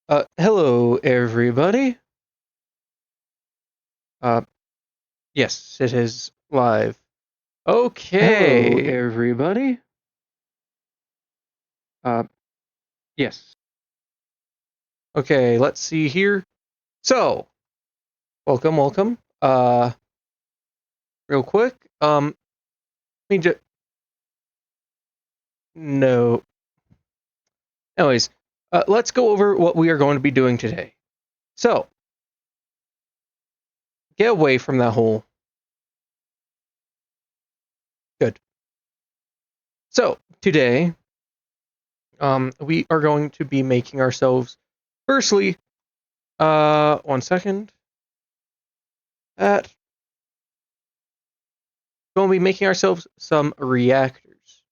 Hello everybody. Uh, yes, it is live. Okay, everybody. Uh, yes. Okay, let's see here. So, welcome. Real quick. Let me just no. Anyways, let's go over what we are going to be doing today. So, get away from that hole. Good. So, today, we are going to be making ourselves. Firstly, 1 second. At going to be making ourselves some reactors.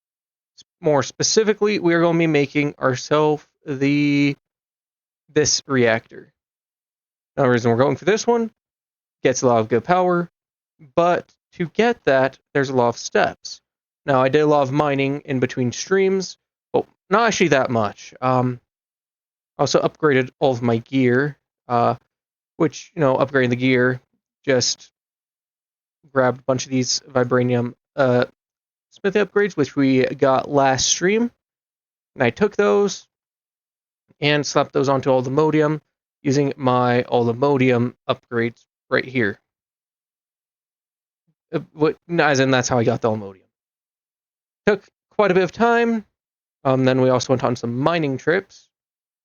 More specifically, we are going to be making ourselves this reactor. Now, the reason we're going for this one, gets a lot of good power, but to get that, there's a lot of steps. Now, I did a lot of mining in between streams, but not actually that much. Also upgraded all of my gear, which, upgrading the gear, just grabbed a bunch of these vibranium smithy upgrades, which we got last stream, and I took those and slapped those onto all the modium using my all the modium upgrades right here. As in, that's how I got the modium. Took quite a bit of time. Then we also went on some mining trips.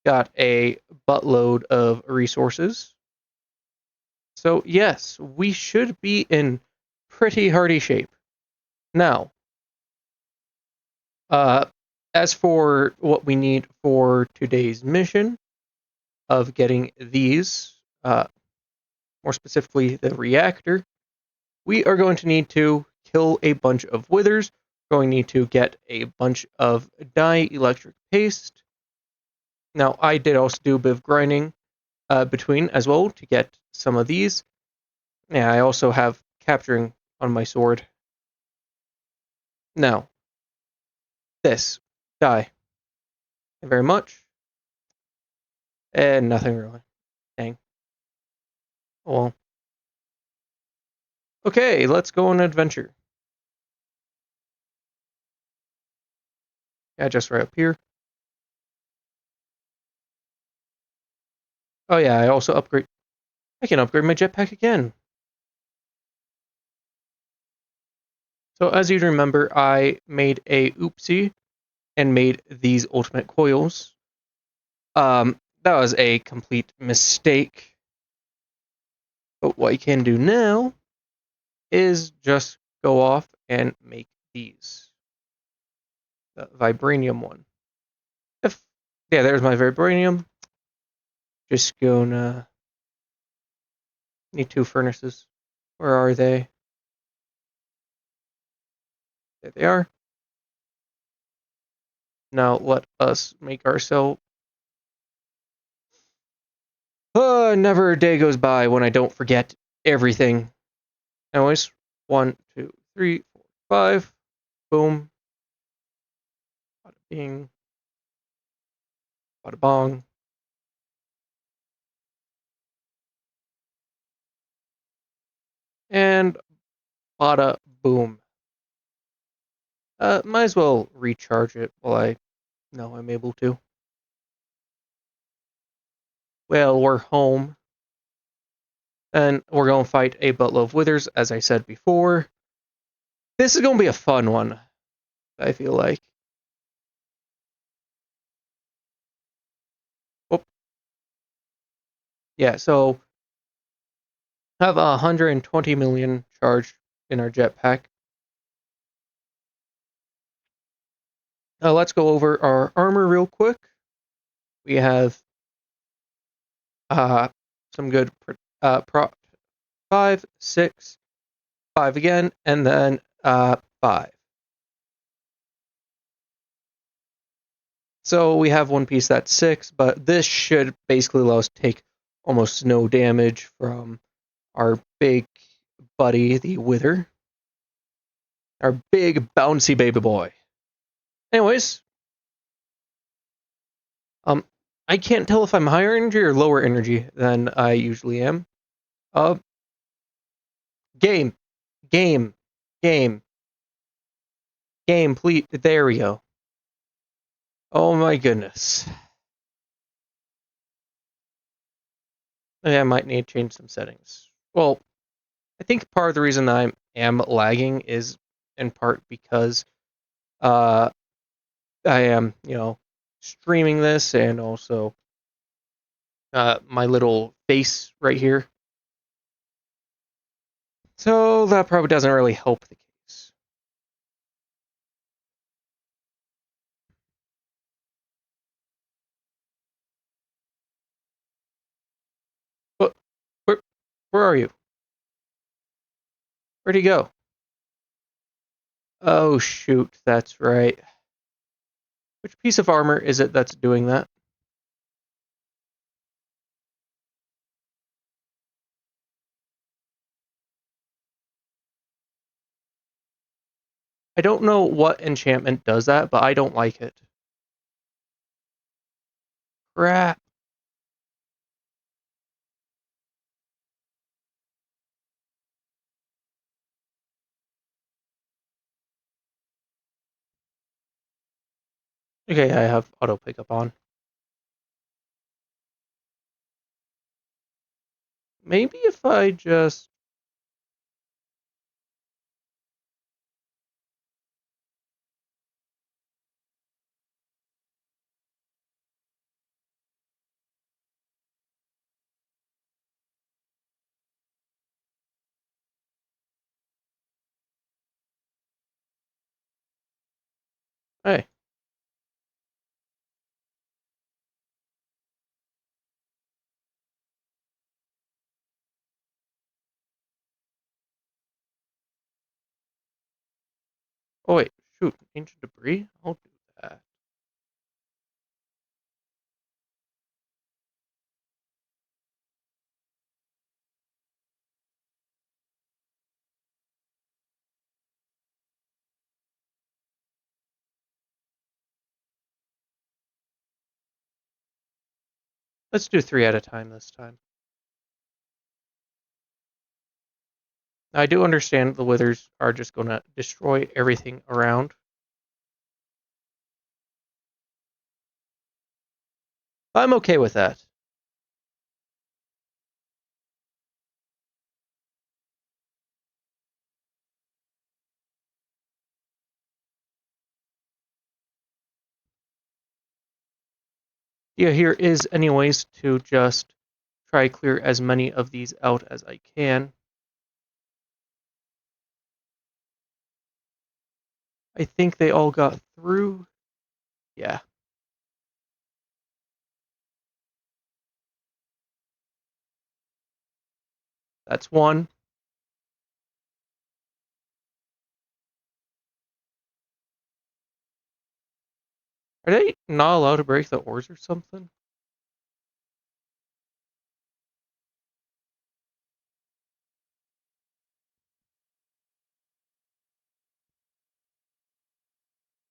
Got a buttload of resources. So yes, we should be in pretty hardy shape. Now, as for what we need for today's mission of getting these, more specifically the reactor, we are going to need to kill a bunch of withers. We're going to need to get a bunch of dielectric paste. Now, I did also do a bit of grinding between as well to get some of these. Yeah, I also have capturing on my sword. Now, this. Die. Thank you very much. And nothing really. Dang. Well. Okay, let's go on an adventure. Yeah, just right up here. Oh yeah, I also upgrade. I can upgrade my jetpack again. So as you remember, I made a oopsie and made these ultimate coils. That was a complete mistake. But what you can do now is just go off and make these. The vibranium one. Yeah, there's my vibranium. Just gonna need 2 furnaces. Where are they? There they are. Now let us make ourselves. Never a day goes by when I don't forget everything. Anyways, 1, 2, 3, 4, 5. Boom. Bada bing. Bada bong. And bada boom. Might as well recharge it while I know I'm able to. Well, we're home. And we're going to fight a buttload of withers, as I said before. This is going to be a fun one, I feel like. Oh. Yeah, so I have 120 million charged in our jetpack. Let's go over our armor real quick. We have some good prot 5, 6, 5 again, and then 5. So we have one piece that's 6, but this should basically allow us to take almost no damage from our big buddy, the Wither. Our big bouncy baby boy. Anyways, I can't tell if I'm higher energy or lower energy than I usually am. Uh, game, game, game, game, please. There we go. Oh my goodness. I might need to change some settings. Well, I think part of the reason I am lagging is in part because uh, I am, streaming this and also my little face right here. So that probably doesn't really help the case. But where, where are you? Where'd he go? Oh shoot, that's right. Which piece of armor is it that's doing that? I don't know what enchantment does that, but I don't like it. Crap. Okay, I have auto pickup on. Maybe if I just... Hey. Oh wait, shoot. Ancient debris? I'll do that. Let's do 3 at a time this time. I do understand the withers are just going to destroy everything around. I'm okay with that. Yeah, here is anyways to just try clear as many of these out as I can. I think they all got through. Yeah. That's one. Are they not allowed to break the ores or something?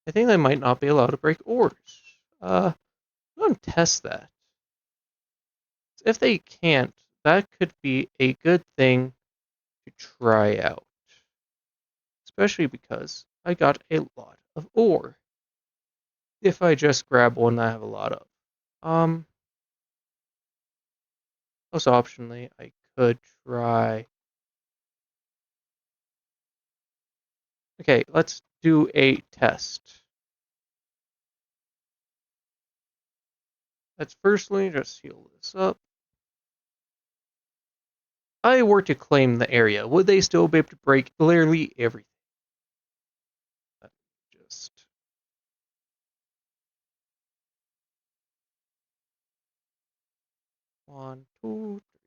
I think they might not be allowed to break ores. I'm going to test that. If they can't, that could be a good thing to try out. Especially because I got a lot of ore. If I just grab one I have a lot of. Also optionally, I could try... Okay, let's do a test. Let's firstly just heal this up. I were to claim the area, would they still be able to break literally everything? Just... One, two, three,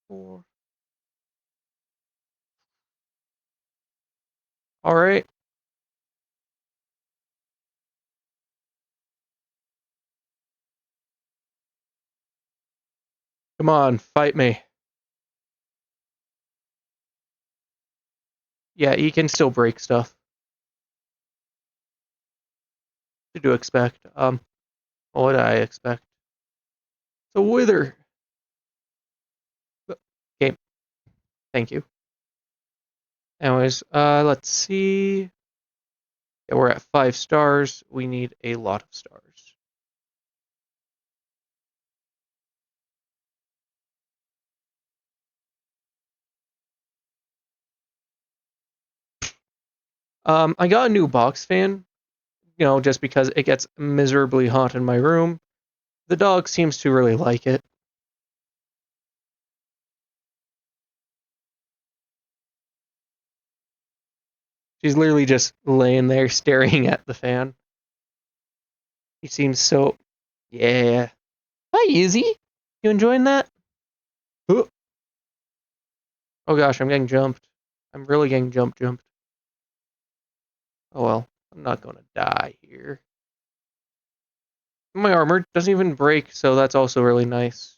four. Alright. Come on, fight me. Yeah, he can still break stuff. What did you expect? What did I expect? The wither. Okay, thank you. Anyways, let's see. Yeah, we're at 5 stars. We need a lot of stars. I got a new box fan, just because it gets miserably hot in my room. The dog seems to really like it. She's literally just laying there staring at the fan. He seems so. Yeah. Hi, Izzy. You enjoying that? Oh gosh, I'm getting jumped. I'm really getting jumped. Oh well, I'm not gonna die here. My armor doesn't even break, so that's also really nice.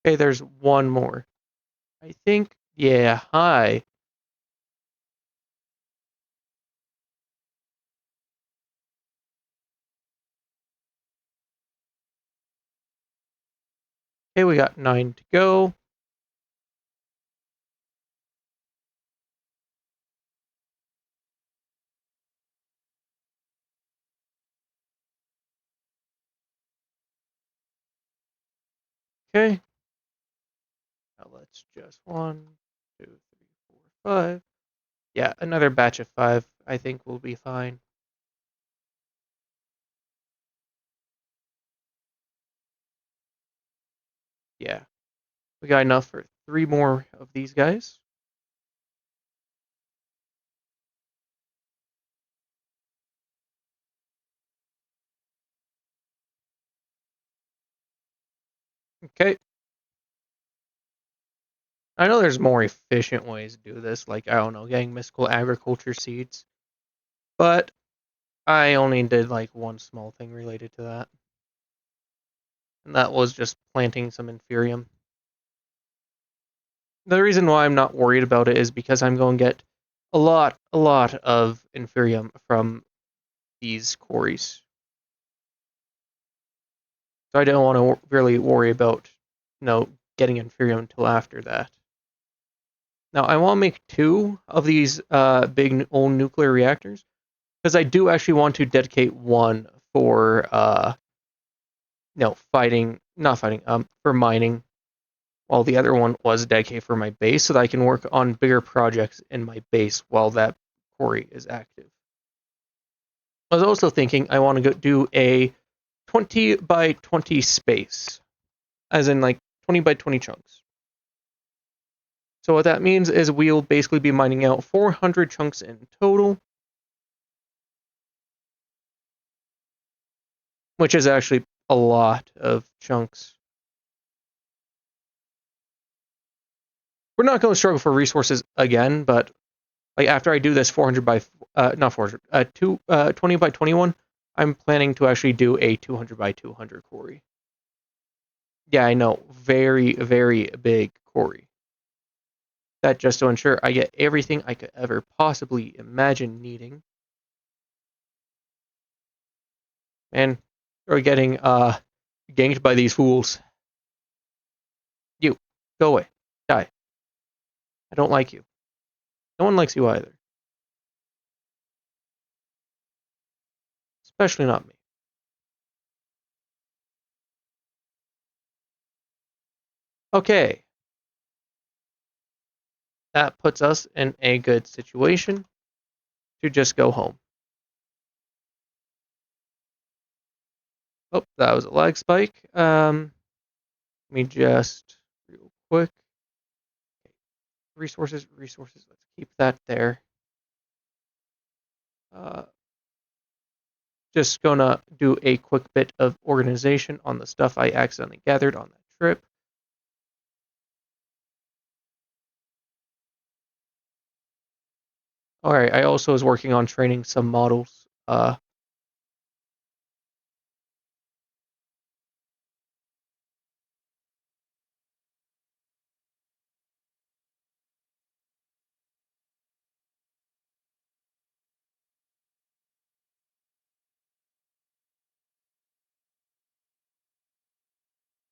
Okay, there's one more. I think, yeah, hi. Okay, we got 9 to go. Okay. Now let's just 1, 2, 3, 4, 5. Yeah, another batch of 5 I think will be fine. Yeah. We got enough for 3 more of these guys. Okay. I know there's more efficient ways to do this, like, I don't know, getting mystical agriculture seeds. But I only did like one small thing related to that. And that was just planting some inferium. The reason why I'm not worried about it is because I'm going to get a lot of inferium from these quarries. So I don't want to really worry about, getting inferium until after that. Now I want to make 2 of these big old nuclear reactors because I do actually want to dedicate one for not fighting, for mining, while the other one was dedicated for my base so that I can work on bigger projects in my base while that quarry is active. I was also thinking I want to go do a 20 by 20 space, as in like 20 by 20 chunks. So what that means is we'll basically be mining out 400 chunks in total, which is actually a lot of chunks. We're not going to struggle for resources again, but like after I do this 400 by not 400 20 by 21, I'm planning to actually do a 200 by 200 quarry. Yeah, I know, very very big quarry. That just to ensure I get everything I could ever possibly imagine needing. And we're getting ganked by these fools. You, go away, die. I don't like you. No one likes you either, especially not me. Okay, that puts us in a good situation to just go home. Oh, that was a lag spike. Let me just real quick. Resources. Let's keep that there. Uh, just gonna do a quick bit of organization on the stuff I accidentally gathered on that trip. Alright, I also was working on training some models.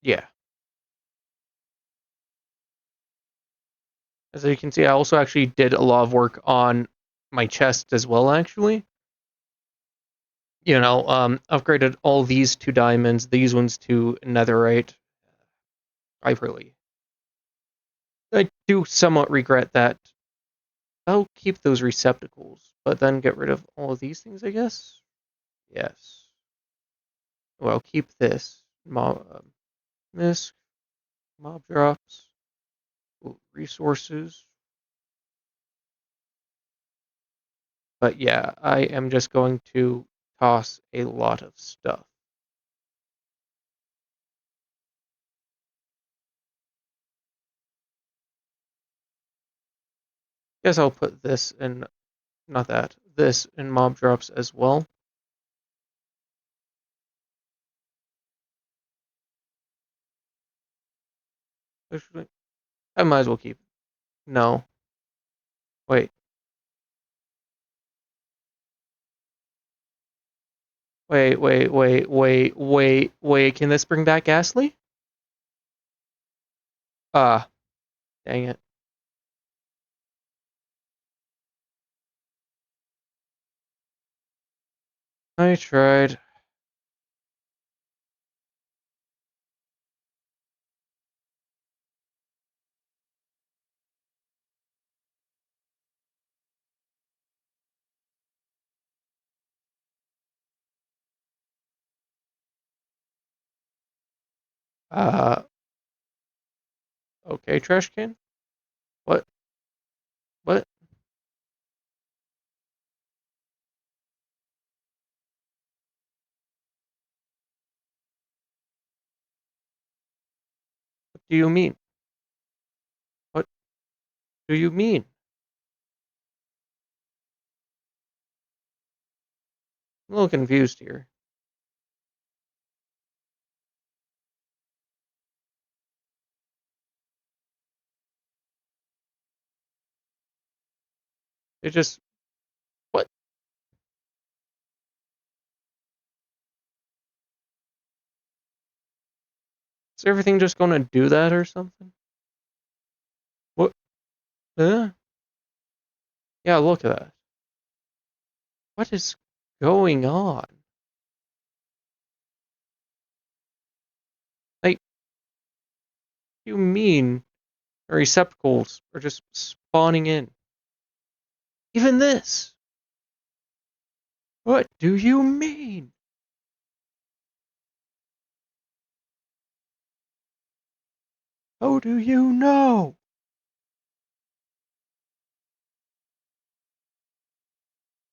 Yeah. As you can see, I also actually did a lot of work on my chest as well, actually. Upgraded all these to diamonds, these ones to netherite. I do somewhat regret that. I'll keep those receptacles, but then get rid of all of these things, I guess? Yes. Well, keep this. Misc, mob drops, resources. But yeah, I am just going to toss a lot of stuff. Guess I'll put this in, not that, this in mob drops as well. Actually, I might as well keep it. No. Wait. Wait. Can this bring back Ghastly? Ah, dang it. I tried. Uh, okay, trash can? What? What? What do you mean? What do you mean? I'm a little confused here. It just, what? Is everything just gonna do that or something? What? Huh? Yeah, look at that. What is going on? Like, what do you mean receptacles are just spawning in? Even this. What do you mean? How do you know?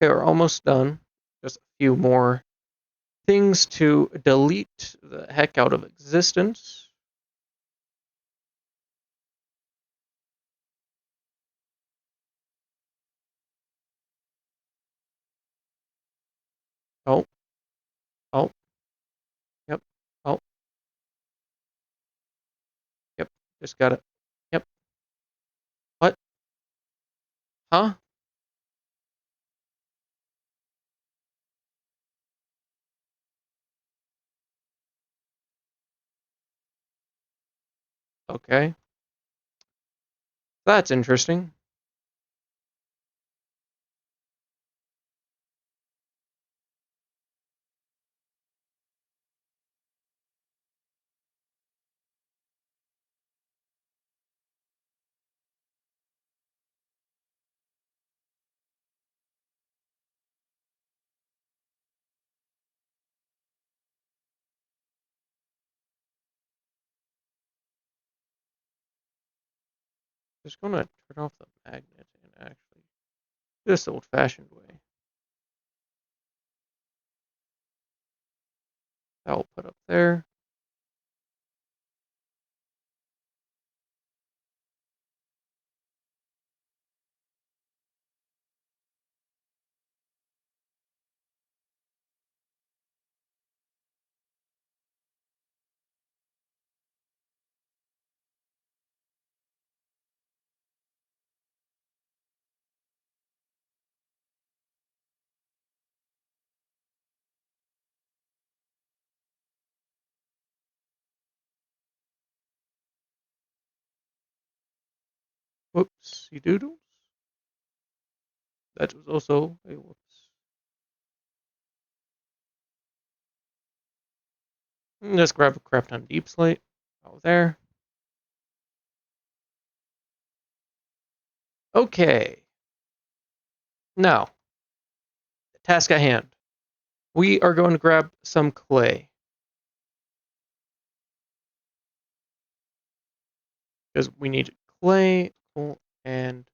Okay, we're almost done. Just a few more things to delete the heck out of existence. Oh, oh, yep, oh, yep, just got it. Yep, what? Huh? Okay, that's interesting. Just gonna turn off the magnet and actually this old-fashioned way. That will put up there. Whoopsie doodles. That was also a whoops. Let's grab a crap ton deep slate. Oh, there. Okay. Now, task at hand. We are going to grab some clay. Because we need clay. Cool. And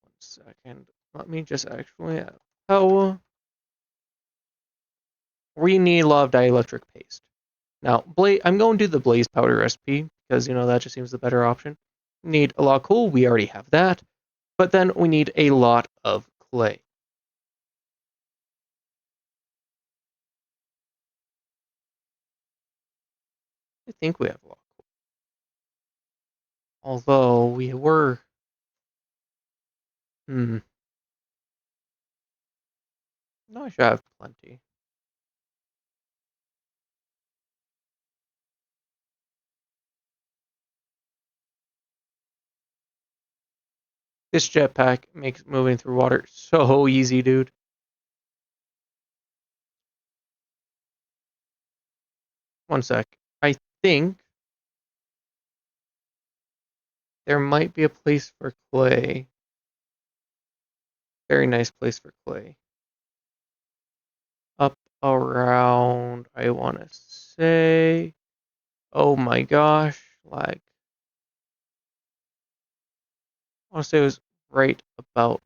1 second. Let me just actually. Oh. We need a lot of dielectric paste. Now, I'm going to do the blaze powder recipe because, that just seems the better option. Need a lot of coal. We already have that. But then we need a lot of clay. I think we have a lot of coal. Although we were. No, I should have plenty. This jetpack makes moving through water so easy, dude. One sec. I think there might be a place for clay. Very nice place for clay. Up around, I want to say, oh my gosh, like, I want to say it was right about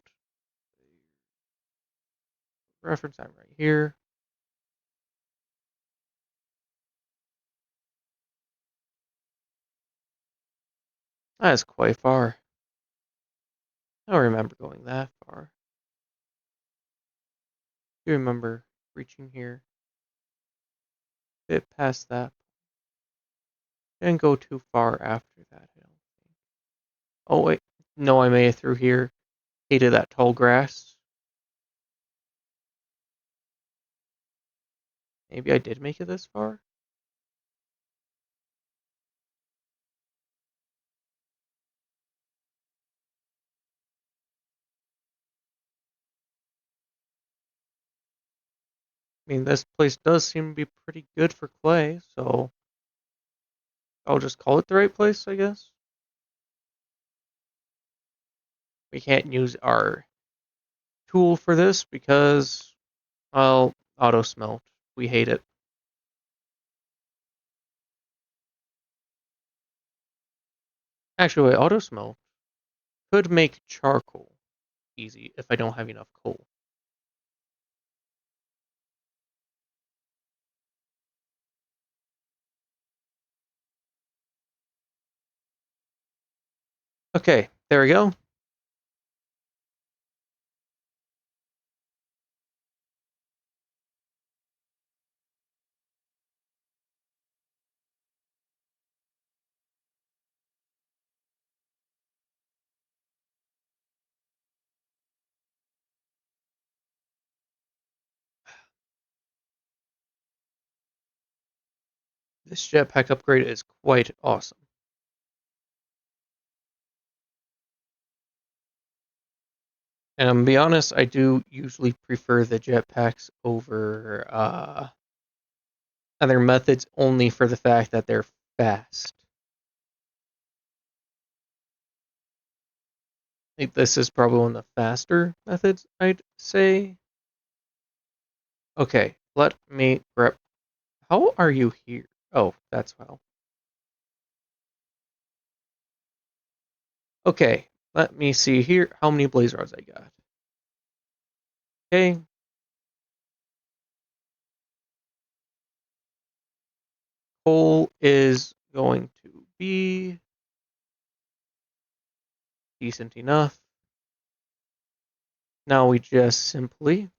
reference time right here. That is quite far. I don't remember going that far. I do remember reaching here. Bit past that. Didn't go too far after that, I don't think. Oh wait, no, I made it through here. Hated that tall grass. Maybe I did make it this far? I mean, this place does seem to be pretty good for clay, so I'll just call it the right place, I guess. We can't use our tool for this because, well, auto smelt. We hate it. Actually, wait, auto smelt could make charcoal easy if I don't have enough coal. Okay, there we go. This jetpack upgrade is quite awesome. And I'm gonna be honest, I do usually prefer the jetpacks over other methods only for the fact that they're fast. I think this is probably one of the faster methods, I'd say. Okay, let me grab. How are you here? Oh, that's well. Okay, let me see here how many blaze rods I got. Okay. Coal is going to be decent enough. Now we just simply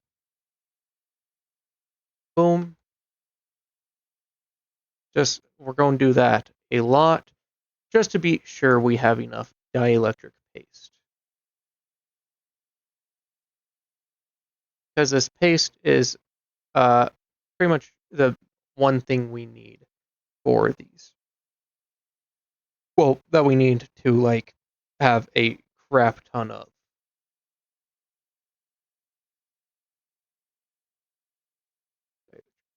boom. We're going to do that a lot just to be sure we have enough dielectric paste. Because this paste is pretty much the one thing we need for these. Well, that we need to like have a crap ton of.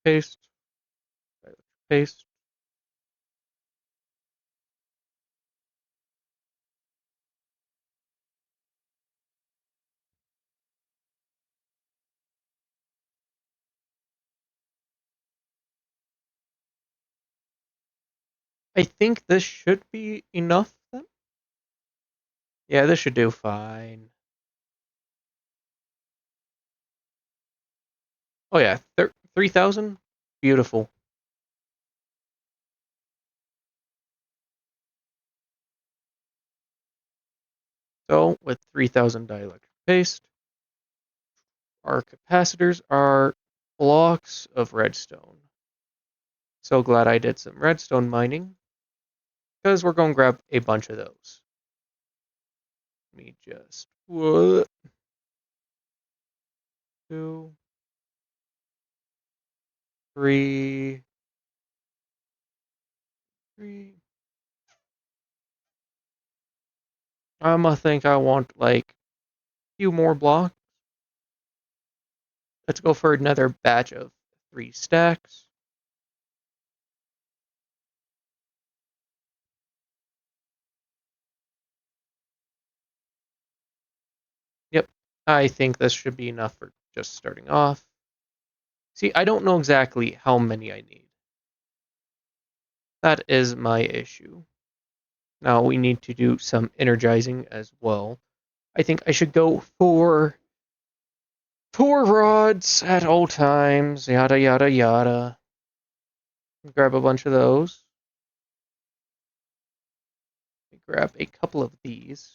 Paste, paste. I think this should be enough then. Yeah, this should do fine. Oh yeah, 3,000? Beautiful. So, with 3,000 dielectric paste, our capacitors are blocks of redstone. So glad I did some redstone mining, because we're going to grab a bunch of those. Let me just... What? 2, 3, 3. I think I want like a few more blocks. Let's go for another batch of 3 stacks. Yep, I think this should be enough for just starting off. See, I don't know exactly how many I need. That is my issue. Now we need to do some energizing as well. I think I should go for 4 rods at all times, yada yada yada. Grab a bunch of those. Grab a couple of these.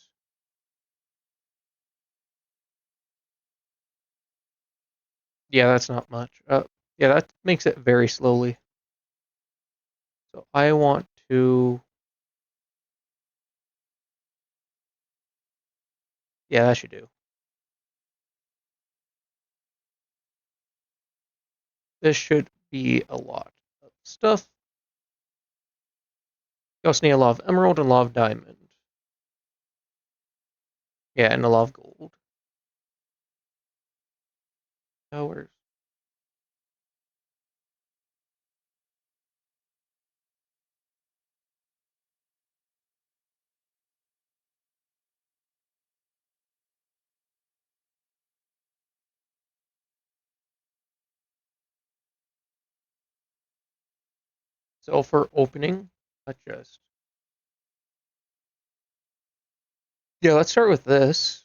Yeah, that's not much. Yeah, that makes it very slowly. So I want to... Yeah, that should do. This should be a lot of stuff. You also need a lot of emerald and a lot of diamond. Yeah, and a lot of gold. Towers. So for opening, let's just... Yeah, let's start with this.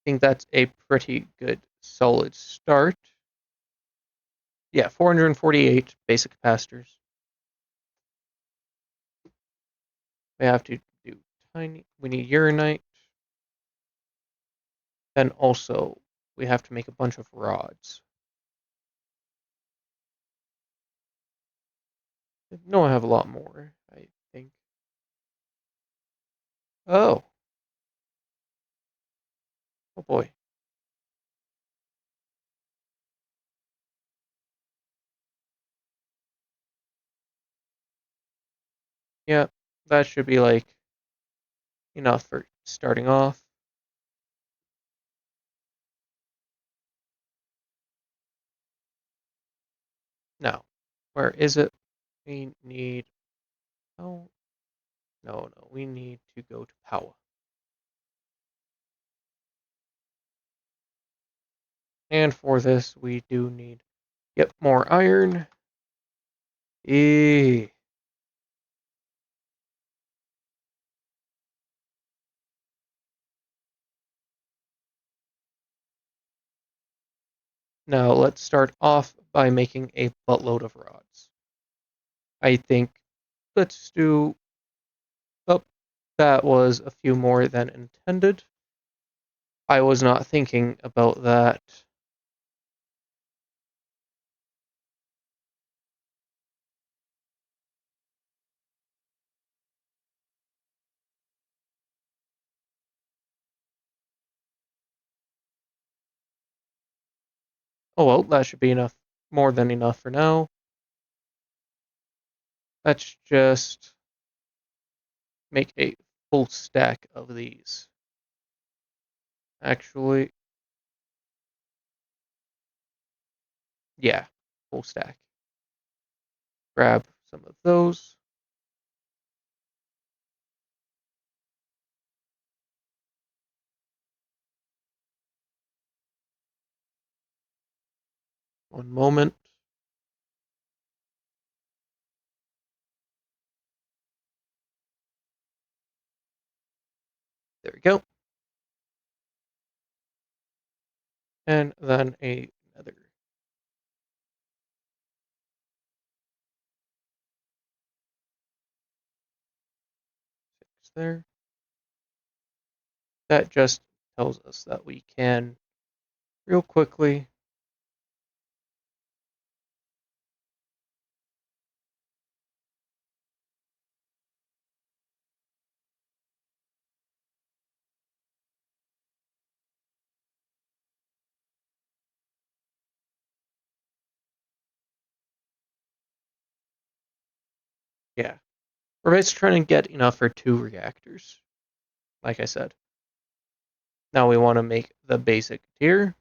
I think that's a pretty good solid start. Yeah, 448 basic capacitors. We have to do tiny... We need uranite. Then also, we have to make a bunch of rods. No, I have a lot more, I think. Oh. Oh boy. Yeah, that should be like enough for starting off. Now, where is it? We need... Oh, no, we need to go to power. And for this, we do need... Yep, more iron. Eh. Now let's start off by making a buttload of rods. I think let's do. Oh, that was a few more than intended. I was not thinking about that. Oh well, that should be enough, more than enough for now. Let's just make a full stack of these. Actually, yeah, full stack. Grab some of those. One moment. There we go. And then another. Six there. That just tells us that we can real quickly. Yeah. We're basically trying to get enough for 2 reactors, like I said. Now we want to make the basic tier.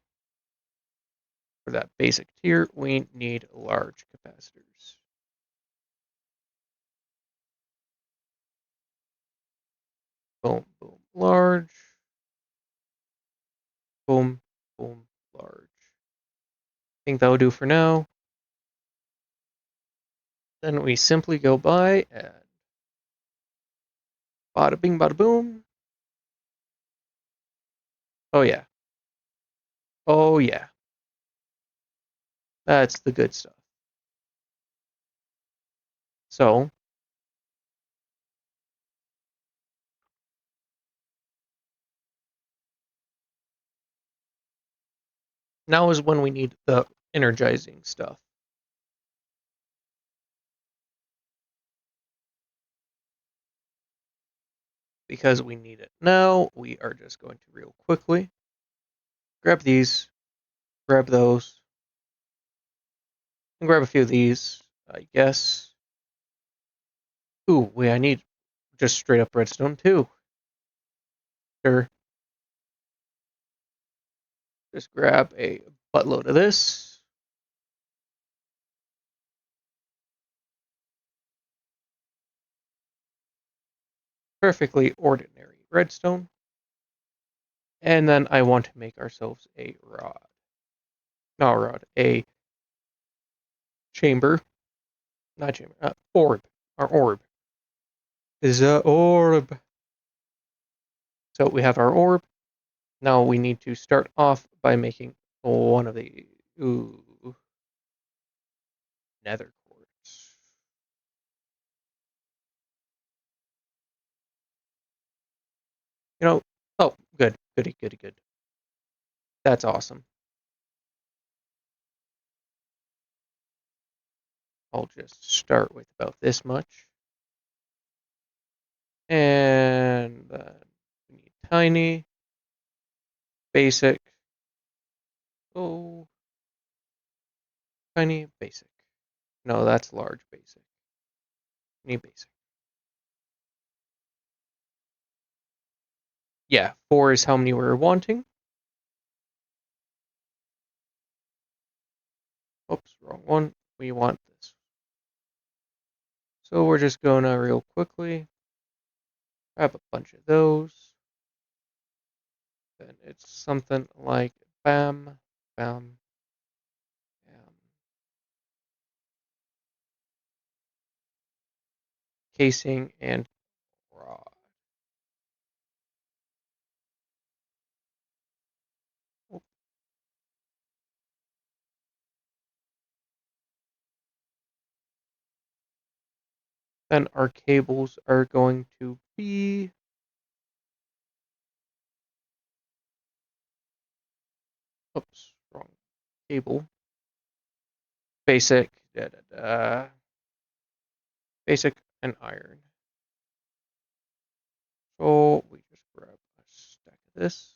For that basic tier, we need large capacitors. Boom, boom, large. Boom, boom, large. I think that will do for now. Then we simply go by and bada bing, bada boom. Oh, yeah. Oh, yeah. That's the good stuff. So, now is when we need the energizing stuff. Because we need it now, we are just going to real quickly grab these, grab those, and grab a few of these, I guess. Ooh, wait, I need just straight up redstone too. Sure. Just grab a buttload of this. Perfectly ordinary redstone. And then I want to make ourselves a rod. Not a rod, a chamber. Not chamber, orb. Our orb is a orb. So we have our orb. Now we need to start off by making one of the nether quartz. You know, oh, good, goody, goody, good. That's awesome. I'll just start with about this much. And then we need tiny, basic. Oh, tiny, basic. No, that's large, basic. Need basic. Yeah, 4 is how many we're wanting. Oops, wrong one. We want this. So we're just gonna real quickly grab a bunch of those. Then it's something like bam, bam, bam. Casing and rod. Then our cables are going to be oops, wrong cable. Basic, basic and iron. So we just grab a stack of this.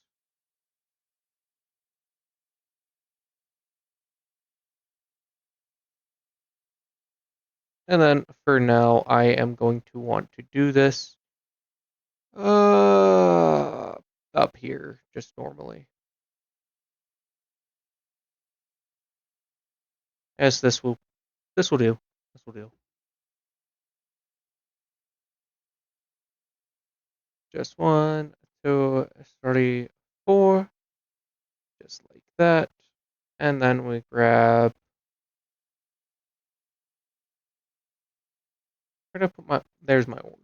And then for now, I am going to want to do this up here, just normally. As this will do. This will do. Just 1, 2, 3, 4. Just like that. And then we grab where did I put my there's my orb.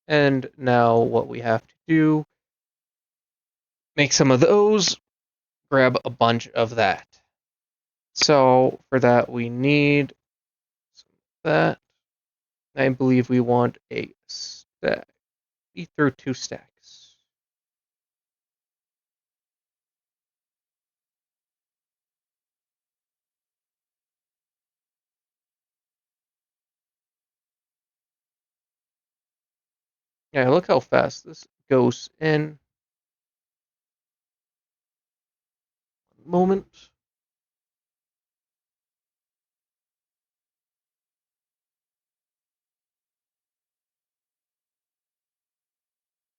And now what we have to do, make some of those, grab a bunch of that. So for that we need some of that. I believe we want a stack. We throw 2 stacks. Yeah, look how fast this goes in. Moment.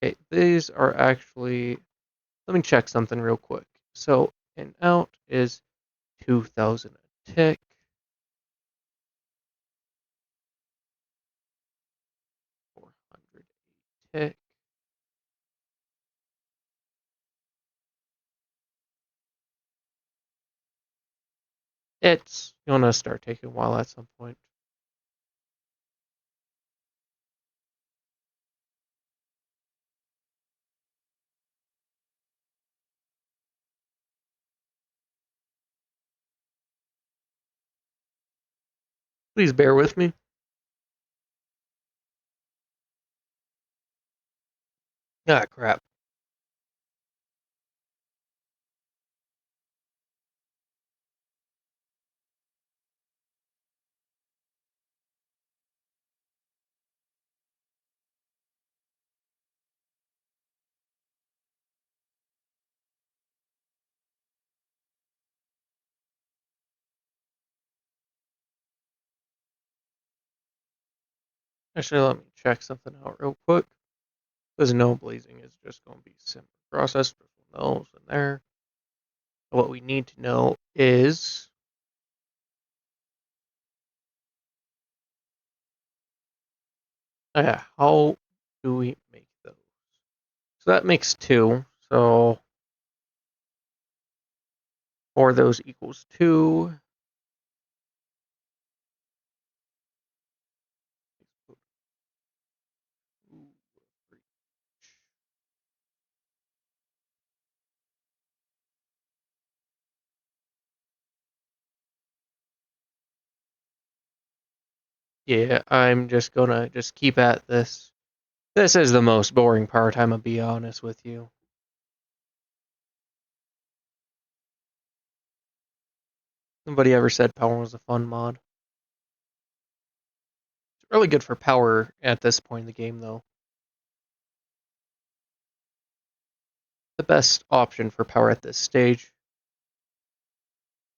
Okay, these are actually. Let me check something real quick. So in out is 2,000 a tick. 400 a tick. It's gonna start taking a while at some point. Please bear with me. Ah, crap. Actually, let me check something out real quick. Because no blazing is just going to be a simple process. There's those in there. What we need to know is, yeah, how do we make those? So that makes 2. So 4 of those equals 2. Yeah, I'm just gonna just keep at this. This is the most boring part, I'm gonna be honest with you. Nobody ever said power was a fun mod. It's really good for power at this point in the game, though. The best option for power at this stage.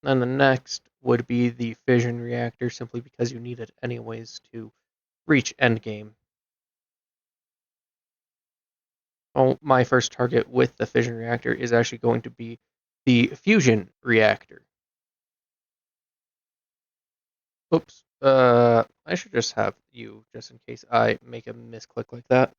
And the next would be the fission reactor, simply because you need it anyways to reach endgame. Oh, my first target with the fission reactor is actually going to be the fusion reactor. Oops. I should just have you, just in case I make a misclick like that.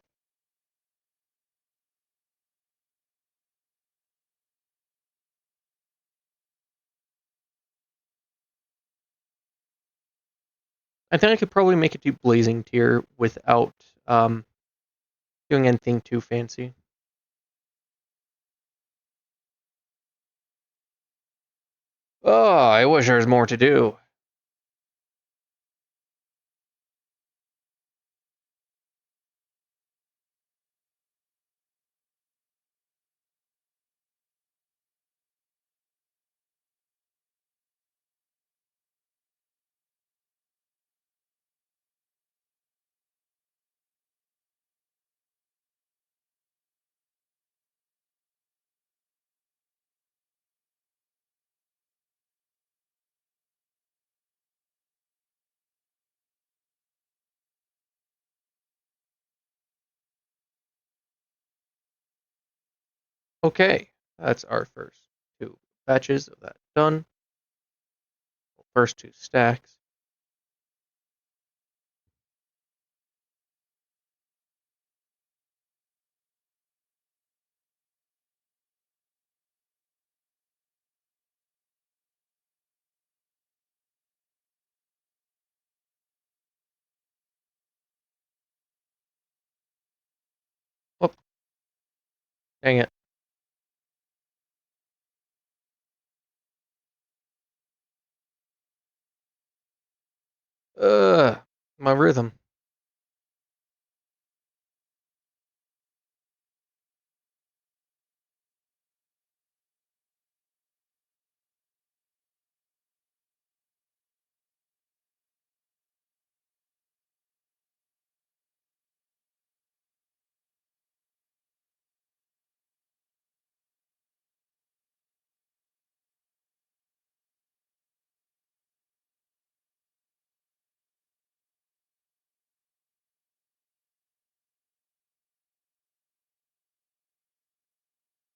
I think I could probably make it to blazing tier without doing anything too fancy. Oh, I wish there was more to do. Okay, that's our first two batches of that done. First two stacks. Oh, dang it. My rhythm.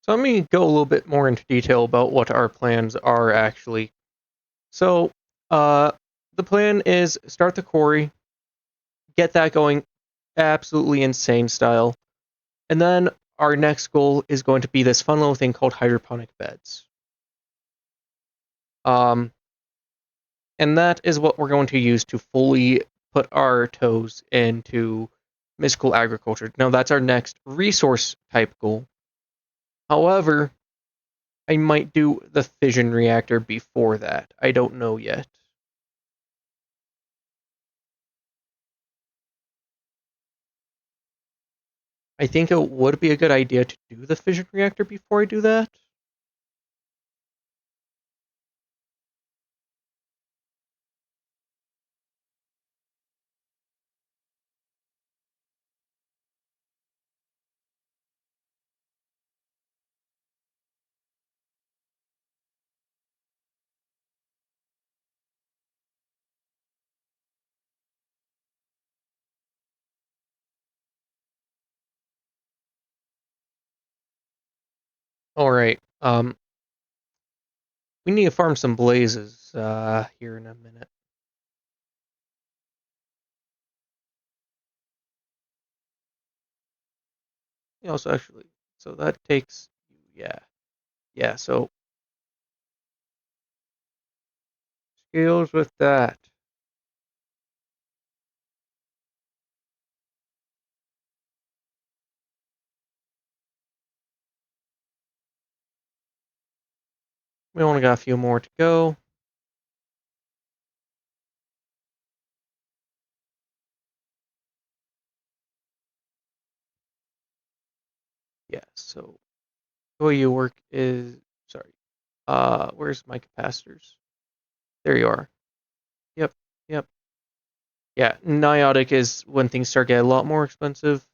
So let me go a little bit more into detail about what our plans are actually. So, uh, the plan is start the quarry, get that going absolutely insane style, and then our next goal is going to be this fun little thing called hydroponic beds. Um, and that is what we're going to use to fully put our toes into mystical agriculture. Now, that's our next resource type goal. However, I might do the fission reactor before that. I don't know yet. I think it would be a good idea to do the fission reactor before I do that. All right. We need to farm some blazes here in a minute. Also, actually, so that takes, yeah, yeah. So skills with that. We only got a few more to go. Yeah. So the way you work is, sorry. Where's my capacitors? There you are. Yep. Yep. Yeah. Niotic is when things start getting a lot more expensive.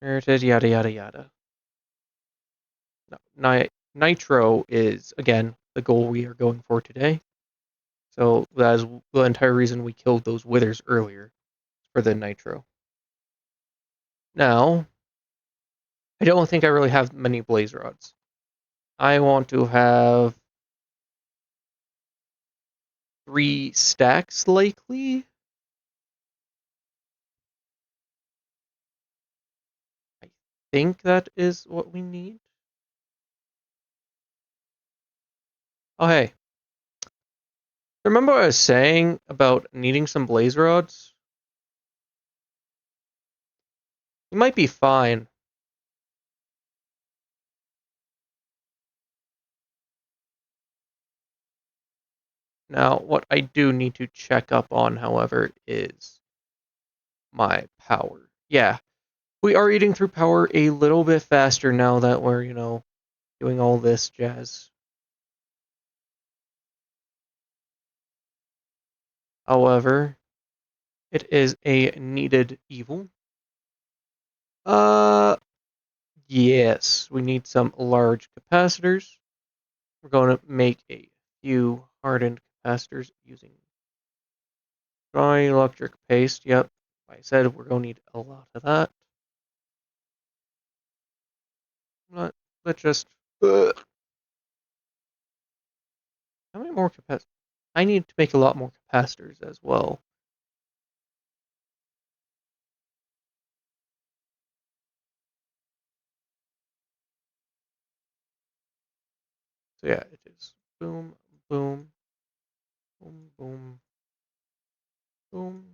Heritage, yada yada yada. No, nitro is again the goal we are going for today. So that is the entire reason we killed those withers earlier for the nitro. Now, I don't think I really have many blaze rods. I want to have 3 stacks likely. I think that is what we need. Oh hey, remember what I was saying about needing some blaze rods? You might be fine. Now, what I do need to check up on, however, is my power. Yeah, we are eating through power a little bit faster now that we're, doing all this jazz. However, it is a needed evil. Uh, yes, we need some large capacitors. We're going to make a few hardened capacitors using dry electric paste. Yep, like I said, we're going to need a lot of that. But Let's just... How many more capacitors? I need to make a lot more capacitors as well. So yeah, it is boom, boom, boom, boom, boom.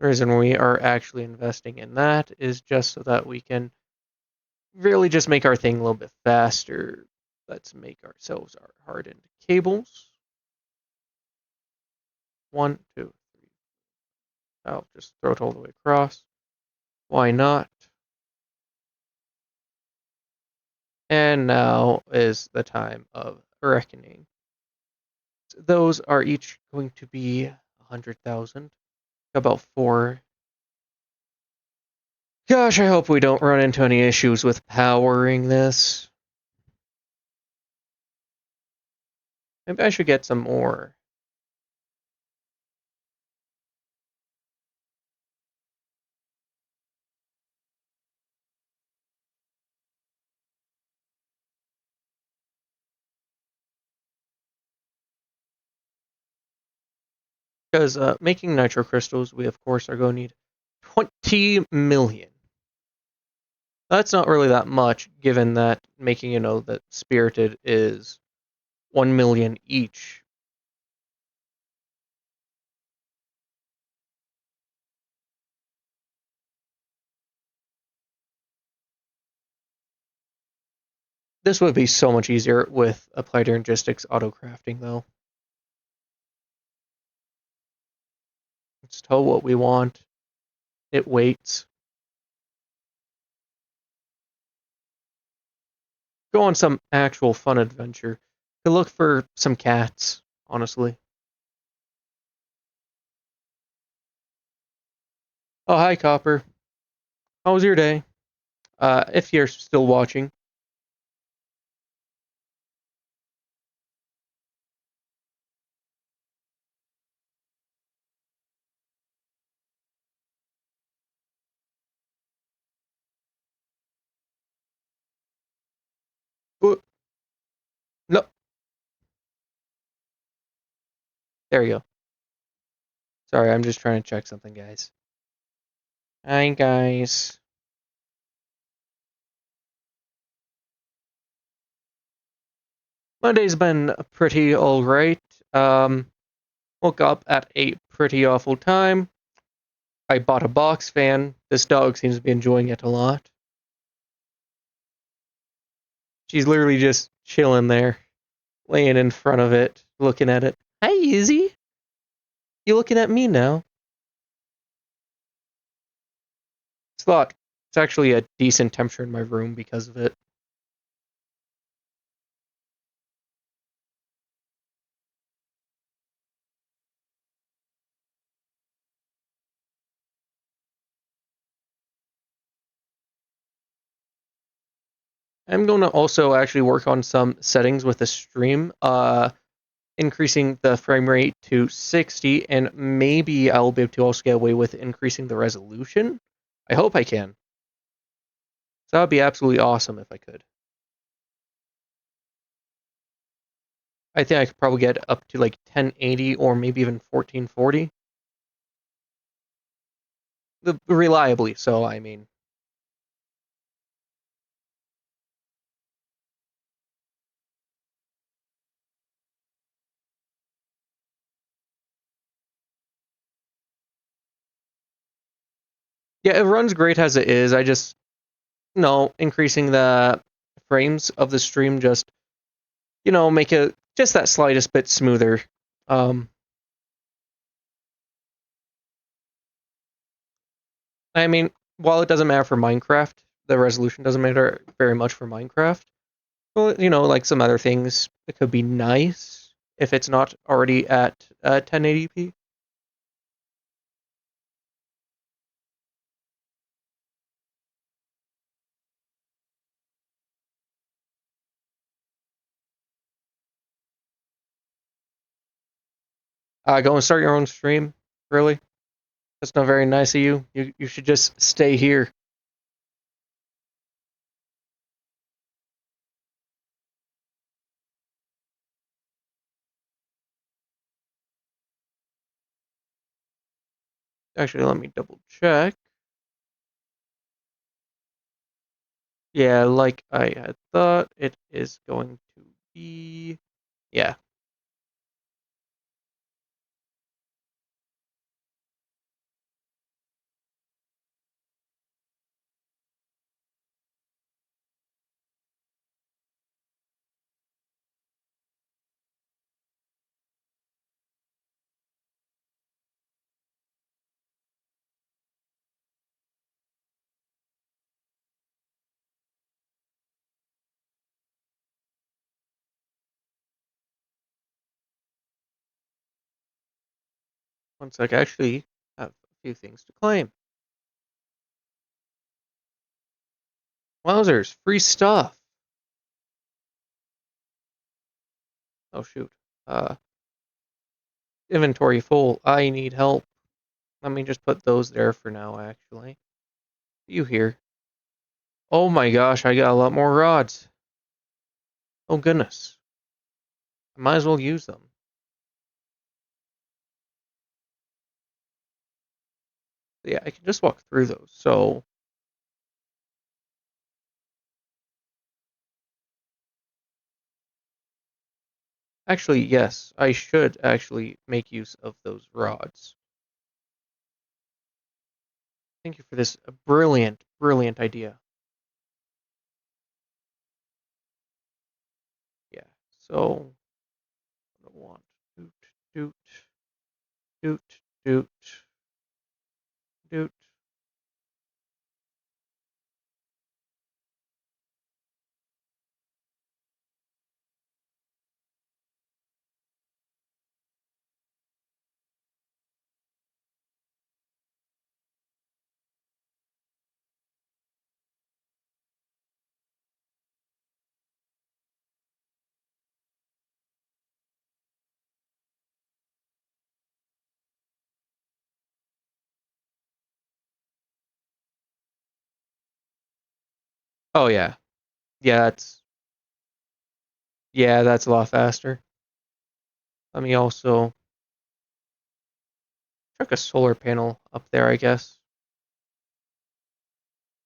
The reason we are actually investing in that is just so that we can really just make our thing a little bit faster. Let's make ourselves our hardened cables. 1, 2, 3. I'll just throw it all the way across. Why not? And now is the time of reckoning. So those are each going to be 100,000. About 4. Gosh, I hope we don't run into any issues with powering this. Maybe I should get some more. Because making nitro crystals, we of course are going to need 20 million. That's not really that much, given that making, that spirited is 1 million each. This would be so much easier with applied energistics auto crafting, though. Let's tell what we want. It waits. Go on some actual fun adventure. To look for some cats, honestly. Oh, hi, Copper. How was your day? If you're still watching. Oh, no, there you go. Sorry, I'm just trying to check something, guys. Hi, guys. Monday's been pretty alright. Woke up at a pretty awful time. I bought a box fan. This dog seems to be enjoying it a lot. She's literally just chilling there, laying in front of it, looking at it. Hi, Izzy. You looking at me now? It's actually a decent temperature in my room because of it. I'm going to also actually work on some settings with the stream, increasing the frame rate to 60, and maybe I'll be able to also get away with increasing the resolution. I hope I can. So that would be absolutely awesome if I could. I think I could probably get up to like 1080 or maybe even 1440. Reliably, so I mean. Yeah, it runs great as it is. I just, increasing the frames of the stream just, make it just that slightest bit smoother. I mean, while it doesn't matter for Minecraft, the resolution doesn't matter very much for Minecraft. Well, like some other things, it could be nice if it's not already at 1080p. Go and start your own stream. Really? That's not very nice of you. You should just stay here. Actually, let me double check. Yeah, like I had thought, it is going to be. Yeah. One sec. I actually have a few things to claim. Wowzers, free stuff. Oh shoot. Uh, Inventory full. I need help. Let me just put those there for now, actually. You here? Oh my gosh, I got a lot more rods. Oh goodness. I might as well use them. Yeah, I can just walk through those. So, actually, yes, I should actually make use of those rods. Thank you for this brilliant, brilliant idea. Yeah, so, I want doot, doot, doot, doot, doot. Oh yeah, yeah, that's a lot faster. Let me also chuck a solar panel up there, I guess.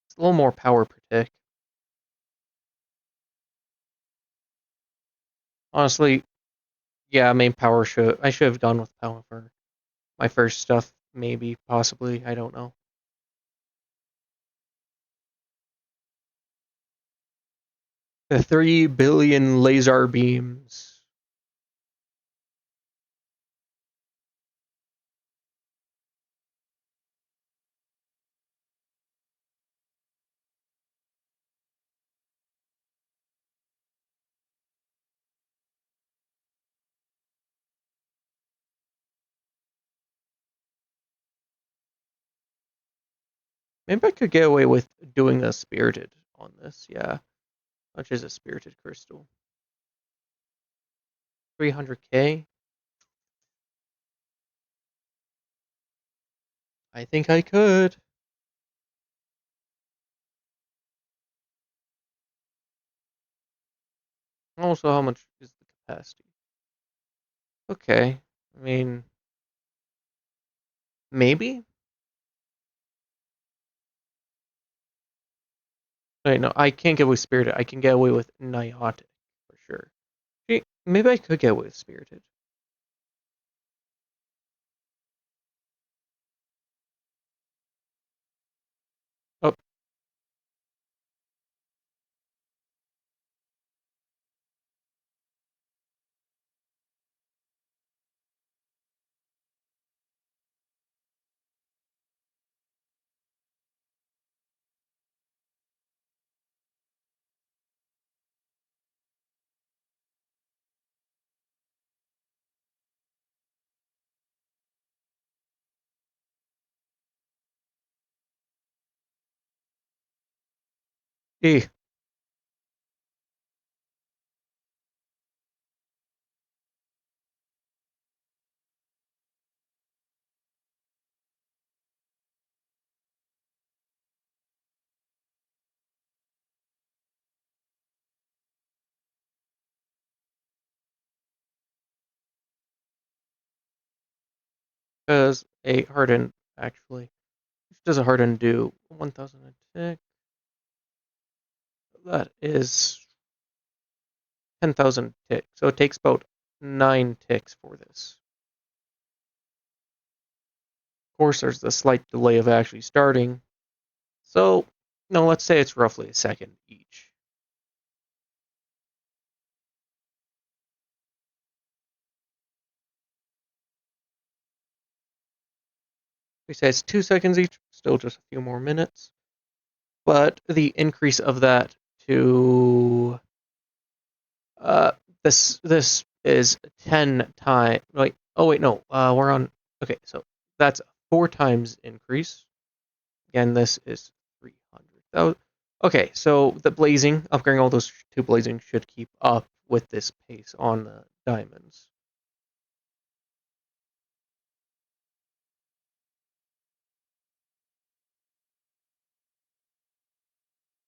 It's a little more power per tick. Honestly, yeah, main power I should have gone with power for my first stuff, maybe, possibly, I don't know. The 3 billion laser beams. Maybe I could get away with doing a spirited on this, yeah. Which is a spirited crystal. 300k? I think I could. Also, how much is the capacity? Okay. I mean, maybe? Wait, no, I can't get away with spirited. I can get away with Niotic, for sure. Maybe I could get away with spirited. Oh, eh. Because a hardened actually. Which does a hard undo. 1,000 a tick. That is 10,000 ticks. So it takes about 9 ticks for this. Of course, there's the slight delay of actually starting. So, no, let's say it's roughly a second each. We say it's 2 seconds each, still just a few more minutes. But the increase of that to uh, this is 10 times. Like, oh wait, no, we're on. Okay, so that's a 4 times increase. Again, this is 300,000. Okay, so the blazing, upgrading all those to blazing should keep up with this pace on the diamonds.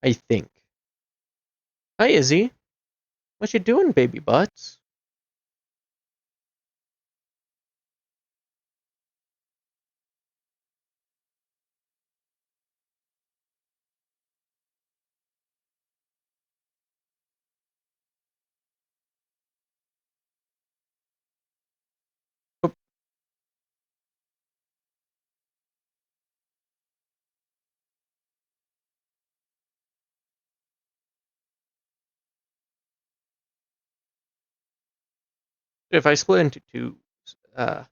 I think. Hi, Izzy. What you doing, baby butts? If I split into two uh,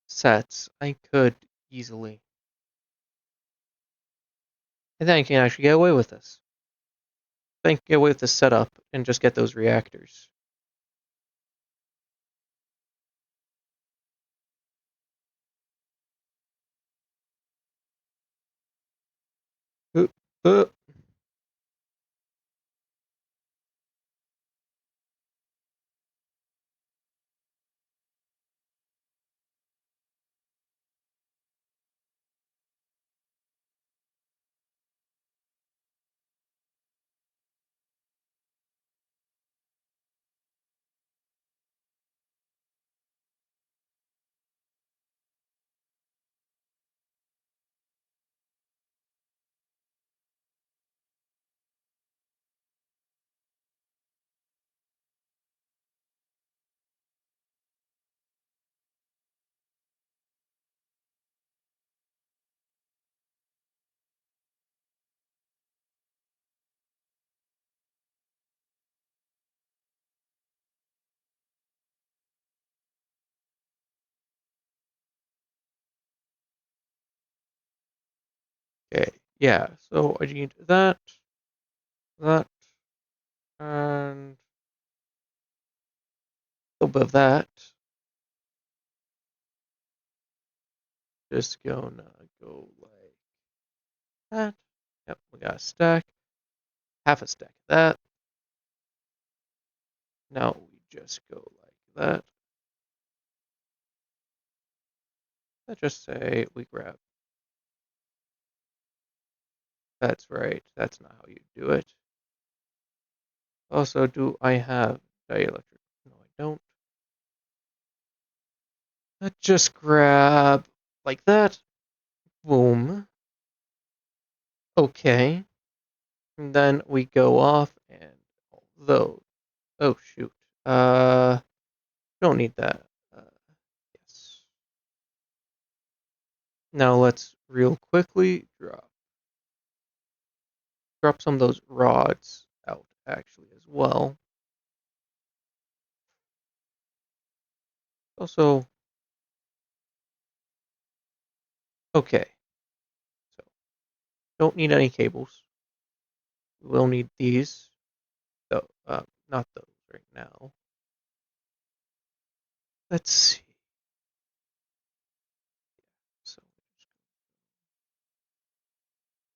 sets, I could easily. I think I can actually get away with this. I think I can get away with this setup and just get those reactors. Uh, uh. Okay, yeah, so I need that, that, and a little bit of that. Just gonna go like that. Yep, we got a stack, half a stack of that. Now we just go like that. Let's just say we grab. That's right. That's not how you do it. Also, do I have dielectric? No, I don't. Let's just grab like that. Boom. Okay. And then we go off and although, oh shoot. Don't need that. Yes. Now let's real quickly drop some of those rods out actually as well. Also, okay. So don't need any cables. We'll need these. Though, not those right now. Let's see. So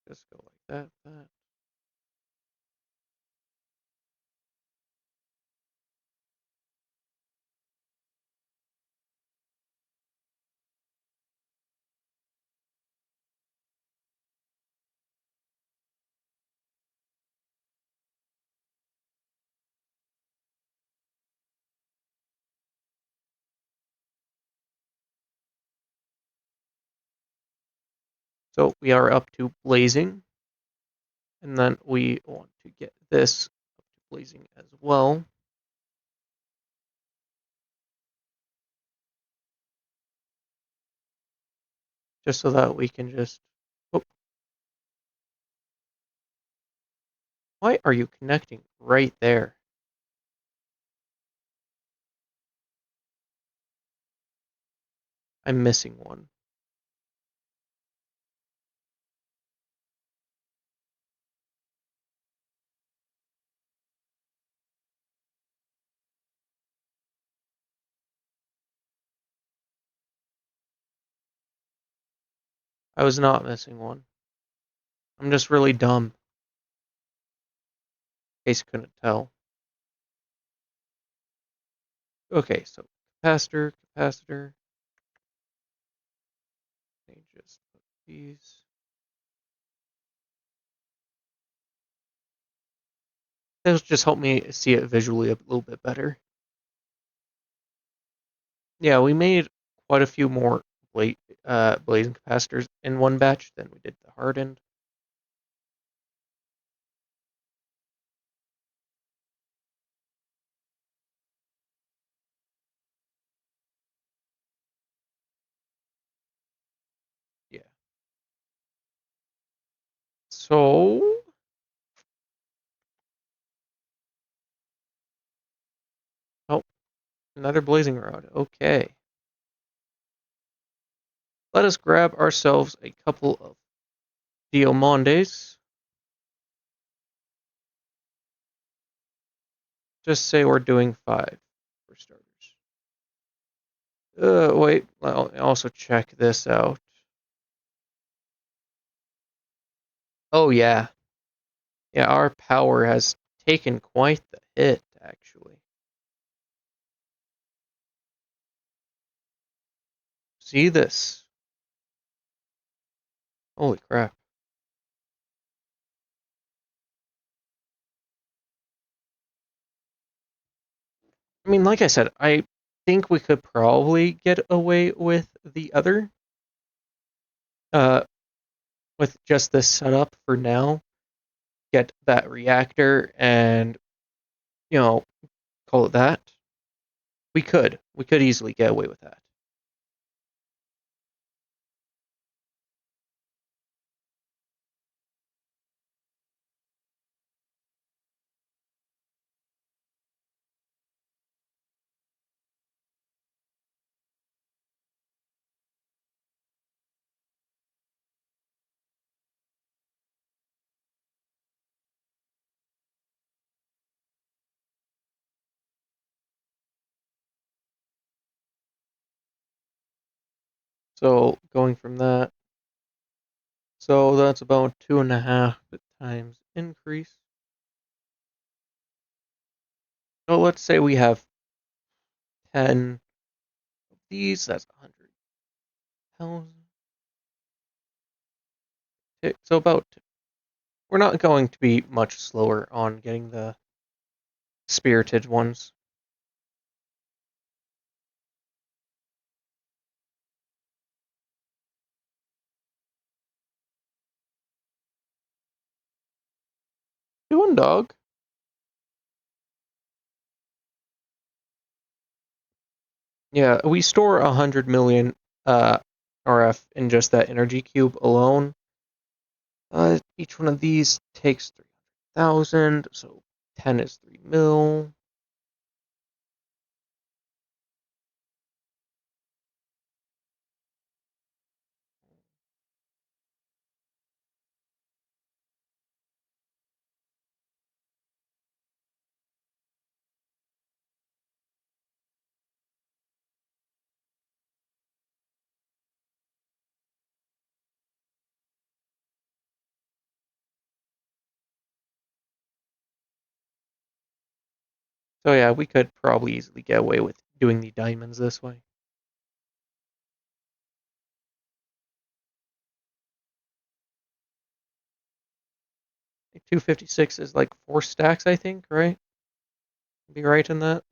just go like that, that. So we are up to blazing. And then we want to get this up to blazing as well. Just so that we can just... Oh, why are you connecting right there? I'm missing one. I was not missing one. I'm just really dumb. In case you couldn't tell. Okay, so capacitor. Let me just put these. This just help me see it visually a little bit better. Yeah, we made quite a few more blazing capacitors in one batch than we did the hardened. Yeah. So oh, another blazing rod. Okay. Let us grab ourselves a couple of diamondes. Just say we're doing 5 for starters. Wait. I'll also check this out. Oh yeah, yeah. Our power has taken quite the hit, actually. See this? Holy crap! I mean, like I said, I think we could probably get away with the other, uh, with just this setup for now. Get that reactor and call it that. We could easily get away with that. So going from that, so that's about 2.5 times increase. So let's say we have 10 of these. That's 100,000. So about we're not going to be much slower on getting the spirited ones. Doing dog. Yeah, we store 100 million RF in just that energy cube alone. Each one of these takes 300,000, so 10 is 3 mil. So yeah, we could probably easily get away with doing the diamonds this way. Like 256 is like 4 stacks, I think, right? Be right in that.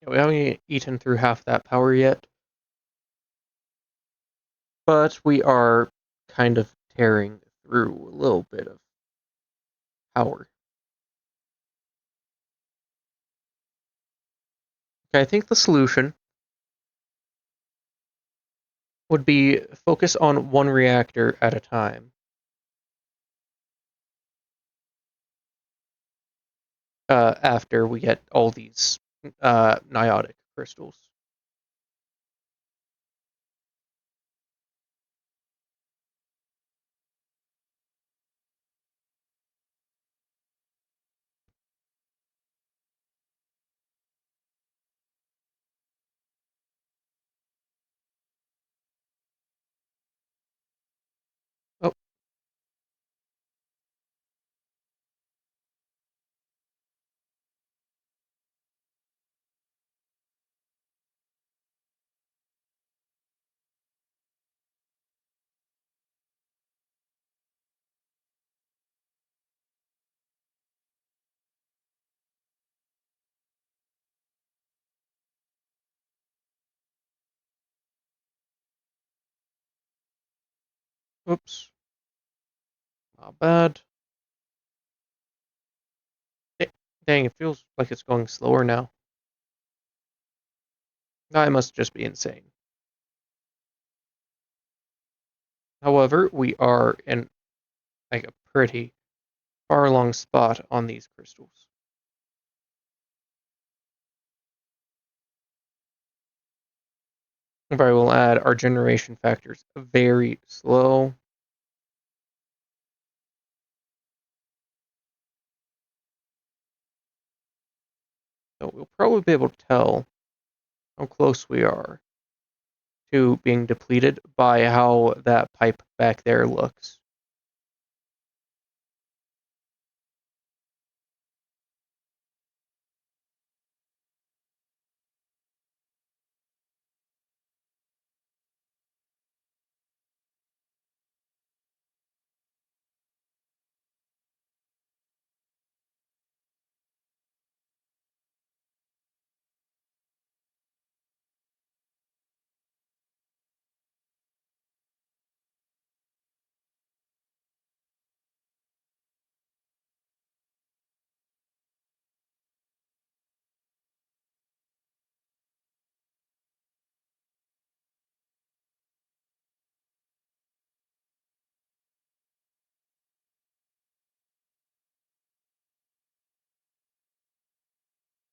We haven't eaten through half that power yet, but we are kind of tearing through a little bit of power. Okay, I think the solution would be focus on one reactor at a time. After we get all these niotic crystals. Oh, oops. Not bad. Dang, it feels like it's going slower now. I must just be insane. However, we are in like a pretty far along spot on these crystals. If I will add, our generation factor's very slow. So we'll probably be able to tell how close we are to being depleted by how that pipe back there looks.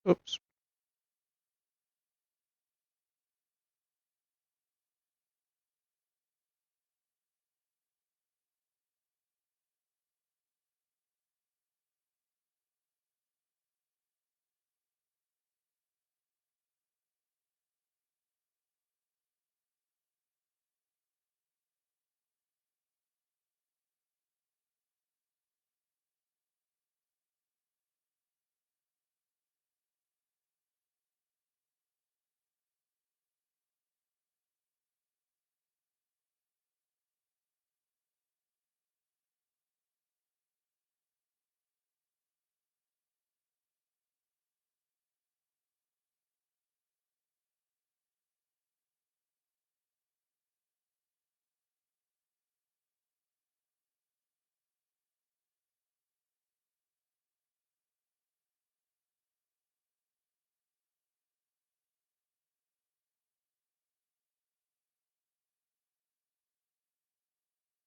Oops.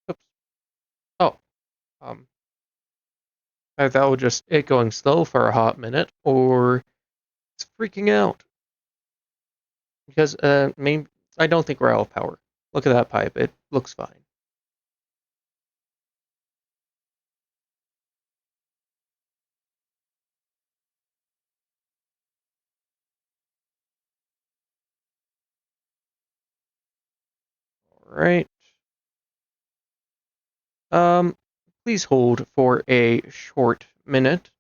Oops. Oh, um, that was just it going slow for a hot minute, or it's freaking out because maybe I don't think we're out of power. Look at that pipe; it looks fine. All right. Um, please hold for a short minute.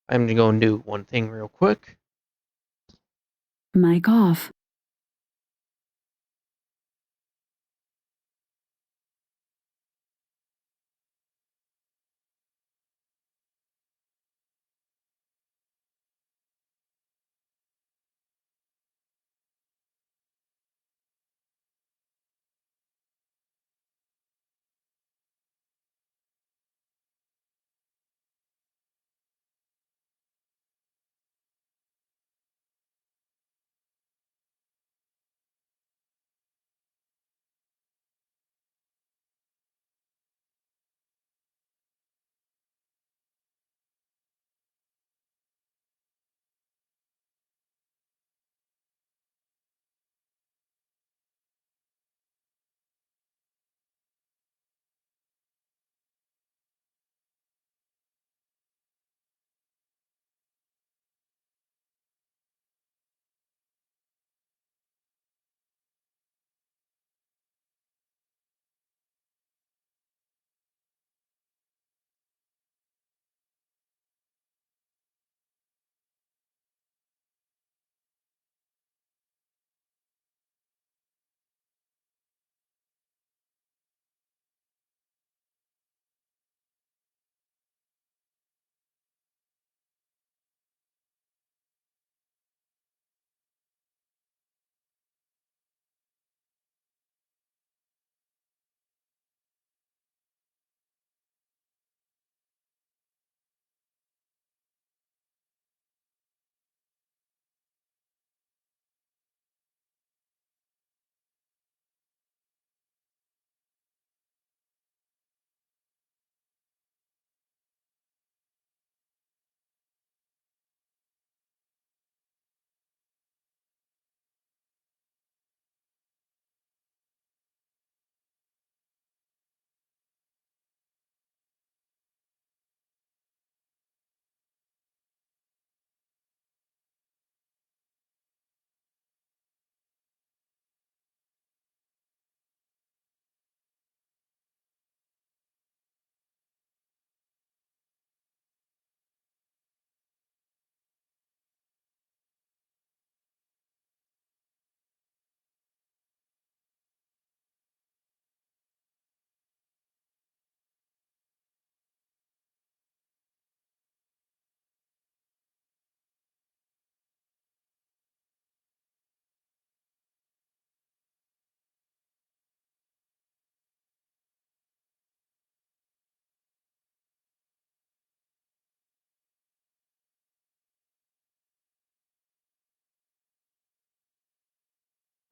I'm gonna go and do one thing real quick. Mic off.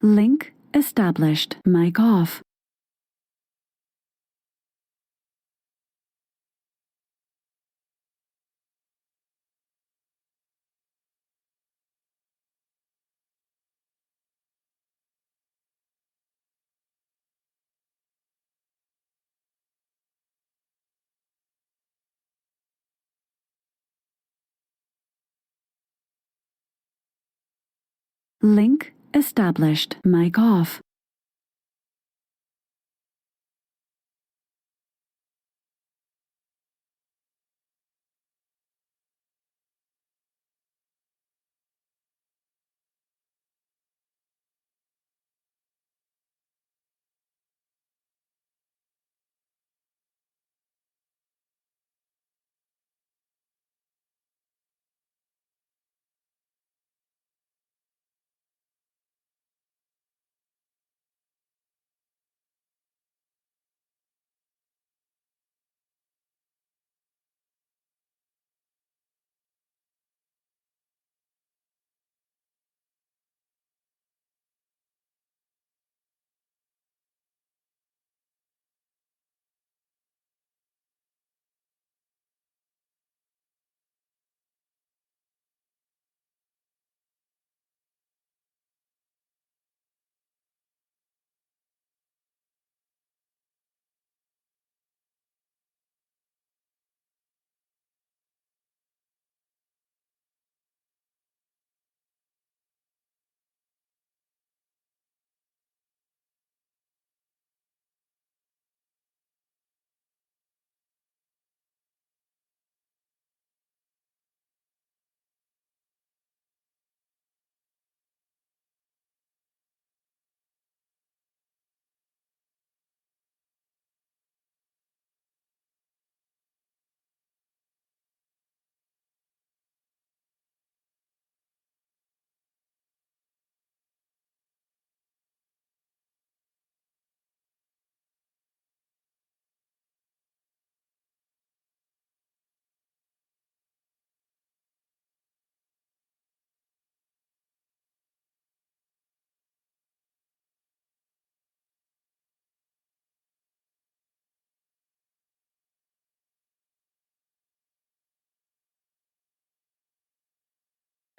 Link established. Mic off. Link established. Mic off.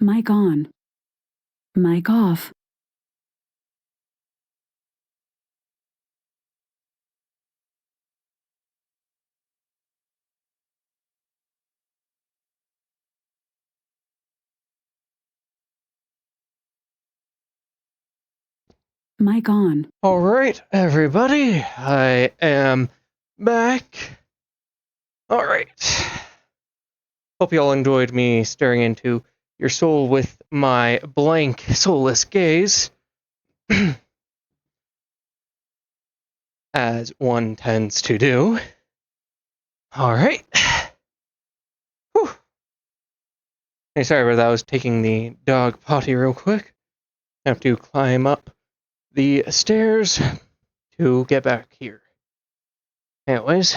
Mic on. Mic off. Mic on. All right, everybody, I am back. All right. Hope you all enjoyed me staring into your soul with my blank, soulless gaze. As one tends to do. All right. Whew. Hey, sorry about that. I was taking the dog potty real quick. I have to climb up the stairs to get back here. Anyways.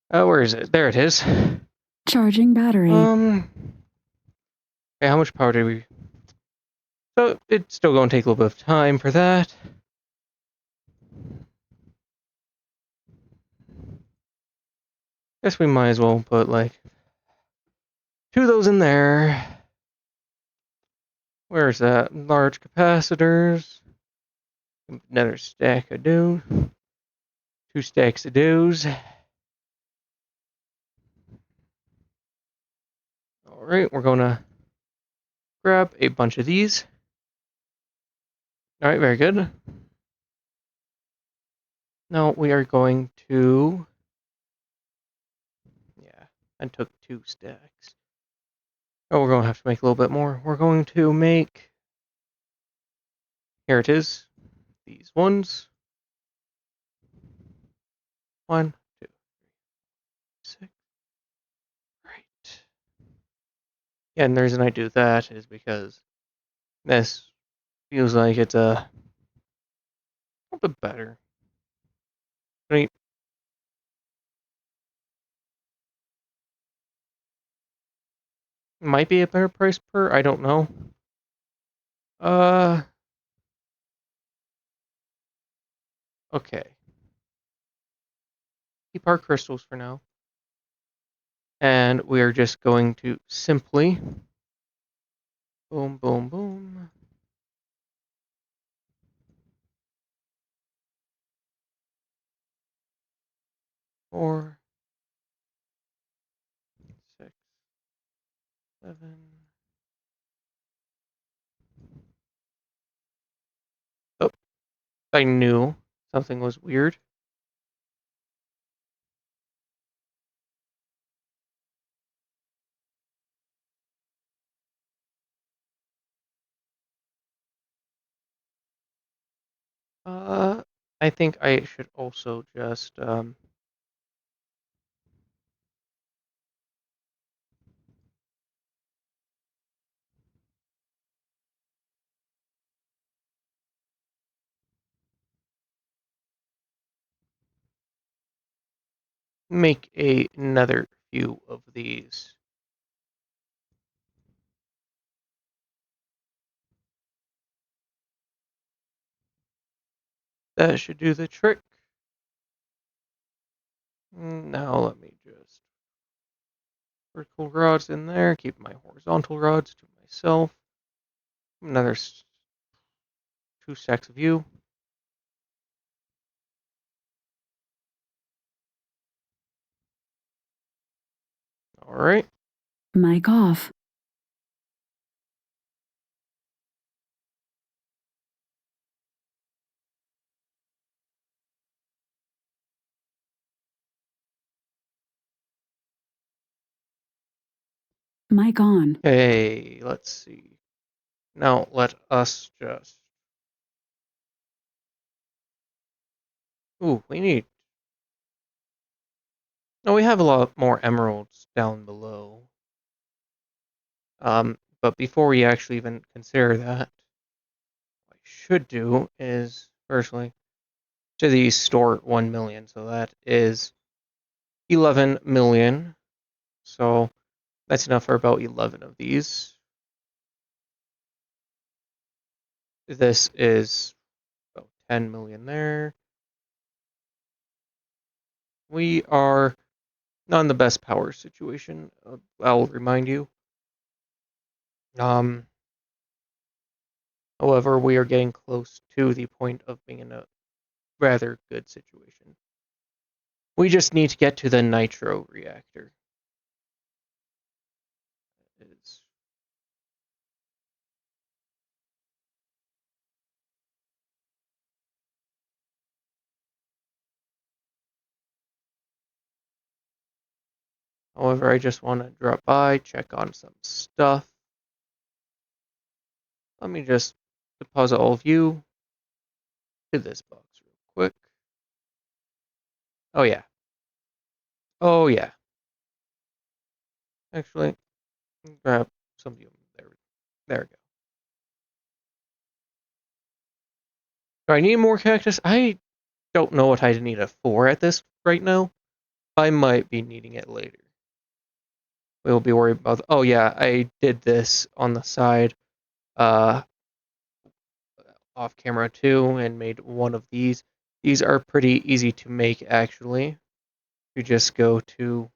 Where is it? There it is. Charging battery. Okay, how much power did we... So, it's still going to take a little bit of time for that. Guess we might as well put, like, 2 of those in there. Where's that? Large capacitors. Another stack of dough. 2 stacks of doughs. Alright, we're gonna grab a bunch of these. Alright, very good. Now we are going to... Yeah, I took 2 stacks. Oh, we're gonna have to make a little bit more. We're going to make... Here it is. These ones. 1, 2, 6. Right. Yeah, and the reason I do that is because this feels like it's a little bit better. I mean, might be a better price per, I don't know. Okay. Keep our crystals for now. And we are just going to simply boom, boom, boom. Four, six, seven. Oh, I knew something was weird. Uh, I think I should also just make another few of these. That should do the trick. Now let me just vertical rods in there. Keep my horizontal rods to myself. Another 2 stacks of you. All right. Mic off. Mic on. Okay, let's see. Now let us just. Ooh, we need. No, we have a lot more emeralds down below. But before we actually even consider that, what I should do is firstly to these store 1 million. So that is 11 million. So that's enough for about 11 of these. This is about 10 million there. We are not in the best power situation. I'll remind you. Um, However, we are getting close to the point of being in a rather good situation. We just need to get to the nitro reactor. Is However, I just want to drop by, check on some stuff. Let me just deposit all of you to this box real quick. Oh yeah. Oh yeah. Actually, grab some of you. There we go. Do I need more cactus? I don't know what I need it for at this right now. I might be needing it later. We will be worried about. Oh yeah, I did this on the side, uh, off camera too, and made one of these. These are pretty easy to make actually. You just go to.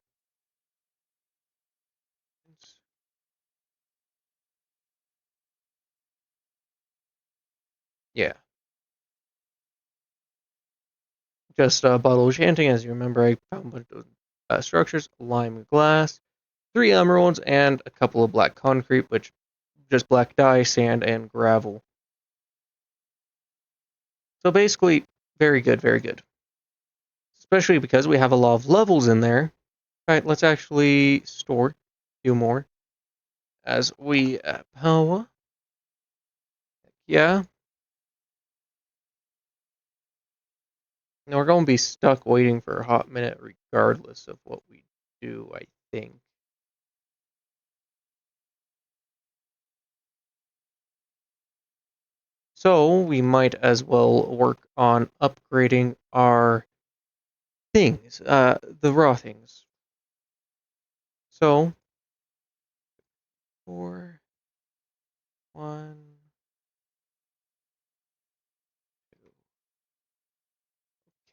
Yeah, just bottle enchanting. As you remember, I found a bunch of structures: lime glass, 3 emeralds, and a couple of black concrete, which just black dye, sand, and gravel. So basically, very good, very good. Especially because we have a lot of levels in there. All right, let's actually store a few more as we power. Yeah, and we're going to be stuck waiting for a hot minute regardless of what we do, I think. So we might as well work on upgrading our things, the raw things. So, 4, 1,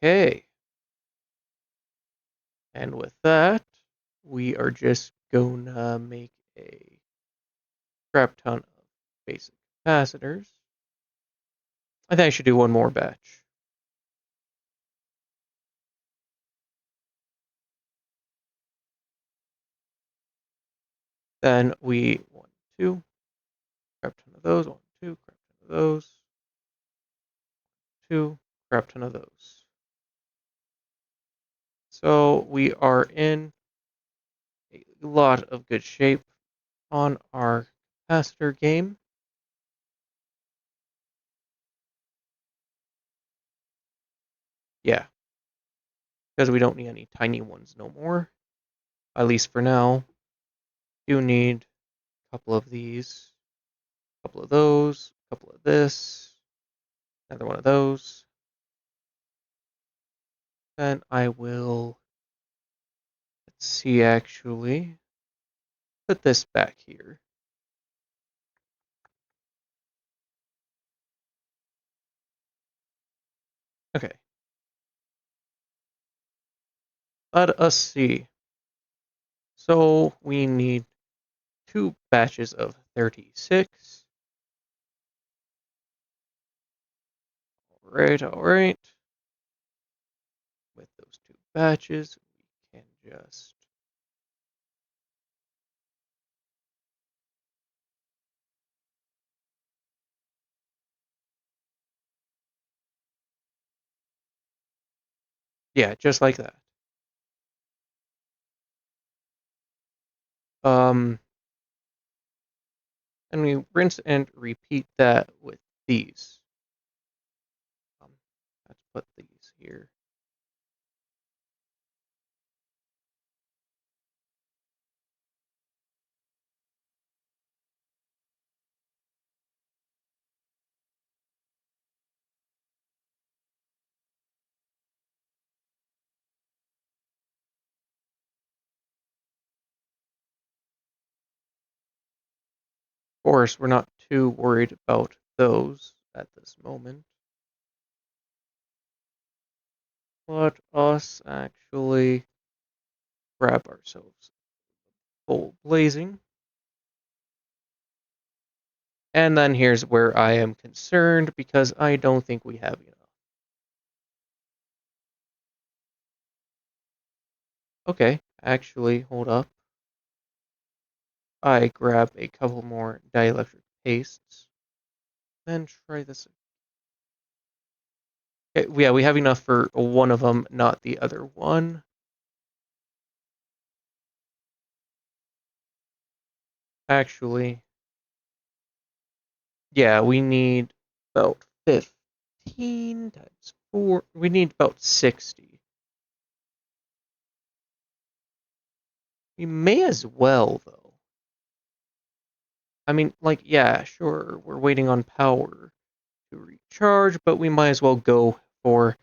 Okay. And with that, we are just gonna make a crap ton of basic capacitors. I think I should do one more batch. Then we, 1, 2, crap ton of those, 1, 2, crap ton of those, 2, crap ton of those. So we are in a lot of good shape on our capacitor game. Yeah, because we don't need any tiny ones no more. At least for now. Do need a couple of these, a couple of those, a couple of this, another one of those. Then I will, let's see, actually, put this back here. Okay. Let us see. So we need 2 batches of 36. All right. With those 2 batches, we can just yeah, just like that. Um, and we rinse and repeat that with these. Let's put these here. Of course, we're not too worried about those at this moment. Let us actually grab ourselves full blazing. And then here's where I am concerned because I don't think we have enough. Okay, actually, hold up. I grab a couple more dielectric pastes. Then try this. Okay, yeah, we have enough for one of them, not the other one. Actually, yeah, we need about 15 times 4. We need about 60. We may as well, though. I mean, like, yeah, sure, we're waiting on power to recharge, but we might as well go for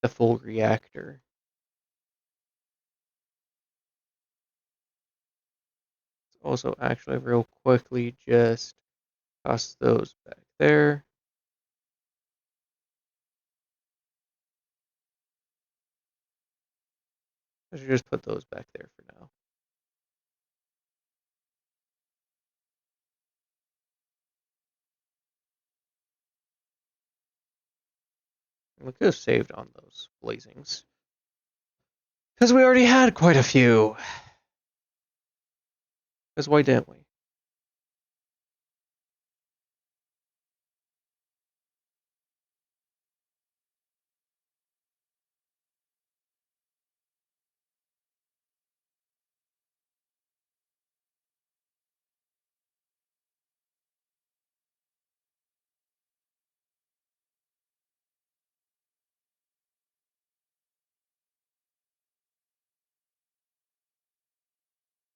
the full reactor. Also, actually, real quickly, just toss those back there. I should just put those back there for now. We could have saved on those blazings. Because we already had quite a few. Because why didn't we?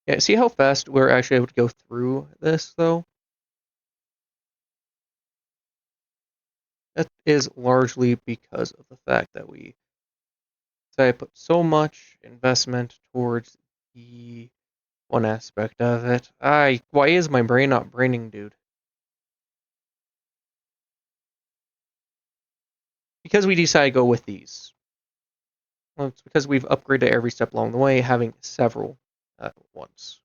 Yeah, see how fast we're actually able to go through this, though? That is largely because of the fact that I put so much investment towards the one aspect of it. Why is my brain not braining, dude? Because we decided to go with these. Well, it's because we've upgraded every step along the way, having several at once.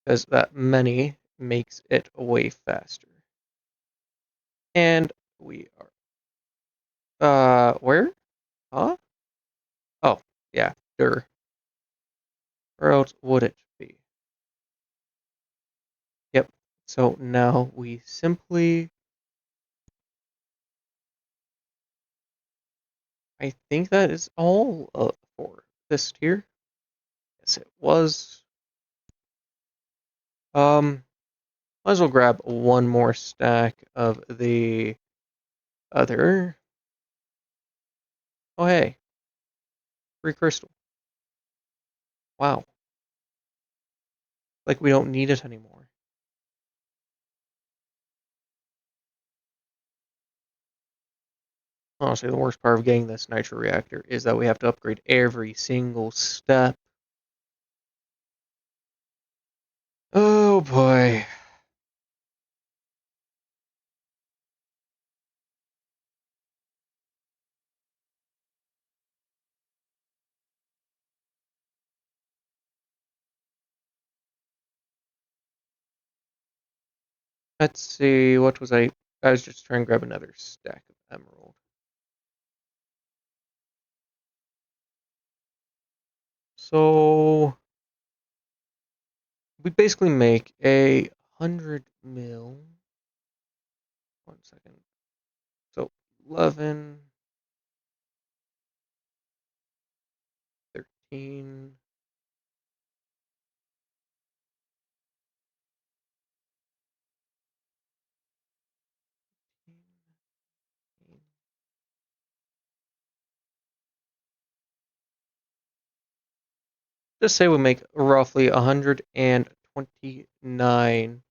Because that many makes it way faster. And we are. Where? Huh? Oh, yeah, sure. Where else would it be? Yep. So now we simply. I think that is all for this tier. Yes, it was. Might as well grab one more stack of the other. Oh, hey, free crystal. Wow. Like we don't need it anymore. Honestly, the worst part of getting this nitro reactor is that we have to upgrade every single step. Oh boy. Let's see, what was I was just trying to grab another stack of emerald. So we basically make 100 mil. 1 second. So 11, 13. Just say we make roughly 129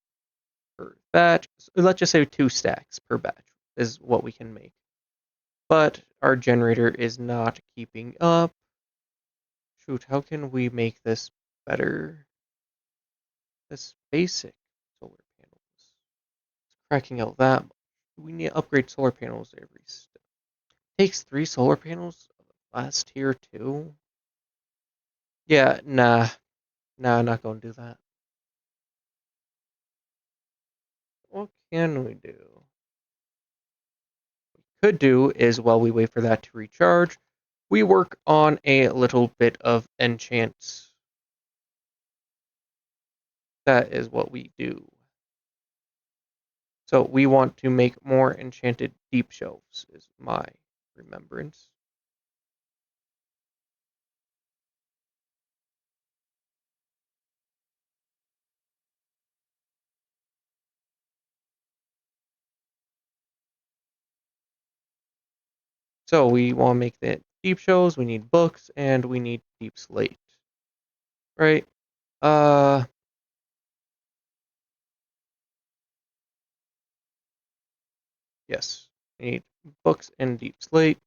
per batch. So let's just say 2 stacks per batch is what we can make. But our generator is not keeping up. Shoot, how can we make this better? This basic solar panels. It's cracking out that much. We need to upgrade solar panels every step. Takes 3 solar panels last tier too. Yeah, nah, I'm not gonna do that. What can we do? Could do is while we wait for that to recharge, we work on a little bit of enchants. That is what we do. So we want to make more enchanted deep shelves, is my remembrance. So we want to make the deep shelves, we need books, and we need deep slate. Right? Uh, yes. We need books and deep slate.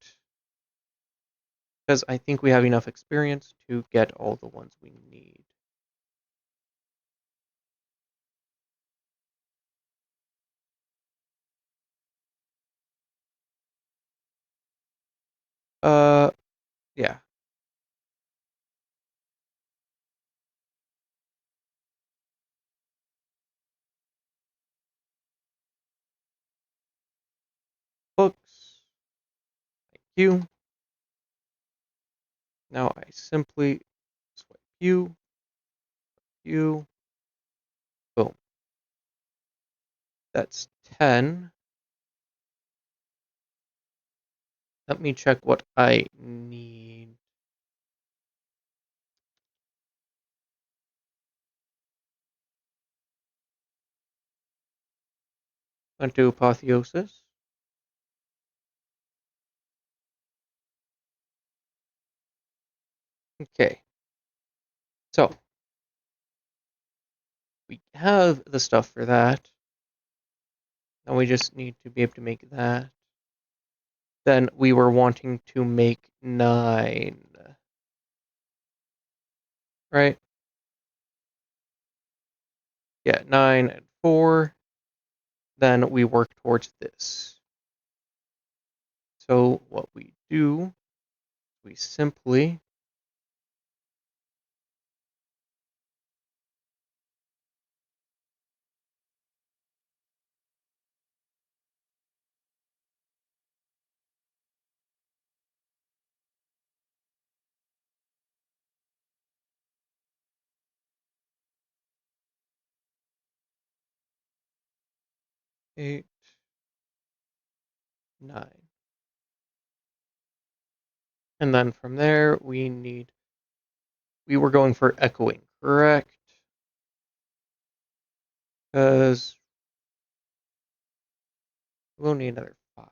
Because I think we have enough experience to get all the ones we need. Uh, yeah. Books. Thank you. Now I simply swipe you, boom. That's 10. Let me check what I need. Unto apotheosis. Okay. So we have the stuff for that. Now we just need to be able to make that. Then we were wanting to make 9. Right? Yeah, 9 and 4. Then we work towards this. So what we do, we simply eight, 9. And then from there, we were going for echoing, correct? Because we'll need another 5.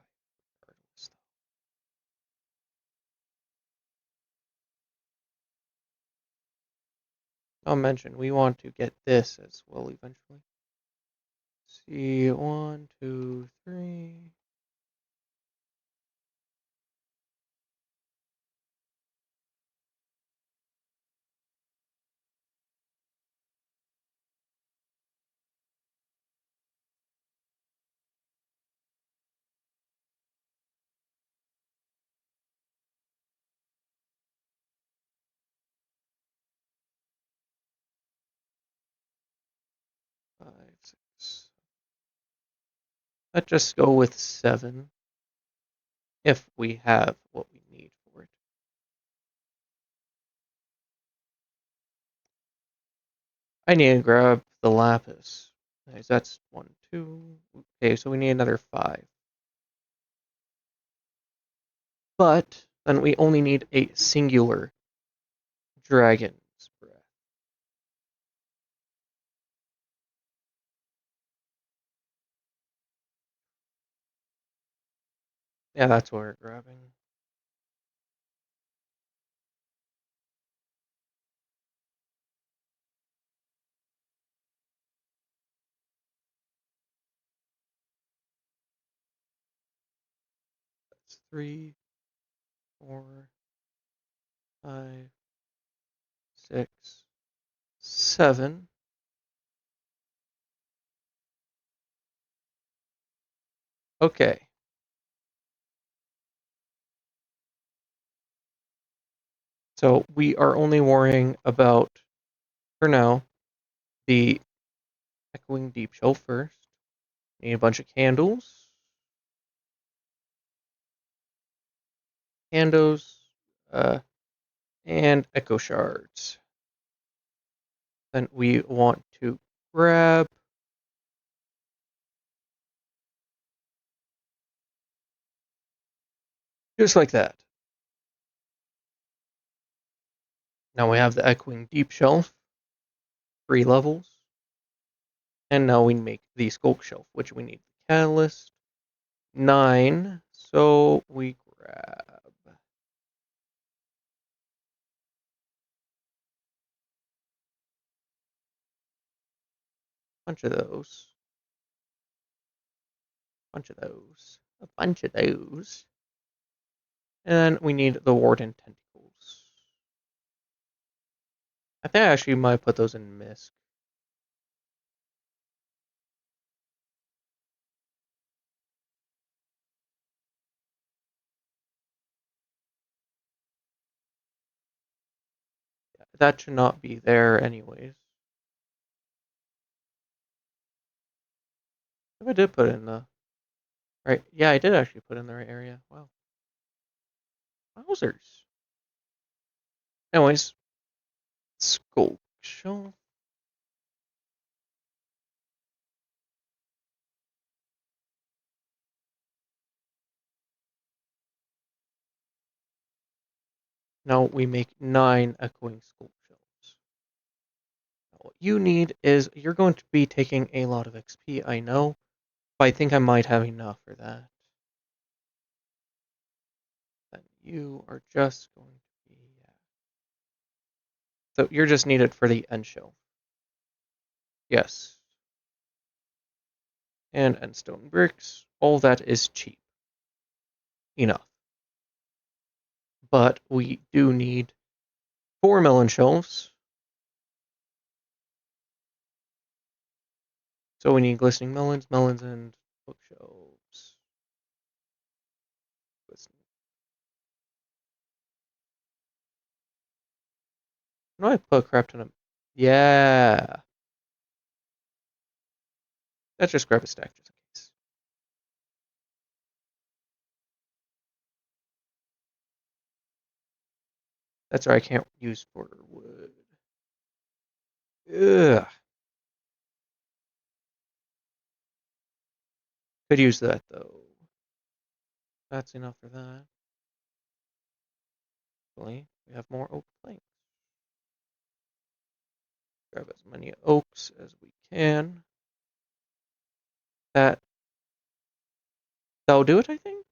I'll mention we want to get this as well eventually. See, 1, 2, 3. 5, 6. Let's just go with 7 if we have what we need for it. I need to grab the lapis. Nice, that's 1, 2. Okay, so we need another 5. But then we only need a singular dragon's breath. Yeah, that's what we're grabbing. That's 3, 4, 5, 6, 7. Okay. So we are only worrying about, for now, the echoing deep shell first. Need a bunch of candles. Candles. And echo shards. Then we want to grab just like that. Now we have the echoing deep shelf, 3 levels. And now we make the skulk shelf, which we need the catalyst, 9. So we grab a bunch of those. A bunch of those. And then we need the warden tentacles. I think I actually might put those in Mist. Yeah, that should not be there anyways. If I did put it in the right, yeah, I did actually put it in the right area. Wow. Wowzers. Anyways, skulk shelf. Now we make 9 echoing skulk shelves. What you need is you're going to be taking a lot of XP, I know, but I think I might have enough for that. Then you are just going to be, yeah. So you're just needed for the end shelf. Yes. And end stone bricks. All that is cheap. Enough. But we do need 4 melon shelves. So we need glistening melons, and bookshelves. No, I put a crap ton of. Yeah. Let's just grab a stack just in case. That's right, I can't use for wood. Ugh. Could use that though. That's enough for that. Hopefully, we have more oak planks. Grab as many oaks as we can. That that'll do it, I think.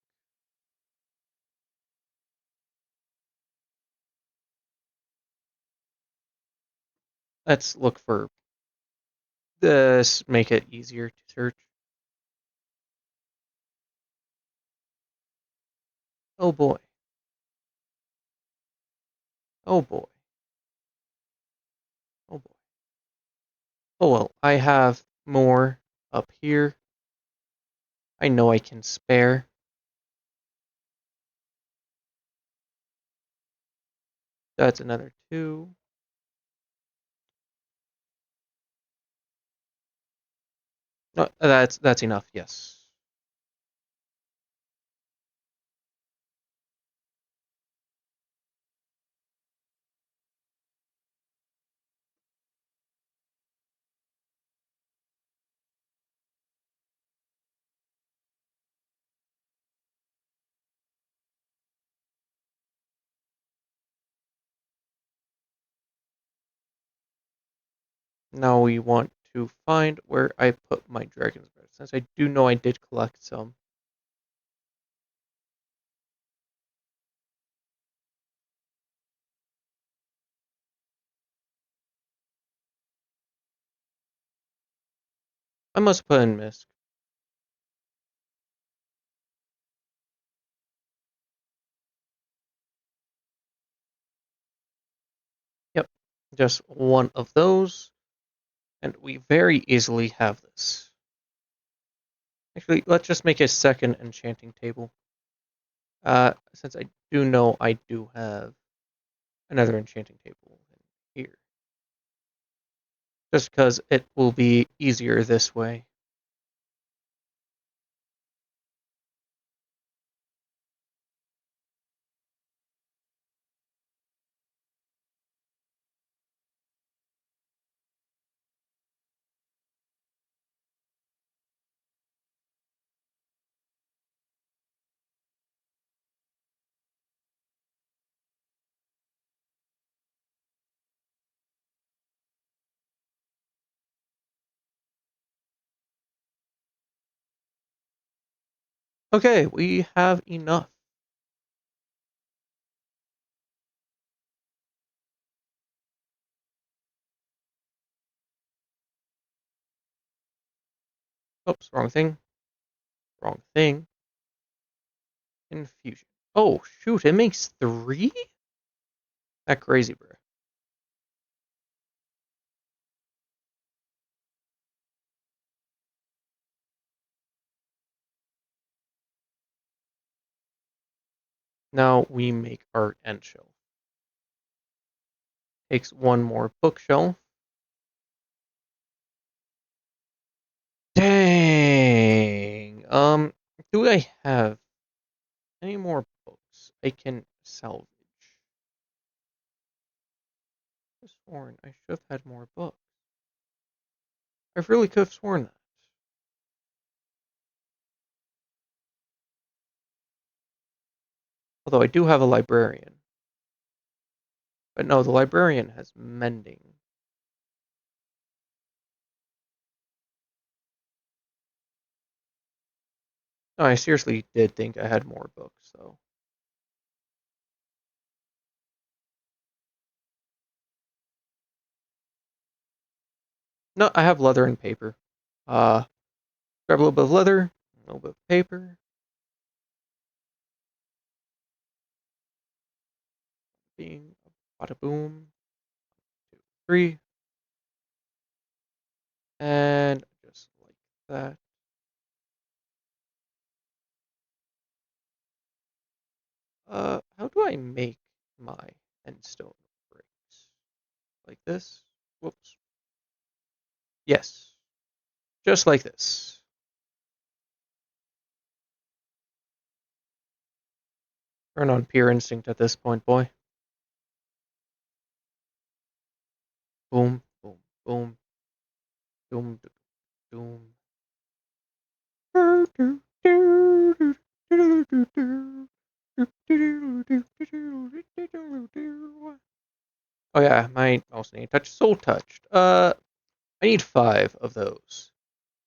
Let's look for this. Make it easier to search. Oh boy. Oh boy. Oh boy. Oh well, I have more up here. I know I can spare. That's another two. No, that's enough. Yes. Now we want to find where I put my dragon's breath, since I do know I did collect some. I must put in Misk. Yep, just one of those, and we very easily have this. Actually, let's just make a second enchanting table. Since I do know I do have another enchanting table in here. Just because it will be easier this way. Okay, we have enough. Oops, wrong thing. Wrong thing. Infusion. Oh, shoot, it makes three? That crazy, bro. Now we make our end shelf. Takes one more bookshelf. Dang. Do I have any more books I can salvage? I could have sworn I should have had more books. I really could have sworn that. Although I do have a librarian. But no, the librarian has mending. No, I seriously did think I had more books, though. No, I have leather and paper. Uh, Grab a little bit of leather, a little bit of paper. Being bada boom. 2, 3. And just like that. How do I make my endstone bricks? like this. Whoops. Yes. Just like this. Turn on pure instinct at this point, boy. Boom, boom, boom, boom, boom. Oh yeah, my mouse need touch soul touched. I need 5 of those.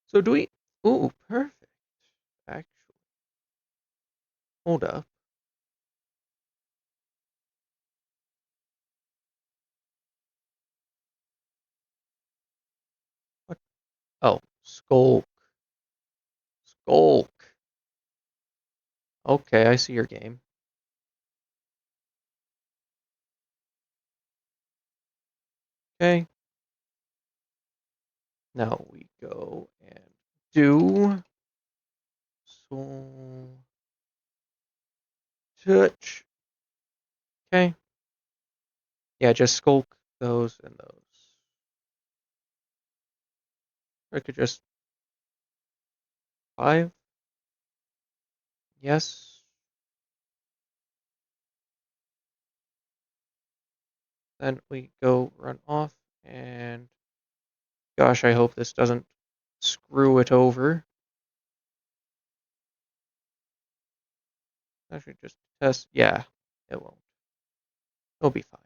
So do we? Ooh, perfect. Actually, hold up. What? Oh, skulk. Skulk. Okay, I see your game. Okay. Now we go and do soul touch. Okay. Yeah, just skulk those and those. I could just 5. Yes. Then we go run off and gosh, I hope this doesn't screw it over. Actually, just test. Yeah, it won't. It'll be fine.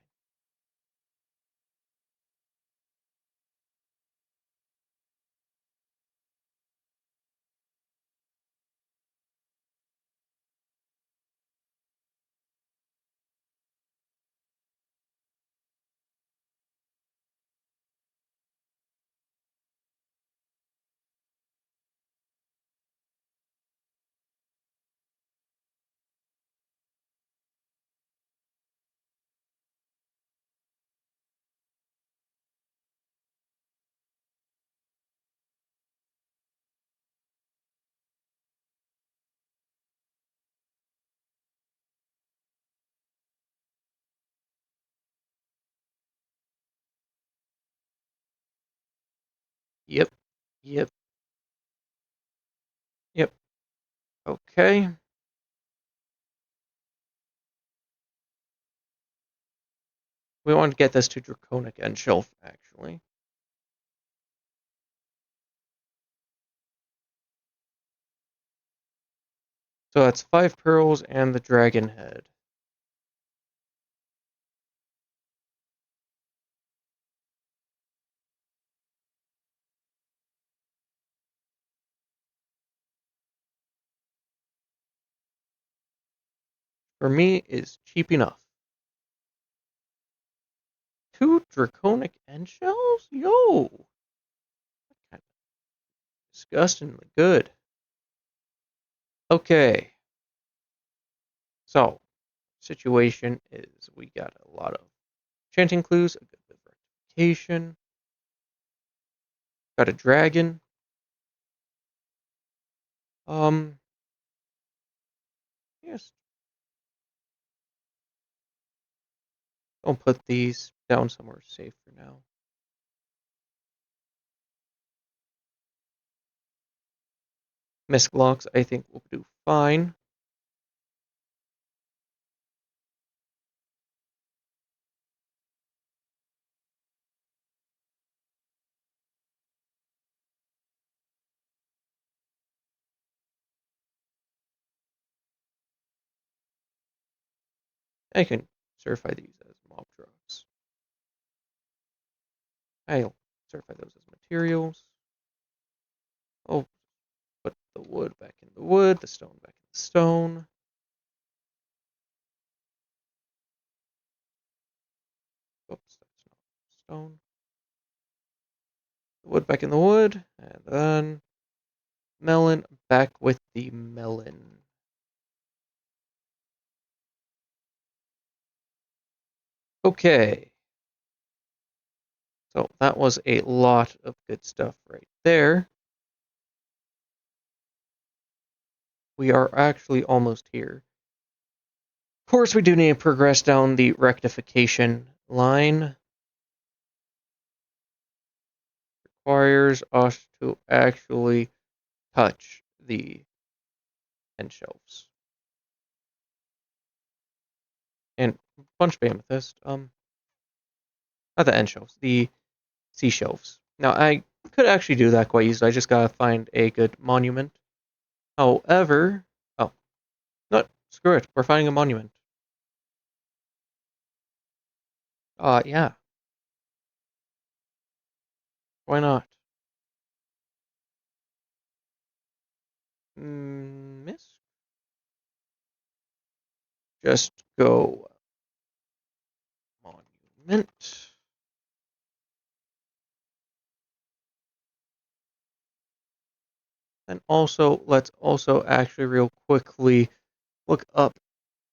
Yep. Yep. Yep. Okay. We want to get this to Draconic End Shelf, actually. So that's 5 pearls and the dragon head. For me, is cheap enough. 2 Draconic End Shells? Yo! Kind of disgustingly good. Okay. So, situation is we got a lot of chanting clues, a good bit of rectification, got a dragon. Yes. I'll put these down somewhere safe for now. Misc locks, I think, will do fine. I can certify these as mob drugs. I'll certify those as materials. Oh, put the wood back in the wood, the stone back in the stone. Oops, that's not stone. The wood back in the wood, and then melon back with the melon. Okay. So that was a lot of good stuff right there. We are actually almost here. Of course, we do need to progress down the rectification line. requires us to actually touch the end shelves. And bunch of amethyst. Not the end shelves, the sea shelves. Now I could actually do that quite easily. I just gotta find a good monument. However, oh, no, screw it. We're finding a monument. Yeah, why not? Miss? Just go monument. And also, let's also actually real quickly look up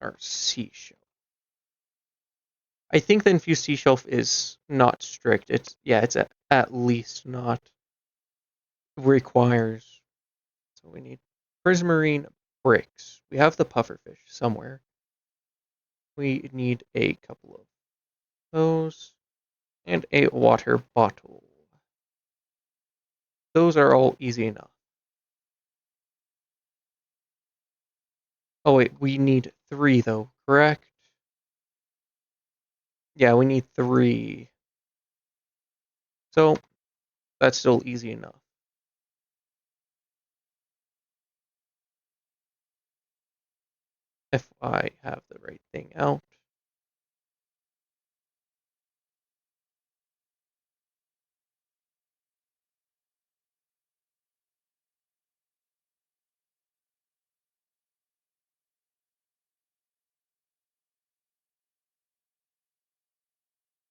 our sea shelf. I think the infused sea shelf is not strict. It's at least not requires. So we need prismarine bricks. We have the pufferfish somewhere. We need a couple of those and a water bottle. Those are all easy enough. Oh wait, we need 3 though, correct? Yeah, we need 3. So that's still easy enough. If I have the right thing out.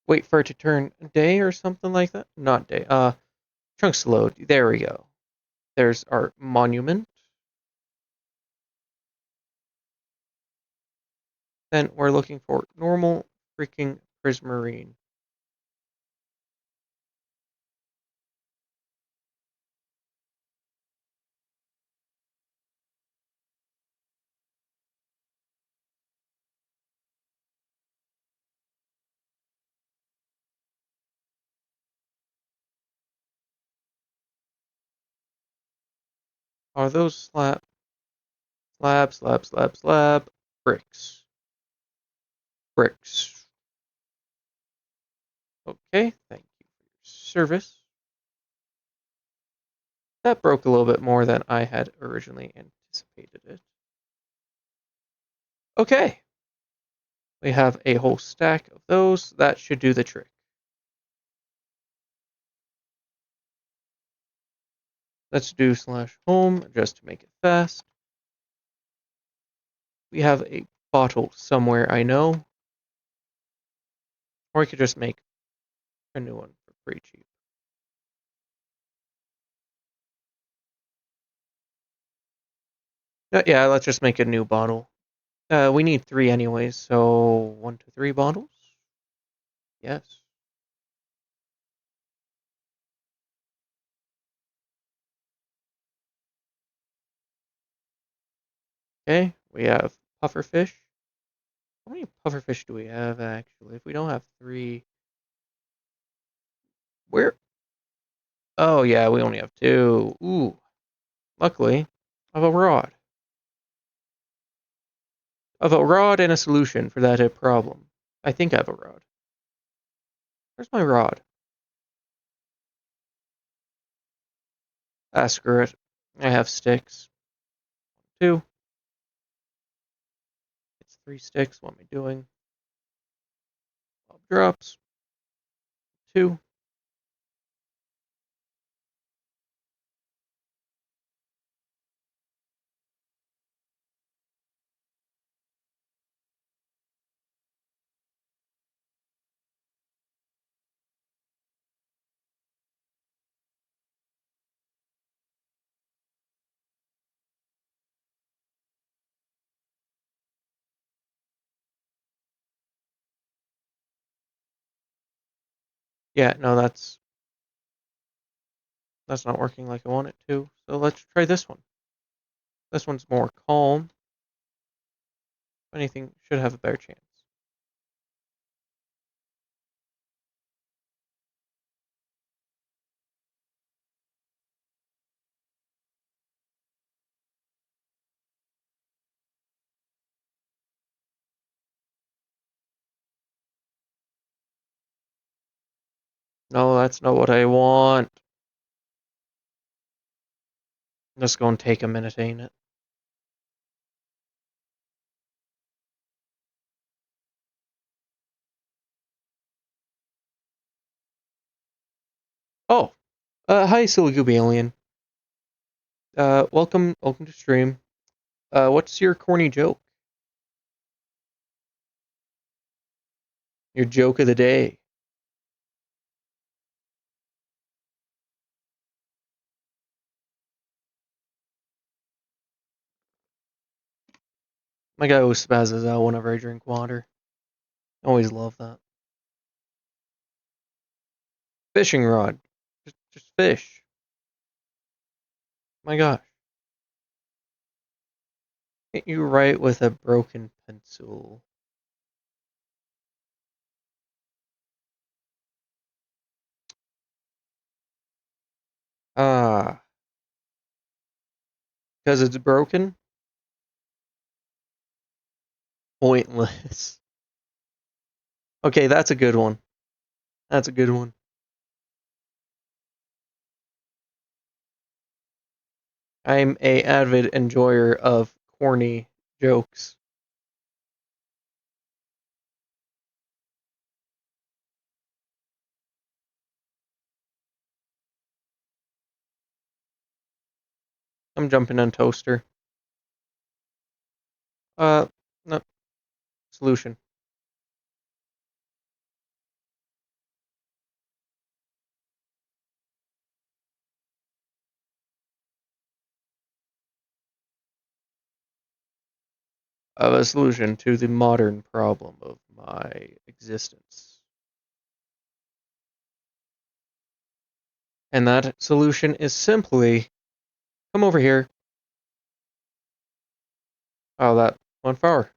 Wait for it to turn day or something like that? Not day. Chunks load. There we go. There's our monument. Then we're looking for normal freaking prismarine. Are those slab, bricks. Bricks. Okay, thank you for your service. That broke a little bit more than I had originally anticipated it. Okay, we have a whole stack of those. That should do the trick. Let's do /home just to make it fast. We have a bottle somewhere, I know. Or I could just make a new one for pretty cheap. Yeah, let's just make a new bottle. We need 3 anyways, so 1, 2, 3 bottles? Yes. Okay, we have pufferfish. How many pufferfish do we have, actually? If we don't have 3... Where? Oh, yeah, we only have 2. Ooh. Luckily, I have a rod. I have a rod and a solution for that problem. I think I have a rod. Where's my rod? Ah, screw it. I have sticks. 2. It's 3 sticks. What am I doing? Drops. 2. Yeah, no, that's not working like I want it to. So let's try this one. This one's more calm. If anything, should have a better chance. No, that's not what I want. Just gonna take a minute, ain't it? Oh, hi, Silly Gooby Alien. Welcome to stream. What's your corny joke? Your joke of the day? My guy always spazzes out whenever I drink water. Always love that. Fishing rod. Just fish. My gosh. Can't you write with a broken pencil? Ah, because it's broken? Pointless. Okay, that's a good one. That's a good one. I'm a avid enjoyer of corny jokes. I'm jumping on toaster. Uh, no, solution. Of a solution to the modern problem of my existence. And that solution is simply come over here. Oh, that 1 hour.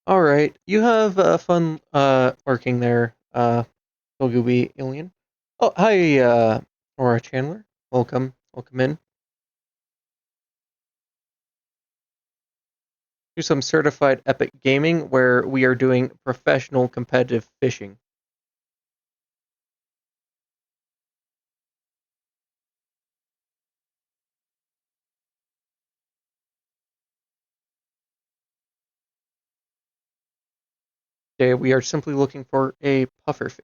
All right, you have fun working there, Gooby Alien. Oh, hi, Aura Chandler. Welcome in. Do some certified epic gaming where we are doing professional competitive fishing. Today we are simply looking for a pufferfish.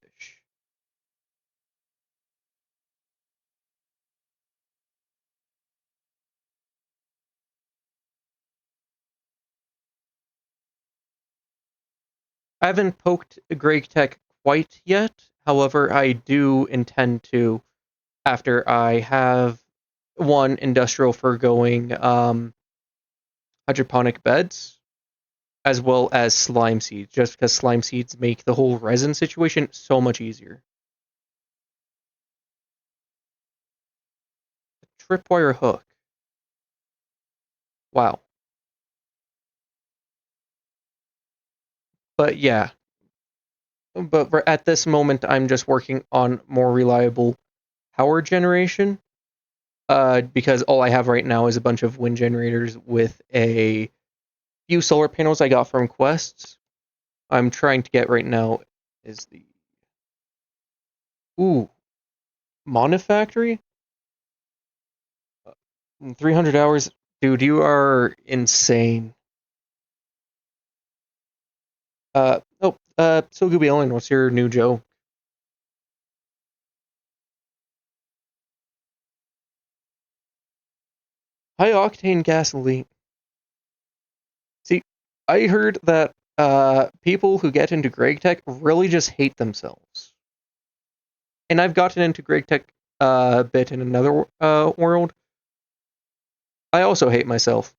I haven't poked Greg Tech quite yet. However, I do intend to after I have one industrial for going hydroponic beds as well as slime seeds, just because slime seeds make the whole resin situation so much easier. Tripwire hook. Wow. But yeah, but at this moment, I'm just working on more reliable power generation. Because all I have right now is a bunch of wind generators with a few solar panels I got from quests. I'm trying to get right now is the ooh Mana Factory. 300 hours, dude. You are insane. So Gooby Alien, what's your new Joe? High octane gasoline. See, I heard that people who get into Greg Tech really just hate themselves. And I've gotten into Greg Tech a bit in another world. I also hate myself.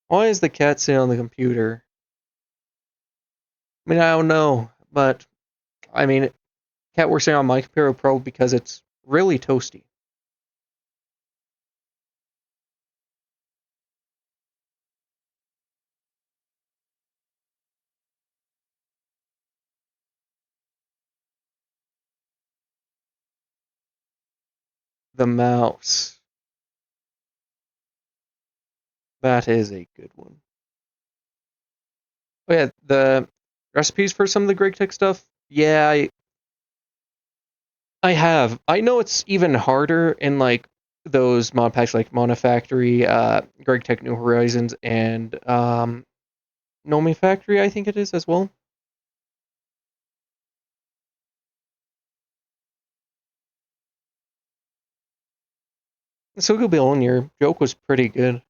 Why is the cat sitting on the computer? I mean, I don't know, but I mean, cat works sitting on my computer probably because it's really toasty. the mouse. That is a good one. Oh yeah, the recipes for some of the Greg Tech stuff. Yeah, I have. I know it's even harder in like those mod packs like Monofactory, Greg Tech New Horizons, and Nomi Factory, I think it is as well. So good, Bill, and your joke was pretty good.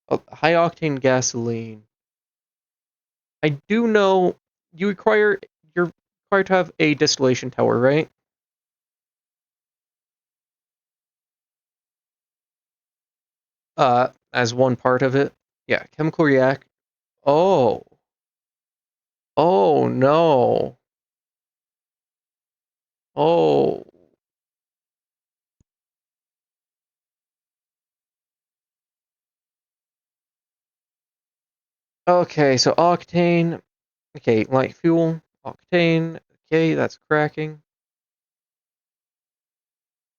High octane gasoline. I do know you're required to have a distillation tower, right? As one part of it. Yeah, chemical react. Oh, oh no. Oh, okay. So octane. Okay, light fuel, octane. Okay, that's cracking.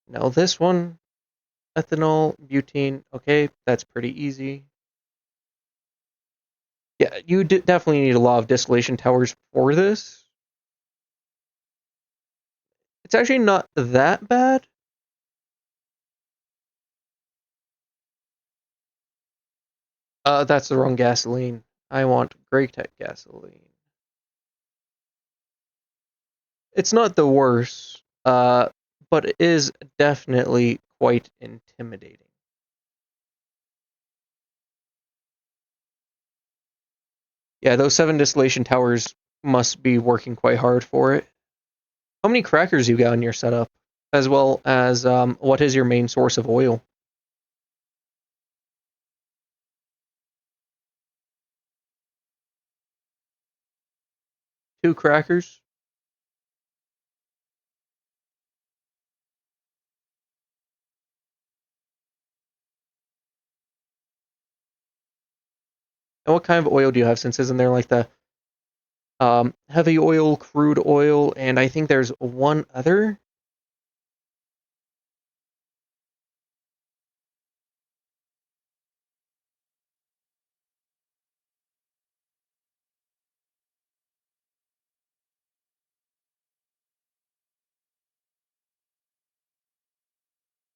Now this one, ethanol, butane. Okay, that's pretty easy. Yeah, you definitely need a lot of distillation towers for this. It's actually not that bad. That's the wrong gasoline. I want Grey Tech gasoline. It's not the worst, but it is definitely quite intimidating. Yeah, those 7 distillation towers must be working quite hard for it. How many crackers you got in your setup? As well as what is your main source of oil? 2 crackers? And what kind of oil do you have? Since isn't there like the heavy oil, crude oil, and I think there's one other?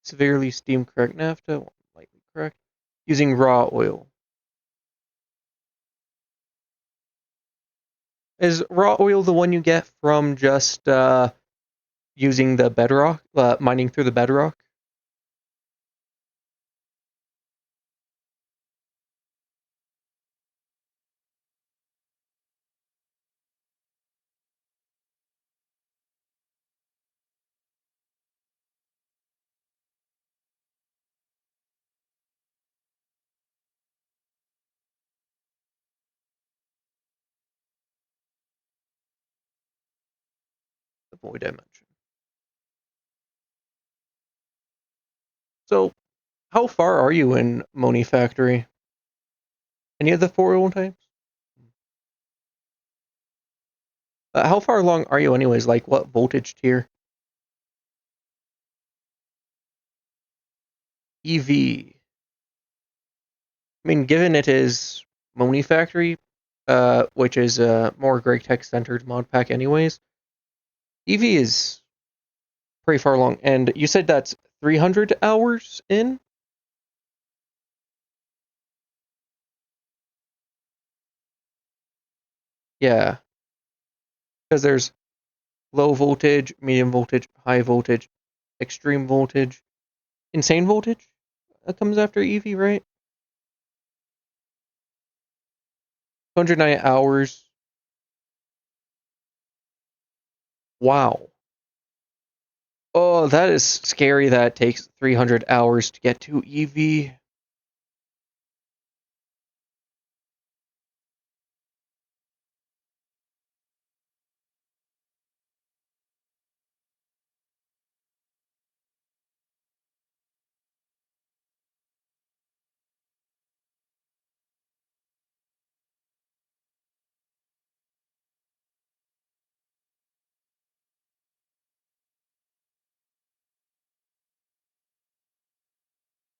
Severely steam cracked naphtha, lightly cracked, using raw oil. Is raw oil the one you get from just using the bedrock, mining through the bedrock? The void dimension. So, how far are you in Moni Factory? Any of the 4 oil types? How far along are you, anyways? Like, what voltage tier? EV. I mean, given it is Moni Factory, which is a more Greg Tech centered mod pack, anyways, EV is pretty far along. And you said that's 300 hours in? Yeah, because there's low voltage, medium voltage, high voltage, extreme voltage, insane voltage. That comes after EV, right? 109 hours. Wow. Oh, that is scary that it takes 300 hours to get to EV.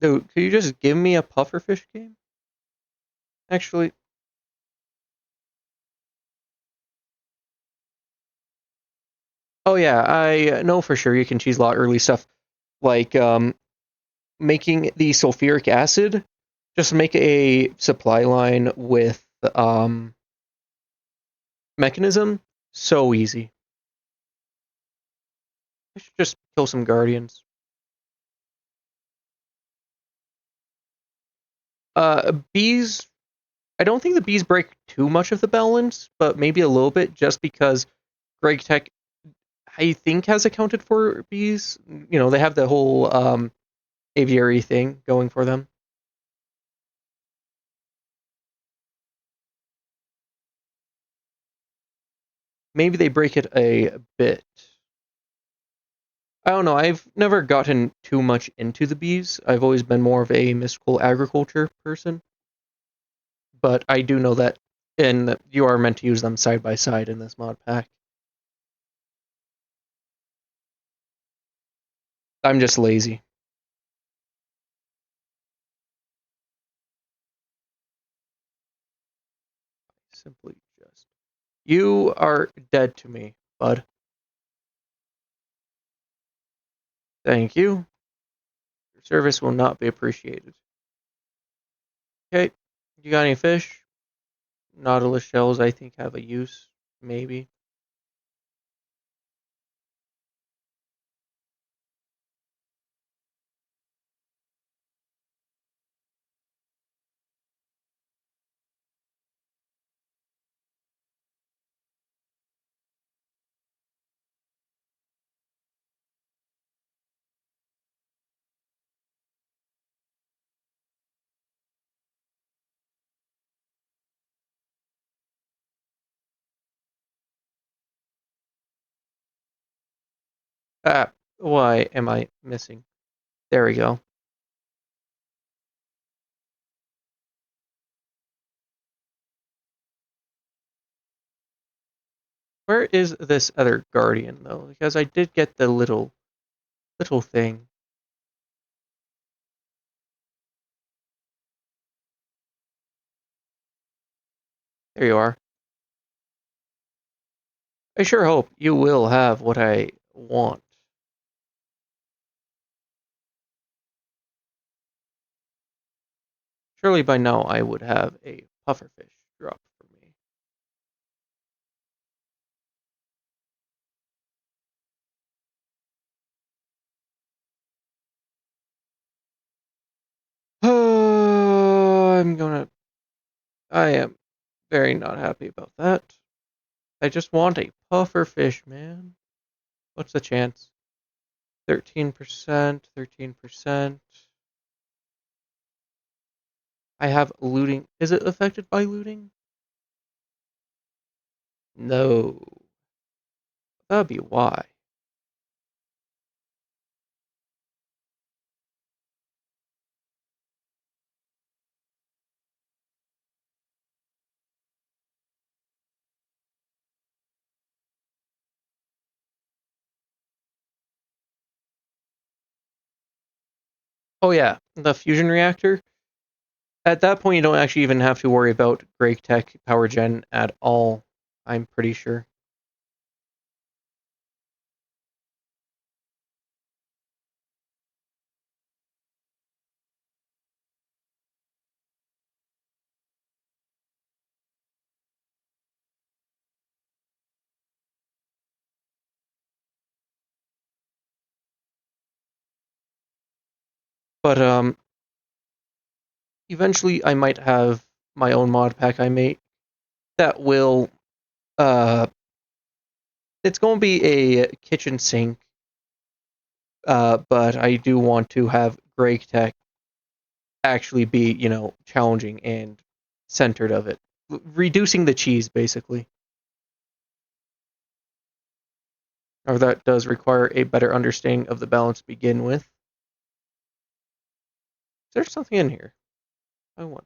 Dude, could you just give me a pufferfish game? Actually, oh yeah, I know for sure you can cheese a lot early stuff like making the sulfuric acid. Just make a supply line with mechanism. So easy. I should just kill some guardians. Bees. I don't think the bees break too much of the balance, but maybe a little bit, just because Greg Tech, I think, has accounted for bees. You know, they have the whole aviary thing going for them. Maybe they break it a bit. I don't know. I've never gotten too much into the bees. I've always been more of a mystical agriculture person. But I do know that you are meant to use them side by side in this mod pack. I'm just lazy. Simply just. You are dead to me, bud. Thank you. Your service will not be appreciated. Okay. You got any fish? Nautilus shells, I think, have a use. Maybe. Ah, why am I missing? There we go. Where is this other guardian, though? Because I did get the little thing. There you are. I sure hope you will have what I want. Surely by now I would have a pufferfish drop for me. I'm gonna. I am very not happy about that. I just want a pufferfish, man. What's the chance? 13%, 13%. I have looting. Is it affected by looting? No. That'd be why. Oh yeah, the fusion reactor. At that point, you don't actually even have to worry about Great Tech power gen at all. I'm pretty sure. But eventually I might have my own mod pack I make that will uh it's going to be a kitchen sink, but I do want to have Greg Tech actually be, challenging and centered of it. Reducing the cheese basically. Or that does require a better understanding of the balance to begin with. Is there something in here? I wonder.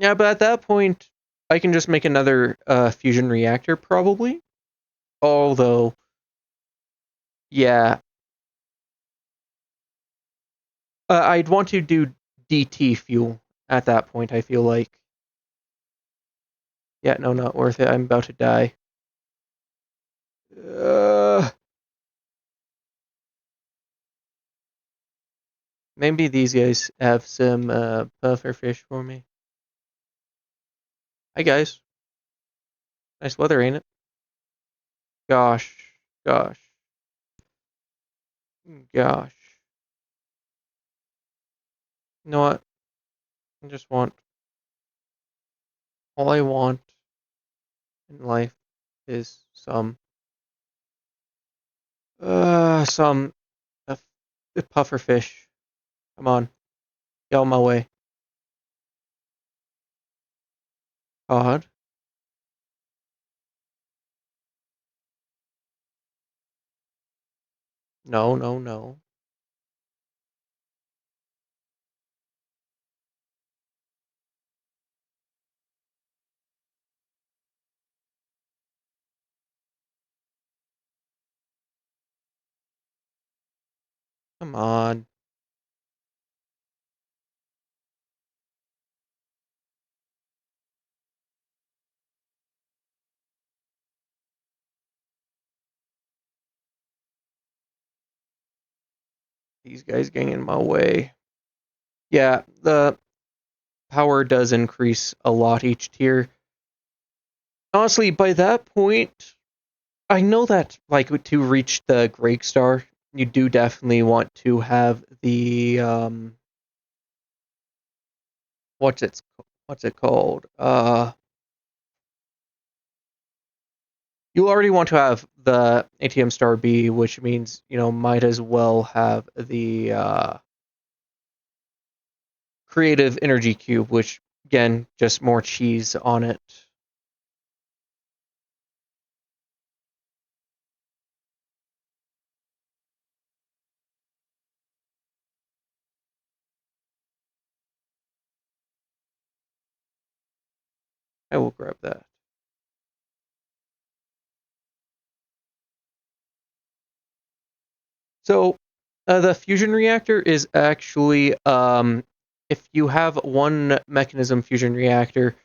Yeah, but at that point, I can just make another fusion reactor, probably. Although, yeah, I'd want to do DT fuel at that point, I feel like. Yeah, no, not worth it. I'm about to die. Uh, Maybe these guys have some puffer fish for me. Hi, guys. Nice weather, ain't it? Gosh. Gosh. Gosh. You know what? I just want... All I want in life is some uh, puffer fish. Come on, get out of my way. God, no, no, no. Come on. These guys getting in my way. Yeah, the power does increase a lot each tier. Honestly, by that point, I know that like to reach the Great Star, you do definitely want to have the what's it called? You already want to have the ATM Star B, which means might as well have the creative energy cube, which again just more cheese on it. I will grab that. So the fusion reactor is actually if you have one mechanism fusion reactor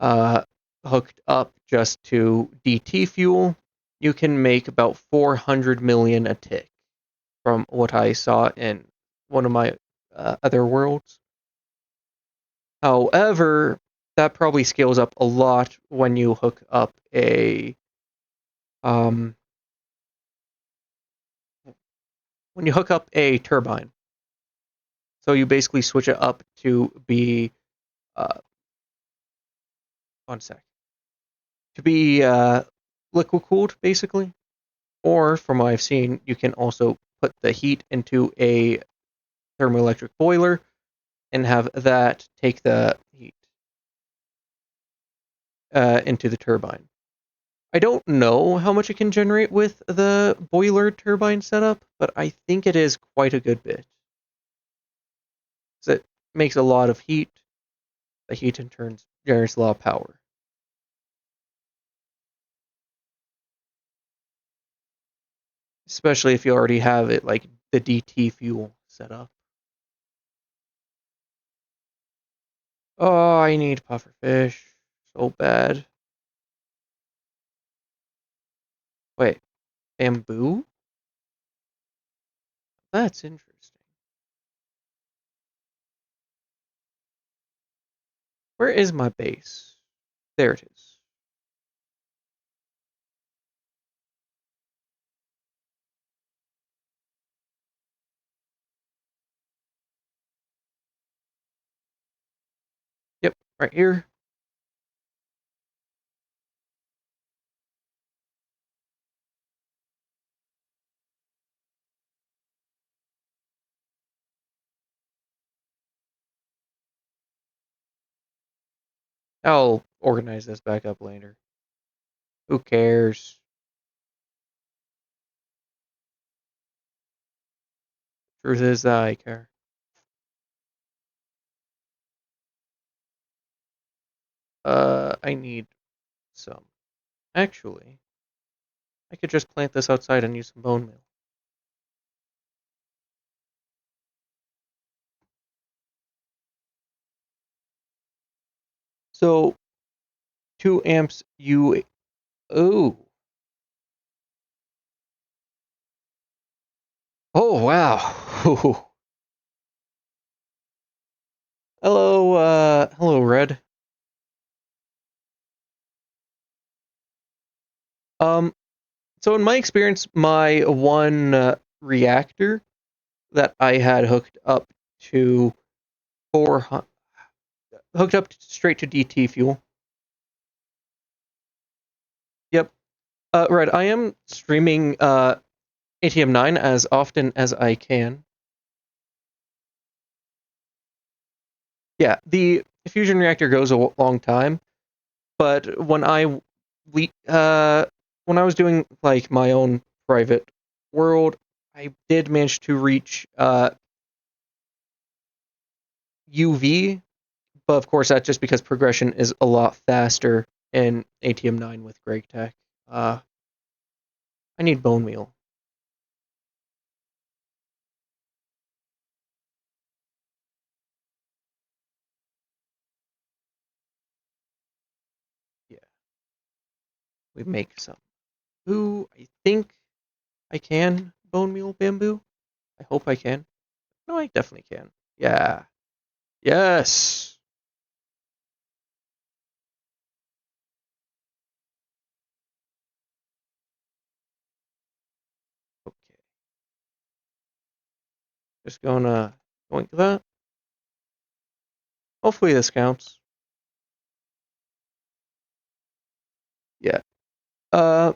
uh, hooked up just to DT fuel, you can make about 400 million a tick from what I saw in one of my other worlds. However, that probably scales up a lot when you hook up um, a turbine. So you basically switch it up to be uh, one sec to be liquid cooled basically. Or from what I've seen, you can also put the heat into a thermoelectric boiler and have that take the heat into the turbine. I don't know how much it can generate with the boiler turbine setup, but I think it is quite a good bit. So it makes a lot of heat. The heat in turn generates a lot of power. Especially if you already have it like the DT fuel set up. Oh, I need pufferfish so bad. Wait, bamboo? That's interesting. Where is my base? There it is. Yep, right here. I'll organize this back up later. Who cares? Truth is that I care. I need some. Actually, I could just plant this outside and use some bone meal. So, 2 amps you... Oh. Oh, wow. Hello, hello, Red. Um, so in my experience, my one reactor that I had hooked up to 400, hooked up straight to DT fuel. Yep. Red, I am streaming ATM9 as often as I can. Yeah, the fusion reactor goes a long time, but when I was doing like my own private world, I did manage to reach UV, but of course that's just because progression is a lot faster in ATM9 with Greg Tech. I need bone meal. Yeah, we make some. Ooh, I think I can bone meal bamboo. I hope I can. No, I definitely can. Yeah. Yes. Okay. Just gonna going to that. Hopefully this counts. Yeah. Uh,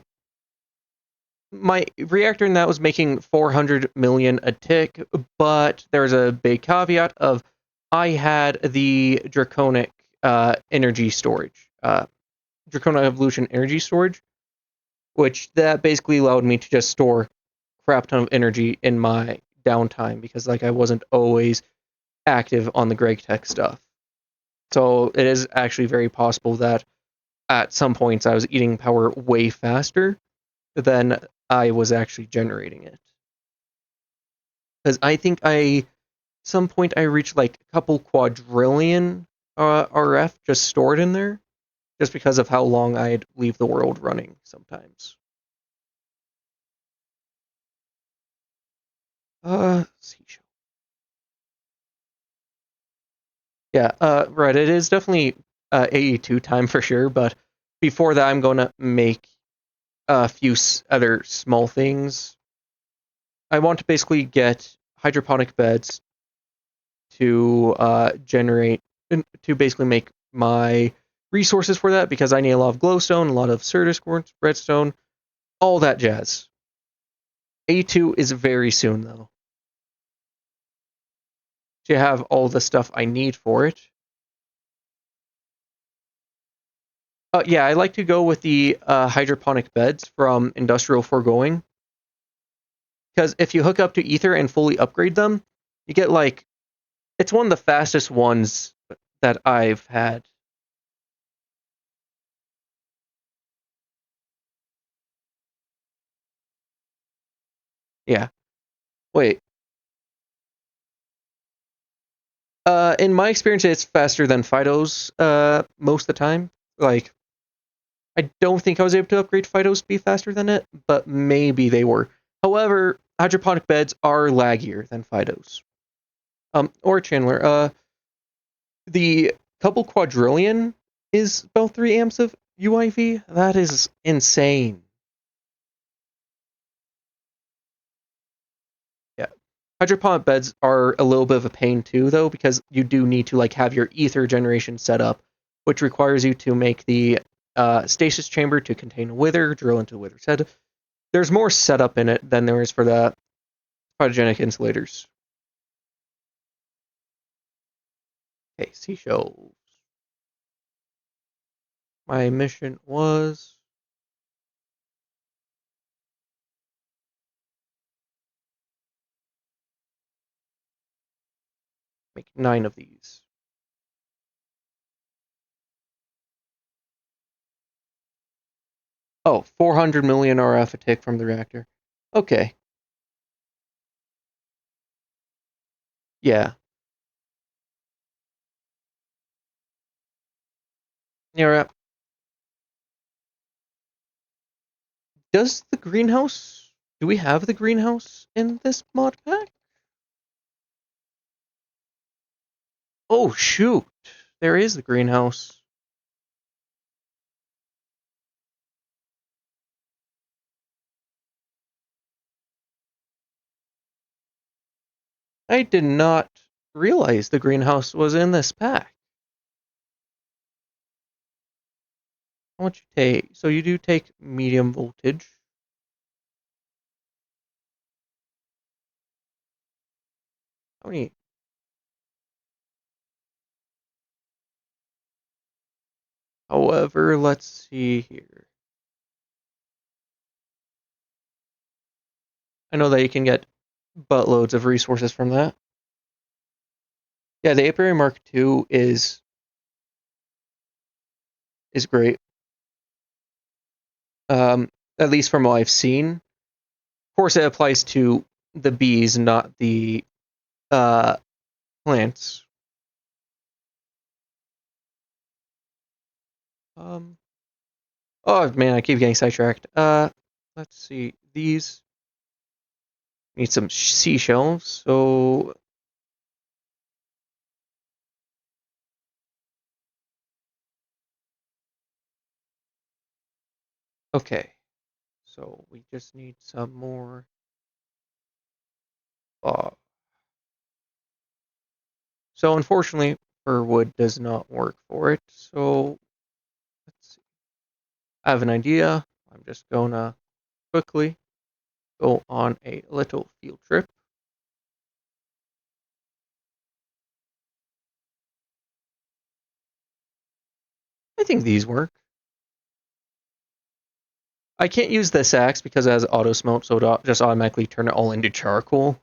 my reactor in that was making 400 million a tick, but there's a big caveat of I had the draconic energy storage, draconic evolution energy storage, which that basically allowed me to just store crap ton of energy in my downtime because like I wasn't always active on the Greg Tech stuff. So it is actually very possible that at some points I was eating power way faster than I was actually generating it. Because I think some point I reached like a couple quadrillion RF just stored in there, just because of how long I'd leave the world running sometimes. Seashell. Yeah, right. It is definitely AE2 time for sure, but before that, I'm going to make a few other small things. I want to basically get hydroponic beds to generate, to basically make my resources for that because I need a lot of glowstone, a lot of certus quartz, redstone, all that jazz. A2 is very soon though. To have all the stuff I need for it. Yeah, I like to go with the hydroponic beds from Industrial Foregoing because if you hook up to Ether and fully upgrade them, you get like it's one of the fastest ones that I've had. Yeah. Wait. In my experience, it's faster than Fido's most of the time. Like, I don't think I was able to upgrade Fido's to be faster than it, but maybe they were. However, hydroponic beds are laggier than Fido's. Or Chandler. The couple quadrillion is about 3 amps of UIV. That is insane. Yeah. Hydroponic beds are a little bit of a pain too, though, because you do need to like have your ether generation set up, which requires you to make the stasis chamber to contain a wither, drill into the wither's head. There's more setup in it than there is for the photogenic insulators. Okay, seashells. My mission was make 9 of these. Oh, 400 million RF a tick from the reactor. Okay. Yeah. Yeah. Does the greenhouse... Do we have the greenhouse in this mod pack? Oh, shoot. There is the greenhouse. I did not realize the greenhouse was in this pack. How much you take? So you do take medium voltage. How many? However, let's see here. I know that you can get buttloads of resources from that. Yeah, the Apiary Mark II is great. At least from what I've seen. Of course, it applies to the bees, not the uh, plants. Um, oh man, I keep getting sidetracked. Let's see. These need some seashells. So okay. So we just need some more. Uh, so unfortunately, fir wood does not work for it. So let's see. I have an idea. I'm just gonna quickly go on a little field trip. I think these work. I can't use this axe because it has auto smoke, so it'll just automatically turn it all into charcoal.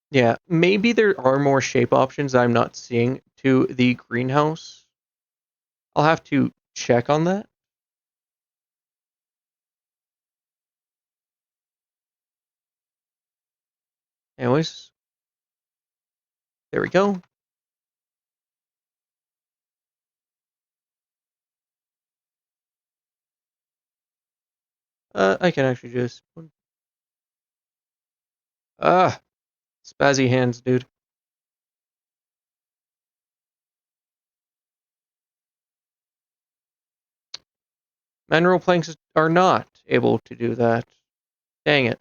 Yeah, maybe there are more shape options that I'm not seeing to the greenhouse. I'll have to check on that. Anyways, there we go. I can actually just... Ah, spazzy hands, dude. Mineral planks are not able to do that. Dang it.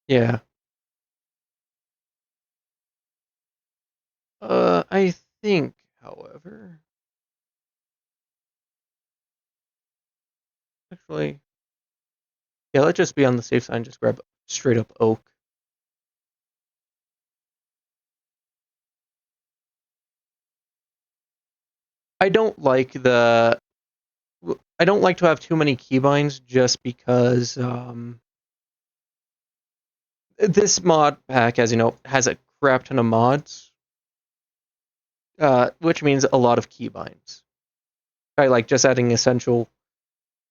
Yeah. I think, however... Actually... Yeah, let's just be on the safe side and just grab straight up oak. I don't like the... I don't like to have too many keybinds just because this mod pack, as you know, has a crap ton of mods, which means a lot of keybinds. I like just adding essential.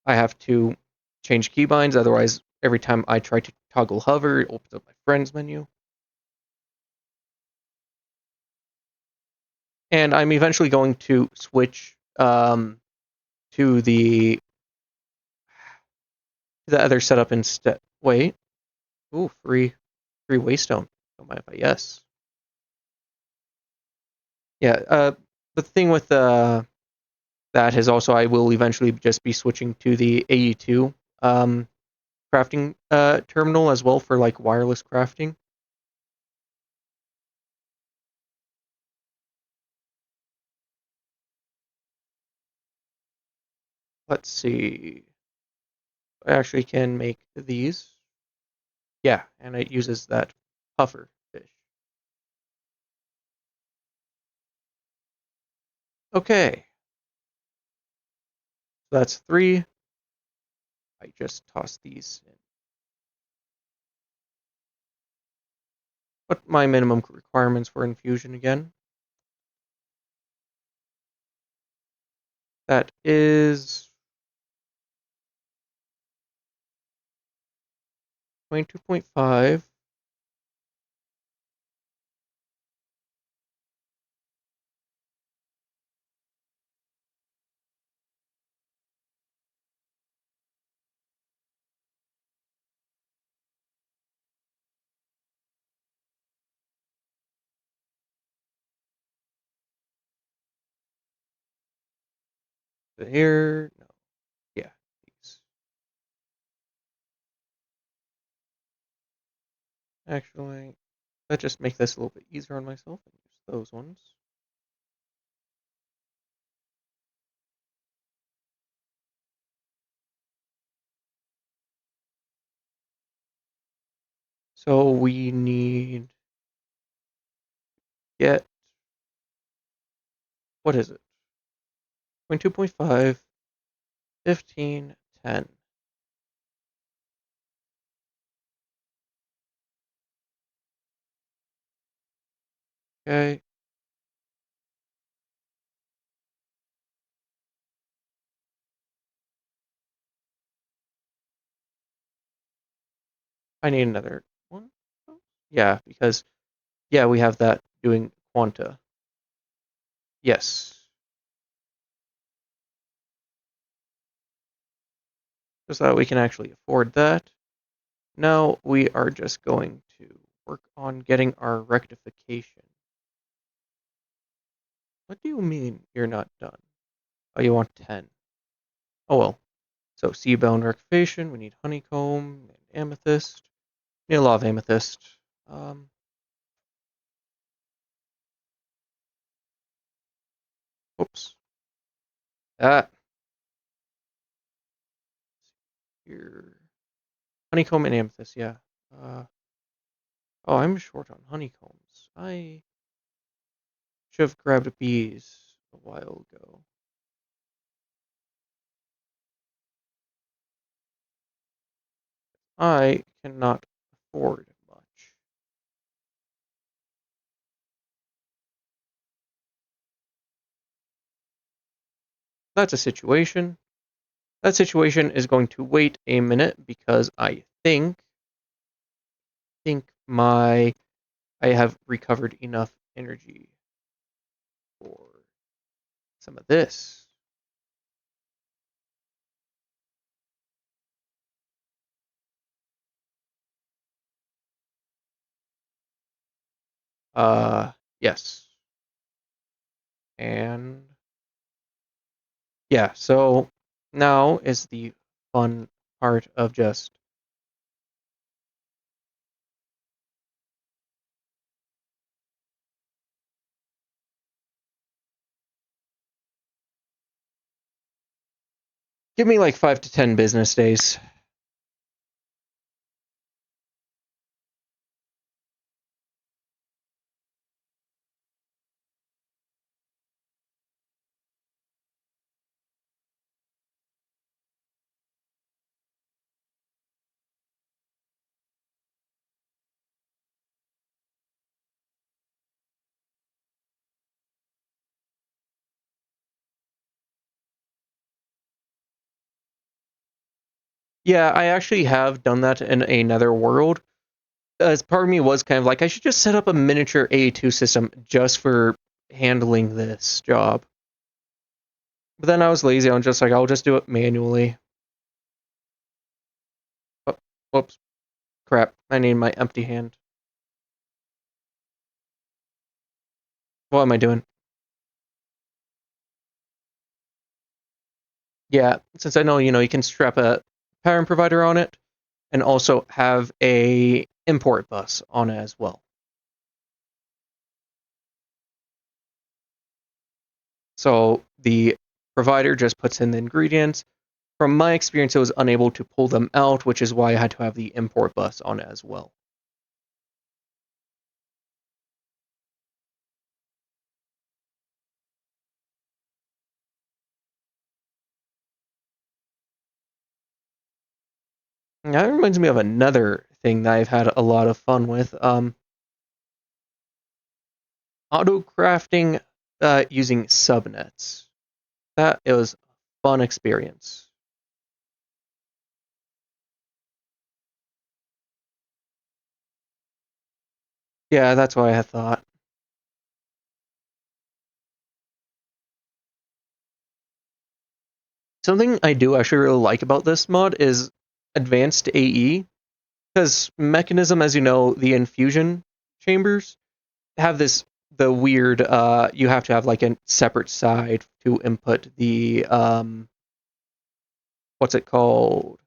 I have to change keybinds, otherwise, every time I try to toggle hover, it opens up my friends menu. And I'm eventually going to switch to the other setup instead. Wait, ooh, free waystone. Don't mind if I yes. Yeah. The thing with that is also I will eventually just be switching to the AE2 crafting terminal as well for like wireless crafting. Let's see. I actually can make these. Yeah, and it uses that puffer fish. Okay, so that's three. I just toss these in. What my minimum requirements for infusion again? That is 22.5. Here, no, yeah, these. Actually, let's just make this a little bit easier on myself and use those ones. So we need get, what is it? 22.5, 15, 10. Okay, I need another one. Yeah, because, yeah, we have that doing quanta. Yes. Just so that we can actually afford that. Now we are just going to work on getting our rectification. What do you mean you're not done? Oh, you want 10. Oh well. So seabound rectification, we need honeycomb and amethyst. Need a lot of amethyst. Um, Oops. That here. Honeycomb and amethyst, yeah. Uh, oh, I'm short on honeycombs. I should have grabbed bees a while ago. I cannot afford much. That's a situation. That situation is going to wait a minute because I think I have recovered enough energy for some of this. Yes. And yeah, so now is the fun part of just give me like 5 to 10 business days. Yeah, I actually have done that in another world. As part of me was kind of like, I should just set up a miniature A2 system just for handling this job. But then I was lazy. I was just like, I'll just do it manually. Oh, whoops, crap. I need my empty hand. What am I doing? Yeah, since I know, you can strap a pattern provider on it and also have a import bus on it as well. So the provider just puts in the ingredients. From my experience, it was unable to pull them out, which is why I had to have the import bus on it as well. That reminds me of another thing that I've had a lot of fun with. auto crafting using subnets. That it was a fun experience. Yeah, that's what I had thought. Something I do actually really like about this mod is advanced AE, because mechanism, as you know, the infusion chambers have this the weird you have to have like a separate side to input the what's it called?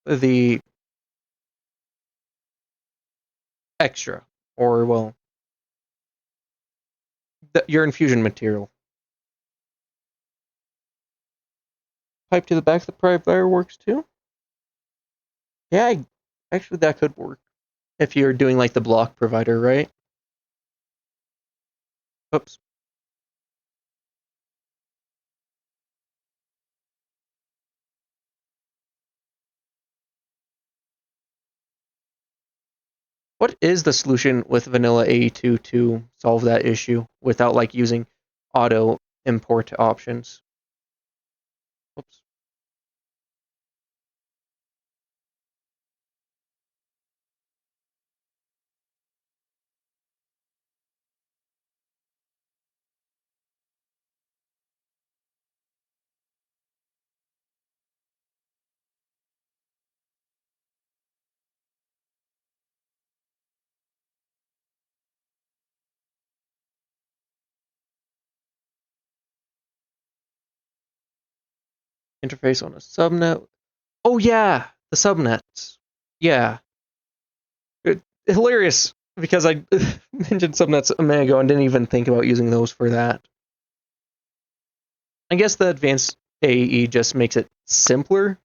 The extra or well your infusion material. Pipe to the back of the prior works too. Yeah, actually that could work if you're doing like the block provider, right? Oops. What is the solution with vanilla AE2 to solve that issue without like using auto import options? Oops. Interface on a subnet. Oh yeah, the subnets. Yeah, hilarious because I mentioned subnets a minute ago and didn't even think about using those for that. I guess the advanced AE just makes it simpler.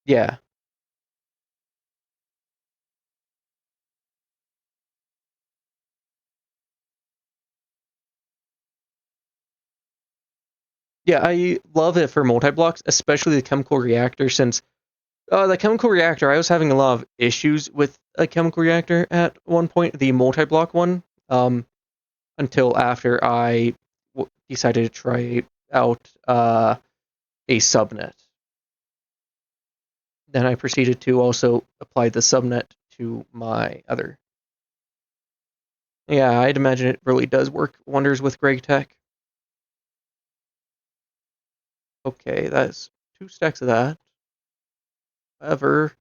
Yeah, yeah, I love it for multi-blocks, especially the chemical reactor. Since the chemical reactor, I was having a lot of issues with a chemical reactor at one point, the multi-block one. Until after I decided to try out a subnet. Then I proceeded to also apply the subnet to my other. Yeah, I'd imagine it really does work wonders with Greg Tech. Okay, that's 2 stacks of that. However,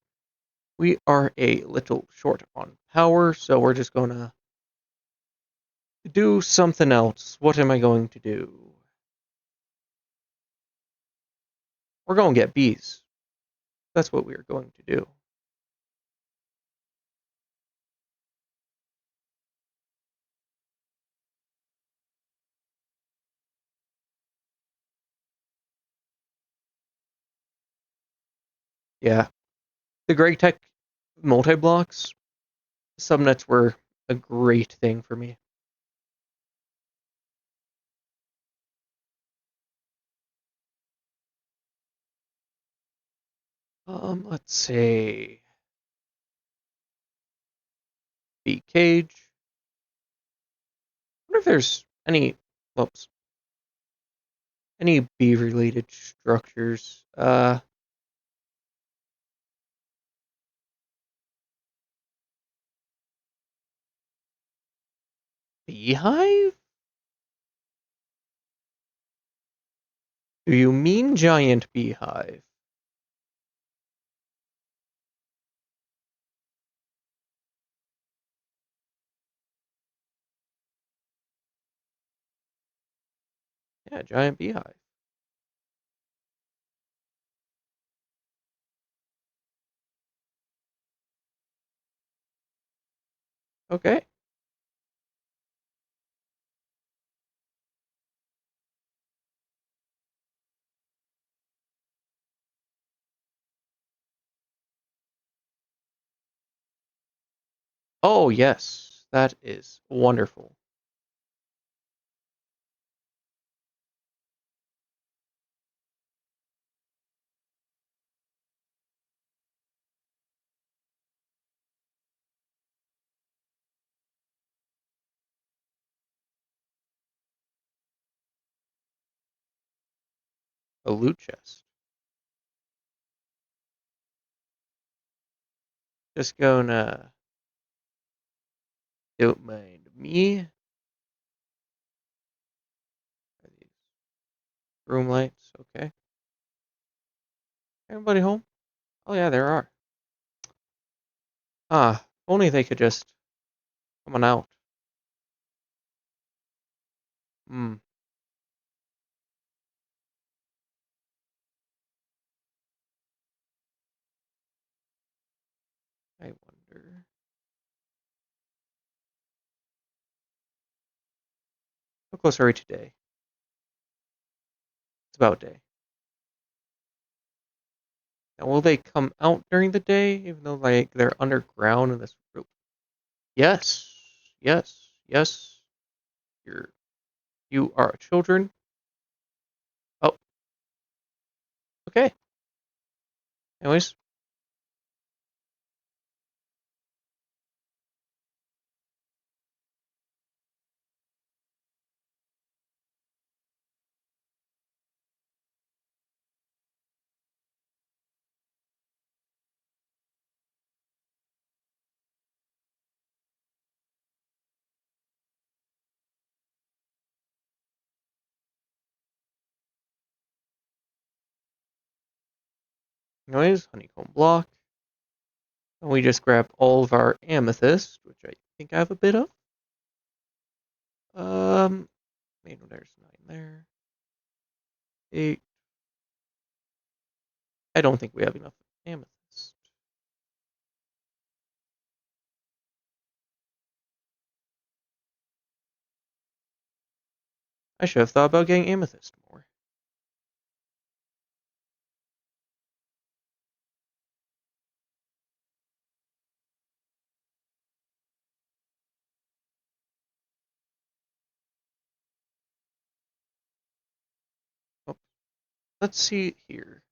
we are a little short on power, so we're just gonna do something else. What am I going to do? We're going to get bees. That's what we are going to do. Yeah, the Greg Tech multi-blocks subnets were a great thing for me. Let's say bee cage. I wonder if there's any, whoops, any bee related structures. Beehive? Do you mean giant beehive? Yeah, giant beehive. Okay. Oh, yes, that is wonderful. A loot chest. Just gonna don't mind me. Room lights, okay. Everybody home? Oh yeah, there are. Ah, only they could just come on out. Hmm. I wonder. How close are we today? It's about day. Now, will they come out during the day, even though like they're underground in this room? Yes, yes, yes. You're you are children. Oh, okay. Anyways, honeycomb block. And we just grab all of our amethyst, which I think I have a bit of. Wait, no, there's 9 there. 8. I don't think we have enough amethyst. I should have thought about getting amethyst more. Oh, let's see here.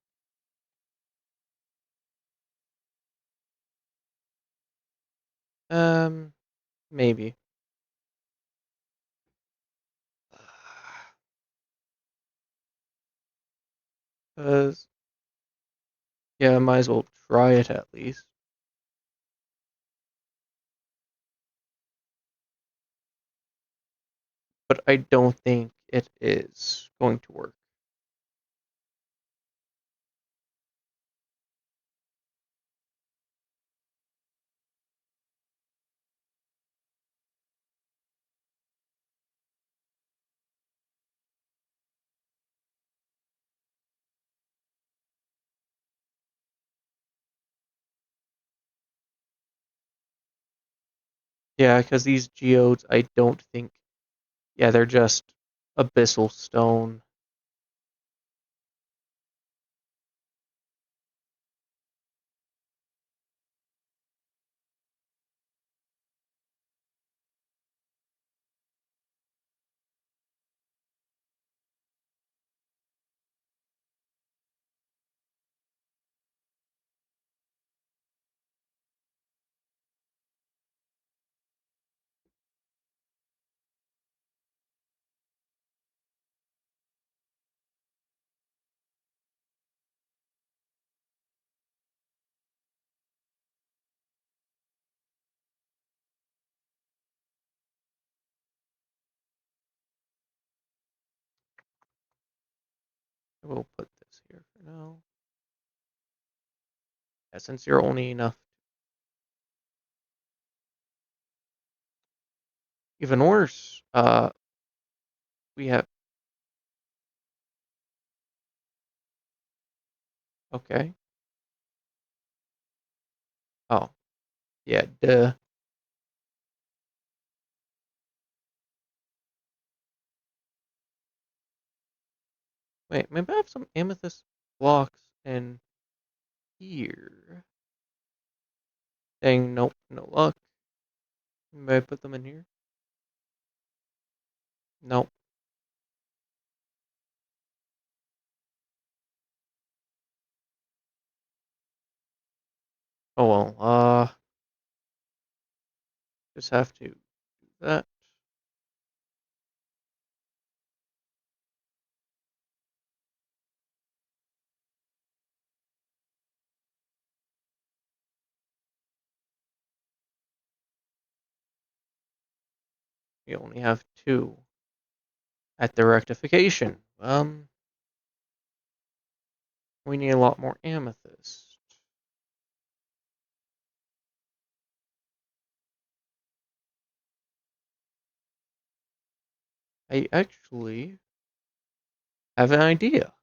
Maybe. Cause yeah, I might as well try it at least. But I don't think it is going to work. Yeah, because these geodes, I don't think. Yeah, they're just abyssal stone. We'll put this here for now. Yeah, since you're only enough. Even worse, we have. Okay. Oh, yeah, duh. Wait, maybe I have some amethyst blocks in here. Dang, nope, no luck. Maybe I put them in here? Nope. Oh well, just have to do that. You only have 2 at the rectification. We need a lot more amethyst. I actually have an idea.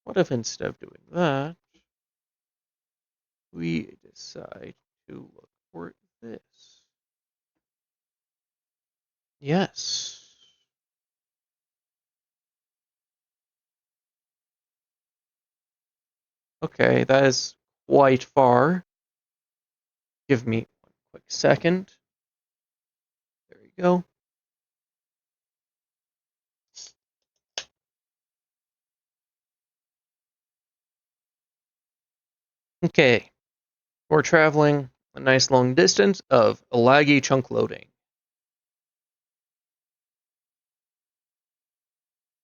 What if instead of doing that, we decide to look for this? Yes. Okay, that is quite far. Give me one quick second. There you go. Okay, we're traveling a nice long distance of laggy chunk loading.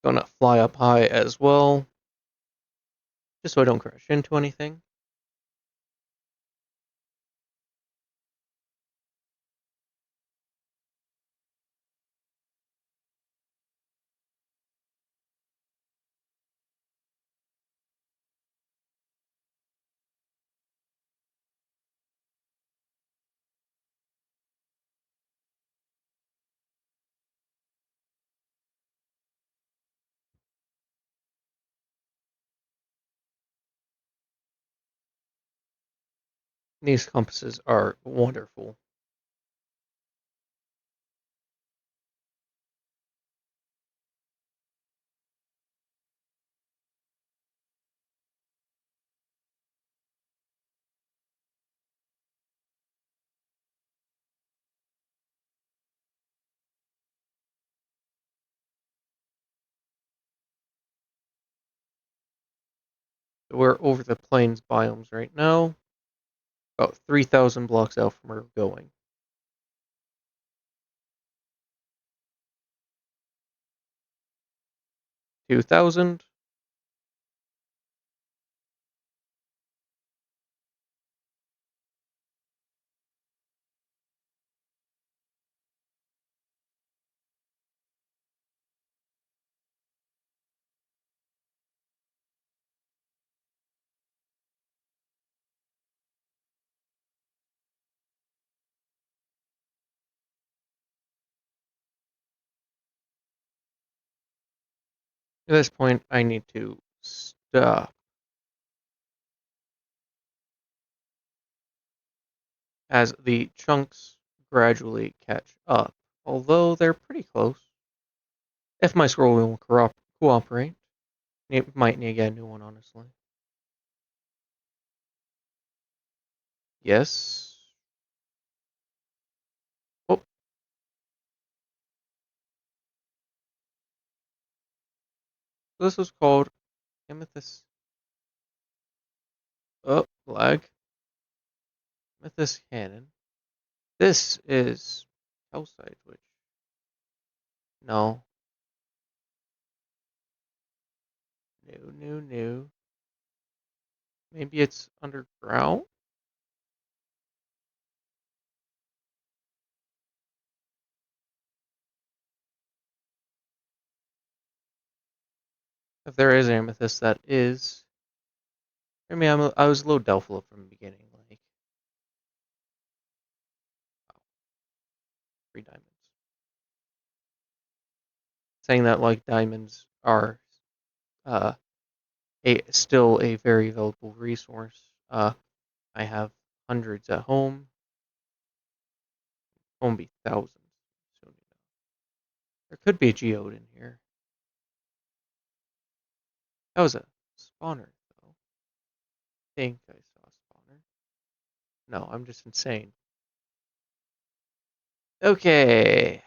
Gonna fly up high as well, just so I don't crash into anything. These compasses are wonderful. We're over the plains biomes right now, about 3,000 blocks out from where we're going. 2,000. At this point, I need to stop as the chunks gradually catch up, although they're pretty close. If my scroll will cooperate, it might need to get a new one, honestly. Yes. Oh, this was called Amethyst. Oh, lag. Amethyst Cannon. This is outside, which no, new. Maybe it's underground. If there is amethyst, that is. I mean, I was a little doubtful from the beginning. Like, wow, 3 diamonds. Saying that like diamonds are uh still a very valuable resource. I have hundreds at home. Won't be thousands soon enough. There could be a geode in here. That was a spawner, though. I think I saw a spawner. No, I'm just insane. Okay.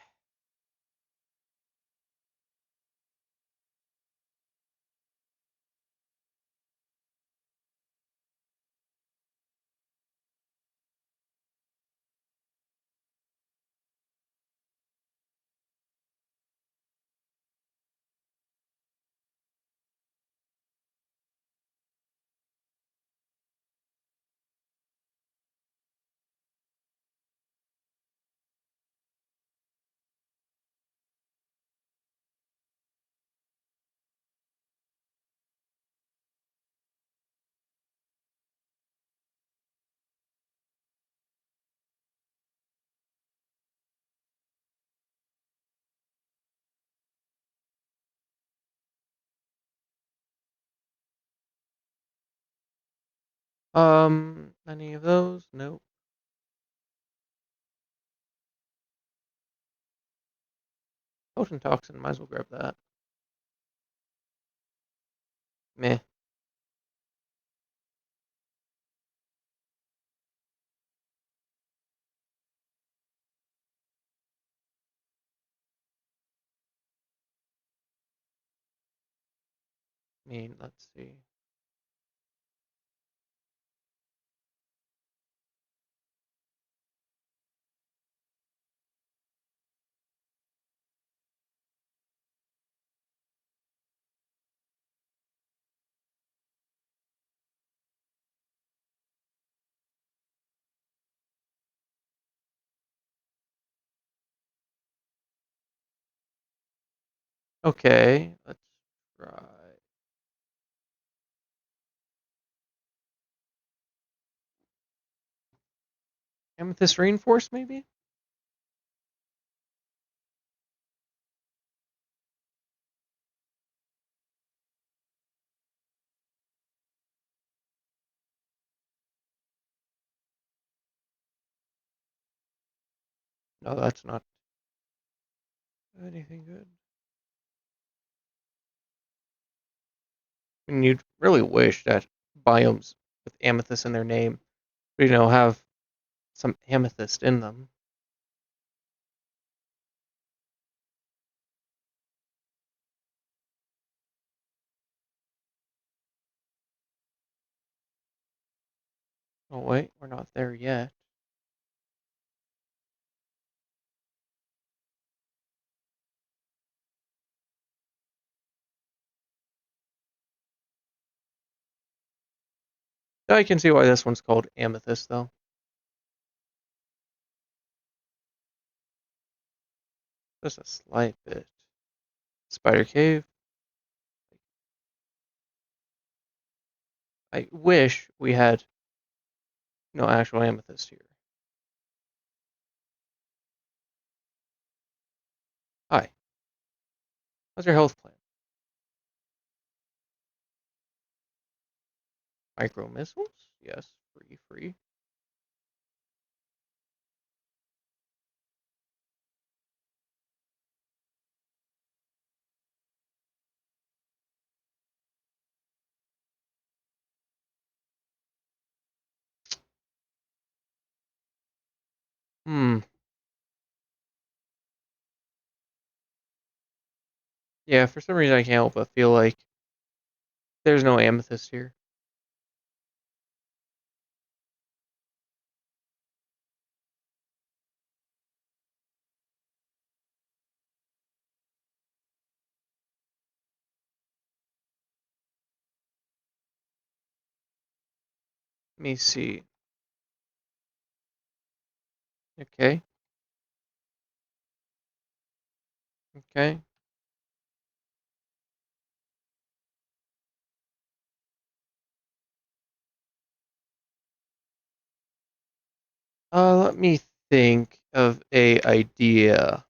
Any of those? Nope. Potent toxin, might as well grab that. Meh. I mean, let's see. Okay, let's try. Amethyst reinforce, maybe? No, that's not anything good. I mean, you'd really wish that biomes with amethyst in their name, have some amethyst in them. Oh, wait, we're not there yet. I can see why this one's called amethyst, though. Just a slight bit. Spider cave. I wish we had no actual amethyst here. Hi, how's your health plan? Micro missiles? Yes, free, free. Hmm. Yeah, for some reason I can't help but feel like there's no amethyst here. Let me see. Okay, okay. Let me think of a idea.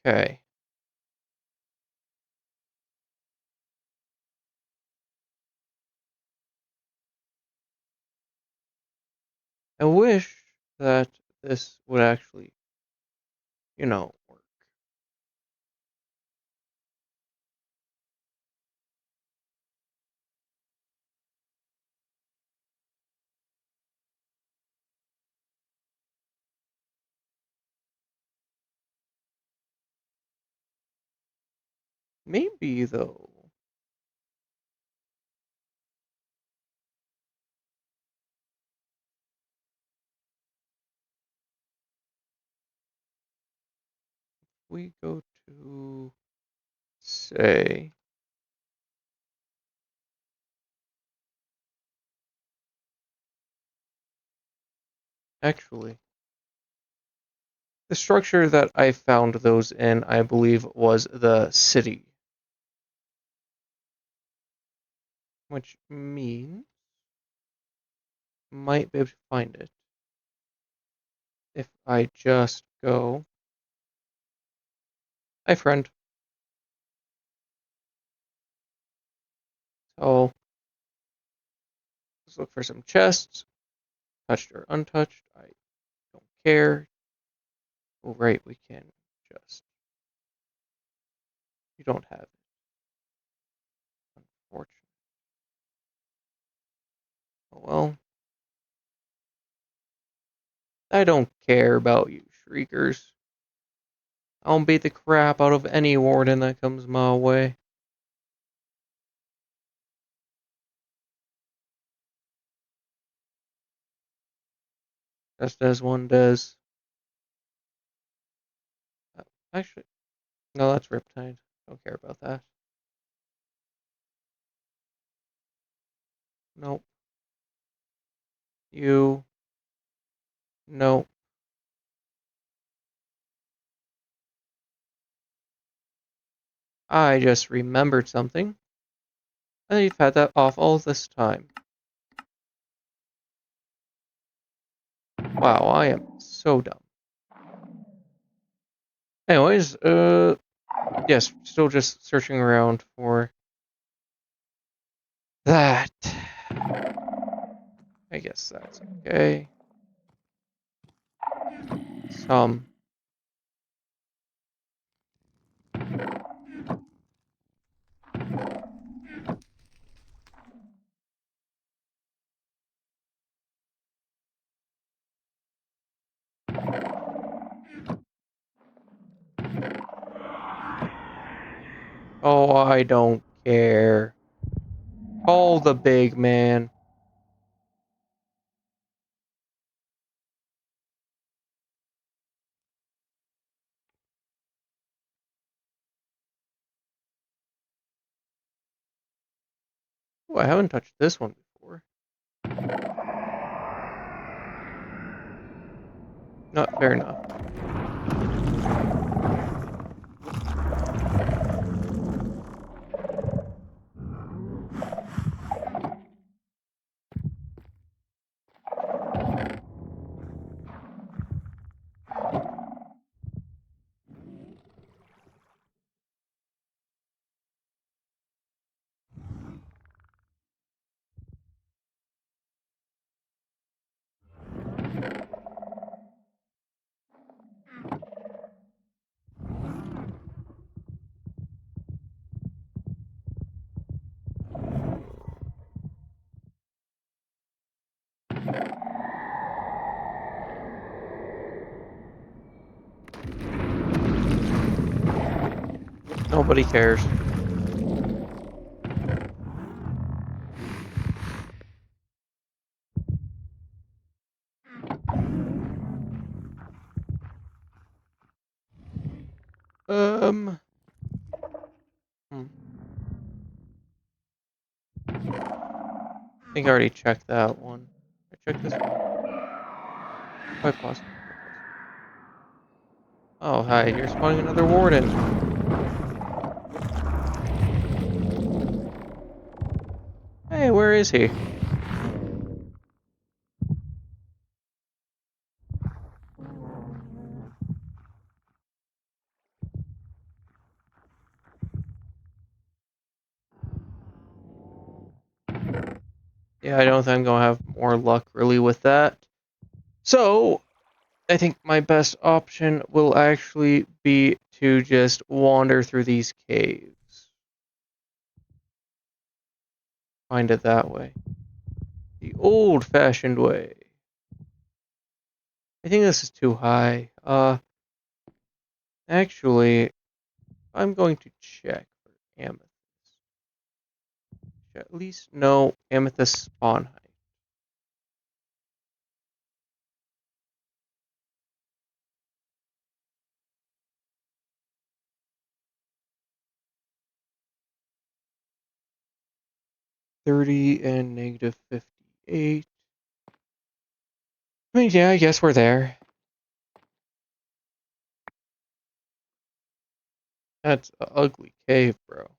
Okay. I wish that this would actually, work. Maybe, though. We go to, say, actually, the structure that I found those in, I believe, was the city. Which means might be able to find it if I just go. Hi, friend. So let's look for some chests, touched or untouched. I don't care. Oh, right, we can just. You don't have it, unfortunately. Oh well. I don't care about you, shriekers. I'll beat the crap out of any warden that comes my way. Just as one does. Uh, Actually, no, that's Riptide. Don't care about that. Nope. You. Nope. I just remembered something. And you've had that off all this time. Wow, I am so dumb. Anyways, yes, still just searching around for that. I guess that's okay. Some. Oh, I don't care. Call the big man. Oh, I haven't touched this one before. Not fair enough. Nobody cares. Um. Hmm. I think I already checked that one. I checked this one. Quite possible. Quite possible. Oh, hi. You're spawning another warden. Hey, where is he? Yeah, I don't think I'm gonna have more luck really with that. So, I think my best option will actually be to just wander through these caves. Find it that way. The old-fashioned way. I think this is too high. Actually, I'm going to check. amethyst. Should at least know amethyst spawn height. -30 and -58. I mean, yeah, I guess we're there. That's an ugly cave, bro.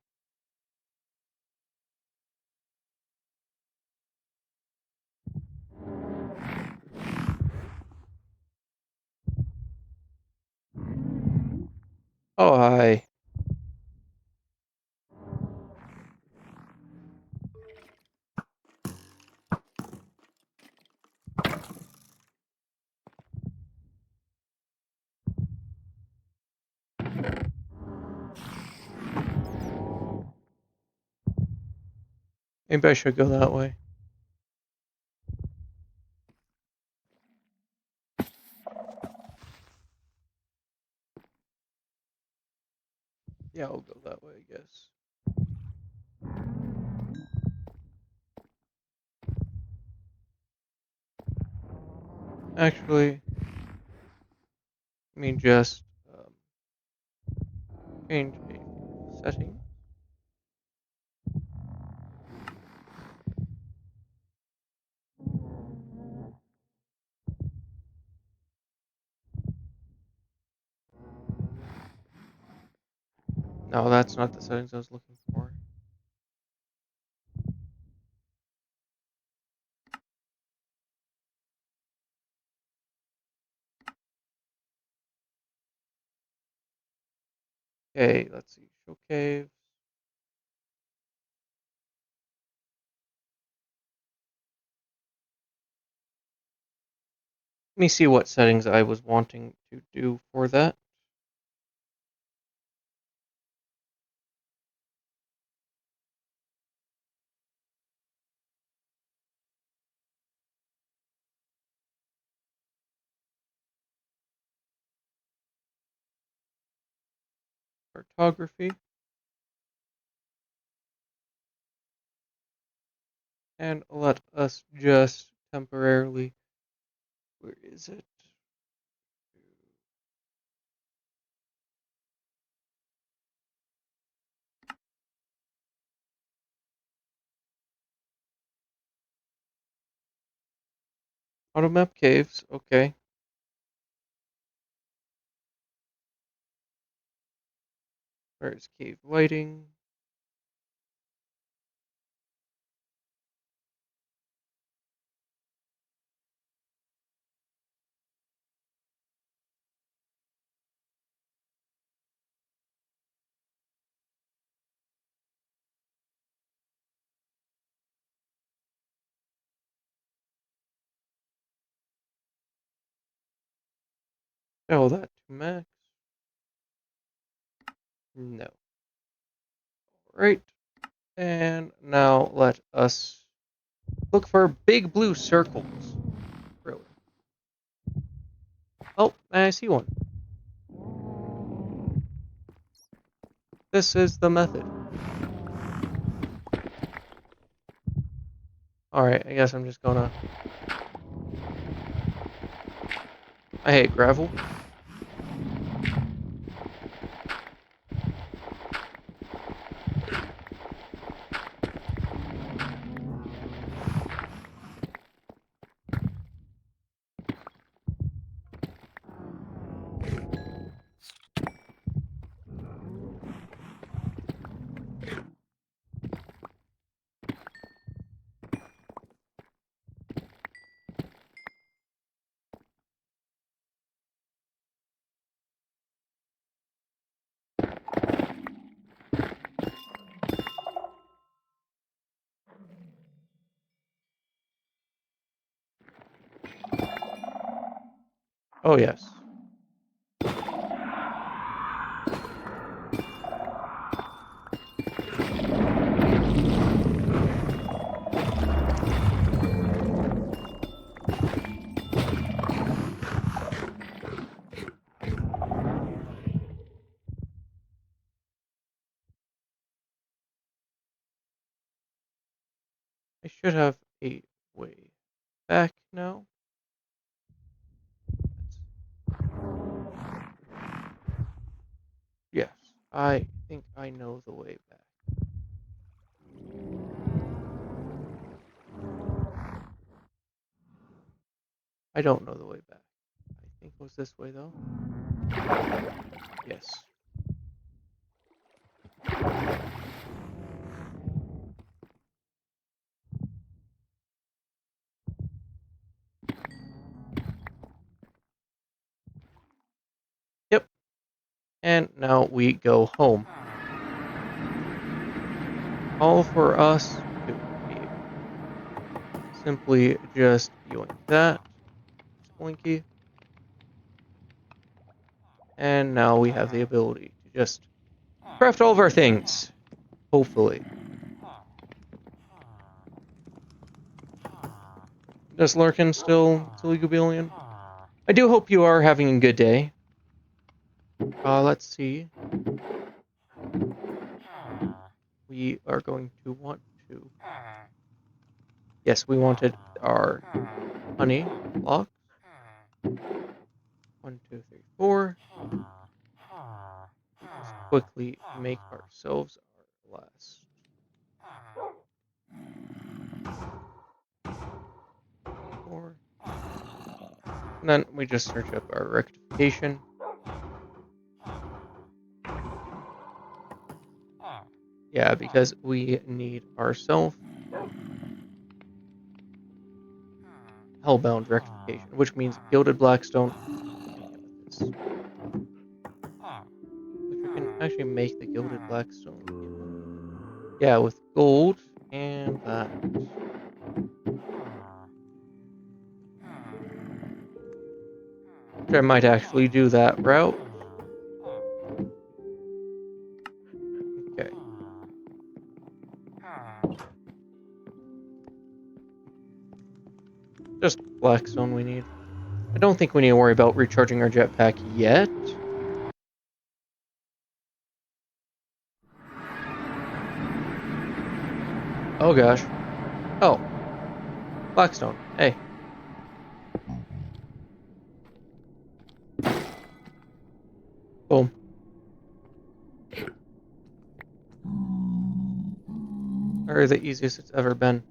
Oh, hi. Maybe I should go that way. Yeah, I'll go that way, I guess. Actually, I mean, just change a setting. No, that's not the settings I was looking for. Okay, let's see. Show cave. Let me see what settings I was wanting to do for that. Cartography. And let us just temporarily. Where is it? Auto map caves. Okay. Where's cave lighting? Oh, that to max. No. Right. And now let us look for big blue circles. Really. Oh, I see one. This is the method. Alright, I guess I'm just gonna. I hate gravel. Oh, yes. I should have a way back now. Yes, I think I know the way back. I don't know the way back. I think it was this way though. Yes. Yep. And now we go home. All for us to be able to simply just yoink that. Splinky. And now we have the ability to just craft all of our things. Hopefully. Does Larkin still Silly I do hope you are having a good day. Let's see. We are going to want to... Yes, we wanted our honey blocks. 1, 2, 3, 4. Just quickly make ourselves our last. 4. And then we just search up our rectification. Yeah, because we need ourselves Hellbound rectification, which means gilded blackstone and amethyst. Which we can actually make the gilded blackstone. Yeah, with gold and that. Which I might actually do that route. Okay. Just blackstone we need. I don't think we need to worry about recharging our jetpack yet. Oh gosh. Oh. Blackstone. Hey. Boom. Or the easiest it's ever been.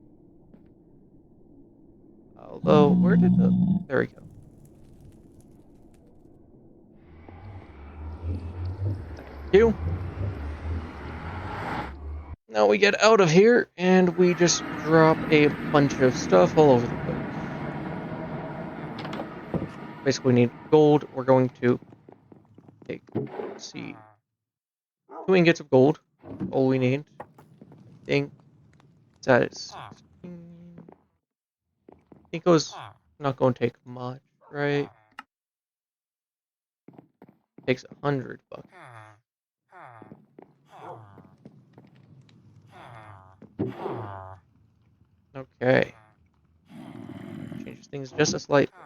Although, where did the... There we go. Thank you. Now we get out of here, and we just drop a bunch of stuff all over the place. Basically, we need gold. We're going to take, let's see, 2 ingots of gold. All we need. I think that is 16. I think it was not going to take much, right? Takes $100. Okay. Changes things just a slight bit.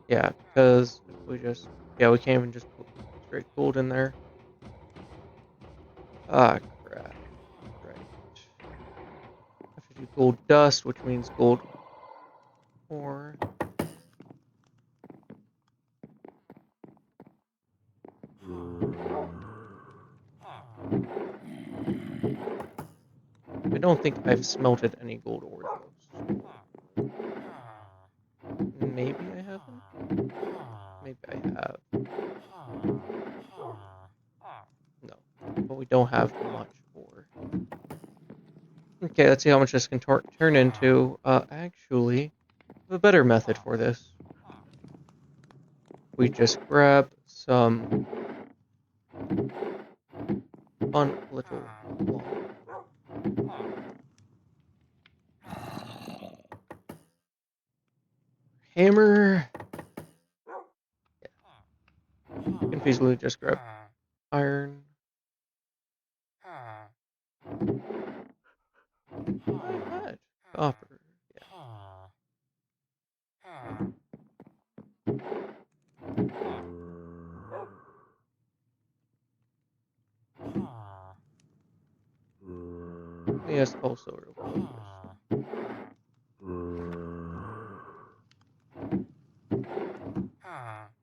Yeah, because if we just... Yeah, we can't even just put straight gold in there. Ah, crap. Right. Have to do gold dust, which means gold ore. I don't think I've smelted any gold ore though. Maybe I haven't? Maybe I have. No, but we don't have much ore. Okay, let's see how much this can turn into. Actually, I have a better method for this. We just grab some fun little hammer. Yeah. You can feasibly just grab iron. I had copper. Yeah. also real dangerous.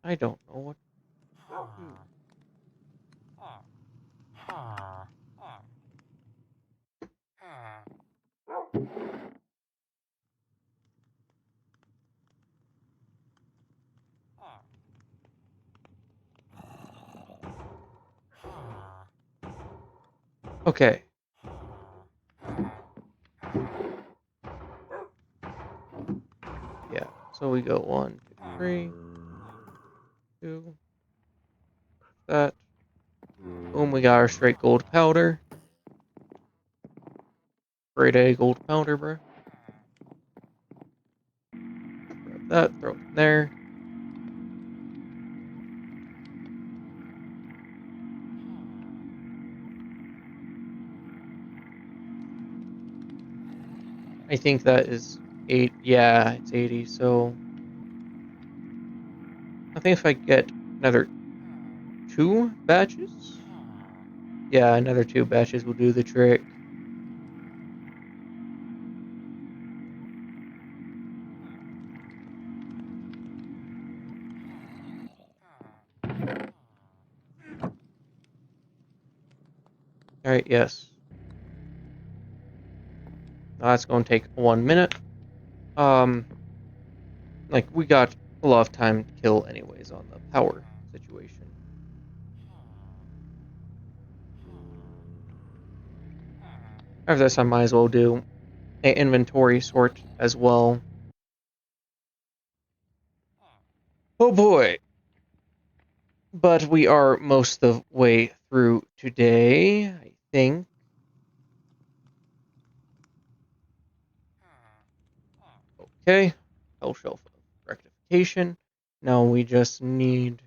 I don't know what to do. Okay. Yeah. So we go 1, 2, 3, 2. That. Boom, we got our straight gold powder. Grade A gold powder, bro. Grab that, throw it in there. I think that is 8. Yeah, it's 80. So I think if I get another 2 batches. Yeah, another 2 batches will do the trick. Alright, yes. Now that's going to take 1 minute. Like, we got a lot of time to kill anyways on the power situation. After this, I might as well do an inventory sort as well. Oh boy! But we are most of the way through today, I think. Okay, hell shelf of rectification. Now we just need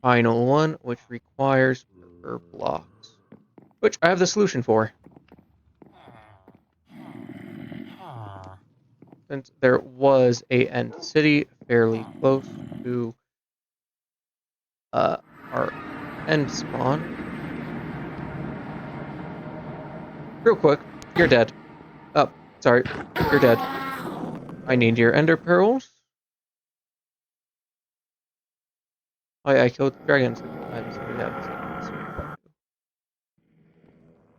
final one, which requires per blocks, which I have the solution for. Since there was a end city fairly close to our end spawn. Real quick, you're dead. Oh, sorry, you're dead. I need your ender pearls. I killed dragons several times and we haven't seen one, so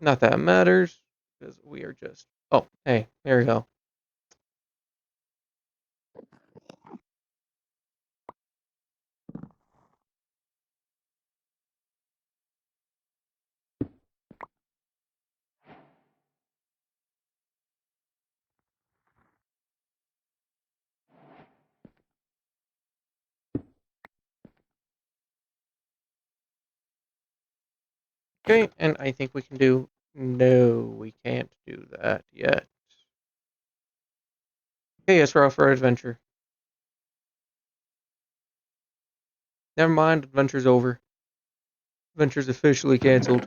not that it matters, because we are just... Oh, hey, there we go. Okay, and I think we can do... No, we can't do that yet. Okay, yes, we're off for adventure. Never mind, adventure's over. Adventure's officially cancelled.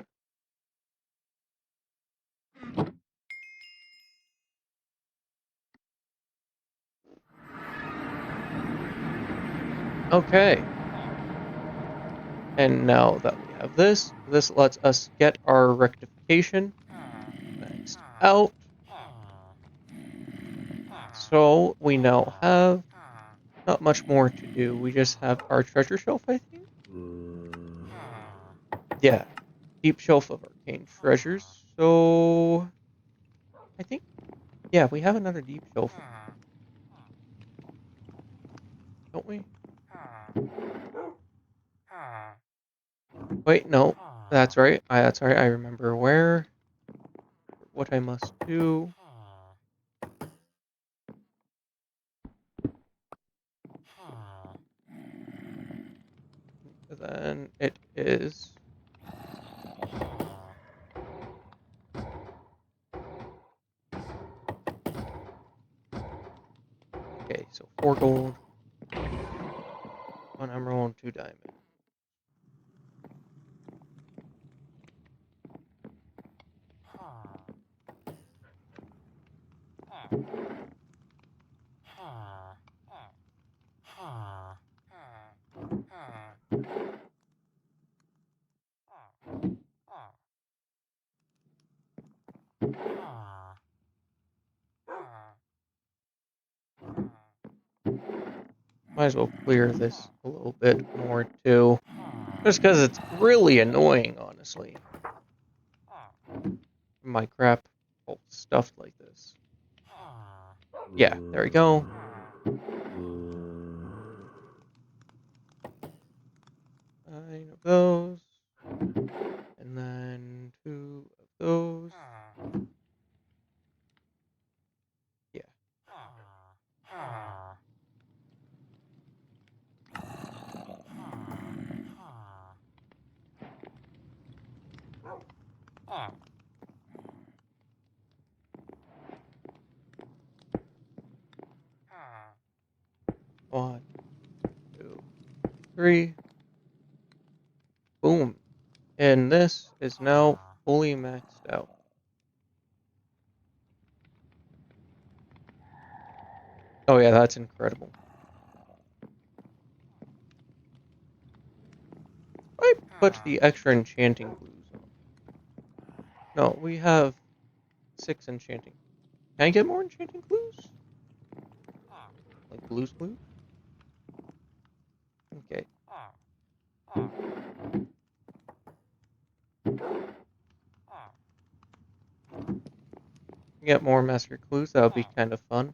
Okay. And now that we have this, this lets us get our rectification maxed out. So we now have not much more to do. We just have our treasure shelf, I think? Yeah. Deep shelf of arcane treasures. So I think, yeah, we have another deep shelf, don't we? Wait, no. That's right. That's right. I remember what I must do. Then it is... Okay, so 4 gold, 1 emerald, 2 diamond. Might as well clear this a little bit more too. Just because it's really annoying, honestly. My crap all stuffed like this. Yeah, there we go. 9 of those. And then 2 of those. Yeah. One, 2, 3. Boom. And this is now fully maxed out. Oh yeah, that's incredible. I put the extra enchanting glues on. No, we have 6 enchanting. Can I get more enchanting glues? Like blues glue? Okay. Get more master clues, that would be kind of fun.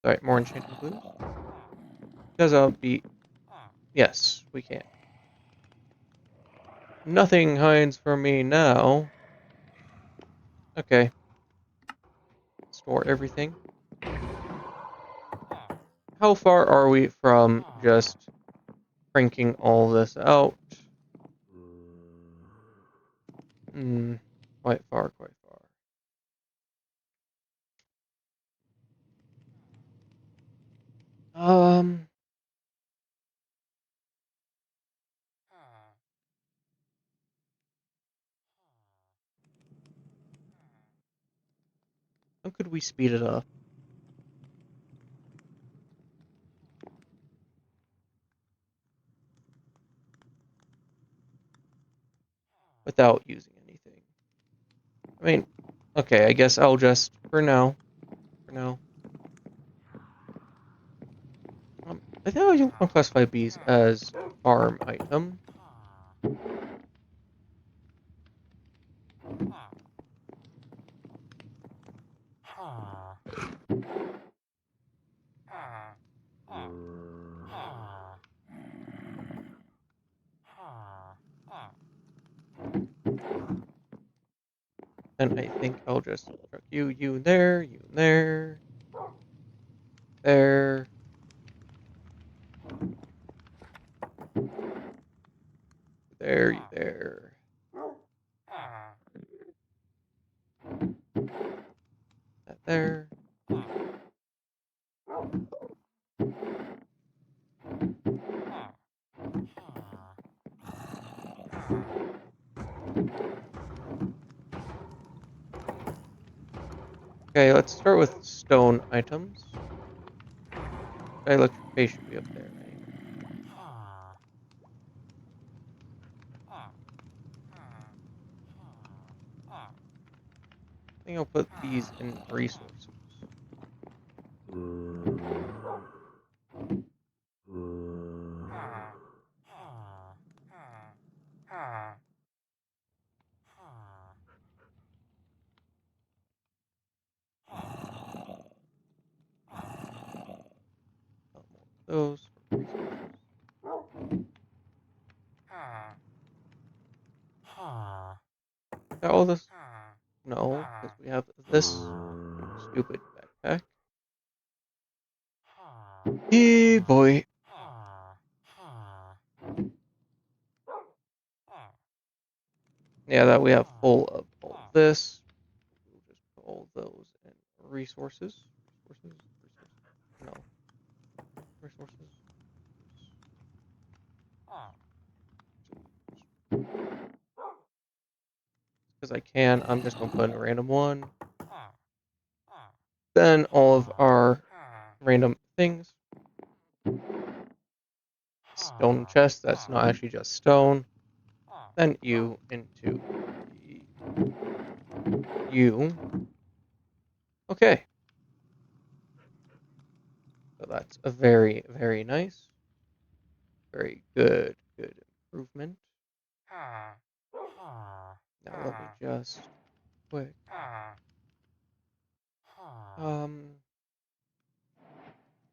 Alright, more enchanting clues. Because I'll be... Yes, we can. Nothing hides from me now. Okay. Store everything. How far are we from just cranking all this out? Quite far, quite far. How could we speed it up? Without using anything. I mean, okay, I guess I'll just, for now, I think I'll classify bees as farm item. And I think I'll just chuck you there, there, there, there. That there. Okay, let's start with stone items. Electric base should be up there, right? I think I'll put these in resources. Those for resources. Got all this? No, because we have this stupid backpack. Yeah, boy. Yeah, that we have full of all this. We'll just put all those in resources. Resources? No. Resources. Because I can, I'm just going to put in a random one. Then all of our random things. Stone chest, that's not actually just stone. Then you into you. Okay. that's a very, very nice. Very good improvement. Now let me just quick.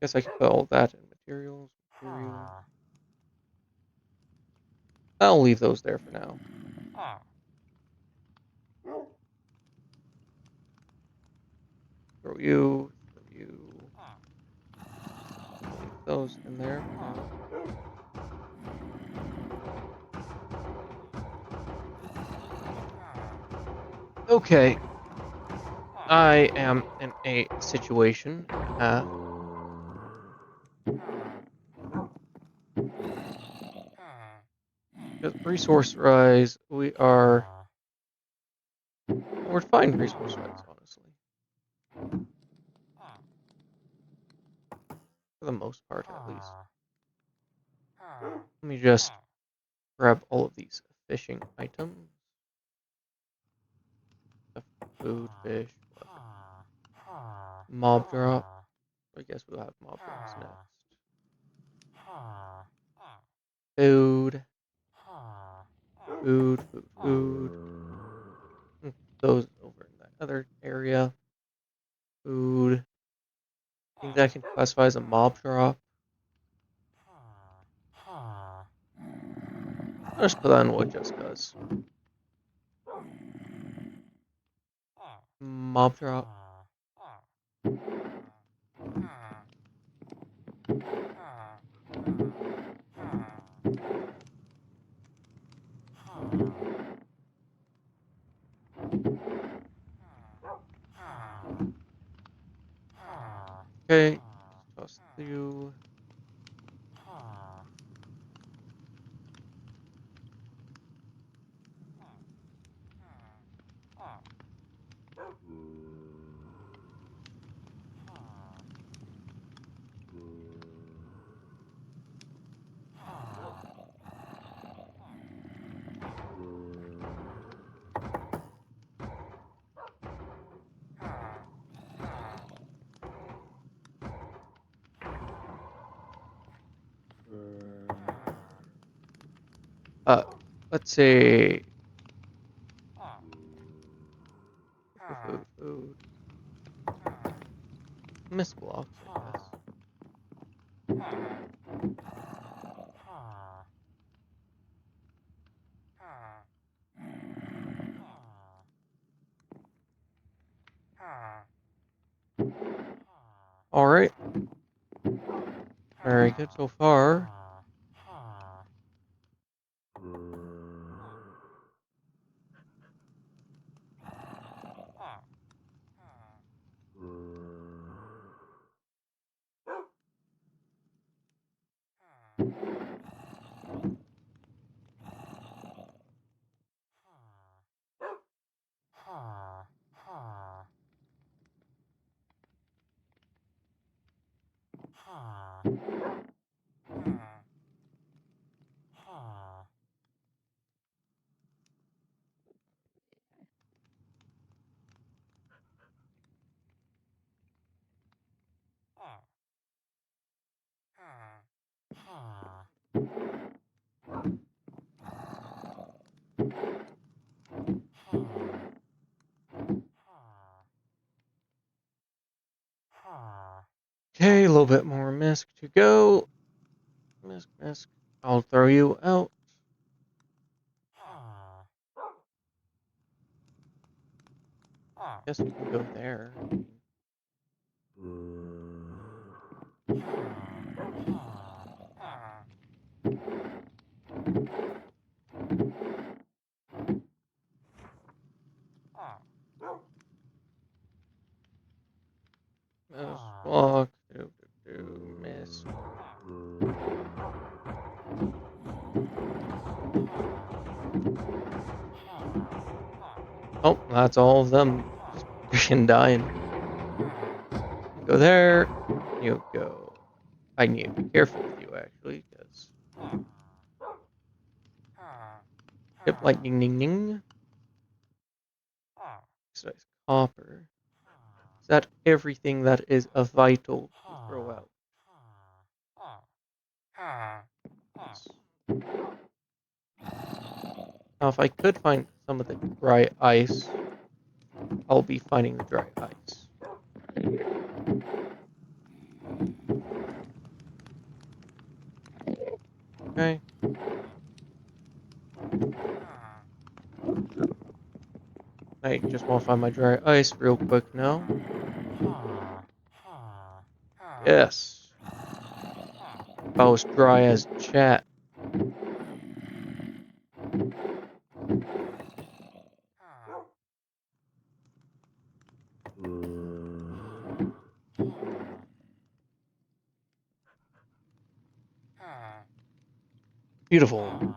Guess I can put all that in materials. I'll leave those there for now. Throw you. Leave those in there for now. Okay. I am in a situation and a half. Because resource rise, we're fine resource rise, honestly. For the most part, at least. Let me just grab all of these fishing items. Food, fish, whatever. Mob drop. I guess we'll have mob drops next. Food. Food. Those over in that other area. Food. I think that can classify as a mob drop. I'll just put that in wood just cause. Mob drop. Okay. Toss you. Let's say food. Miss blocks, I guess. Alright. Very good so far. Okay, a little bit more misc to go. Misc. I'll throw you out. Guess we can go there. Miss block. Miss. Oh, that's all of them just freaking dying. Go there. You go. I need to be careful with you, actually, because. Yep, lightning, ding, ding. So it's copper. Is that everything that is a vital to throw out? Now, if I could find some of the dry ice, I'll be finding the dry ice. Okay. I just want to find my dry ice real quick now. Yes. About as dry as chat. Beautiful.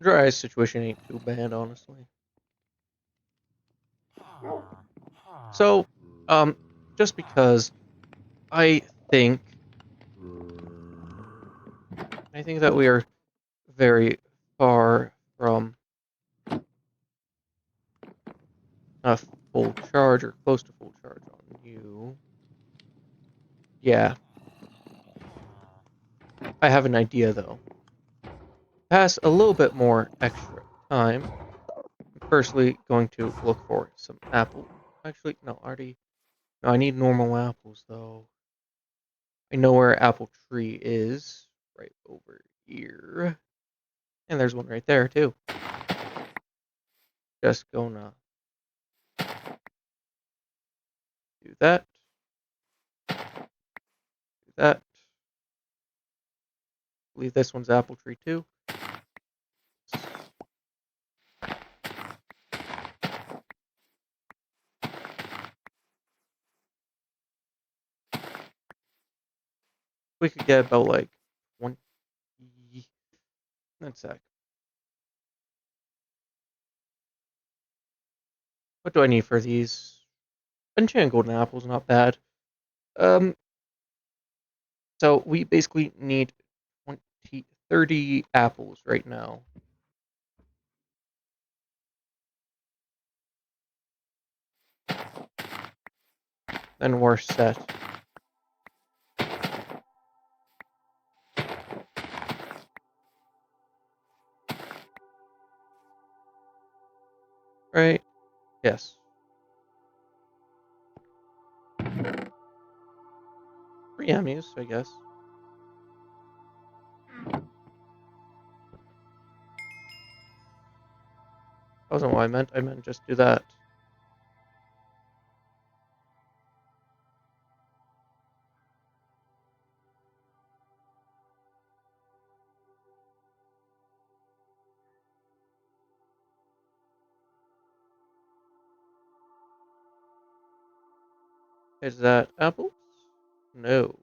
Dry ice situation ain't too bad, honestly. So, just because I think that we are very far from a full charge or close to full charge on you. Yeah, I have an idea though. Pass a little bit more extra time. I'm firstly going to look for some apple. Actually, no, already. No, I need normal apples though. I know where apple tree is. Right over here. And there's one right there too. Just gonna do that. Do that. I believe this one's apple tree too. We could get about like 20. That's sec. What do I need for these? Enchanted golden apples, not bad. Um, so we basically need 30 apples right now. Then we're set. Right? Yes. Three emus, I guess. That wasn't what I meant. I meant just do that. Is that apples? No.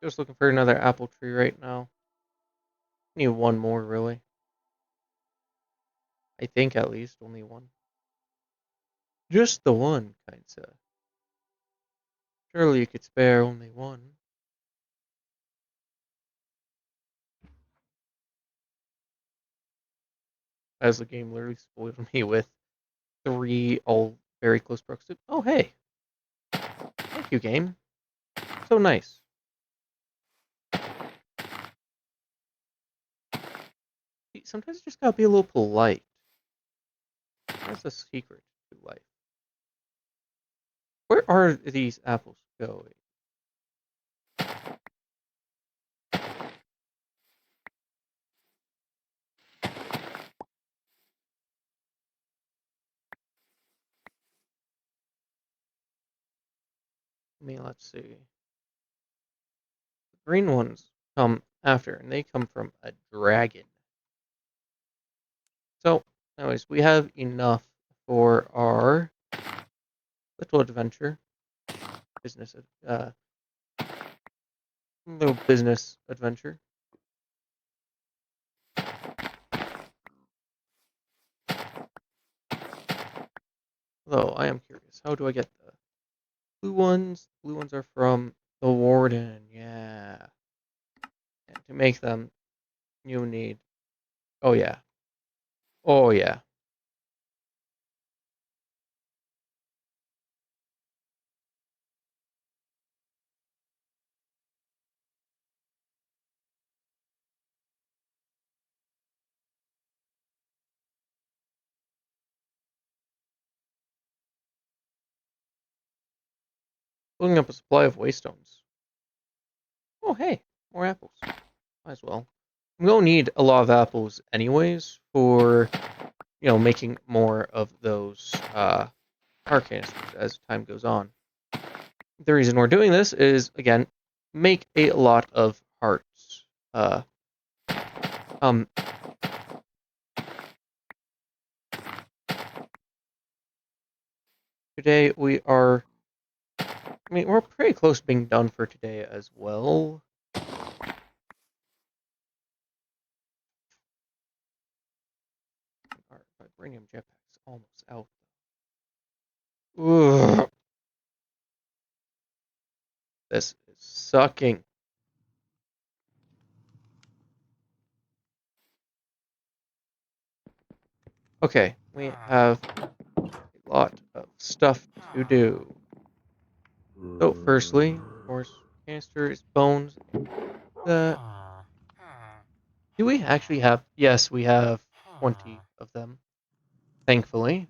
Just looking for another apple tree right now. Need one more, really. I think at least only one. Just the one, kinda. Surely you could spare only one. As the game literally spoiled me with three all very close proximity. Oh, hey. Thank you, game. So nice. Sometimes you just gotta be a little polite. That's a secret to life. Where are these apples going? I mean, let's see. The green ones come after, and they come from a dragon. So, anyways, we have enough for our little adventure. Business, little business adventure. Though, I am curious. How do I get the blue ones? Blue ones are from the warden, yeah. And to make them, you need. Oh, yeah. Oh, yeah. Filling up a supply of waystones. Oh, hey, more apples. Might as well. I'm gonna need a lot of apples anyways for, making more of those heart canisters as time goes on. The reason we're doing this is, again, make a lot of hearts. Um, Today we are, we're pretty close to being done for today as well. Our vibranium jetpack's almost out. Ugh. This is sucking. Okay, we have a lot of stuff to do. So, firstly, of course, canisters, bones. Do we actually have? Yes, we have 20 of them, thankfully.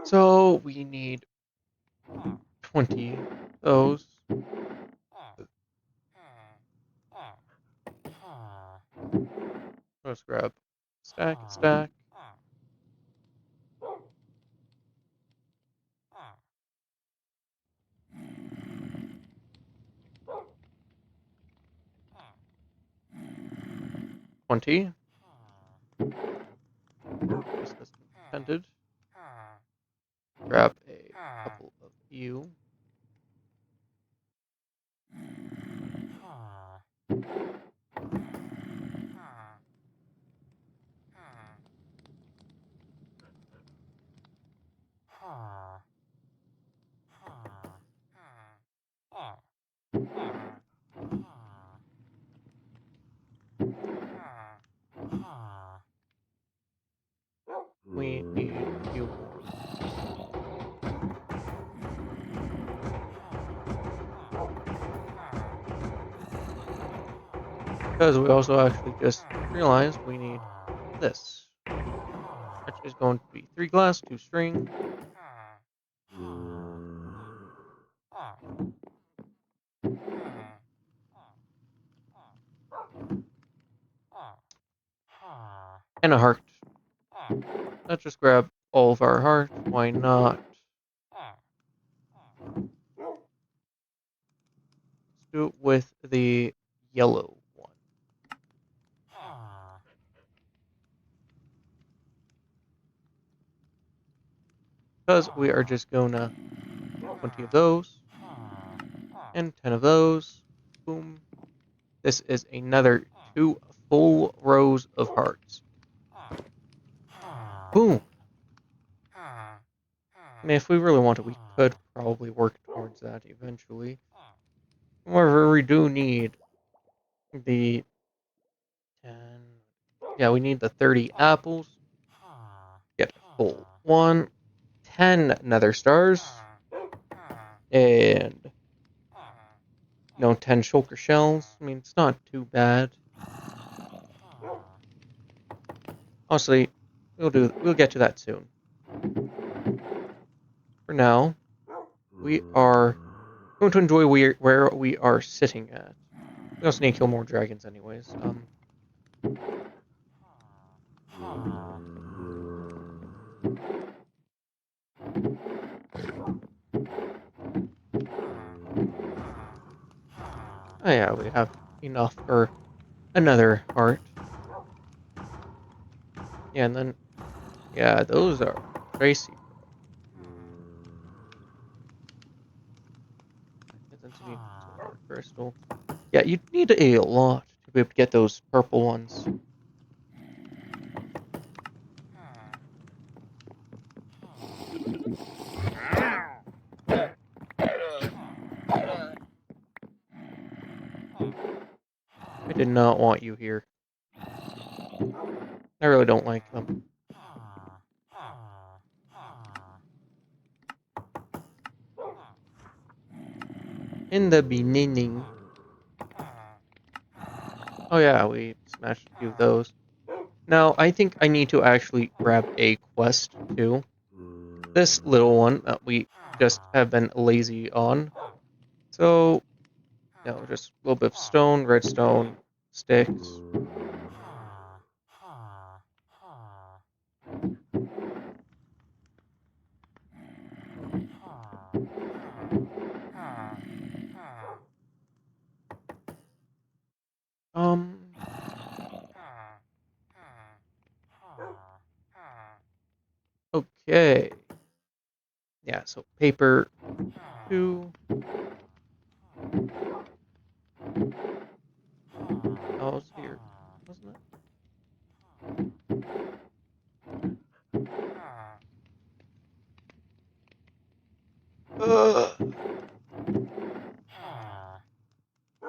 So, we need 20 of those. Let's grab stack and stack. 20. Just as intended. Grab a couple of you. We need a few more. Because we also actually just realized we need this. Which is going to be 3 glass, 2 string. And a heart. Let's just grab all of our hearts. Why not? Let's do it with the yellow one. Because we are just gonna 20 of those. And 10 of those. Boom. This is another 2 full rows of hearts. Boom. I mean, if we really wanted, we could probably work towards that eventually. However, we do need the 10. Yeah, we need the 30 apples. Get a full 1. 10 nether stars. And 10 shulker shells. I mean, it's not too bad. Honestly, we'll get to that soon. For now, we are going to enjoy where we are sitting at. We also need to kill more dragons anyways. Oh yeah, we have enough for another heart. Yeah, and then, yeah, those are Tracy. Art crystal. Yeah, you need a lot to be able to get those purple ones. I did not want you here. I really don't like them. In the beginning. Oh yeah, we smashed a few of those. Now, I think I need to actually grab a quest too. this little one that we just have been lazy on. So, just a little bit of stone, redstone, sticks. Um, okay. Yeah, so paper 2. Oh, it was here, wasn't it?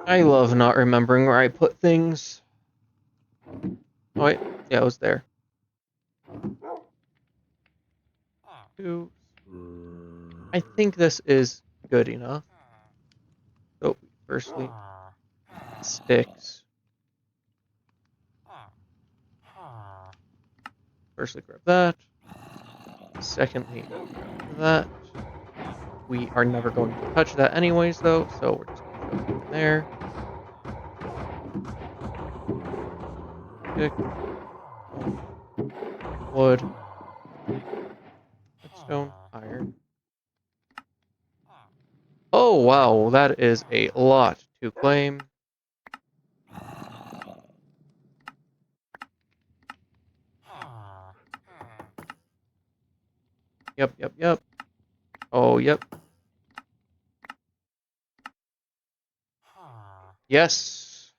I love not remembering where I put things. Oh, wait. Yeah, it was there. 2. I think this is good enough. So, firstly, sticks. Firstly, grab that. Secondly, grab that. We are never going to touch that anyways, though, so we're just going to throw it in there. Stick. Wood. Redstone. Iron. Oh, wow, that is a lot to claim. Yep, yep, yep. Oh, yep. Yes.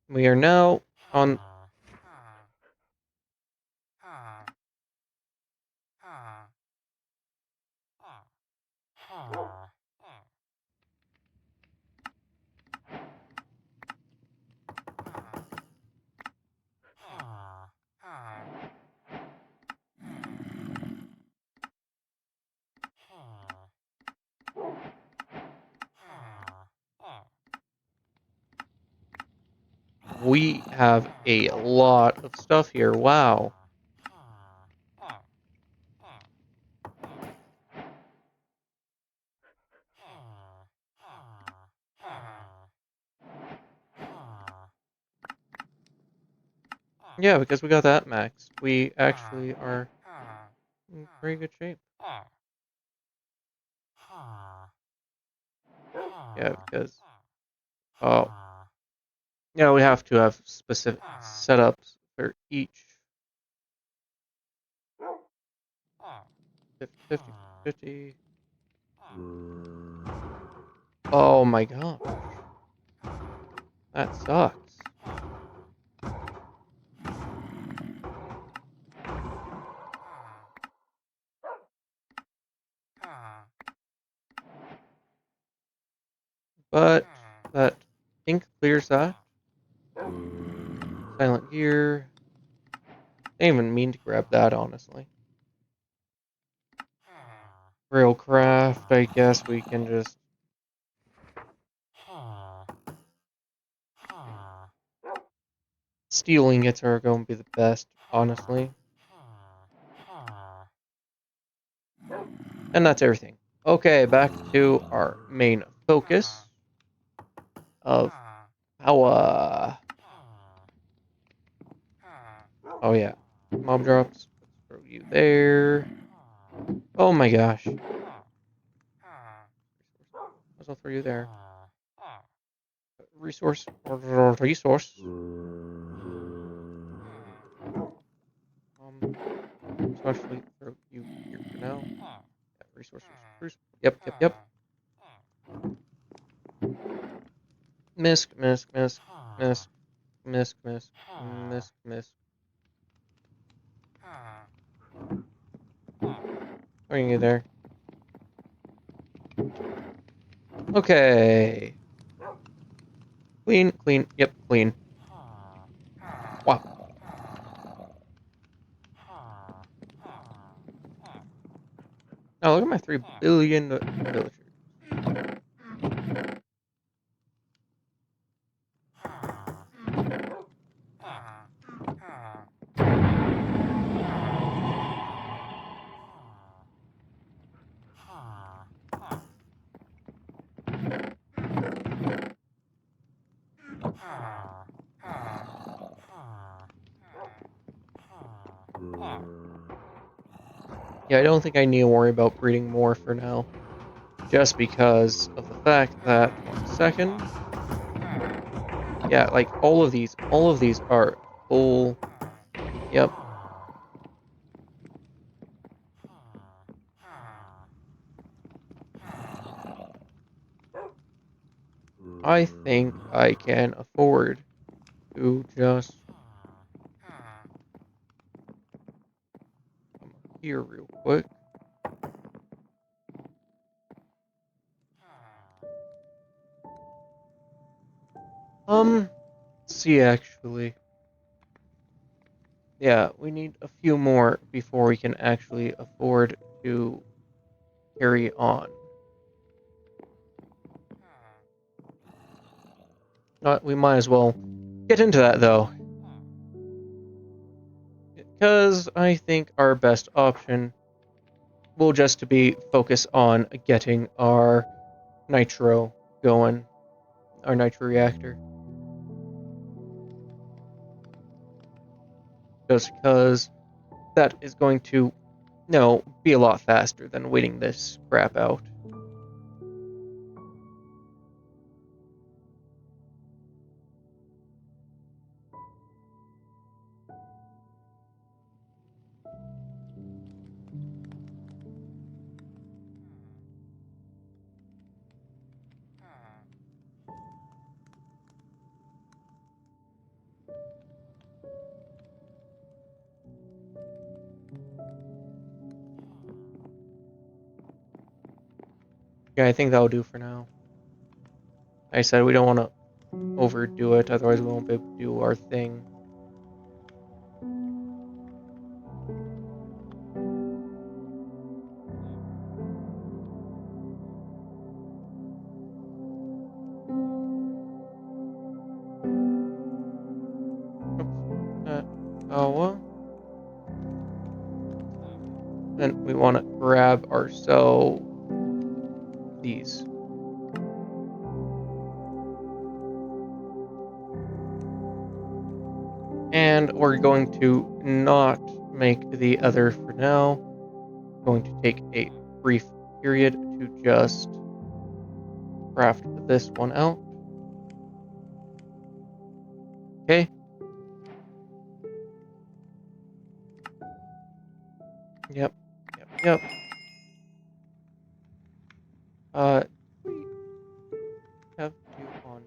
We are now on... We have a lot of stuff here. Wow. Yeah, because we got that maxed. We actually are in pretty good shape. Yeah, because... Oh. Yeah, we have to have specific setups for each 50, 50, 50. Oh my god. That sucks. But that ink clears that. Silent gear. I didn't even mean to grab that, honestly. Railcraft, I guess we can just... Steel ingots are going to be the best, honestly. And that's everything. Okay, back to our main focus of how, oh yeah, mob drops. Let's throw you there. Oh my gosh. I'll throw you there. Resource. Resource. Especially throw you here for now. Yeah, resources. Yep, yep, yep. Misk, misk, misk, misk, misk, misk, misk, misk. Throwing you there. Okay. Clean, clean, yep, clean. Wow. Now look at my 3 billion villagers. Yeah, I don't think I need to worry about breeding more for now. Just because of the fact that, 1 second, yeah, like all of these are full, yep. I think I can afford to just come here real quick. See actually. Yeah, we need a few more before we can actually afford to carry on. We might as well get into that though, because I think our best option will just to be focus on getting our nitro going, our nitro reactor. Just because that is going to, be a lot faster than waiting this crap out. Yeah, I think that'll do for now. Like I said, we don't want to overdo it, otherwise we won't be able to do our thing. Oops. Well. Then we want to grab ourselves these. And we're going to not make the other for now. Going to take a brief period to just craft this one out. Okay. Yep. Yep. We have to on.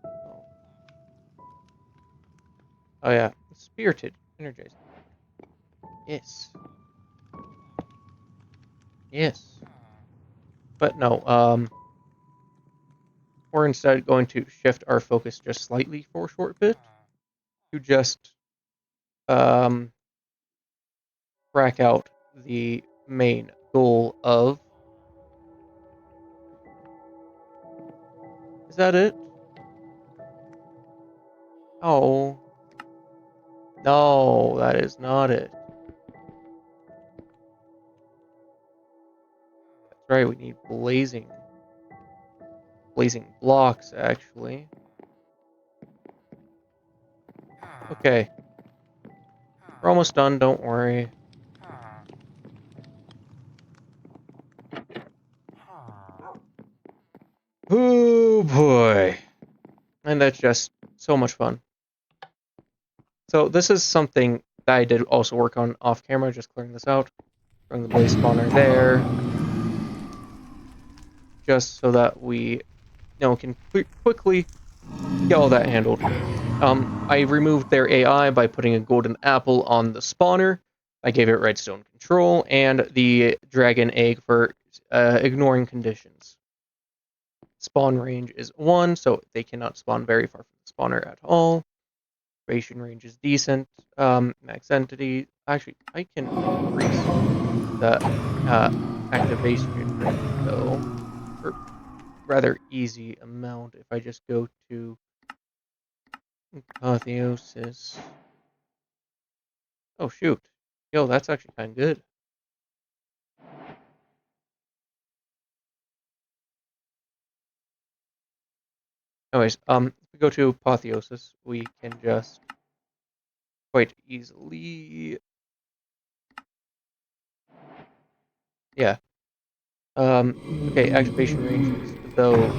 Oh, oh yeah. Spirited. Energized. Yes. Yes. But no, we're instead going to shift our focus just slightly for a short bit to just um crack out the main goal of. Is that it? Oh, no, that is not it. That's right, we need blazing blocks, actually. Okay, we're almost done, don't worry. Oh boy. And that's just so much fun. So this is something that I did also work on off camera, just clearing this out. Bring the blaze spawner there. Just so that we can quickly get all that handled. I removed their AI by putting a golden apple on the spawner. I gave it redstone control and the dragon egg for ignoring conditions. Spawn range is 1, so they cannot spawn very far from the spawner at all. Duration range is decent. Max entity. Actually, I can increase the activation rate though, or rather easy amount if I just go to apotheosis. Oh shoot. Yo, that's actually kind of good. Anyways, if we go to apotheosis, we can just quite easily, yeah. Okay, activation range is those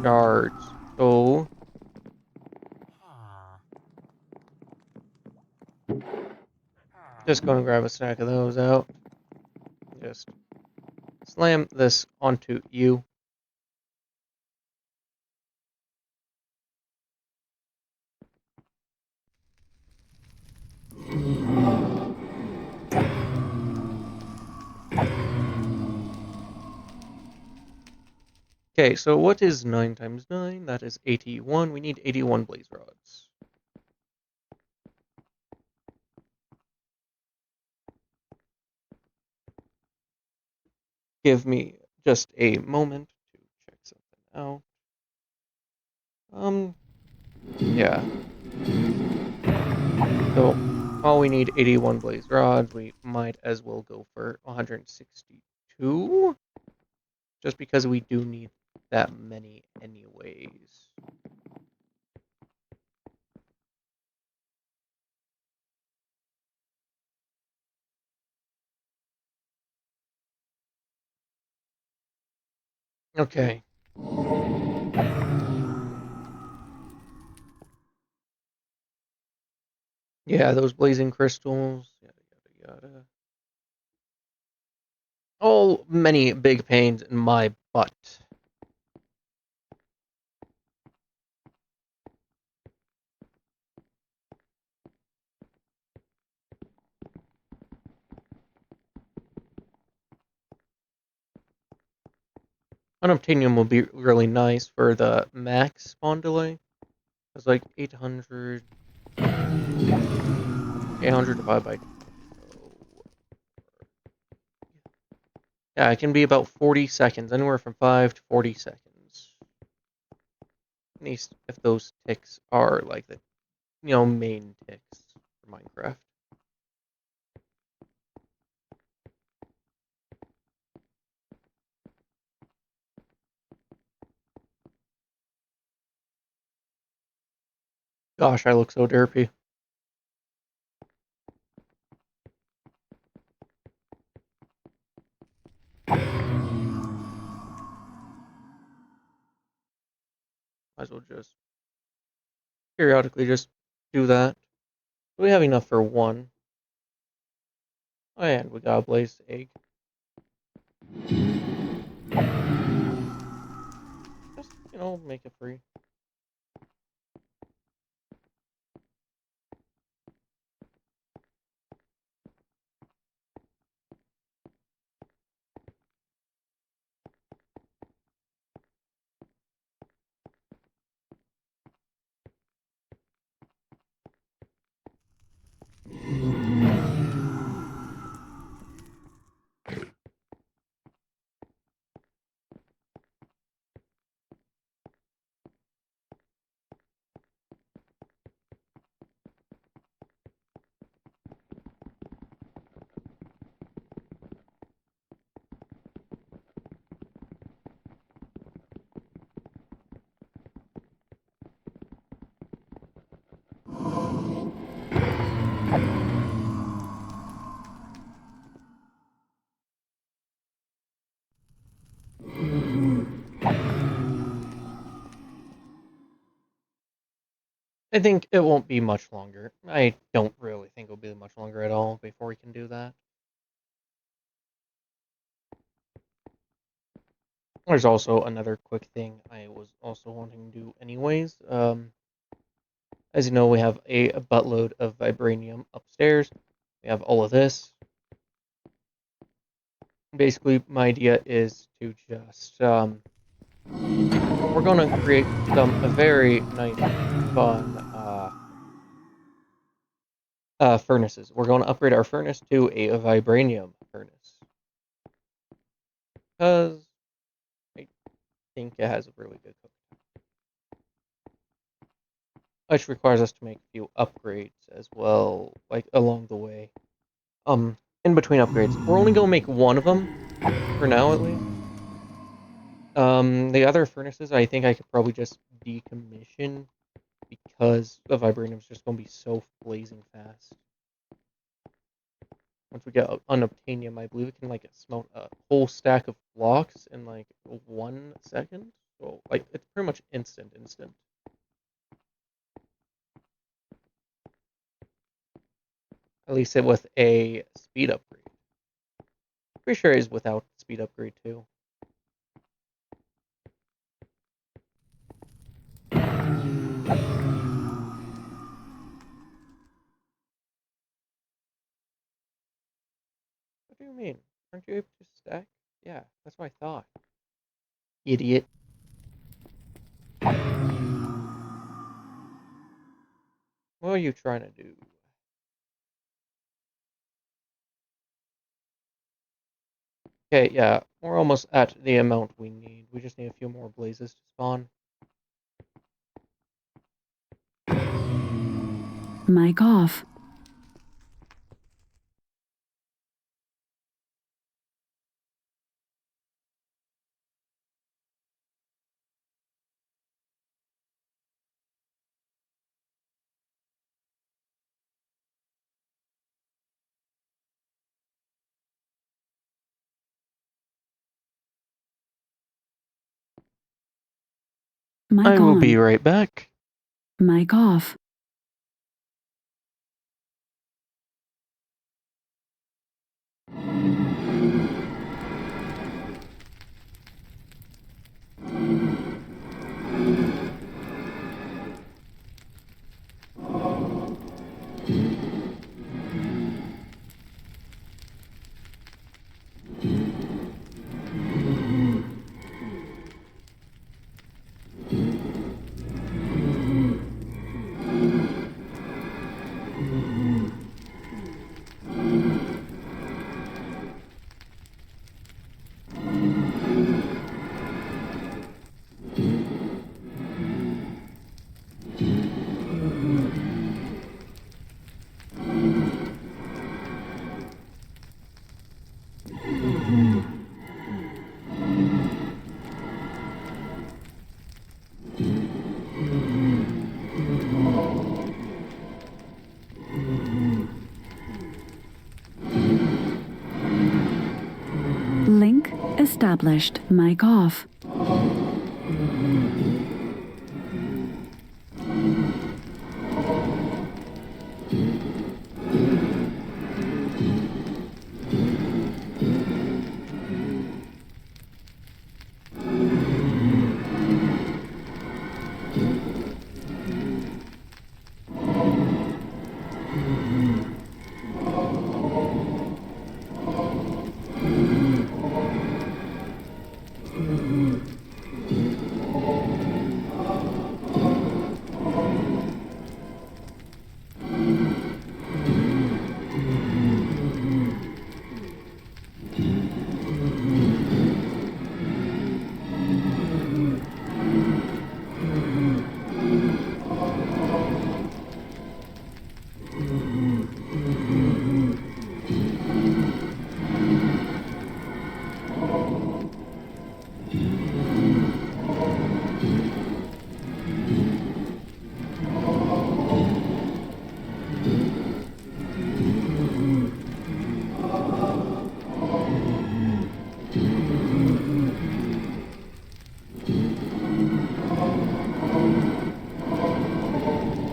shards. So just go and grab a stack of those out. Just slam this onto you. Okay, so what is 9 times 9? That is 81. We need 81 blaze rods. Give me just a moment to check something out. Yeah. So, while we need 81 blaze rods, we might as well go for 162. Just because we do need that many anyways. Okay. Yeah, those blazing crystals. Yada, yada, yada. Oh, many big pains in my butt. Unobtainium will be really nice for the max spawn delay. It's like 800. 800 divided by 20. So, yeah, it can be about 40 seconds, anywhere from 5 to 40 seconds. At least if those ticks are like the main ticks for Minecraft. Gosh, I look so derpy. Might as well just periodically just do that. We have enough for one. Oh, and we got a blazed egg. Just, make it free. I think it won't be much longer. I don't really think it'll be much longer at all before we can do that. There's also another quick thing I was also wanting to do anyways. As you know, we have a buttload of vibranium upstairs. We have all of this. Basically, my idea is to just, we're going to create a very nice, fun, furnaces. We're going to upgrade our furnace to a vibranium furnace. Because I think it has a really good cook. Which requires us to make a few upgrades as well, like along the way. In between upgrades, we're only gonna make one of them for now, at least. The other furnaces, I think I could probably just decommission because the vibranium's just going to be so blazing fast. Once we get unobtainium, I believe it can like smelt a whole stack of blocks in like 1 second. So like it's pretty much instant. At least it with a speed upgrade. Pretty sure it is without speed upgrade too. What do you mean? Aren't you able to stack? Yeah, that's what I thought. Idiot. What are you trying to do? Okay, yeah, we're almost at the amount we need. We just need a few more blazes to spawn. Mic off. Mic I will be on. right back. Mic off. Link established. Mic off.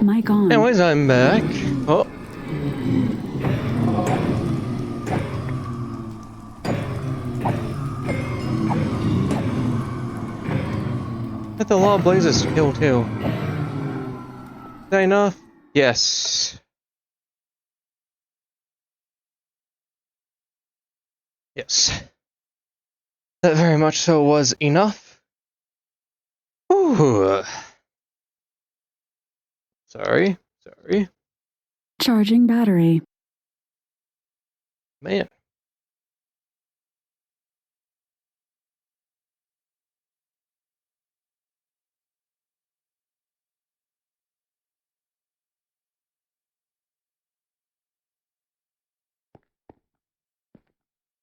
Mic on. Anyways, I'm back. Oh. Got the law of blazes to kill too. Is that enough? Yes. Yes. That very much so was enough. Ooh. Sorry. Charging battery. Man.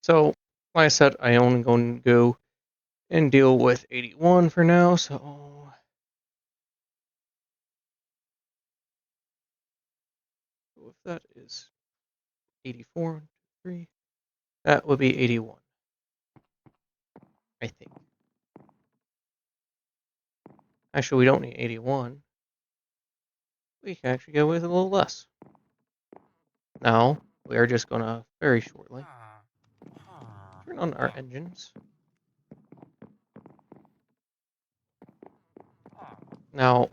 So, like I said, I only going to go and deal with 81 for now, so if that is 84, 3, that would be 81. I think. Actually, we don't need 81. We can actually go with a little less. Now, we are just going to very shortly turn on our engines. Now,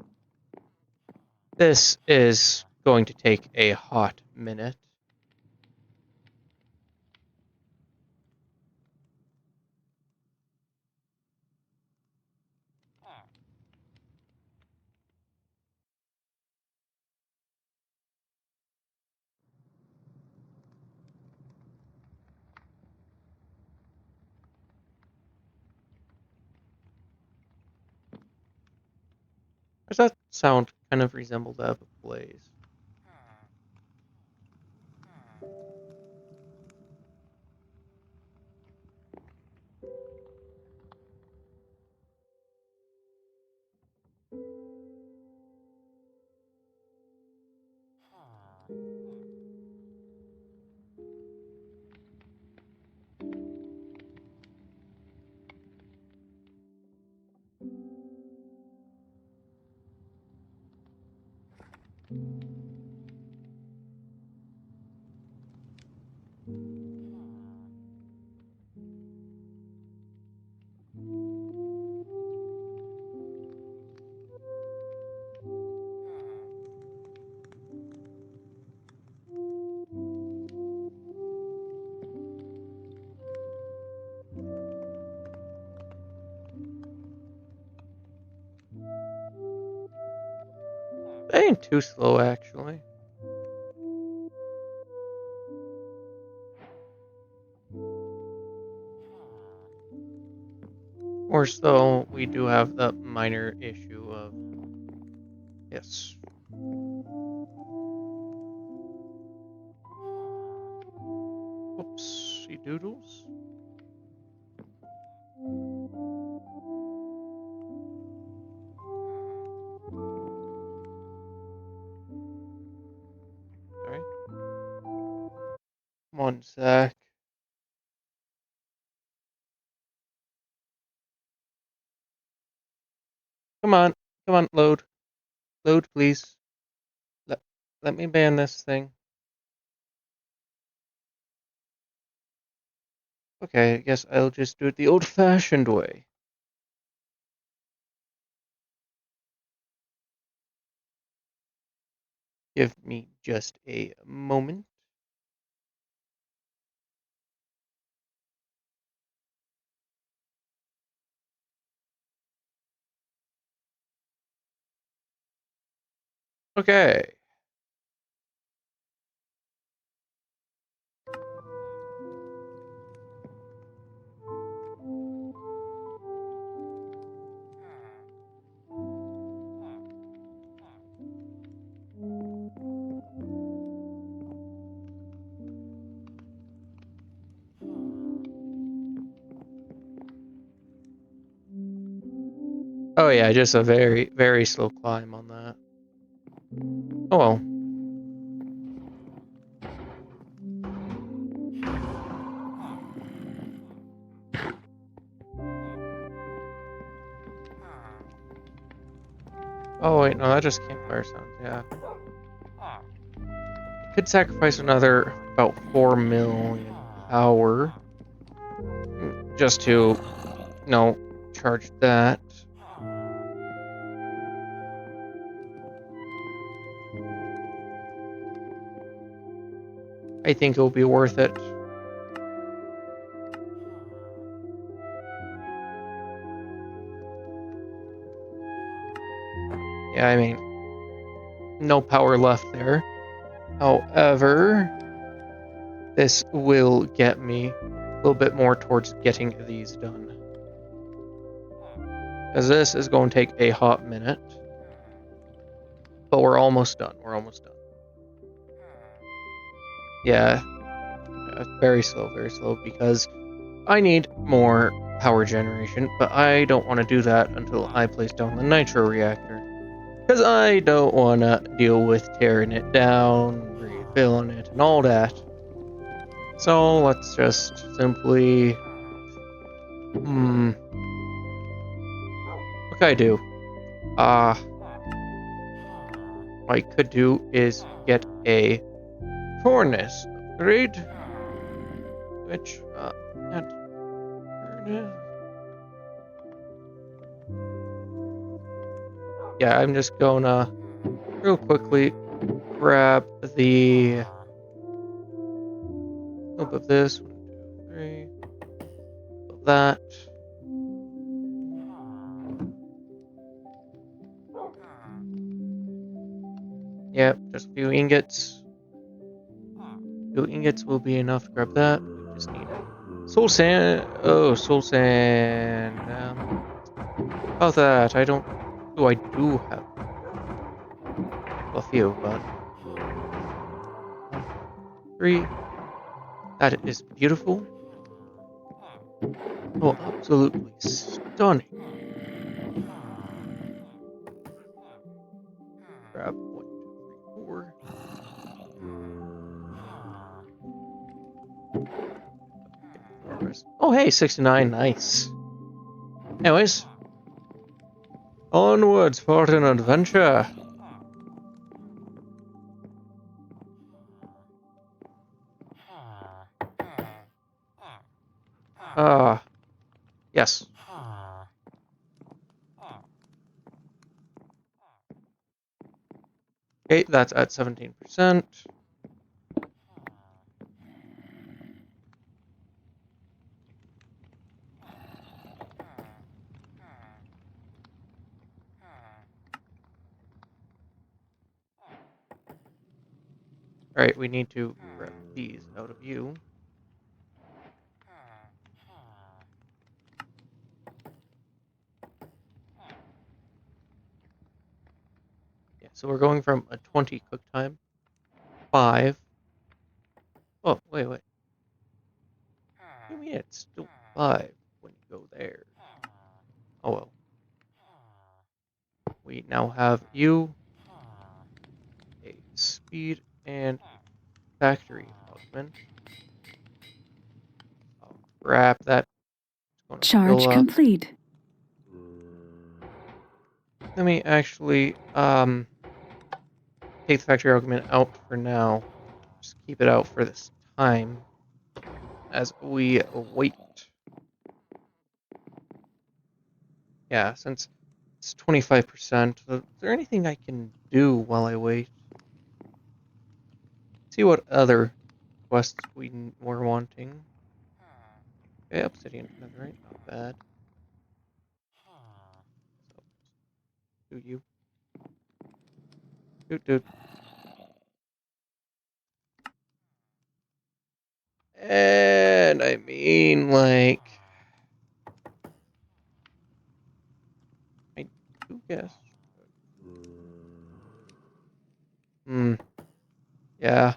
this is going to take a hot minute. Does that sound kind of resemble that of a blaze? That ain't too slow, actually. Or so we do have the minor issue of yes. Whoopsie doodles. Sorry. 1 sec. Come on. Come on, load. Load, please. Let me ban this thing. Okay, I guess I'll just do it the old-fashioned way. Give me just a moment. Okay. Oh yeah, just a very, very slow climb on that. Oh well. Oh wait, no, that just campfire sounds, yeah. Could sacrifice another about 4 million power. Just to, charge that. I think it will be worth it. Yeah, I mean, no power left there. However, this will get me a little bit more towards getting these done. Because this is going to take a hot minute. But we're almost done. We're almost done. Yeah, very slow, because I need more power generation, but I don't want to do that until I place down the nitro reactor. Because I don't want to deal with tearing it down, filling it and all that. So let's just simply... What can I do? What I could do is get a furnace upgrade. Which, can't furnace. Yeah, I'm just gonna real quickly grab the... Up of this. 1, 2, 3. Of that. Yep, just a few ingots. 2 ingots will be enough to grab that. We just need soul sand. Oh, soul sand. About that, I don't. Oh, I do have a few, but 1, 3. That is beautiful. Oh, absolutely stunning. Grab 1, 2, 3, 4. Oh, hey, 69. Nice. Anyways, onwards for an adventure. Yes. Okay, that's at 17%. Alright, we need to grab these out of you. Yeah, so we're going from a 20 cook time. 5. Oh, wait. What do you mean it's still 5 when you go there? Oh well. We now have you, a speed, and a factory augment. I'll grab that. It's going to Charge fill up. complete. Let me actually take the factory augment out for now. Just keep it out for this time as we wait. Yeah, since it's 25%, is there anything I can do while I wait? See what other quests we're wanting. Okay, obsidian netherite, not bad. So, do you? Doot. And I mean, like, I do guess. Yeah.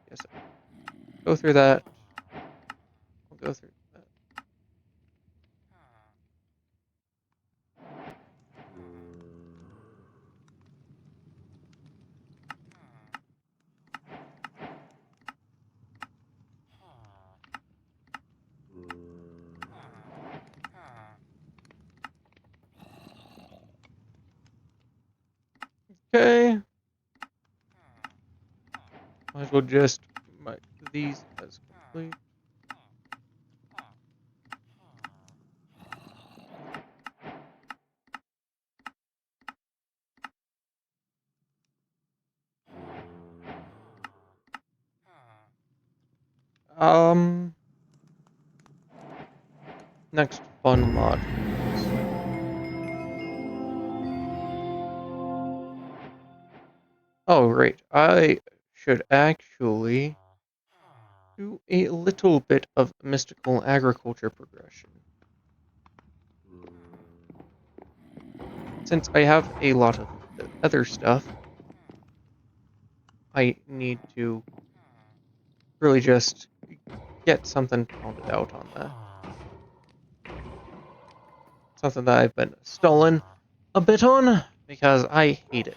Yes. Go through that. We'll go through that. Okay. Might as well just mark these as complete. Next fun mod. Oh, right. I should actually do a little bit of mystical agriculture progression. Since I have a lot of the other stuff, I need to really just get something pounded out on that. Something that I've been stolen a bit on because I hate it.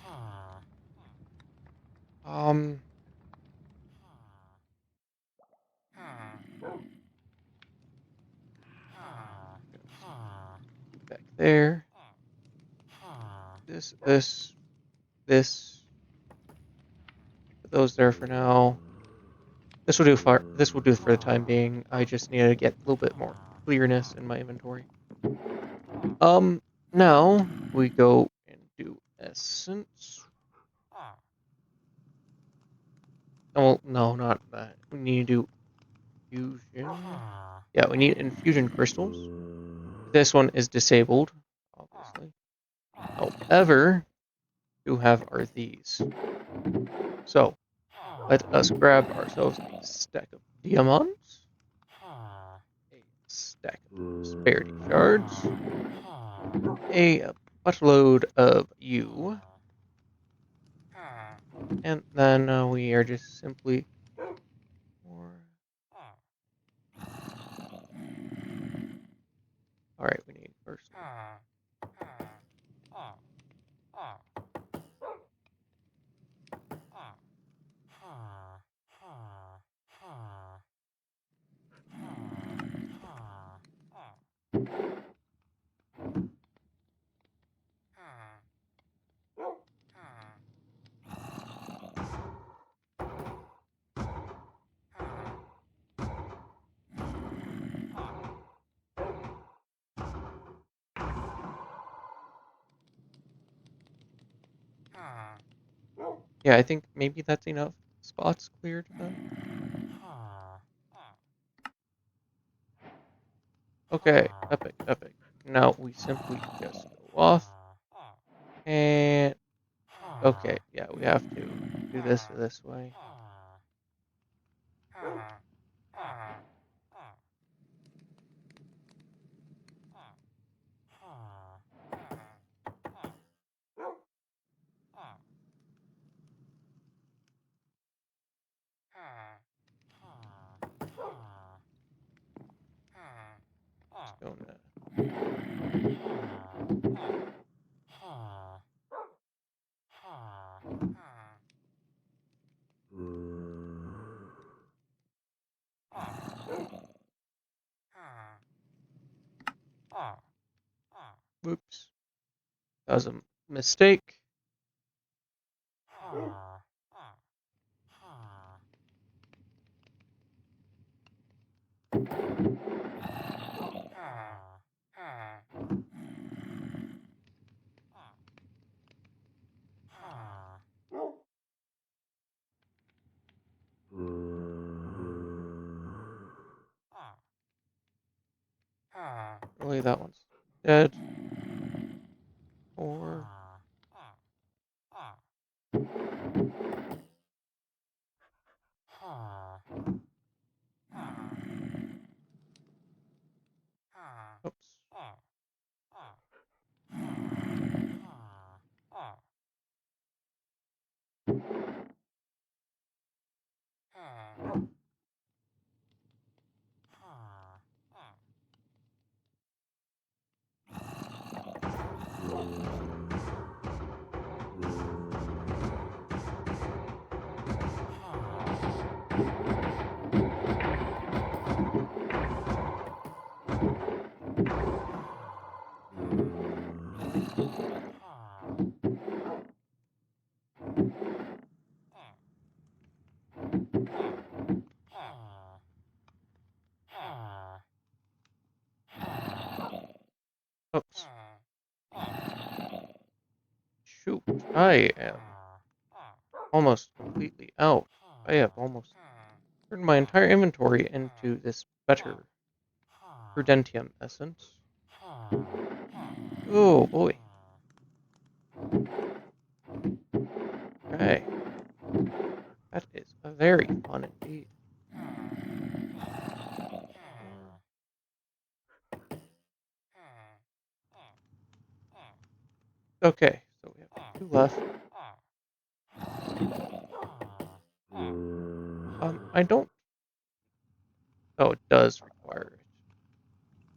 Back there. This. Put those there for now. This will do for the time being. I just need to get a little bit more clearness in my inventory. Now we go and do essence. Oh, no, not that. We need to do fusion. Yeah, we need infusion crystals. This one is disabled, obviously. However, we have are these. So, let us grab ourselves a stack of diamonds, a stack of prosperity shards, a buttload of you, and then we are just simply... Alright, we need first. Yeah, I think maybe that's enough spots cleared then. Okay, epic, epic. Now we simply just go off. And... Okay, yeah, we have to do this way. Just gonna... Whoops. That was a mistake. Really, that one's dead. Or... Oops. Oops. Shoot. I am almost completely out. I have almost turned my entire inventory into this better Prudentium essence. Oh boy. Okay. That is very fun indeed. Okay, so we have two left. I don't Oh, it does require it.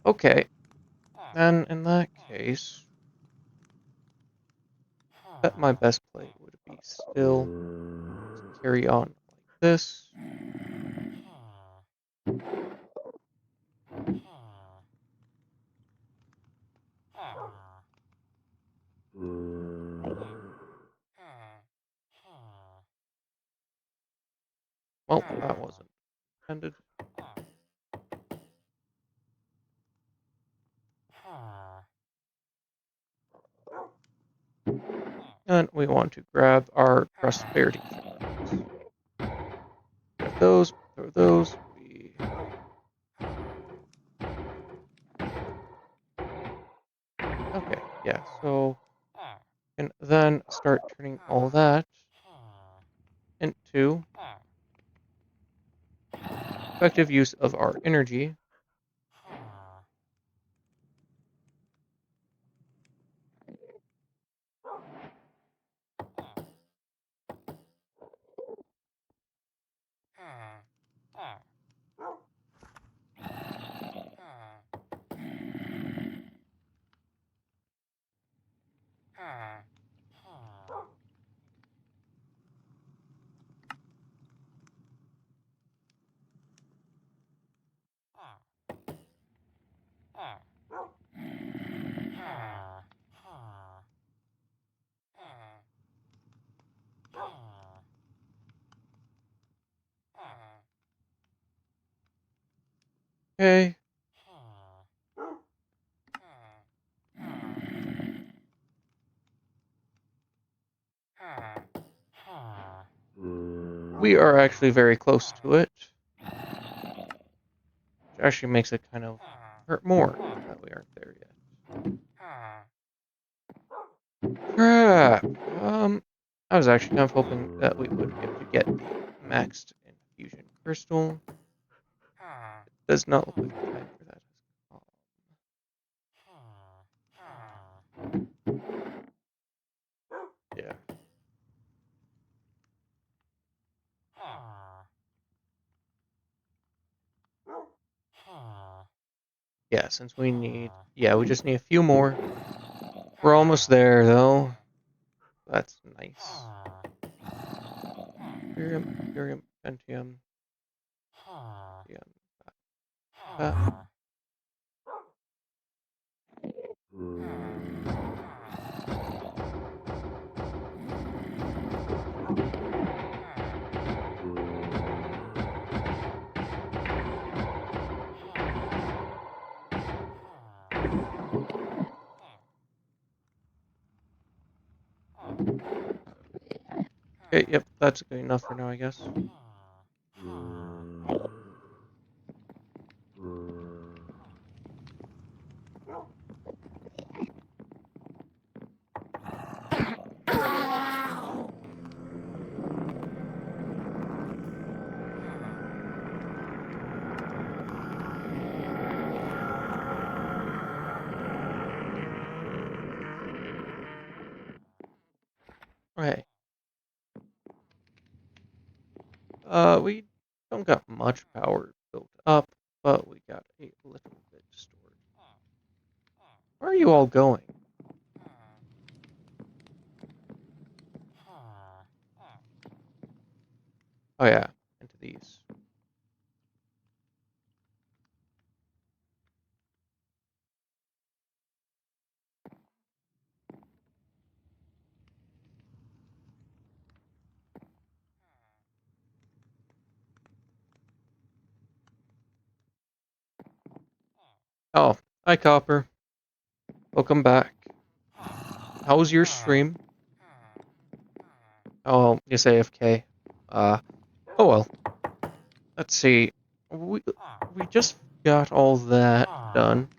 Okay. Then in that case, bet my best play would be still to carry on like this. Well, that wasn't intended. And we want to grab our prosperity shards. Grab those, throw those. Okay, yeah, so and then start turning all that into effective use of our energy. Okay. We are actually very close to it. Which actually makes it kind of hurt more that we aren't there yet. Crap. I was actually kind of hoping that we would be able to get the maxed infusion crystal. It does not look like the time for that has come. Yeah. Yeah, since we need... Yeah, we just need a few more. We're almost there, though. That's nice. Imperium, Imperium, Pentium. Yeah. Okay, yep, that's good enough for now, I guess. Okay. We don't got much power built up, but we got a little bit stored. Where are you all going? Oh yeah, into these. Oh, hi Copper. Welcome back. How was your stream? Oh, just AFK. Oh well. Let's see. We just got all that done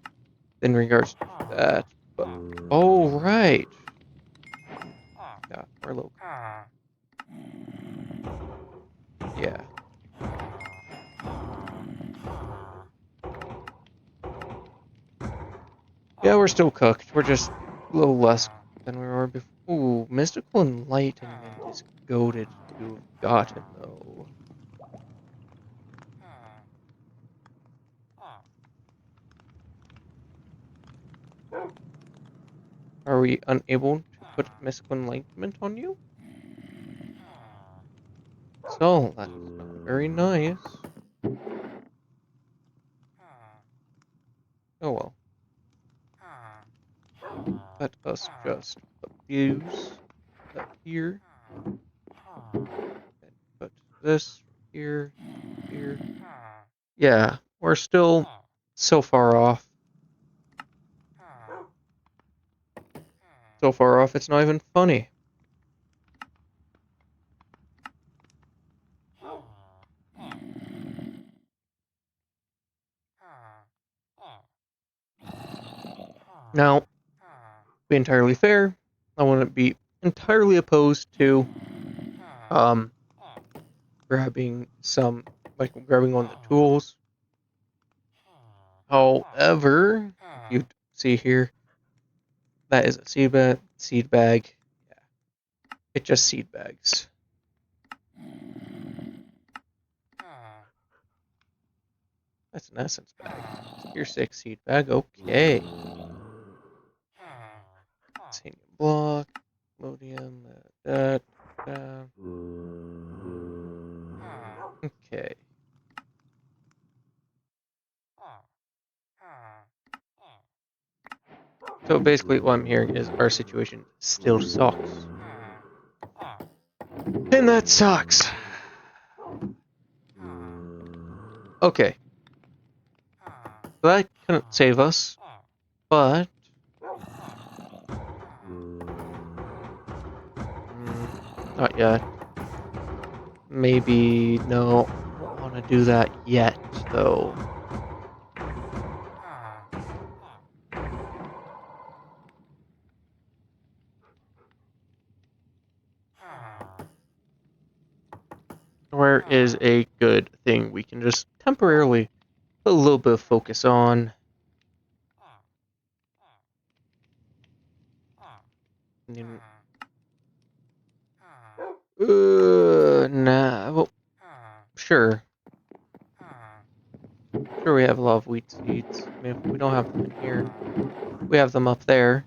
in regards to that, but oh right. Yeah, we're local. Yeah. Yeah, we're still cooked. We're just a little less than we were before. Ooh, mystical enlightenment is goated to have gotten though. we unable to put mystical enlightenment on you? So, that's not very nice. Oh well. Let us just abuse that here. And put this here, here. Yeah, we're still so far off. So far off, it's not even funny. Now, to be entirely fair, I wouldn't be entirely opposed to grabbing grabbing one of the tools. However, if you see here, that is a seed bag. Yeah, it's just seed bags. That's an essence bag. Tier 6 seed bag, okay. Titanium block, Lodium, okay. So basically what I'm hearing is our situation still sucks. And that sucks! Okay. So that couldn't save us, but... not yet. Maybe, no, I don't want to do that yet, though. Where is a good thing we can just temporarily put a little bit of focus on? Nah, well, sure. Sure, we have a lot of wheat seeds. I mean, if we don't have them in here, we have them up there.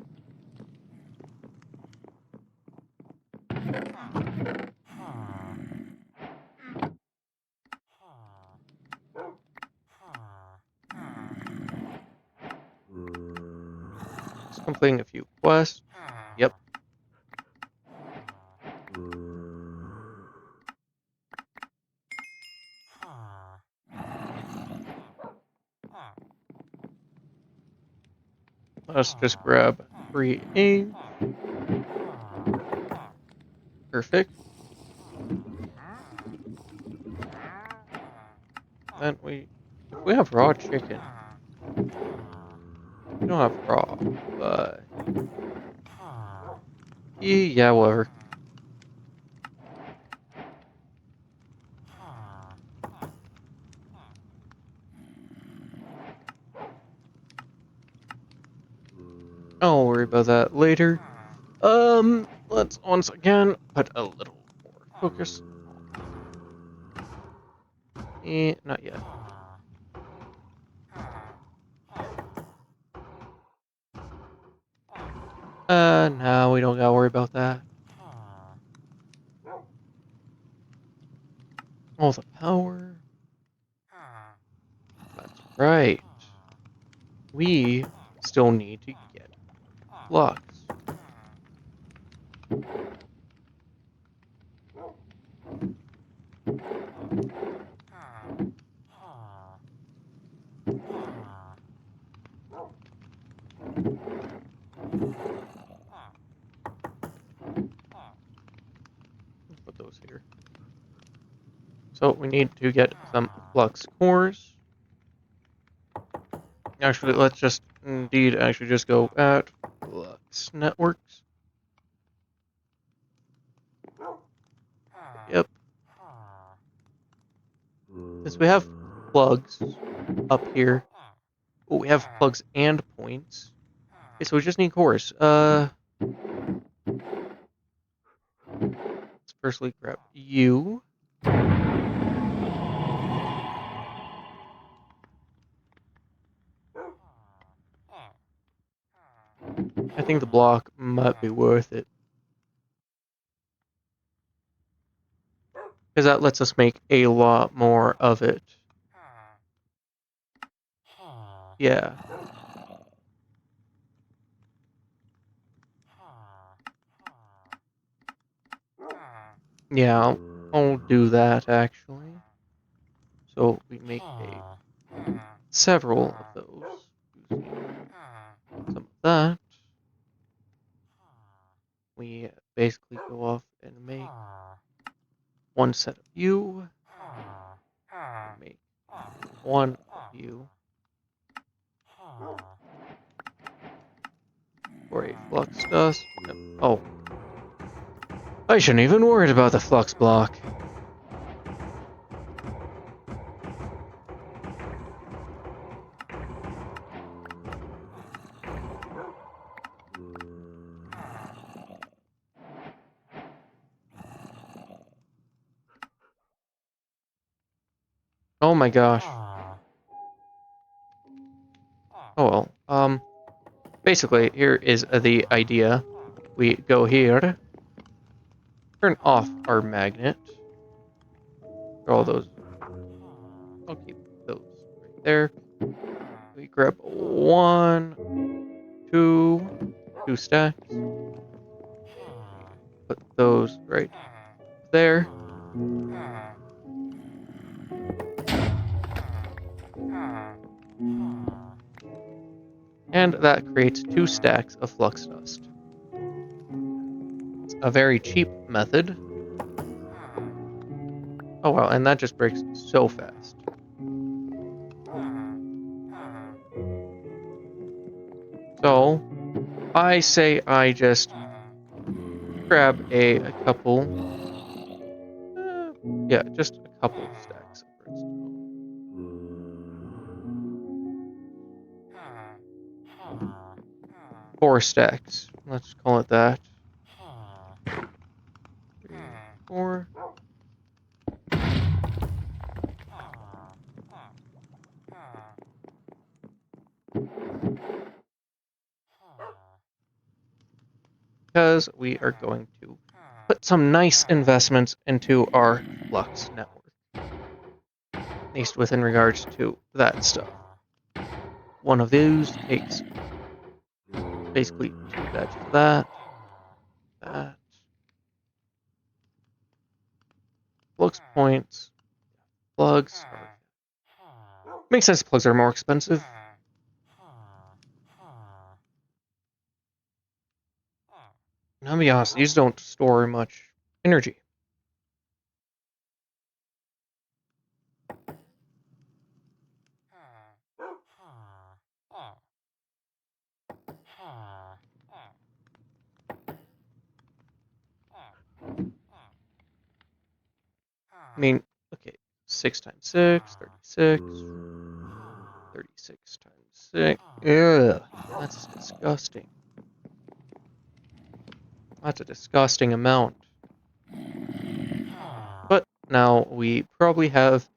Just completing a few quests. Yep. Let's just grab 3A. Perfect. Then if we have raw chicken, we don't have raw, but yeah, whatever. I'll worry about that later. Let's once again put a little more focus. Not yet. No, we don't gotta worry about that. All the power. That's right. We still need to get flux. Put those here. So we need to get some flux cores. Actually, let's just just go at flux networks. Yep. Since we have plugs up here, oh, we have plugs and points. Okay, so we just need cores. Let's firstly grab you. I think the block might be worth it. Because that lets us make a lot more of it. Yeah. Yeah, I'll do that actually. So we make several of those. Using some of that. We basically go off and make one set of you. Make one of you. For a flux dust. Oh. I shouldn't even worried about the flux block. Oh my gosh. Oh well. Basically, here is the idea. We go here, turn off our magnet. All those. I'll keep those right there. We grab two stacks. Put those right there. And that creates 2 stacks of flux dust. It's a very cheap method. Oh wow, and that just breaks so fast. So, I say I just grab a couple. Yeah, just a couple stacks of redstone. 4 stacks. Let's call it that. 3, 4. Because we are going to put some nice investments into our flux network. At least within regards to that stuff. One of those takes basically 2 batches of that. Flux points. Plugs are... Makes sense, plugs are more expensive. And I'll be honest, these don't store much energy. I mean, okay, 6 times 6, 36. 36 times 6. Ugh, that's disgusting. That's a disgusting amount. But now we probably have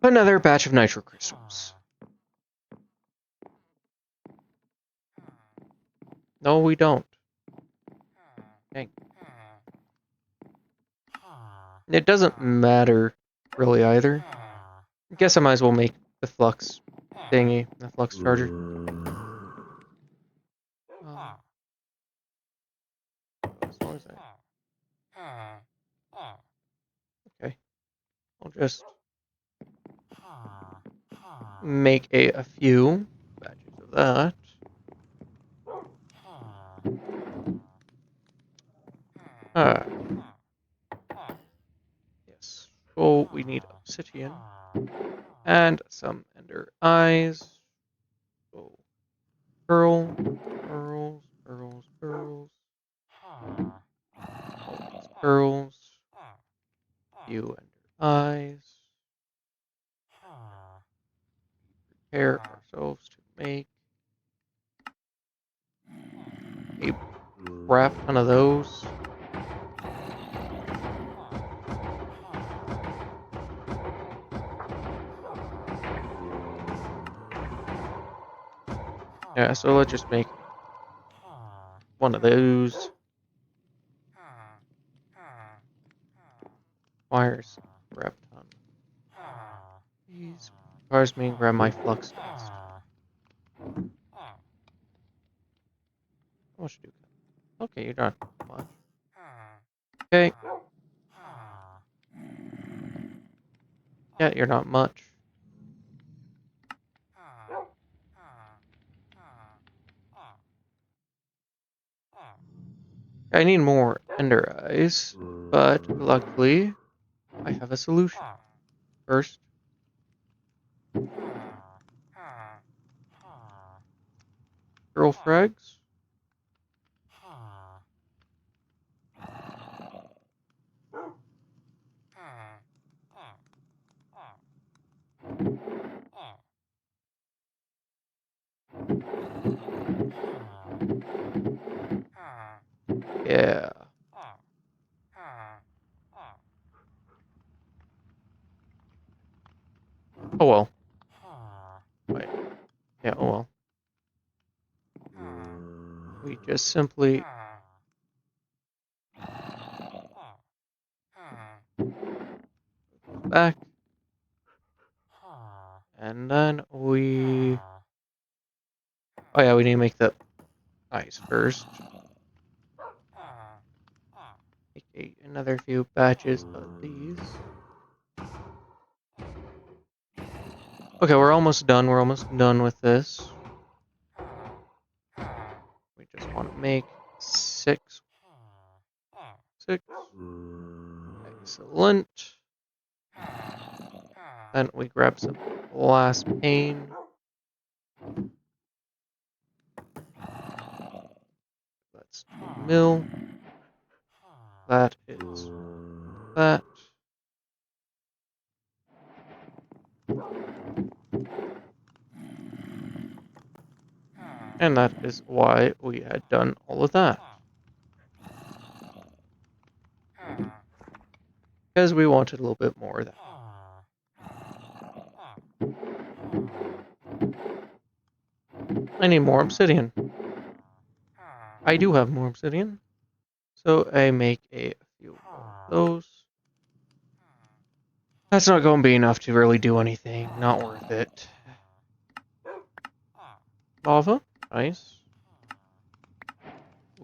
another batch of nitro crystals. No, we don't. Dang. It doesn't matter really either. I guess I might as well make the flux thingy, the flux charger. As long as okay. I'll just make a few batches of that. Yes. So we need obsidian and some ender eyes. So pearls. All these pearls. Few ender eyes. Prepare ourselves to make a crap ton of those. Yeah, so let's just make one of those. Wires. Grab a ton. These requires me to grab my flux dust. How much do you got? Okay, you're not much. Okay. Yeah, you're not much. I need more ender eyes, but luckily I have a solution. First, girl frags. Yeah. Oh well. Wait. Yeah, oh well. We just simply back, and then we... Oh yeah, we need to make the eyes first. Make another few batches of these. Okay, we're almost done. We're almost done with this. We just want to make 6. 6. Excellent. Then we grab some glass pane. Let's mill. That is that. And that is why we had done all of that. Because we wanted a little bit more of that. I need more obsidian. I do have more obsidian. So I make a few of those. That's not going to be enough to really do anything. Not worth it. Lava. Nice.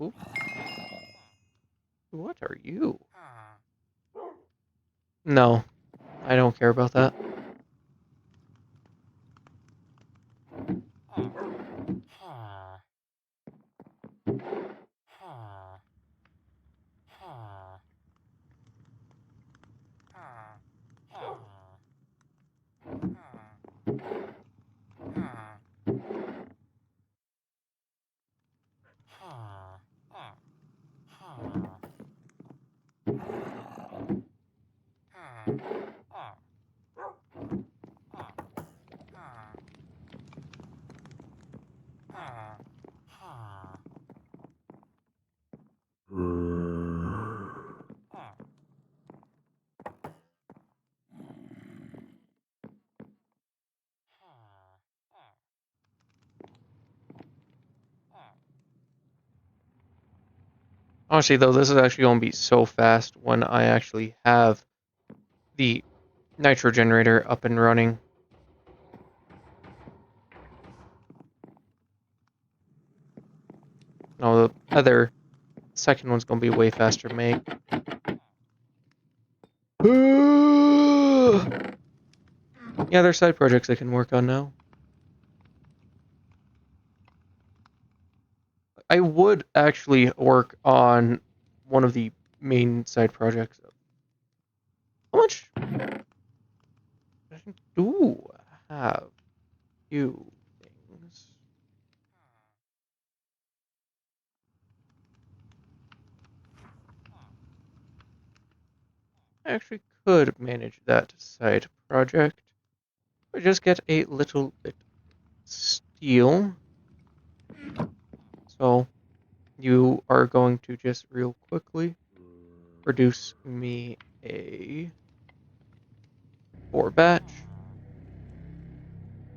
Ooh. What are you? No. I don't care about that. Honestly, though, this is actually going to be so fast when I actually have the nitro generator up and running. No, the other second one's going to be way faster to make. Yeah, there's side projects I can work on now. I would actually work on one of the main side projects. How much do I have? Few things. I actually could manage that side project. I just get a little bit steel. So you are going to just real quickly produce me a 4 batch,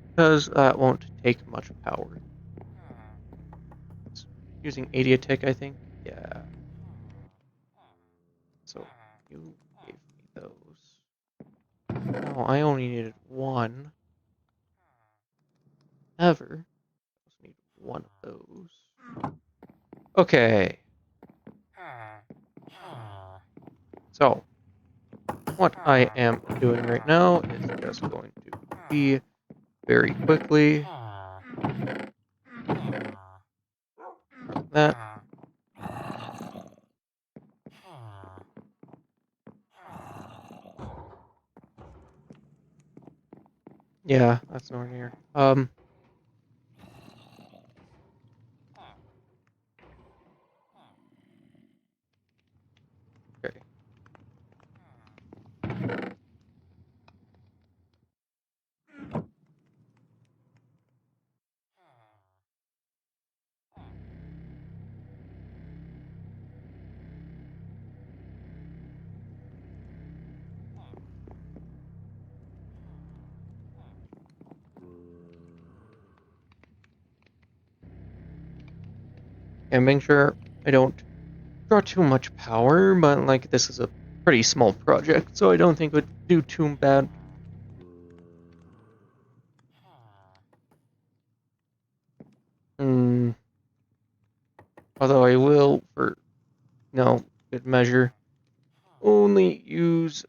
because that won't take much power. using 80 a tick, I think. Yeah. So you gave me those. No, I only needed one. Ever. I just need one of those. Okay. So, what I am doing right now is just going to be very quickly from that. Yeah, that's nowhere near. Okay. And make sure I don't draw too much power, but like this is a pretty small project, so I don't think it would do too bad. Hmm. Although I will, for no good measure, only use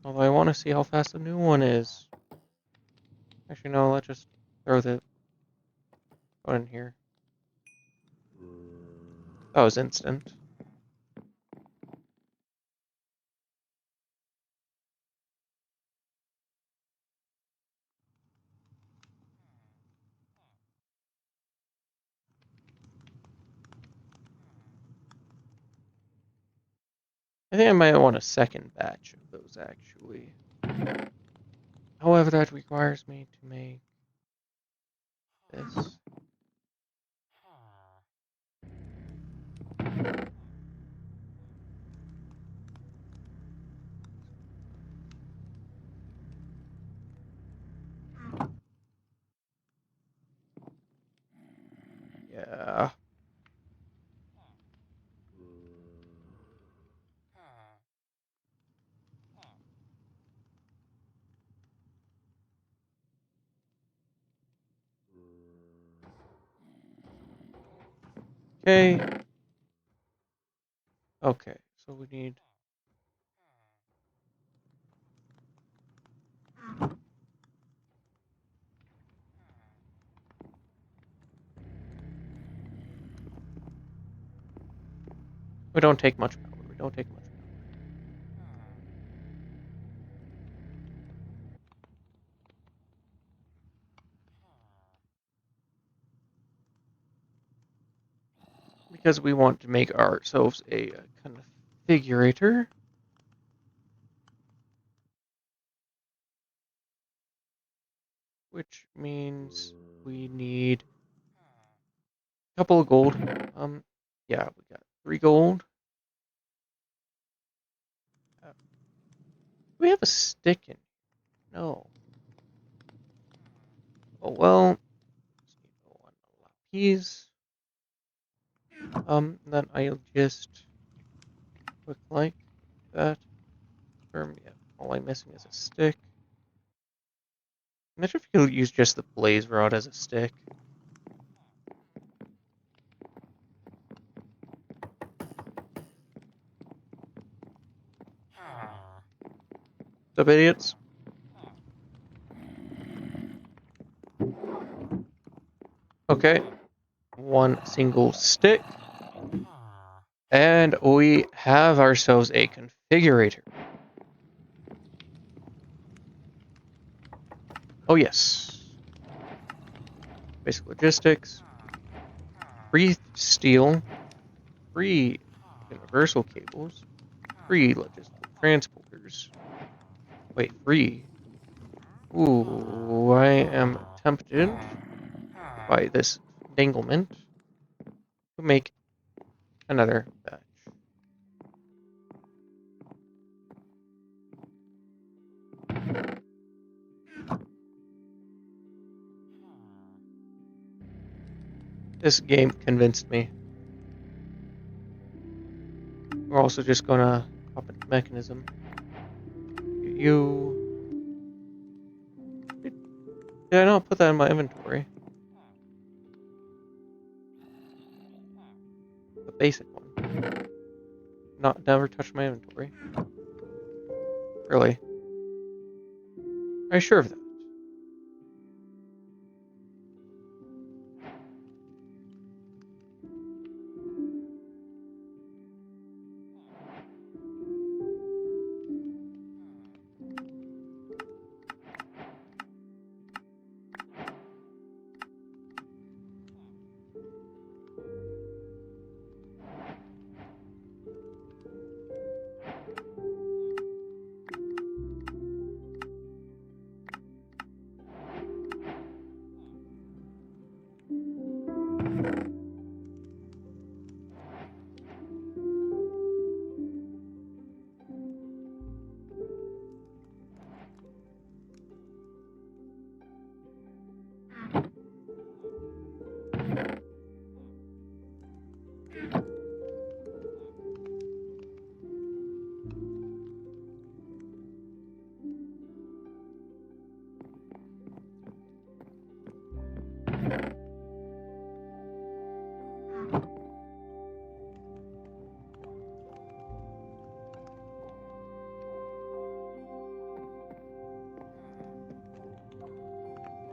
although I want to see how fast the new one is. Actually, no. Let's just throw the one in here. That was instant. I think I might want a second batch of those actually. However, that requires me to make this. Yeah. Okay. Okay. So we need. We don't take much power. We don't take much power. Because we want to make ourselves a configurator. Which means we need a couple of gold. Yeah, we got 3 gold. Do we have a stick in? No. Oh well. Just need one lapis. Then I'll just click like that. Yeah, all I'm missing is a stick. I'm not sure if you could use just the blaze rod as a stick. What's up, idiots? Okay. One single stick. And we have ourselves a configurator. Oh yes. Basic logistics. Free steel. Free universal cables. Free logistical transporters. Wait, free? Ooh, I am tempted by this danglement to make another batch. This game convinced me. We're also just gonna hop into mechanism. You... Did I not put that in my inventory? The basic one. Never touched my inventory. Really? Are you sure of that?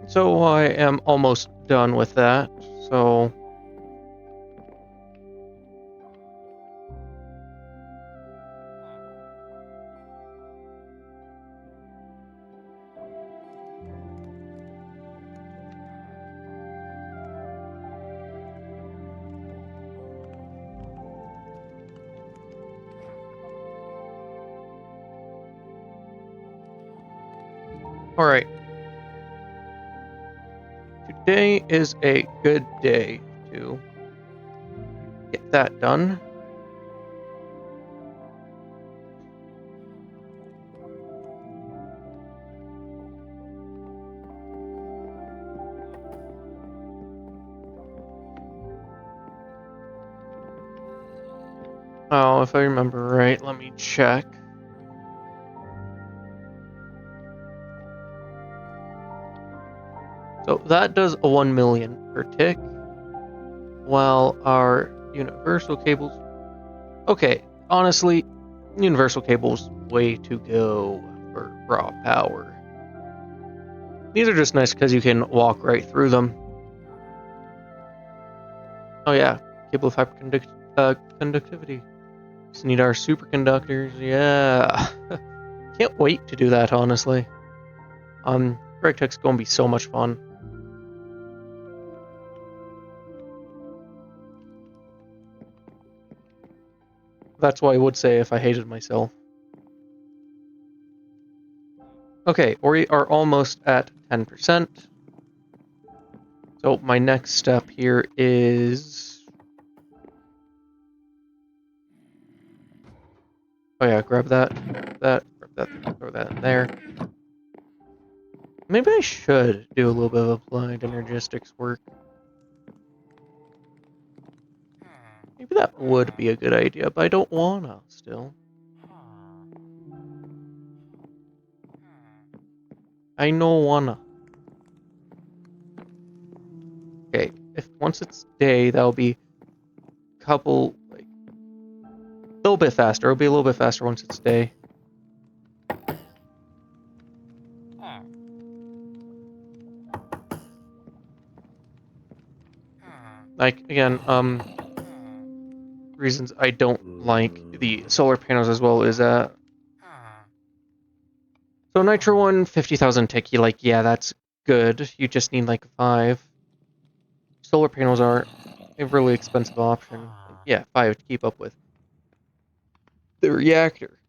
So I am almost done with that. So... Alright. Today is a good day to get that done. Oh, if I remember right, let me check. So that does a 1 million per tick, while our universal cables... Okay, honestly, universal cables way to go for raw power. These are just nice because you can walk right through them. Oh yeah, cable of conductivity. Just need our superconductors, yeah. Can't wait to do that, honestly. Rectech's gonna be so much fun. That's what I would say if I hated myself. Okay, we are almost at 10%. So my next step here is... Oh yeah, grab that, grab that, throw that in there. Maybe I should do a little bit of applied energistics work. Maybe that would be a good idea, but I don't wanna still. I no wanna. Okay, if once it's day, that'll be a couple, like, a little bit faster. It'll be a little bit faster once it's day. Like, again, reasons I don't like the solar panels as well is so Nitro one, 50,000 tick, you like, yeah, that's good. You just need like 5. Solar panels are a really expensive option. Like, yeah, 5 to keep up with the reactor.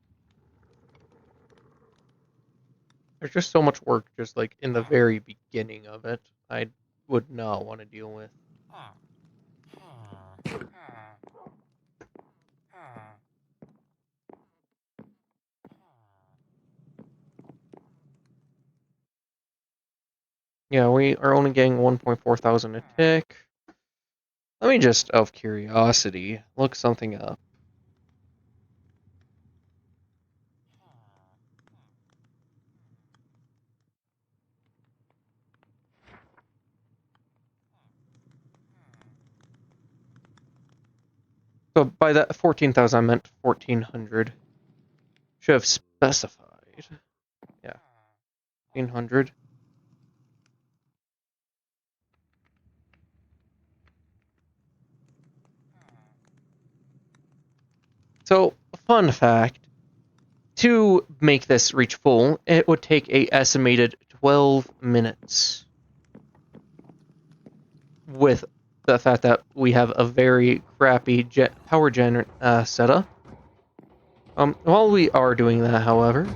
There's just so much work just like in the very beginning of it. I would not want to deal with. Yeah, we are only getting 1.4 thousand a tick. Let me just, out of curiosity, look something up. So by that 14,000, I meant 1,400. Should have specified. Yeah, 1,500. So, fun fact, to make this reach full, it would take a estimated 12 minutes. With the fact that we have a very crappy power gen setup. While we are doing that, however,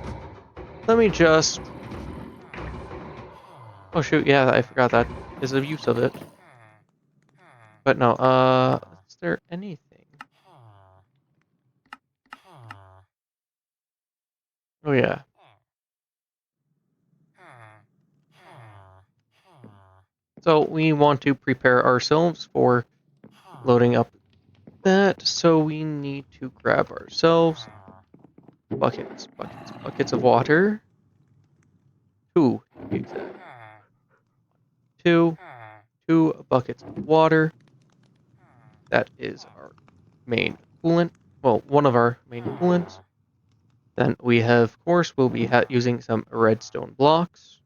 let me just... Oh shoot, yeah, I forgot that is the use of it. But no, is there anything? Oh yeah. So we want to prepare ourselves for loading up that, so we need to grab ourselves buckets of water. 2, to be exact. 2 buckets of water. That is our main coolant. Well, one of our main coolants. Then we have, of course, will be using some redstone blocks.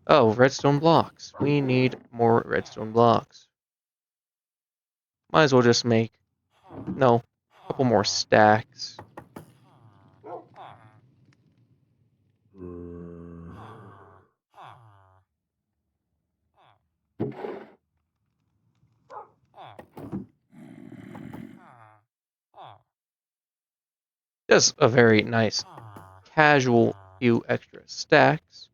Oh, redstone blocks. We need more redstone blocks. Might as well just make, no, a couple more stacks. Just a very nice, casual few extra stacks.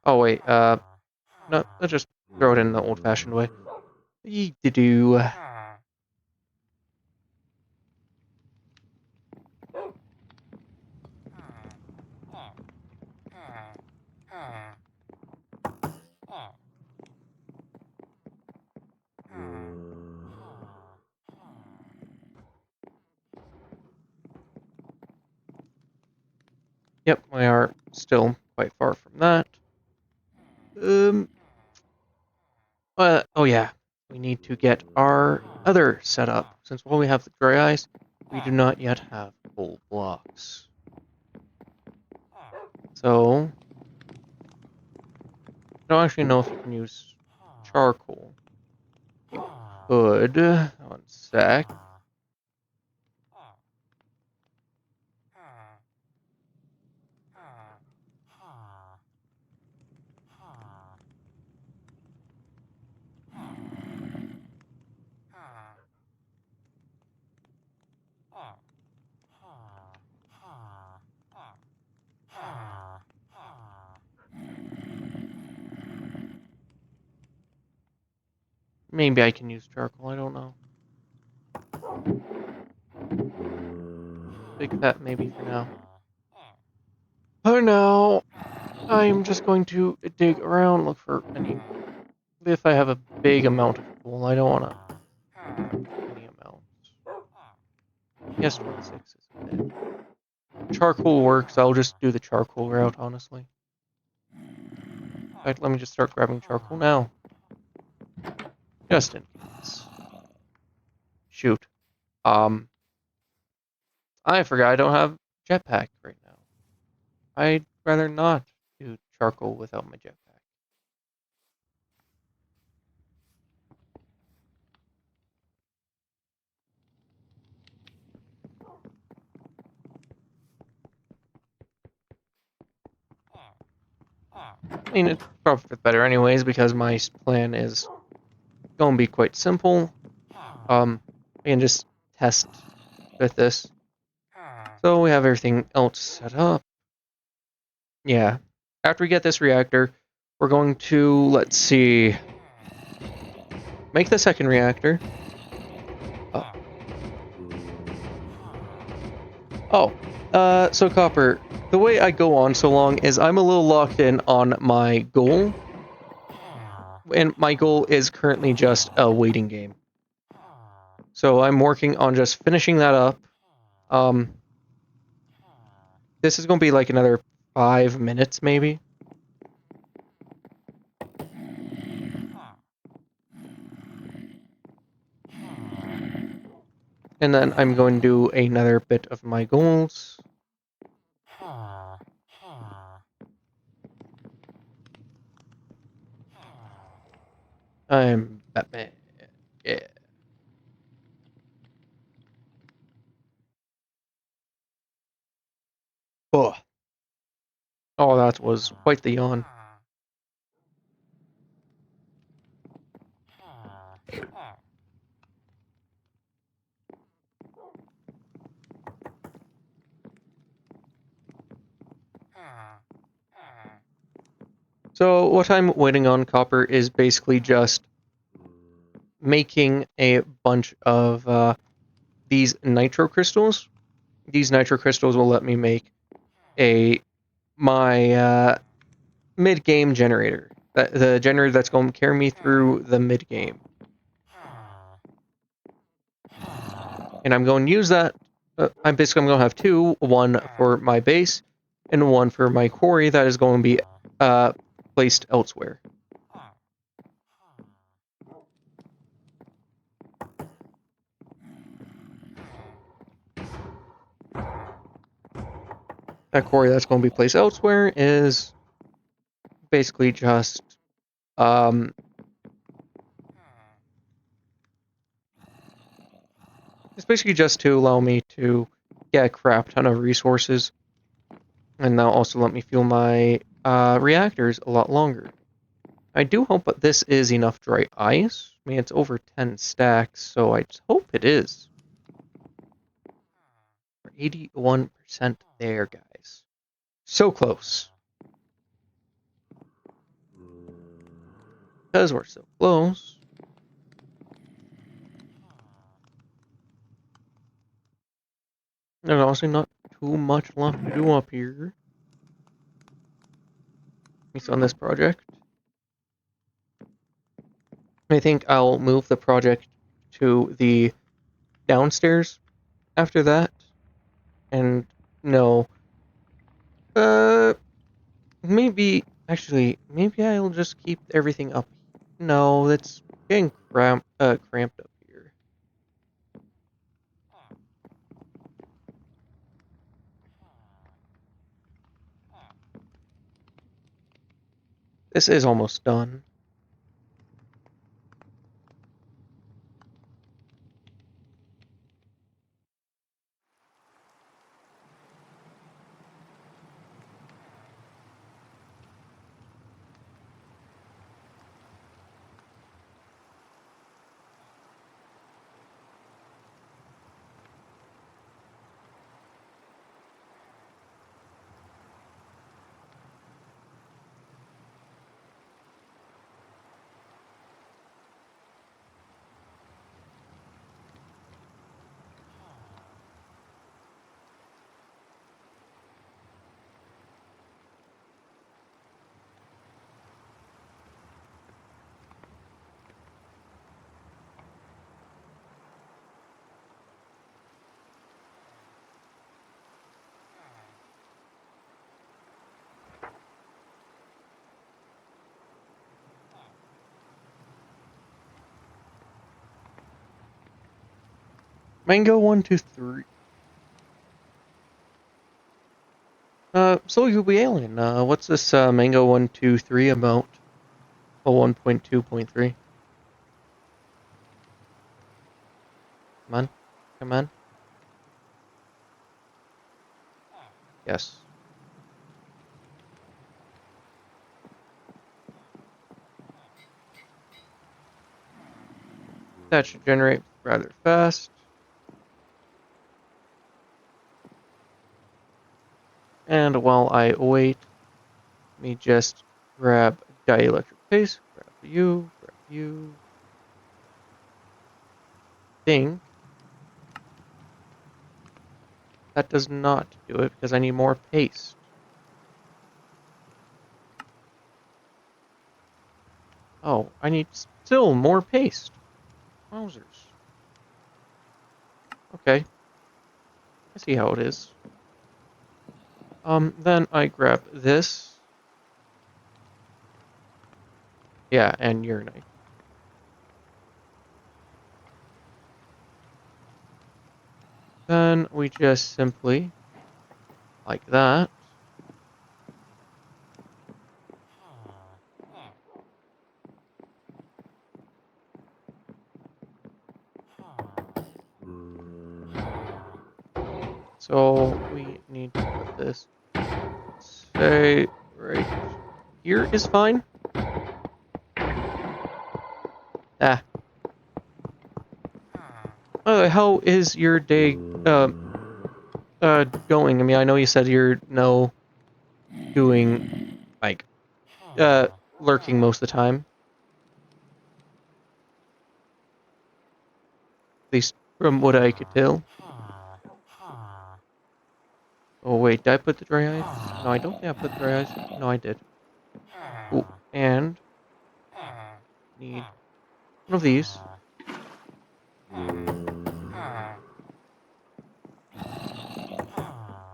Oh wait, no, let's just throw it in the old-fashioned way. Do. Yep, we are still quite far from that. Oh yeah, we need to get our other setup. Since while we have the dry ice, we do not yet have full blocks. So, I don't actually know if you can use charcoal. You could. One sec. Maybe I can use charcoal, I don't know. Big fat maybe for now. For now, I'm just going to dig around, look for any... If I have a big amount of coal, I don't want to... Any amount. Yes, 26 is a bit. Charcoal works, I'll just do the charcoal route, honestly. In fact, let me just start grabbing charcoal now. Just in case. Shoot. I forgot I don't have jetpack right now. I'd rather not do charcoal without my jetpack. I mean, it's probably better anyways, because my plan is going to be quite simple. I can just test with this. So we have everything else set up. Yeah. After we get this reactor, we're going to, let's see, make the second reactor. So Copper, the way I go on so long is I'm a little locked in on my goal. and my goal is currently just a waiting game. So I'm working on just finishing that up. This is going to be like another 5 minutes, maybe. And then I'm going to do another bit of my goals. I'm Batman. Yeah. Oh, oh, that was quite the yawn. So what I'm waiting on, Copper, is basically just making a bunch of these nitro crystals. These nitro crystals will let me make my mid-game generator. The generator that's going to carry me through the mid-game. And I'm going to use that. I'm going to have two, one for my base and one for my quarry that is going to be placed elsewhere. That quarry that's going to be placed elsewhere is basically just it's basically just to allow me to get a crap ton of resources, and that'll also let me fuel my reactors a lot longer. I do hope that this is enough dry ice. I mean, it's over 10 stacks, so I just hope it is. We're 81% there, guys. So close. Because we're so close. There's honestly not too much left to do up here. At least on this project. I think I'll move the project to the downstairs after that. And no. Maybe maybe I'll just keep everything up. No, it's getting cramped up here. This is almost done. Mango 1, 2, 3. So you'll be alien. What's this Mango 1, 2, 3 about? Oh, 1.2.3. Come on. Come on. Yes. That should generate rather fast. And while I wait, let me just grab dielectric paste, grab you. Think that does not do it because I need more paste. Oh, I need still more paste. Wowzers. Okay, I see how it is. Then I grab this. Yeah, and urinate. Then we just simply, like that. So we need to put this, say, right here is fine. Ah. How is your day, going? I mean, I know you said you're doing, like, lurking most of the time. At least from what I could tell. Oh wait, did I put the dry ice? No, I don't think I put the dry ice. No, I did. Ooh, and need one of these.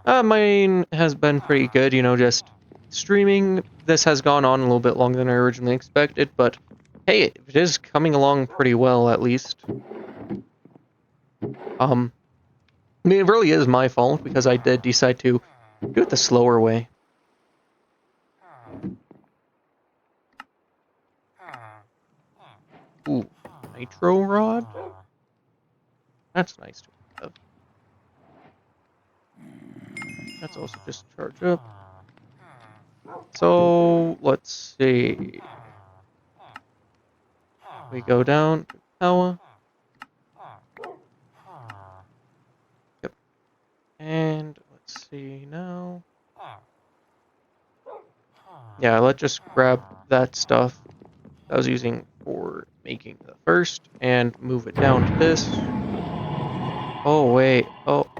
Mine has been pretty good, just streaming. This has gone on a little bit longer than I originally expected, but hey, it is coming along pretty well at least. I mean, it really is my fault because I did decide to do it the slower way. Ooh, nitro rod? That's nice to have. That's also just charge up. So, let's see. We go down to power. Yep. And let's see now. Yeah, let's just grab that stuff I was using for making the first and move it down to this. Oh, wait. Oh,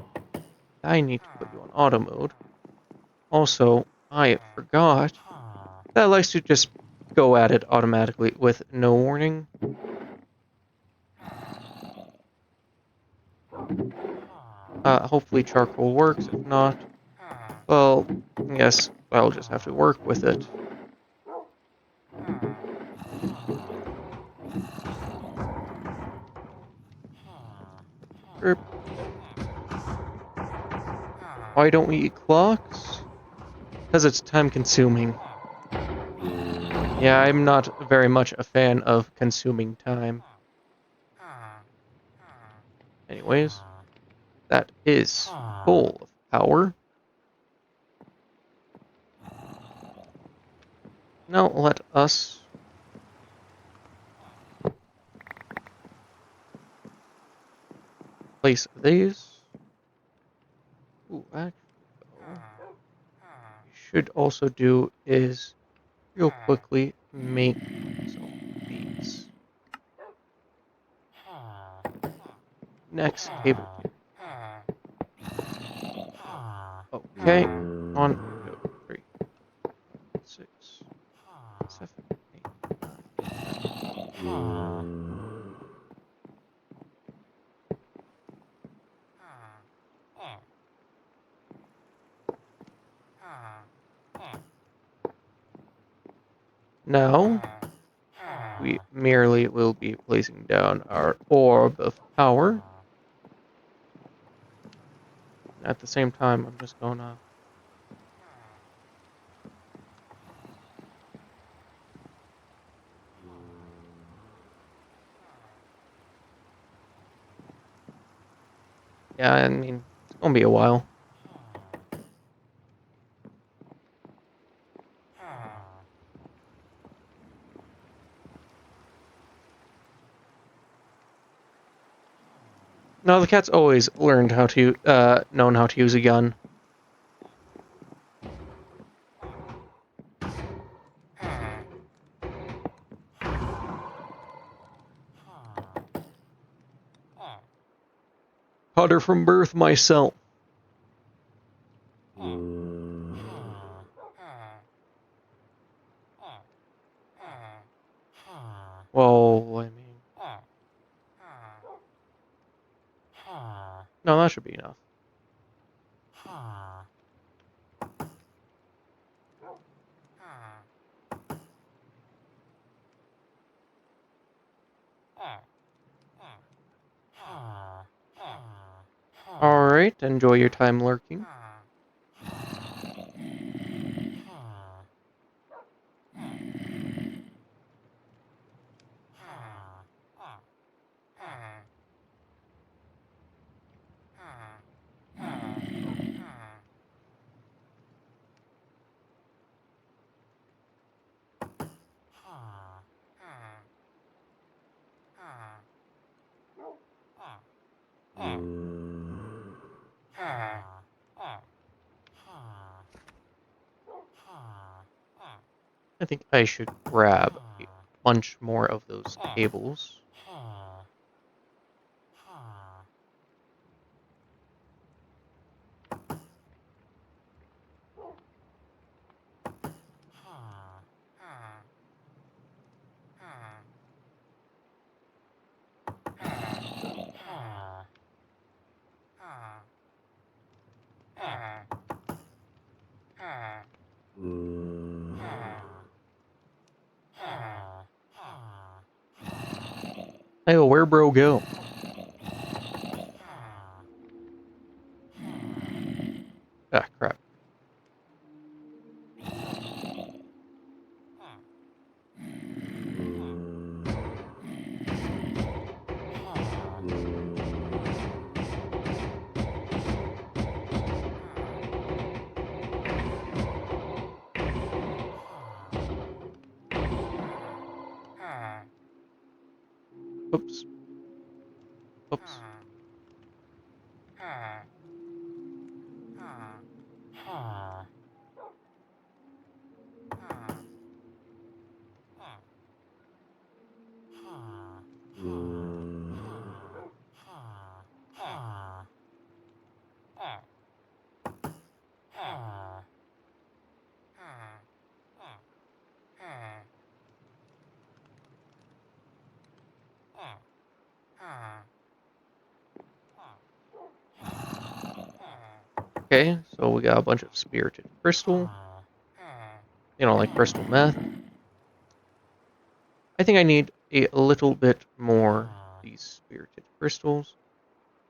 I need to put you on auto mode. Also, I forgot that likes to just go at it automatically with no warning. Hopefully charcoal works. If not, well, I guess I'll just have to work with it. Erp. Why don't we eat clocks? Because it's time consuming. Yeah, I'm not very much a fan of consuming time. Anyways, that is full of power. Now let us place these. Ooh, actually, though, we should also do is real quickly make some of these. Next cable. Okay, 1, 2, 3, 6, 7, 8, 9. Now, we merely will be placing down our orb of power. At the same time, I'm just gonna... Yeah, I mean, it's gonna be a while. No, the cat's always learned how to, known how to use a gun. Caught her from birth myself. No, that should be enough. Alright, enjoy your time lurking. I think I should grab a bunch more of those cables. Hey, where'd bro go? Ah, crap. Oops. Oops. Okay, so we got a bunch of spirited crystal. You know, like crystal meth. I think I need a little bit more of these spirited crystals.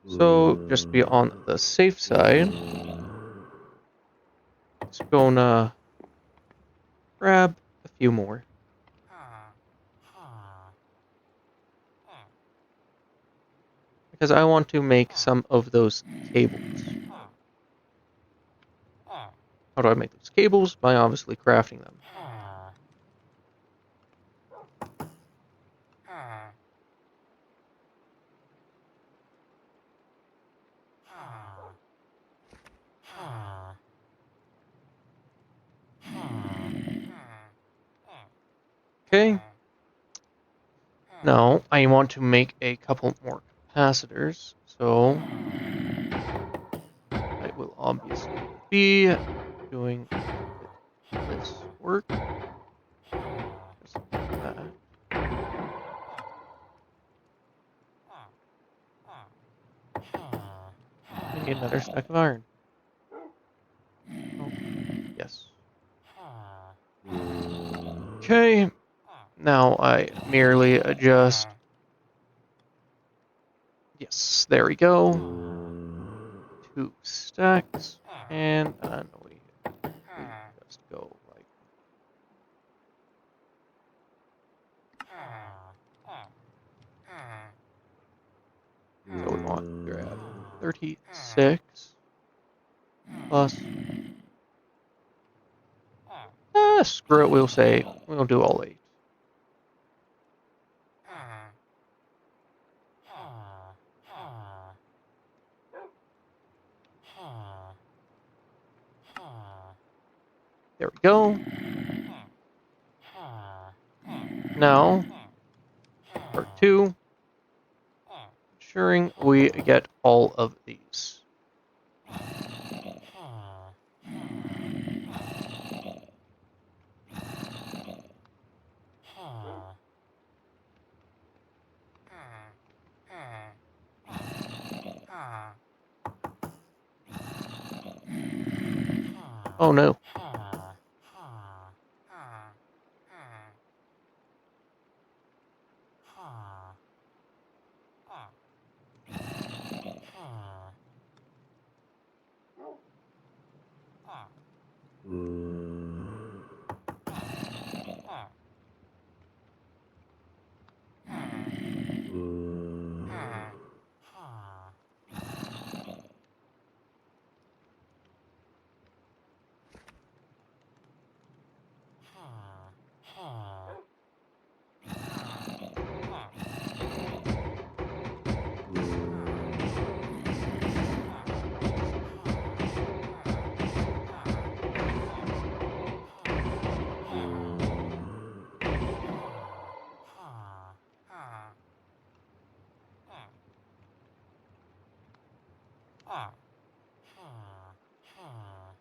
So, just to be on the safe side, let's gonna grab a few more. Because I want to make some of those cables. How do I make those cables? By obviously crafting them. Okay. Now, I want to make a couple more capacitors, so I will obviously be doing this work. Just like that. I need another stack of iron. Oh, yes. Okay. Now I merely adjust. Yes, there we go. 2 stacks, and then we just go like. So we want to grab 36 plus. Screw it. We'll say we'll do all 8. There we go. Now, part 2, ensuring we get all of these. Oh no.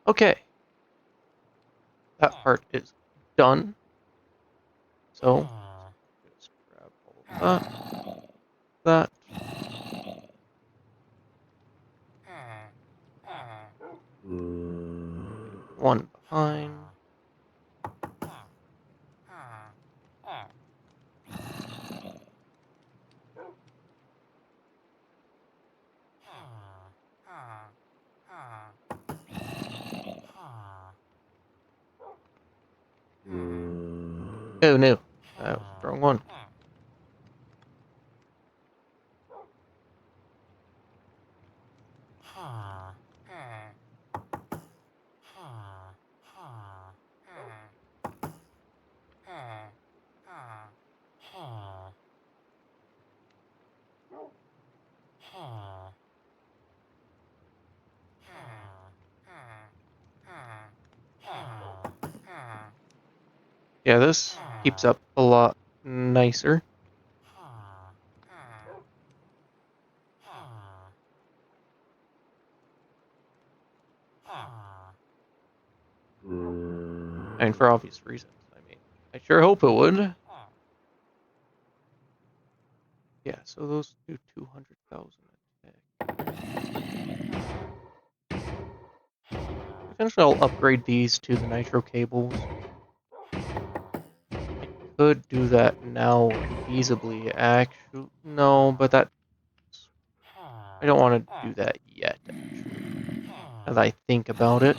Okay. That part is done. So just grab all of that. One behind. Oh no, that was the wrong one. Yeah, this keeps up a lot nicer. And for obvious reasons. I mean, I sure hope it would. Yeah, so those do 200,000 attack. Eventually I'll upgrade these to the nitro cables. I could do that now feasibly, actually. No, but that... I don't want to do that yet, actually. As I think about it.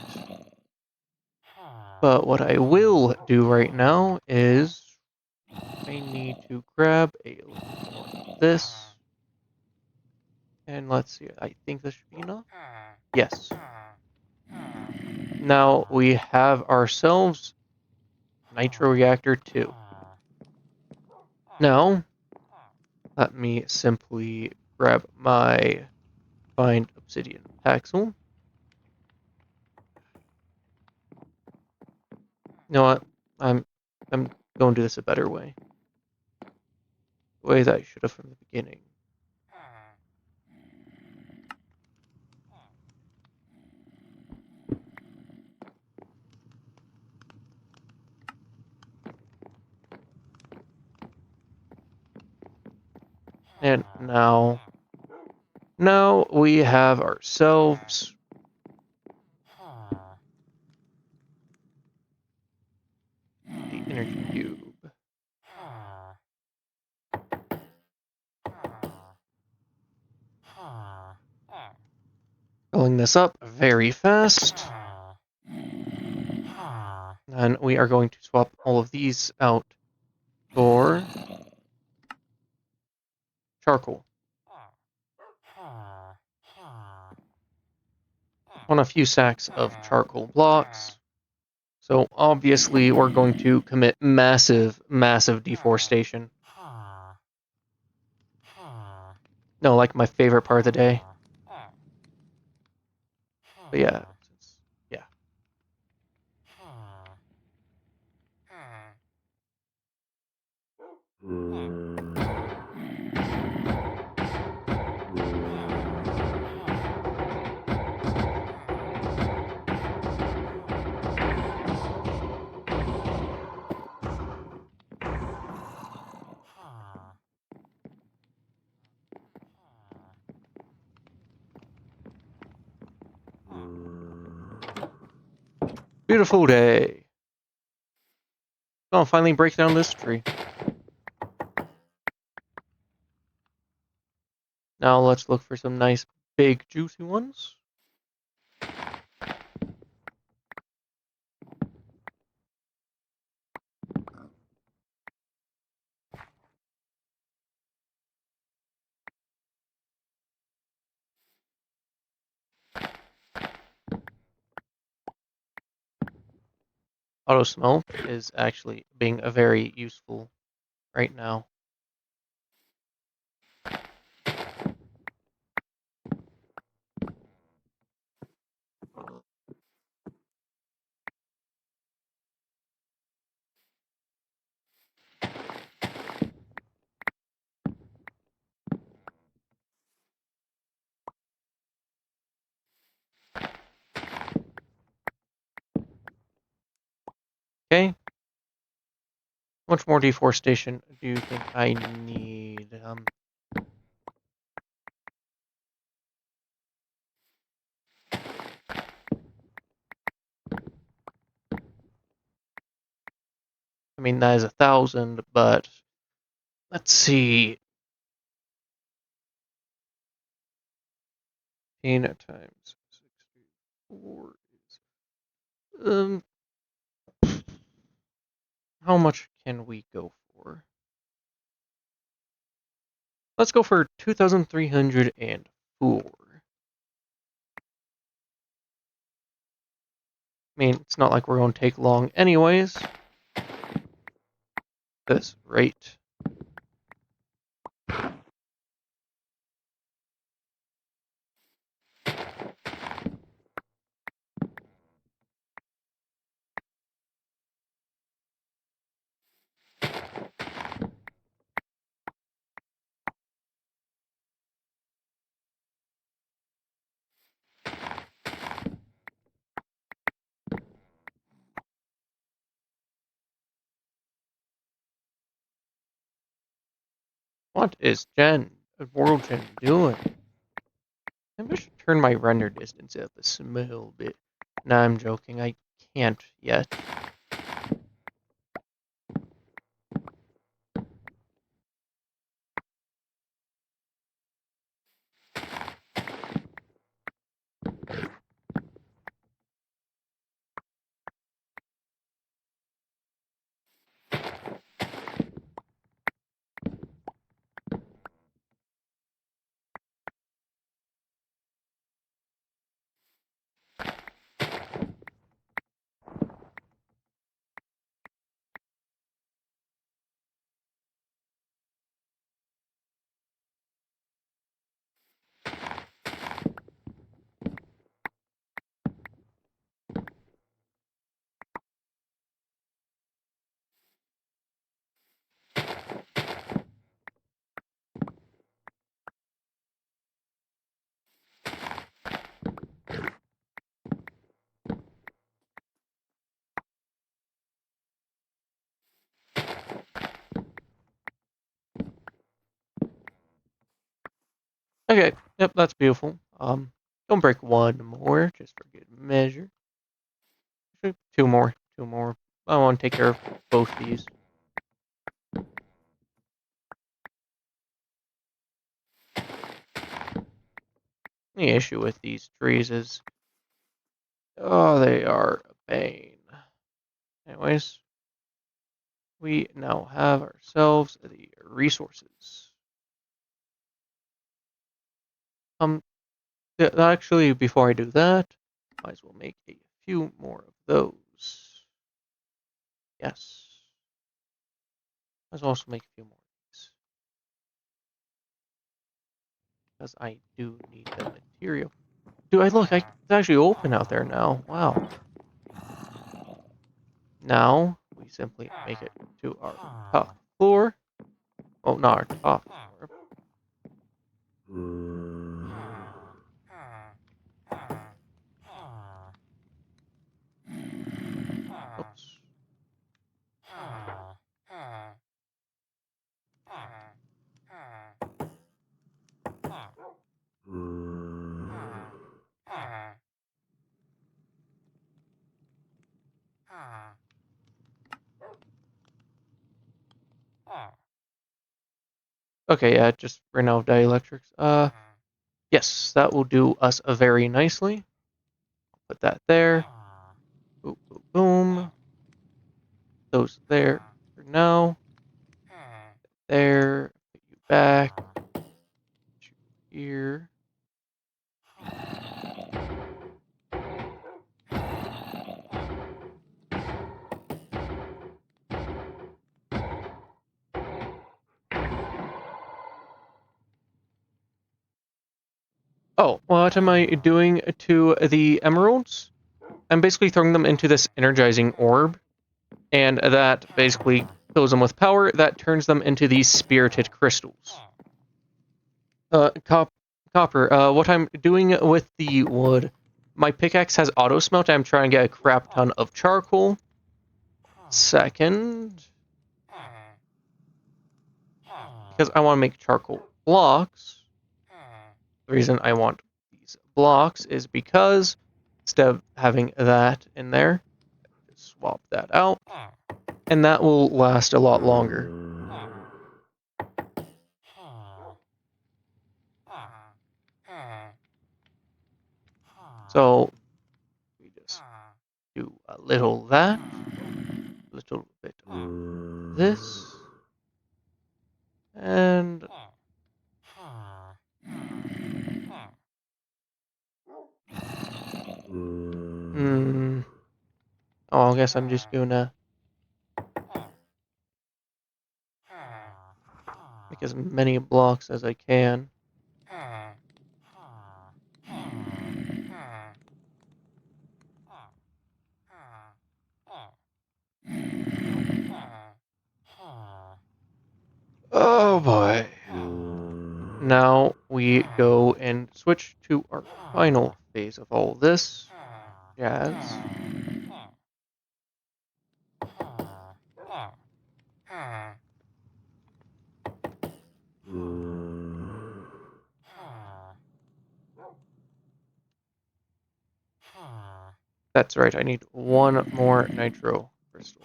But what I will do right now is... I need to grab a little more of this. And let's see, I think this should be enough. Yes. Now we have ourselves Nitro Reactor 2. Now, let me simply grab my Find Obsidian Paxel. You know what? I'm going to do this a better way. The way that I should have from the beginning. And now we have ourselves the energy cube. Filling this up very fast. And we are going to swap all of these out for charcoal. On a few sacks of charcoal blocks. So obviously we're going to commit massive deforestation. No, like my favorite part of the day. But yeah, yeah. Beautiful day. I'll finally break down this tree. Now let's look for some nice, big, juicy ones. Auto smell is actually being a very useful right now. Okay. How much more deforestation do you think I need? I mean, that is 1,000, but let's see. 10 times 64 is, how much can we go for? Let's go for 2,304. I mean, it's not like we're going to take long anyways. This rate. What is World Gen doing? Maybe I should turn my render distance up a small bit. Nah, I'm joking. I can't yet. Okay, yep, that's beautiful. Don't break one more, just for good measure. Actually, two more, two more. I want to take care of both these. The issue with these trees is, oh, they are a pain. Anyways, we now have ourselves the resources. Um, actually, before I do that, might as well make a few more of those. Yes. Let's also make a few more of these. Because I do need the material. Dude, it's actually open out there now. Wow. Now, we simply make it to our top floor. Oh, not our top floor. Oops. Okay, yeah, just ran out of dielectrics. Yes, that will do us very nicely. Put that there. Boom, boom, boom. Those there for now. There. Put you back. Here. Oh, what am I doing to the emeralds? I'm basically throwing them into this energizing orb, and that basically fills them with power that turns them into these spirited crystals. Copper, what I'm doing with the wood, my pickaxe has auto smelt. I'm trying to get a crap ton of charcoal. Second, because I want to make charcoal blocks. The reason I want these blocks is because instead of having that in there, just swap that out, and that will last a lot longer. So we just do a little that, a little bit of this, and oh, I guess I'm just gonna make as many blocks as I can. Oh boy. Now we go and switch to our final phase of all this jazz. That's right, I need one more nitro crystal.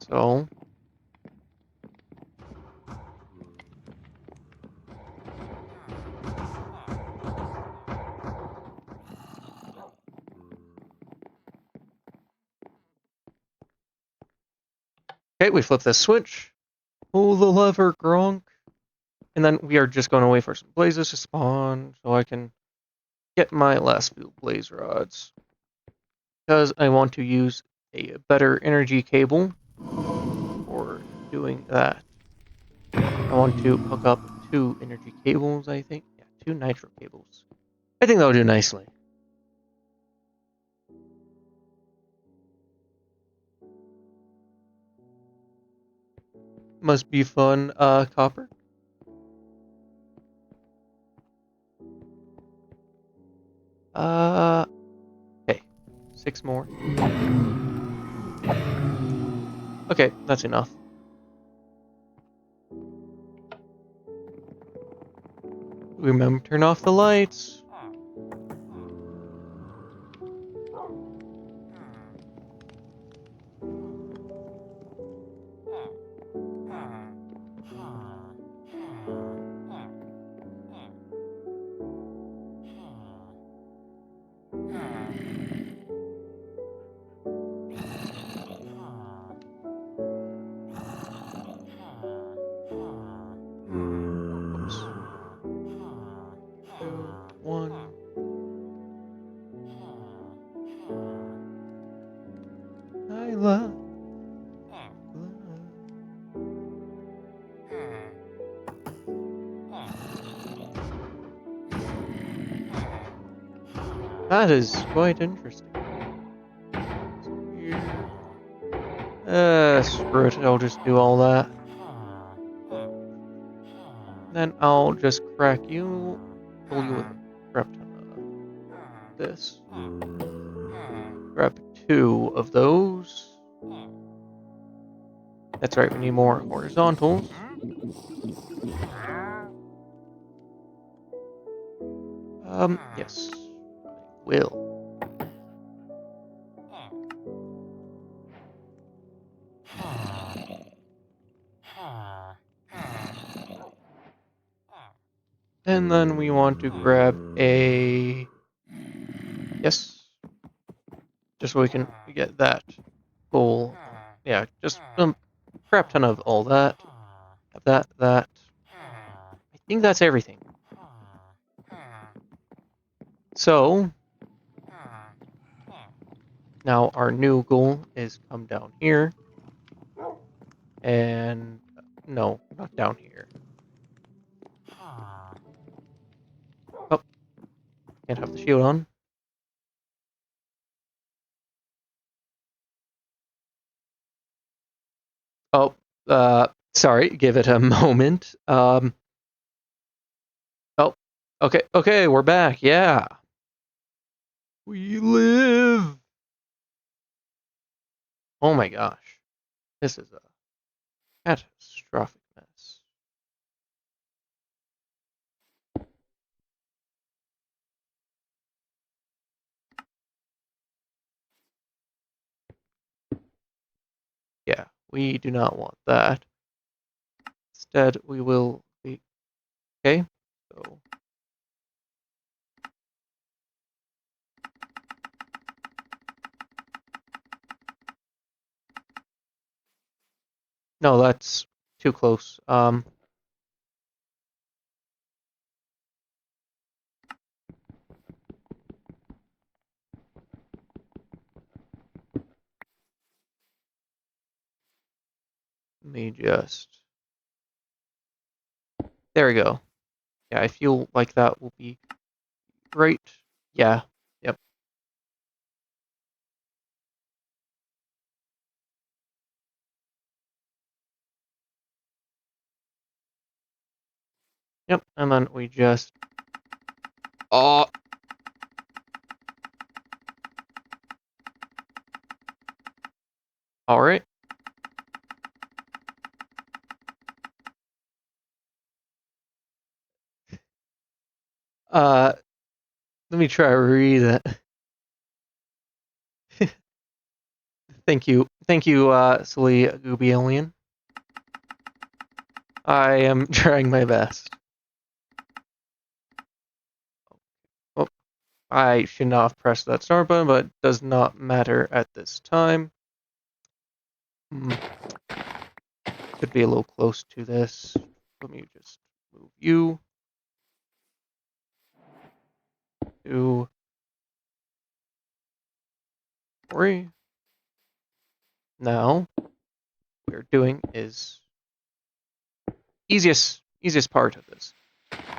So okay, we flip this switch. Pull the lever, Gronk. And then we are just going to wait for some blazes to spawn so I can get my last few blaze rods. Because I want to use a better energy cable for doing that. I want to hook up 2 energy cables, I think. Yeah, 2 nitro cables. I think that'll do nicely. Must be fun, Copper. Okay. 6 more. Okay, that's enough. Remember, turn off the lights. Oops. 2, 1. I love. That is quite interesting. Screw it, I'll just do all that. Then I'll just crack you, fill you with a crap ton of this. Grab 2 of those. That's right, we need more horizontals. Yes, I will. And then we want to grab a... Yes. Just so we can get that goal. Yeah, just a crap ton of all that. That. I think that's everything. So, now our new goal is come down here. And... No, not down here. Oh, can't have the shield on. Oh, sorry, give it a moment. Oh, okay, we're back, yeah. We live! Oh my gosh. This is a catastrophic mess. Yeah, we do not want that. Instead, we will be... Okay, so... No, that's too close. Let me just... There we go. Yeah, I feel like that will be right. Yeah, yep. Yep, and then we just... Oh! Alright. Let me try to read it. Thank you, silly gooby alien. I am trying my best. Oh, I should not have pressed that start button, but it does not matter at this time. Could be a little close to this. Let me just move you to 3. Now, what we're doing is easiest part of this.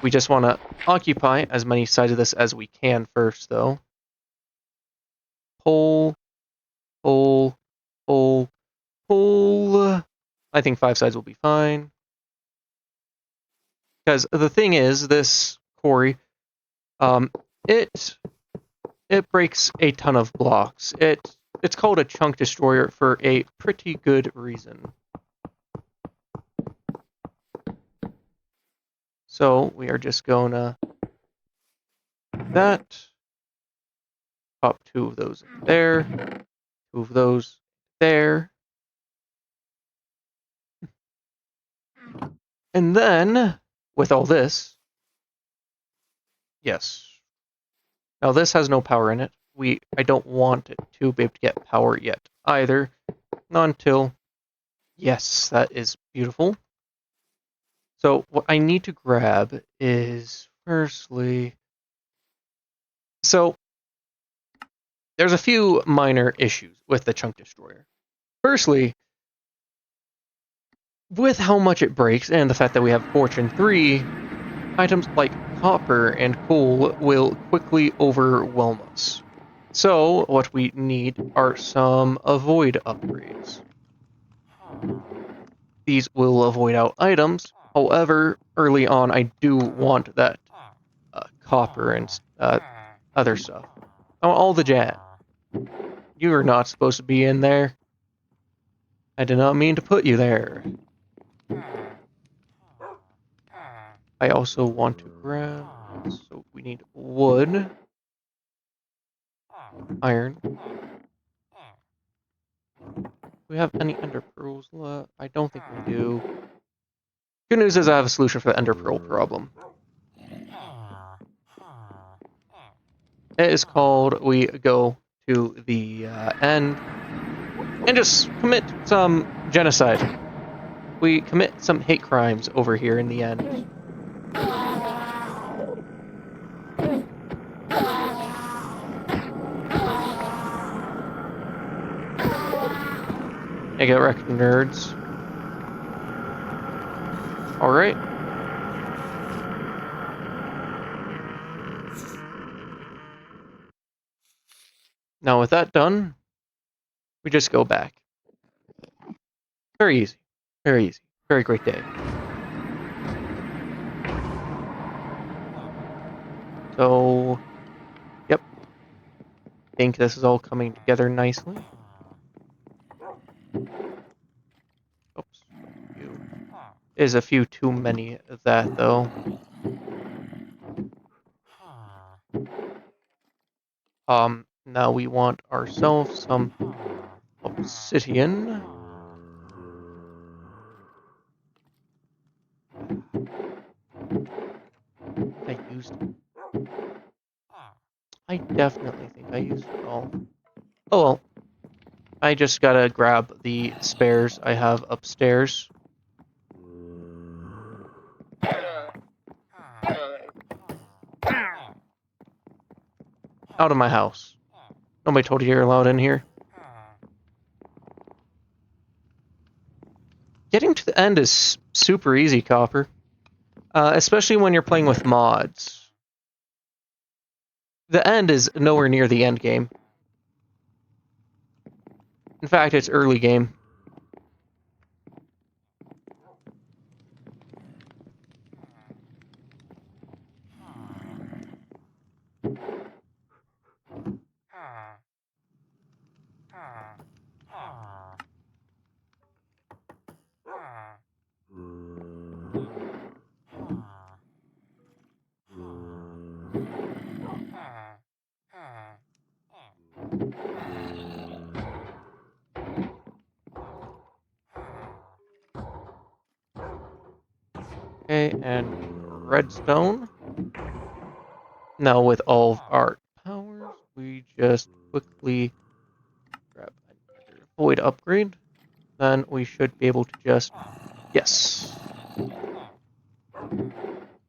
We just want to occupy as many sides of this as we can first, though. Pull. I think 5 sides will be fine. Because the thing is, this quarry, it breaks a ton of blocks. It's called a chunk destroyer for a pretty good reason. So we are just gonna that. Pop 2 of those there. 2 of those there. And then, with all this, yes. Now this has no power in it. I don't want it to be able to get power yet either. Not until... Yes, that is beautiful. So what I need to grab is, firstly... So, there's a few minor issues with the Chunk Destroyer. Firstly, with how much it breaks, and the fact that we have Fortune 3, items like copper and coal will quickly overwhelm us. So, what we need are some avoid upgrades. These will avoid out items. However, early on, I do want that copper and other stuff. I want all the jazz. You are not supposed to be in there. I did not mean to put you there. I also want to grab... So we need wood. Iron. Do we have any ender pearls left? I don't think we do. Good news is I have a solution for the ender pearl problem. It is called we go to the end and just commit some genocide. We commit some hate crimes over here in the end. I get wrecked, nerds. Alright. Now with that done, we just go back. Very easy. Very easy. Very great day. So, yep. Think this is all coming together nicely. Oops. Is a few too many of that, though. Now we want ourselves some obsidian. I used it. I definitely think I used it all. Oh well. I just gotta grab the spares I have upstairs. Out of my house. Nobody told you you're allowed in here. Getting to the end is super easy, Copper. Especially when you're playing with mods. The end is nowhere near the end game. In fact, it's early game. Okay, and redstone. Now with all of our powers, we just quickly grab another void upgrade. Then we should be able to just... Yes.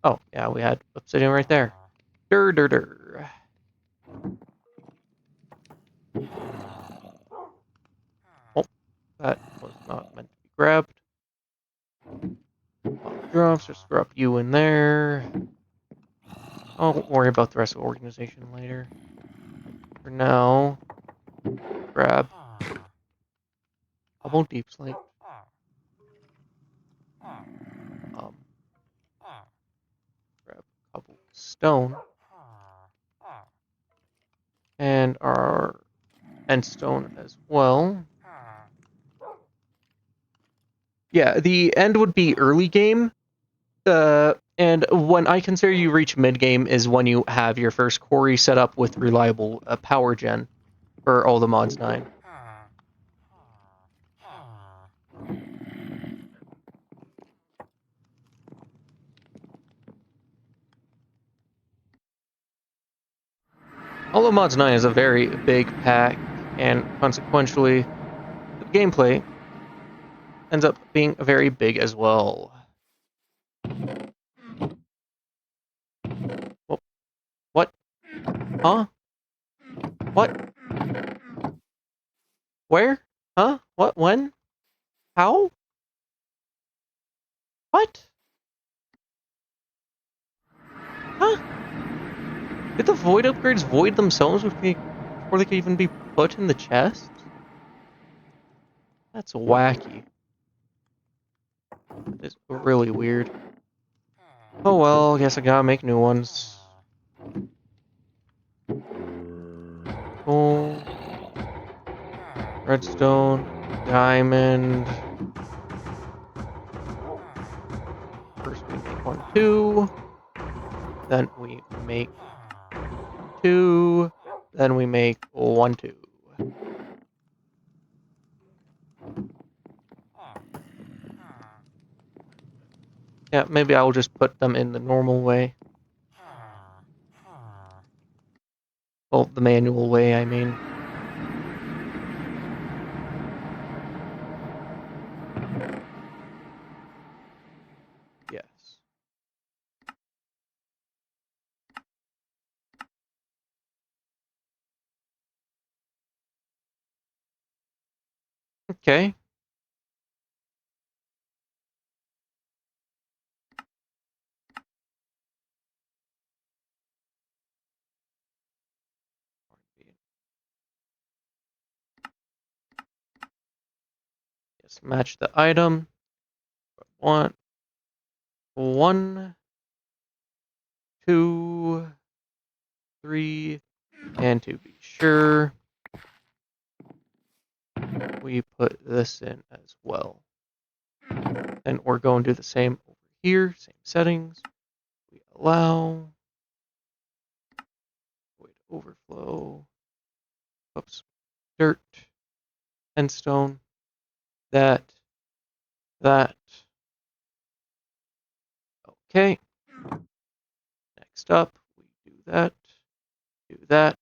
Oh, yeah, we had obsidian right there. Dur, dur, dur. Oh, that was not meant to be grabbed. Drops, just drop you in there. I'll worry about the rest of the organization later. For now, grab double deep slate. Grab a couple stone. And our end stone as well. Yeah, the end would be early game. And when I consider you reach mid game is when you have your first quarry set up with reliable power gen for all the mods 9. Although mods 9 is a very big pack, and consequently, the gameplay ends up being very big as well. Whoa. What? Huh? What? Where? Huh? What? When? How? What? Huh? Did the void upgrades void themselves before they could even be put in the chest? That's wacky. That is really weird. Oh well, I guess I gotta make new ones. Gold, redstone, diamond. First we make 1, 2. Then we make 2. Then we make 1, 2. Yeah, maybe I will just put them in the normal way. Well, the manual way, I mean. Yes. Okay. Yes, match the item. One, 2, 3, and to be sure, we put this in as well. Then we're going to do the same over here, same settings. We allow void overflow. Oops. Dirt and stone. That. Okay. Next up, we do that. Do that.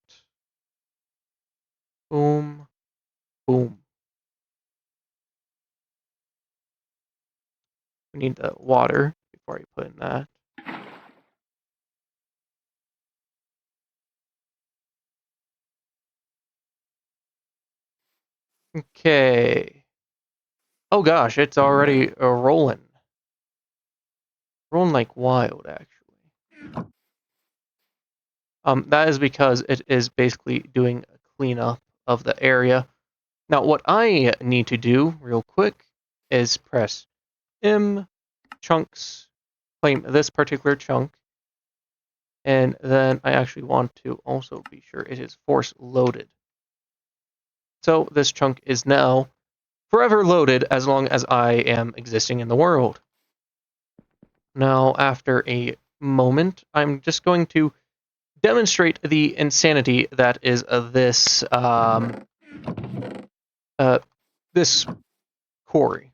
Boom. Boom. We need the water before I put in that. Okay. Oh gosh, it's already rolling. Rolling like wild, actually. That is because it is basically doing a cleanup of the area. Now, what I need to do real quick is press M, chunks, claim this particular chunk, and then I actually want to also be sure it is force loaded. So this chunk is now forever loaded as long as I am existing in the world. Now, after a moment, I'm just going to demonstrate the insanity that is this quarry.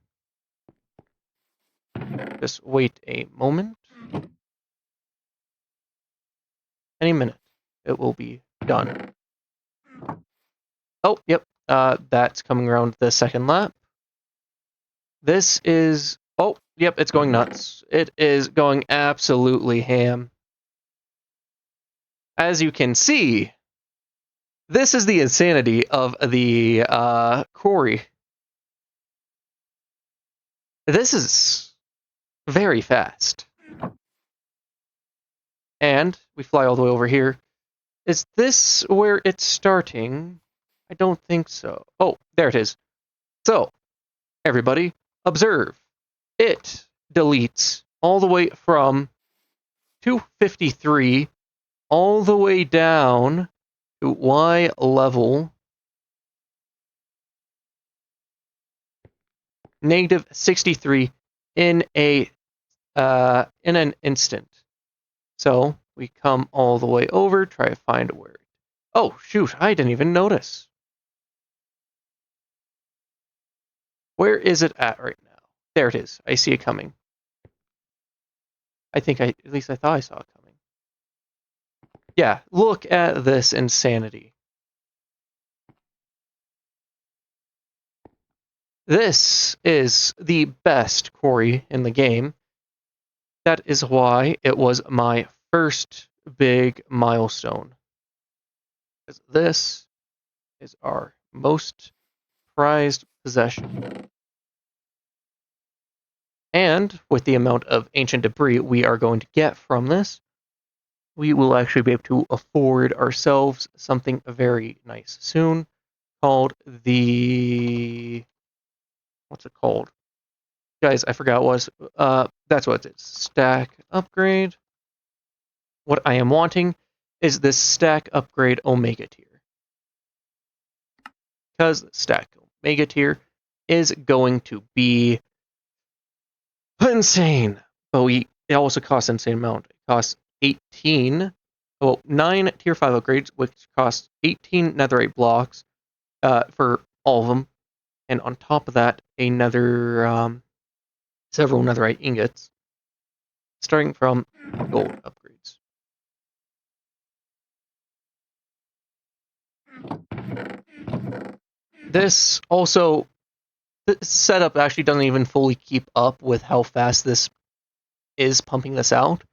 Just wait a moment. Any minute, it will be done. Oh, yep. That's coming around the second lap. This is. Oh, yep. It's going nuts. It is going absolutely ham. As you can see, this is the insanity of the quarry. This is very fast. And we fly all the way over here. Is this where it's starting? I don't think so. Oh, there it is. So, everybody, observe. It deletes all the way from 253 all the way down to Y level -63 in an instant. So we come all the way over, try to find where. Oh shoot! I didn't even notice. Where is it at right now? There it is. I see it coming. At least I thought I saw it coming. Yeah, look at this insanity. This is the best quarry in the game. That is why it was my first big milestone. Because this is our most prized possession. And with the amount of ancient debris we are going to get from this, we will actually be able to afford ourselves something very nice soon called the. What's it called? Guys, I forgot what that's what it is. Stack upgrade. What I am wanting is this stack upgrade Omega tier. Because stack Omega tier is going to be insane. But it also costs an insane amount. It costs 18. Well, 9 tier 5 upgrades, which costs 18 netherite blocks for all of them. And on top of that, another several netherite ingots. Starting from gold upgrades. This also, the setup actually doesn't even fully keep up with how fast this is pumping this out.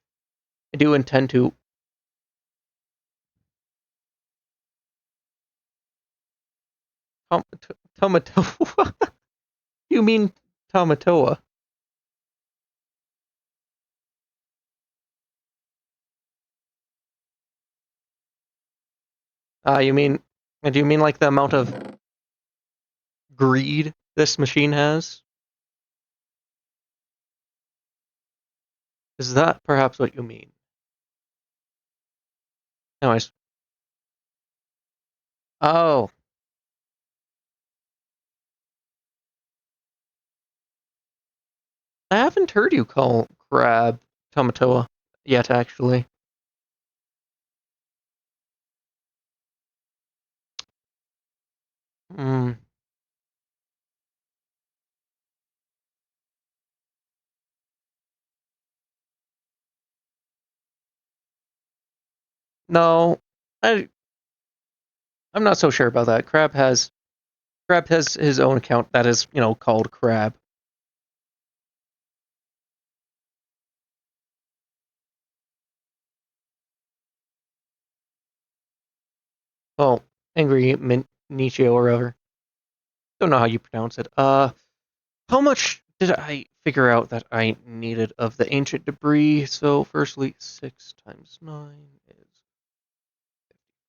I do intend to. Tomatoa? You mean Tamatoa? You mean? Do you mean like the amount of greed this machine has? Is that perhaps what you mean? Anyways. Oh, I haven't heard you call crab Tamatoa yet, actually. Hmm. No, I I'm not so sure about that. Crab has his own account that is, called Crab. Oh, Angry Nietzsche or whatever. Don't know how you pronounce it. How much did I figure out that I needed of the ancient debris? So, firstly, 6 times 9 is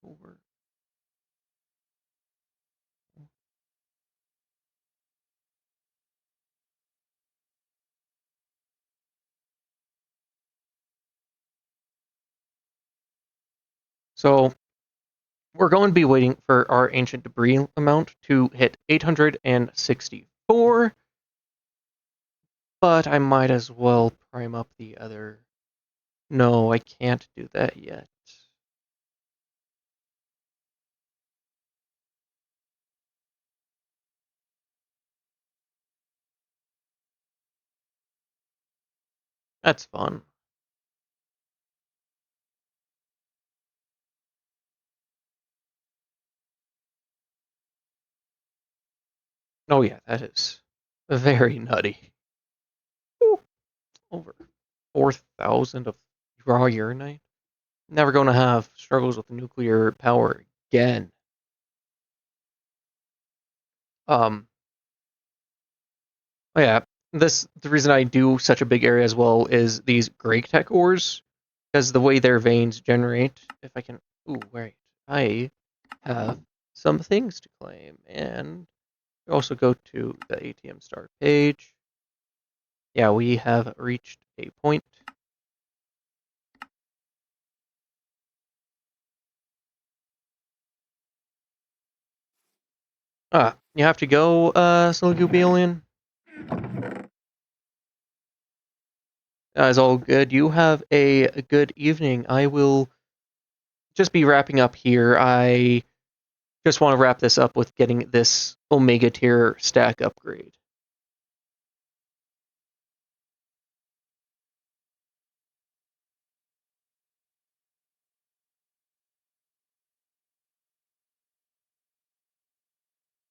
4. So, we're going to be waiting for our ancient debris amount to hit 864, but I might as well prime up the other. No, I can't do that yet. That's fun. Oh yeah, that is very nutty. Ooh, over 4,000 of raw uranite. Never going to have struggles with nuclear power again. Um, oh yeah, the reason I do such a big area as well is these Great Tech ores, because the way their veins generate. If I can, ooh, wait, I have some things to claim, and also go to the ATM start page. Yeah, we have reached a point. You have to go, Silgubialian. Is all good. You have a good evening. I will just be wrapping up here. I just want to wrap this up with getting this Omega tier stack upgrade.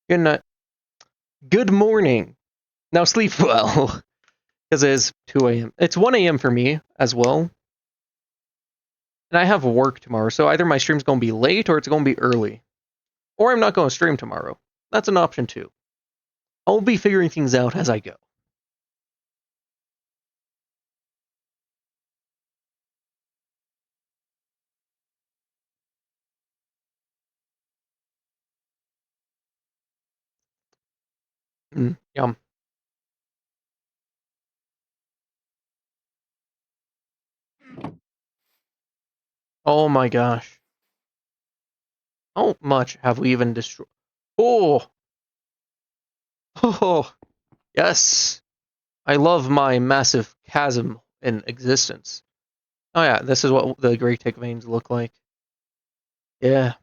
Good night. Good morning. Now sleep well, because it is 2 a.m. It's 1 a.m. for me as well. And I have work tomorrow, so either my stream's going to be late or it's going to be early. Or I'm not going to stream tomorrow. That's an option too. I'll be figuring things out as I go. Yum. Oh my gosh. How much have we even destroyed? Oh! Oh! Yes! I love my massive chasm in existence. Oh yeah, this is what the Great Tick veins look like. Yeah.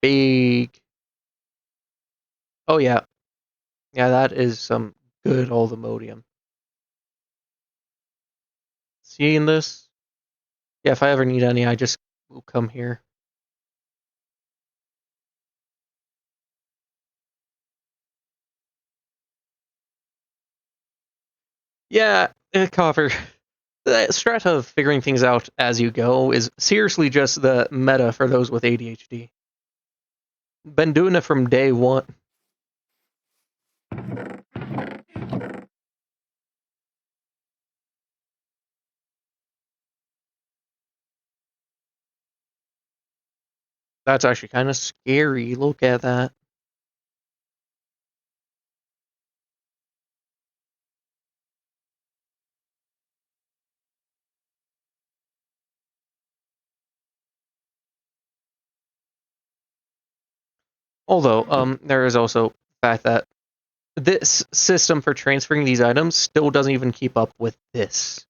Big. Oh yeah. Yeah, that is some good old Imodium. Seeing this? Yeah, if I ever need any, I just will come here. Yeah, Copper. The strat of figuring things out as you go is seriously just the meta for those with ADHD. Been doing it from day one. That's actually kind of scary. Look at that. Although, there is also the fact that this system for transferring these items still doesn't even keep up with this.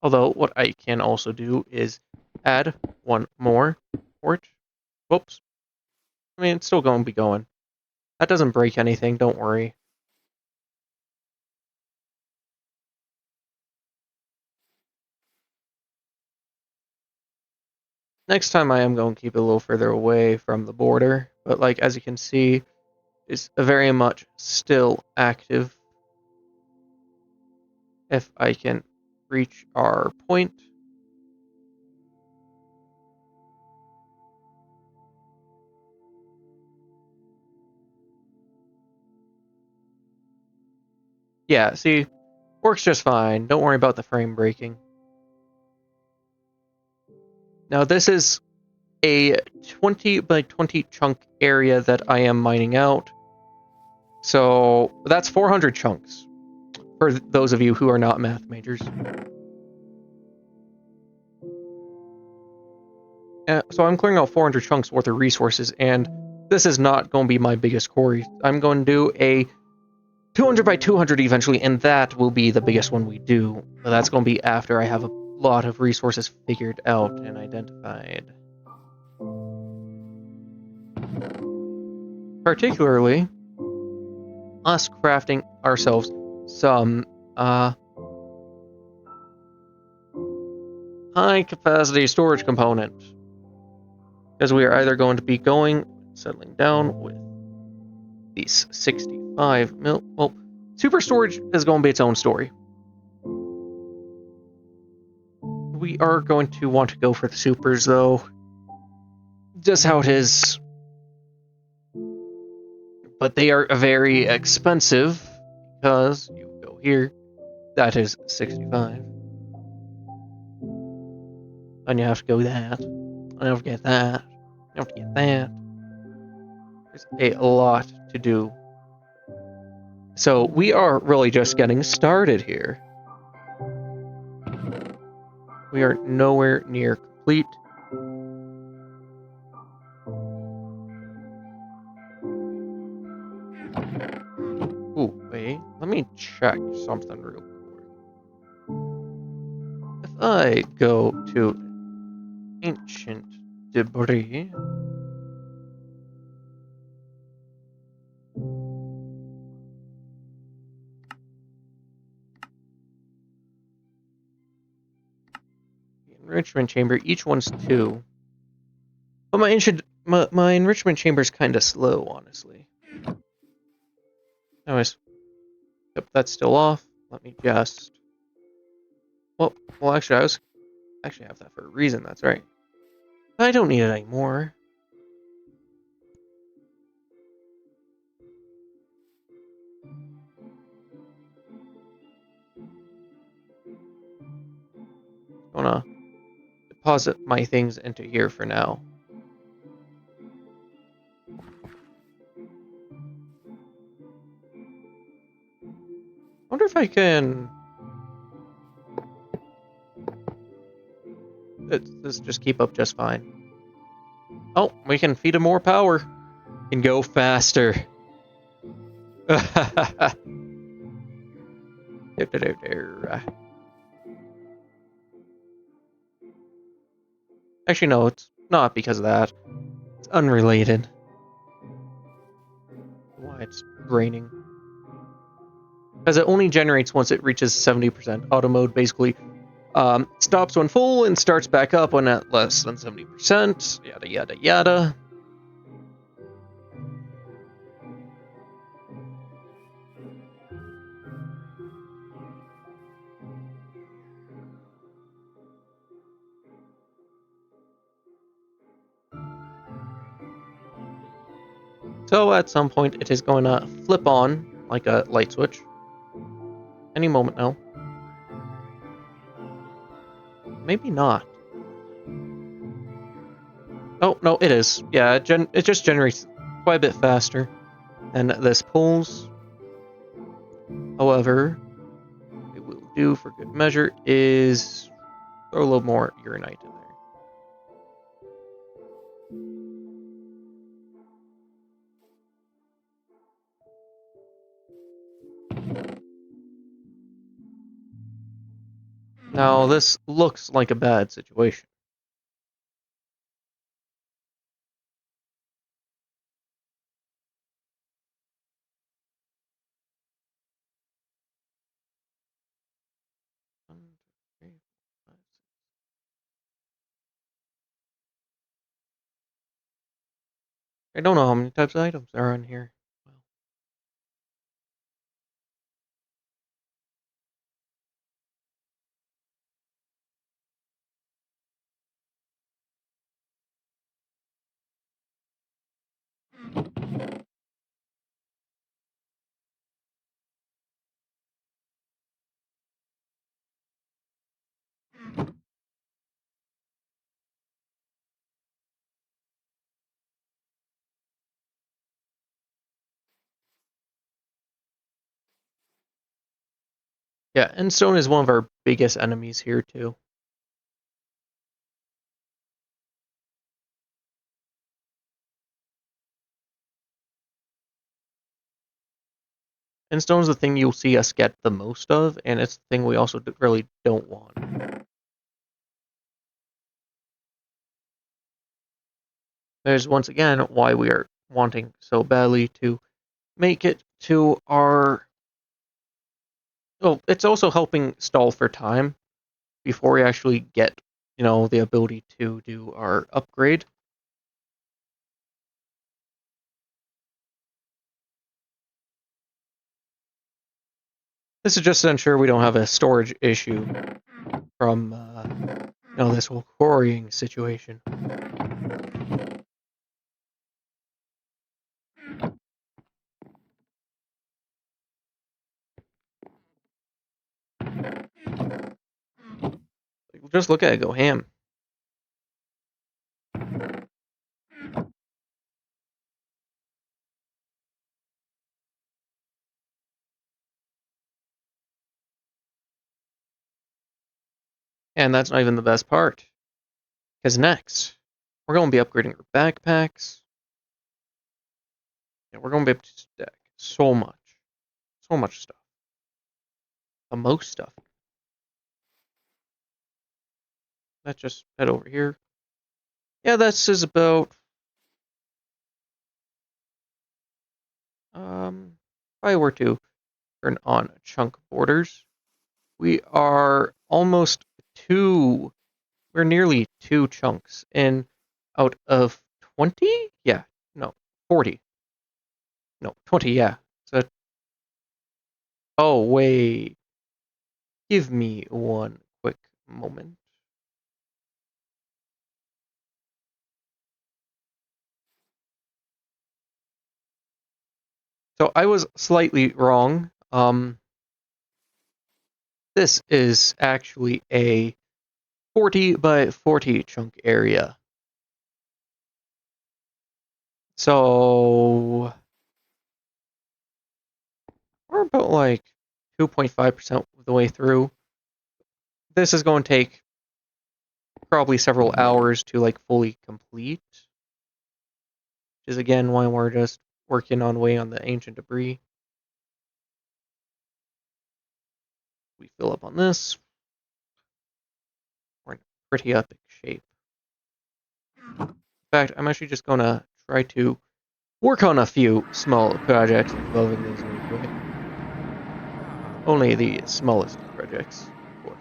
Although, what I can also do is add one more port. Whoops. I mean, it's still going to be going. That doesn't break anything, don't worry. Next time I am going to keep it a little further away from the border, but like as you can see, it's very much still active. If I can reach our point. Yeah, see, works just fine. Don't worry about the frame breaking. Now this is a 20 by 20 chunk area that I am mining out. So that's 400 chunks for those of you who are not math majors. So I'm clearing out 400 chunks worth of resources, and this is not going to be my biggest quarry. I'm going to do a 200 by 200 eventually, and that will be the biggest one we do. But that's going to be after I have a lot of resources figured out and identified. Particularly, us crafting ourselves some high capacity storage component. Because we are either going to be settling down with these 65 mil. Well, super storage is going to be its own story. We are going to want to go for the supers, though. Just how it is. But they are very expensive because you go here. That is 65. And you have to go that. And you have to get that. You have to get that. There's a lot to do. So we are really just getting started here. We are nowhere near complete. Ooh, wait. Let me check something real quick. If I go to ancient debris. Enrichment chamber, each one's 2. But my enrichment chamber is kind of slow, honestly. Anyways, yep, that's still off. Let me just. Well, actually, I was actually have that for a reason. That's right. I don't need it anymore. I'm gonna deposit my things into here for now. Wonder if I can. This just keep up just fine. Oh, we can feed him more power. Can go faster. Actually, no, it's not because of that. It's unrelated. Why it's draining. Because it only generates once it reaches 70%. Auto mode basically stops when full and starts back up when at less than 70%. Yada, yada, yada. So at some point, it is going to flip on like a light switch. Any moment now. Maybe not. Oh, no, it is. Yeah, it just generates quite a bit faster than this pulls. However, what it will do for good measure is throw a little more uranite in there. Now, this looks like a bad situation. One, two, three, four, five, six. I don't know how many types of items are on here. Wow. Yeah, and stone is one of our biggest enemies here, too. And stone is the thing you'll see us get the most of, and it's the thing we also really don't want. There's once again why we are wanting so badly to make it to our... Oh, it's also helping stall for time before we actually get, the ability to do our upgrade. This is just to ensure we don't have a storage issue from, this whole quarrying situation. Just look at it go ham. And that's not even the best part. Because next, we're going to be upgrading our backpacks. And we're going to be able to stack so much. So much stuff. The most stuff. Let's just head over here. Yeah, this is about... if I were to turn on chunk borders, we are almost two... We're nearly 2 chunks in out of 20? Yeah, no, 40. No, 20, yeah. So, oh, wait. Give me one quick moment. So I was slightly wrong. This is actually a 40 by 40 chunk area. So we're about like 2.5% of the way through. This is going to take probably several hours to like fully complete. Which is again why we're just working on way on the ancient debris. We fill up on this. We're in pretty epic shape. In fact, I'm actually just going to try to work on a few small projects involving this real quick. Only the smallest projects, of course.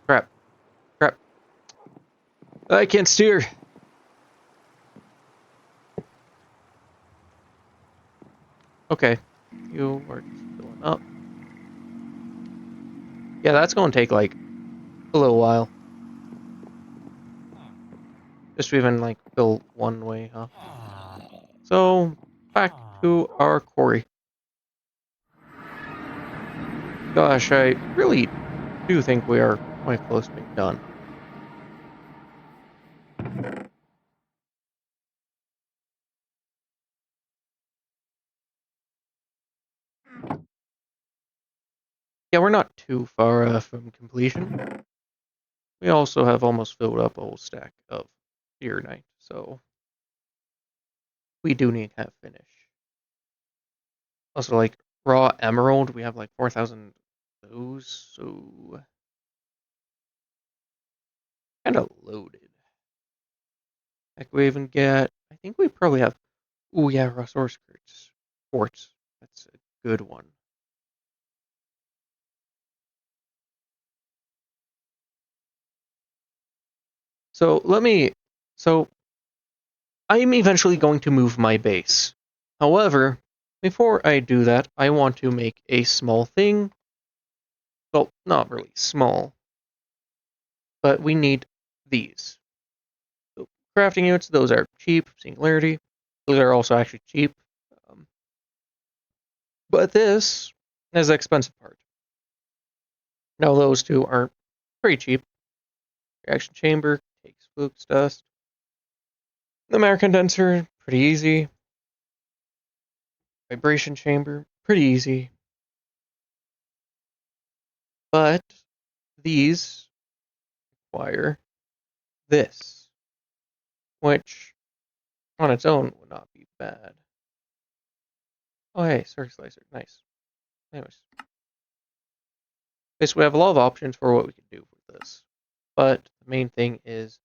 Crap. Crap. I can't steer. Okay. You are just filling up. Yeah, that's going to take like a little while. Just to even, like, fill one way, huh? So, back to our quarry. Gosh, I really do think we are quite close to being done. Yeah, we're not too far from completion. We also have almost filled up a whole stack of yearned, so we do need to have finish. Also, like, raw emerald, we have like 4,000 of those, so kind of loaded. Heck, we even get, I think we probably have, oh yeah, resource quartz. That's a good one. So so I'm eventually going to move my base. However, before I do that, I want to make a small thing. Well, not really small, but we need these. So crafting units, those are cheap, singularity. Those are also actually cheap. Um, but this is the expensive part. Now those two are pretty cheap. Reaction chamber takes Fluke's dust. The Matter condenser, pretty easy. Vibration chamber, pretty easy. But these require this, which on its own would not be bad. Oh hey, circuit slicer, nice. Anyways, we have a lot of options for what we can do with this. But the main thing is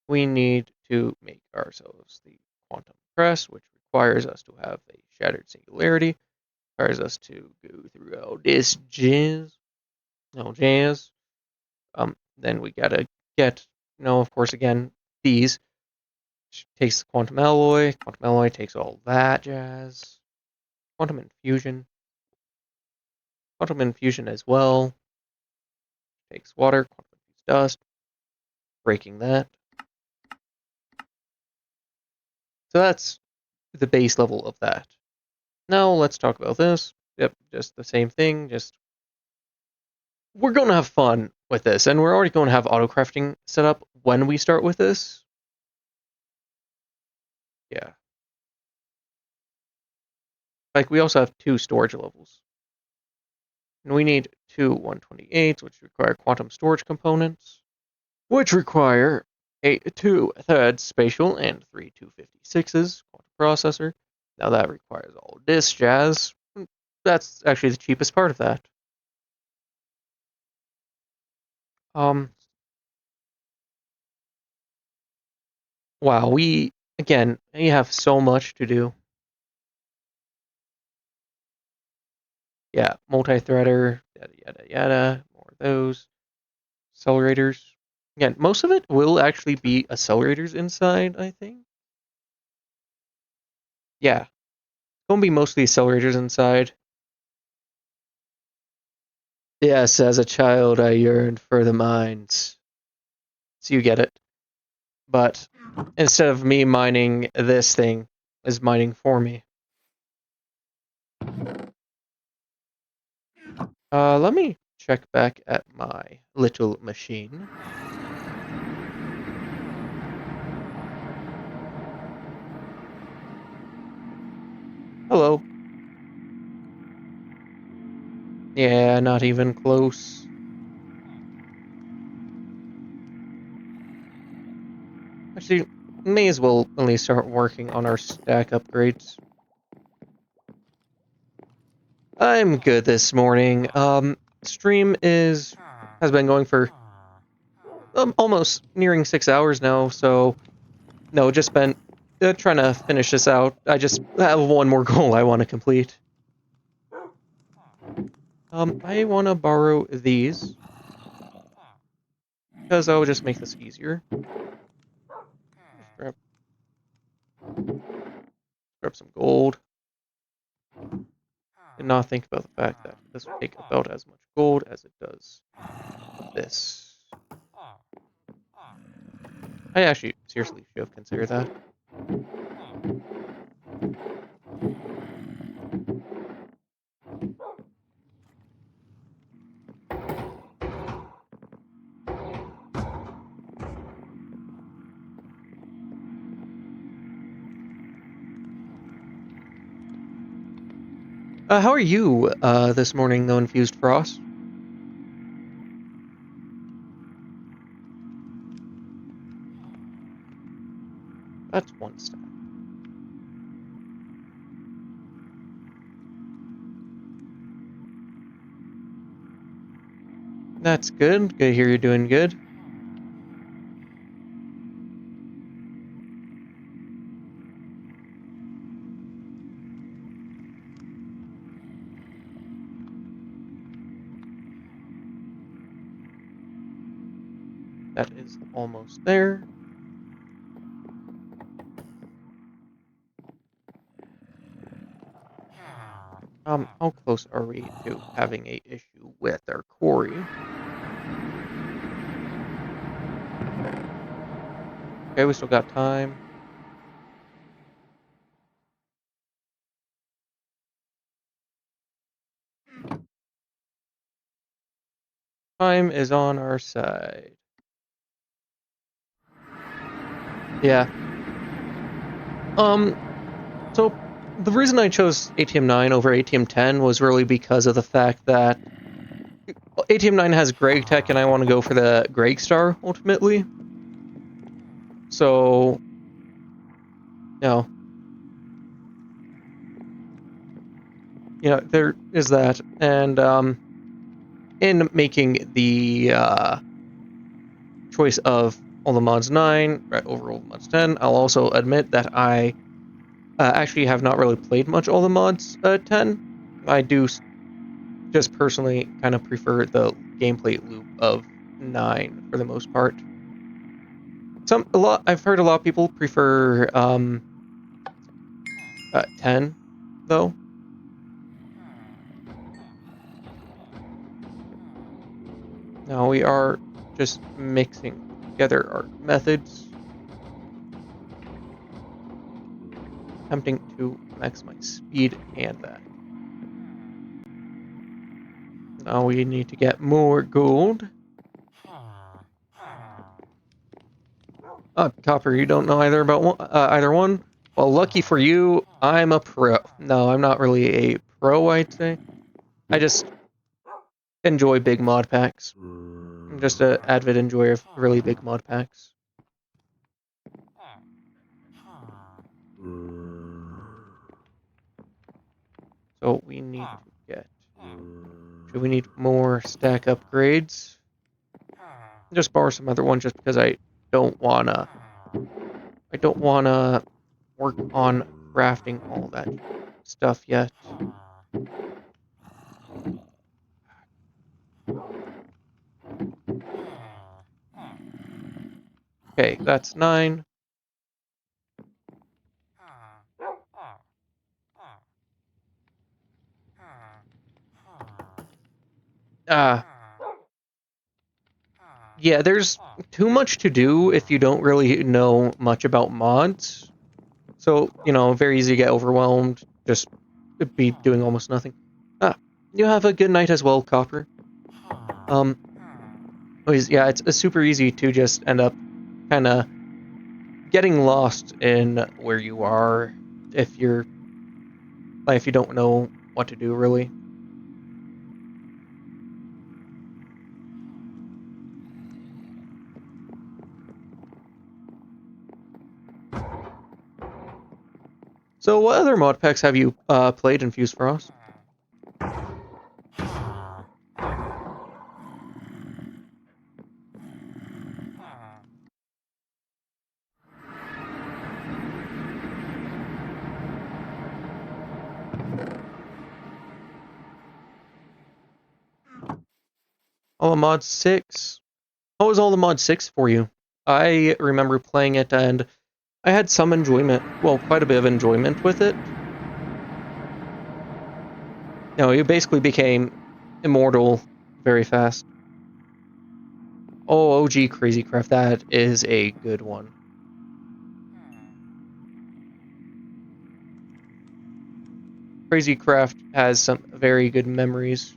we need to make ourselves the quantum press, which requires us to have a shattered singularity, requires us to go through all this jazz. No jazz. Then we gotta get, of course, again, these. Takes the quantum alloy. Quantum alloy takes all that jazz. Quantum infusion. Quantum infusion as well. Takes water. Quantum infused dust. Breaking that. So that's the base level of that. Now let's talk about this. Yep, just the same thing. Just we're going to have fun with this, and we're already going to have auto crafting set up when we start with this. Yeah. Like, we also have 2 storage levels. And we need 2 128s, which require quantum storage components, which require a 2/3 spatial and 3 256s quantum processor. Now that requires all this jazz. That's actually the cheapest part of that. Um, wow, we have so much to do. Yeah, multi-threader, yada yada yada, more of those. Accelerators. Again, most of it will actually be accelerators inside, I think. Yeah, it's gonna be mostly accelerators inside. Yes, as a child I yearned for the mines. So you get it. But instead of me mining, this thing is mining for me. Let me check back at my little machine. Hello. Yeah, not even close. Actually, may as well at least start working on our stack upgrades. I'm good this morning. Stream has been going for almost nearing 6 hours now, so no, just been trying to finish this out. I just have one more goal I want to complete. I want to borrow these because I'll just make this easier. Just grab some gold. Did not think about the fact that this would take about as much gold as it does this. I actually seriously should have considered that. How are you this morning, though, Infused Frost? That's one step. That's good. Good to hear you're doing good. That is almost there. How close are we to having a issue with our quarry? Okay, we still got time. Time is on our side. Yeah. So the reason I chose ATM 9 over ATM 10 was really because of the fact that ATM 9 has Greg Tech and I want to go for the Greg Star ultimately. So, no. There is that. And in making the choice of all the mods 9 right over all the mods 10, I'll also admit that I actually have not really played much all the mods 10. I do just personally kind of prefer the gameplay loop of 9 for the most part. I've heard a lot of people prefer 10 though. Now we are just mixing together our methods, attempting to maximize speed and that. Now we need to get more gold. Copper, you don't know either one? Well, lucky for you, I'm a pro. No, I'm not really a pro, I'd say. I just enjoy big mod packs. I'm just an avid enjoyer of really big mod packs. So we need to get... Do we need more stack upgrades? Just borrow some other ones just because I don't wanna work on crafting all that stuff yet. Okay, that's 9. Yeah, there's too much to do if you don't really know much about mods. So, very easy to get overwhelmed, just be doing almost nothing. You have a good night as well, Copper. Yeah, it's super easy to just end up kind of getting lost in where you are if you don't know what to do, really. So, what other mod packs have you played in Fuse Frost? All the Mod 6. What was all the Mod 6 for you? I remember playing it and I had some enjoyment, well, quite a bit of enjoyment with it. You basically became immortal very fast. Oh, OG Crazy Craft, that is a good one. Crazy Craft has some very good memories.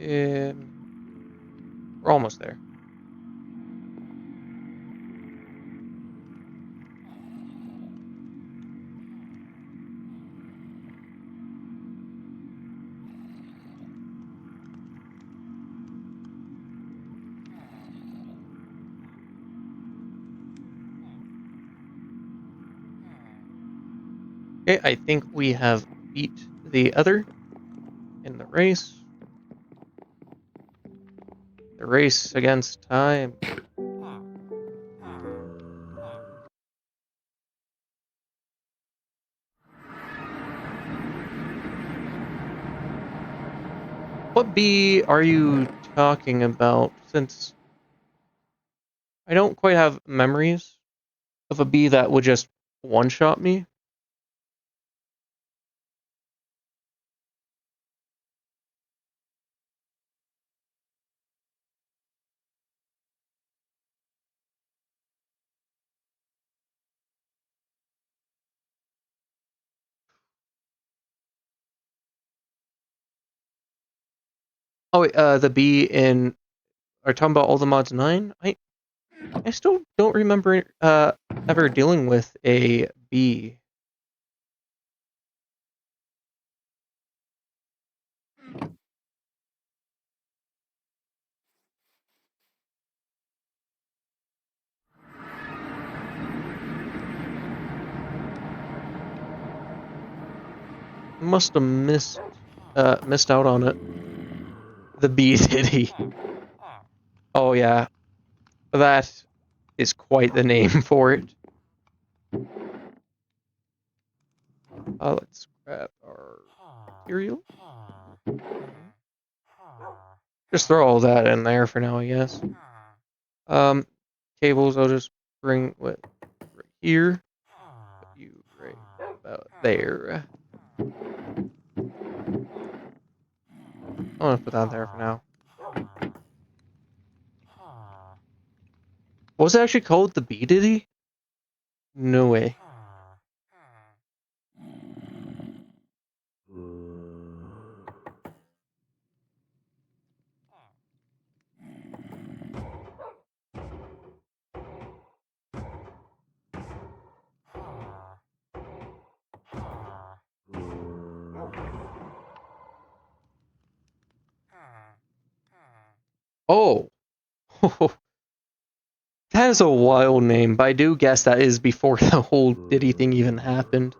And we're almost there. Okay, I think we have beat the other in the race. The race against time. What bee are you talking about? Since I don't quite have memories of a bee that would just one-shot me. Oh, wait, the bee in... Are you talking about All the Mods 9? I still don't remember ever dealing with a bee. Must have missed out on it. The bee ditty. Oh yeah, that is quite the name for it. Let's grab our material. Just throw all that in there for now, I guess. Cables I'll just bring right here. Put you right about there. I'm gonna put that there for now. What was it actually called? The bee ditty? No way. Oh, that is a wild name, but I do guess that is before the whole Diddy thing even happened.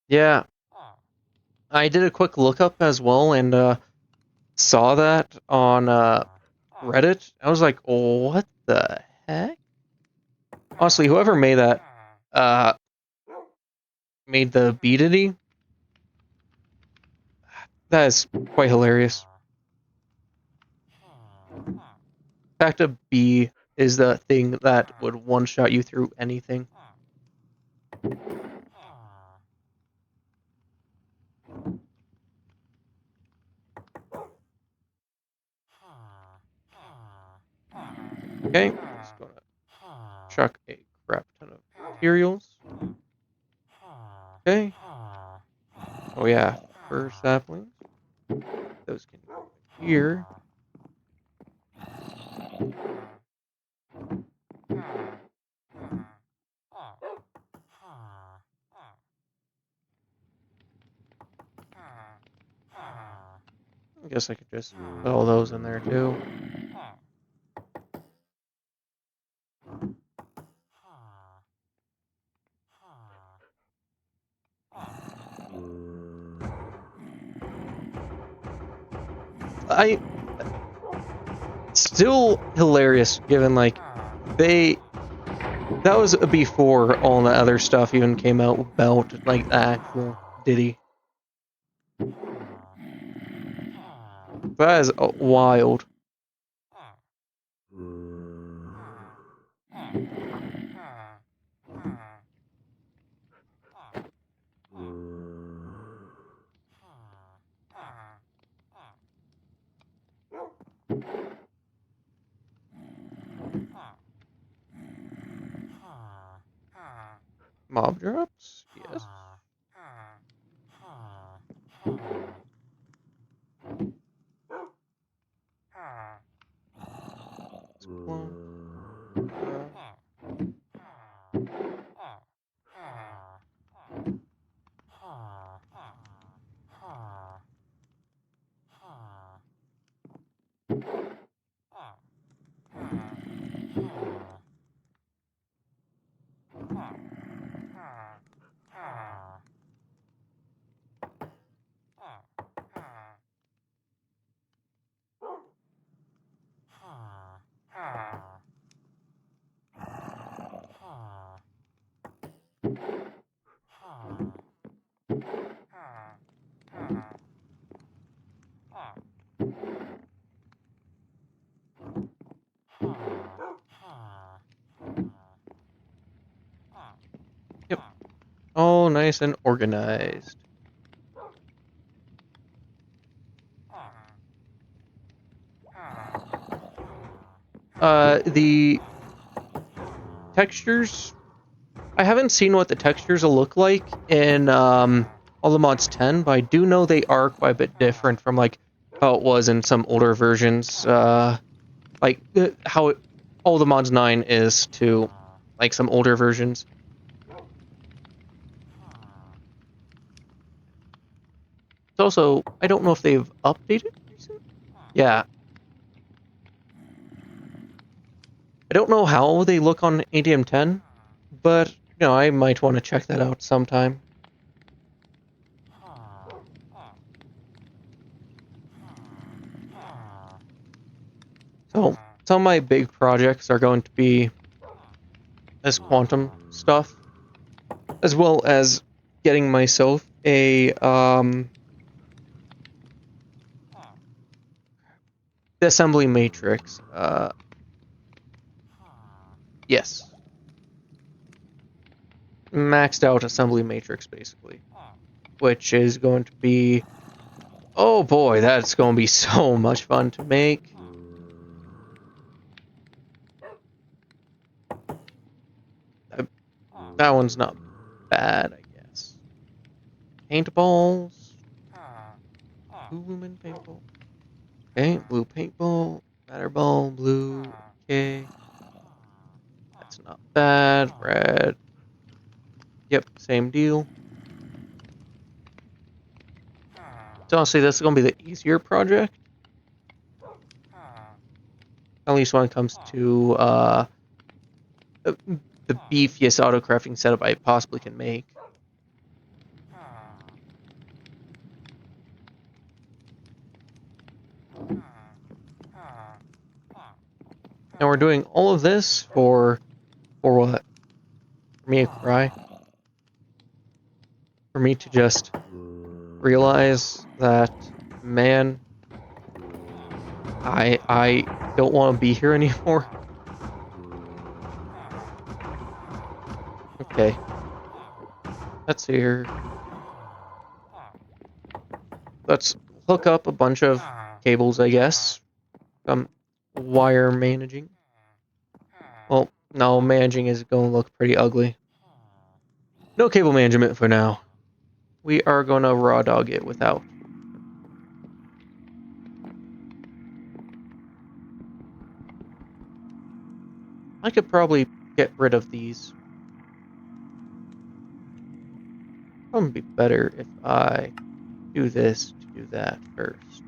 Yeah, I did a quick lookup as well and saw that on Reddit. I was like, what the heck? Honestly, whoever made that uh, made the bee ditty. That is quite hilarious. In fact, a bee is the thing that would one-shot you through anything. Okay, just gonna chuck a crap ton of materials. Okay. Oh yeah, fir saplings. Those can go here. I guess I could just put all those in there too. Still hilarious given like that was before all the other stuff even came out about like the actual Diddy. That is wild. Mob drops? Yes. Yep. All nice and organized. The textures, I haven't seen what the textures will look like in all the mods 10, but I do know they are quite a bit different from like how it was in some older versions. Like how all the mods 9 is to like some older versions. It's also, I don't know if they've updated recently. Yeah. I don't know how they look on ADM 10, but you know, I might want to check that out sometime. So some of my big projects are going to be this quantum stuff, as well as getting myself a the assembly matrix. Yes, maxed out assembly matrix basically, which is going to be, oh boy, that's going to be so much fun to make. That one's not bad, I guess. Paintballs. Blue lumen paintball. Okay, blue paintball. Matter ball, blue. Okay. That's not bad. Red. Yep, same deal. So honestly, this is going to be the easier project. At least when it comes to the beefiest auto-crafting setup I possibly can make. And we're doing all of this for what? For me to cry? For me to just realize that, man, I don't want to be here anymore. Okay. Let's see here. Let's hook up a bunch of cables, I guess. Wire managing. Well, no, managing is going to look pretty ugly. No cable management for now. We are going to raw dog it without. I could probably get rid of these. Probably be better if I do this to do that first.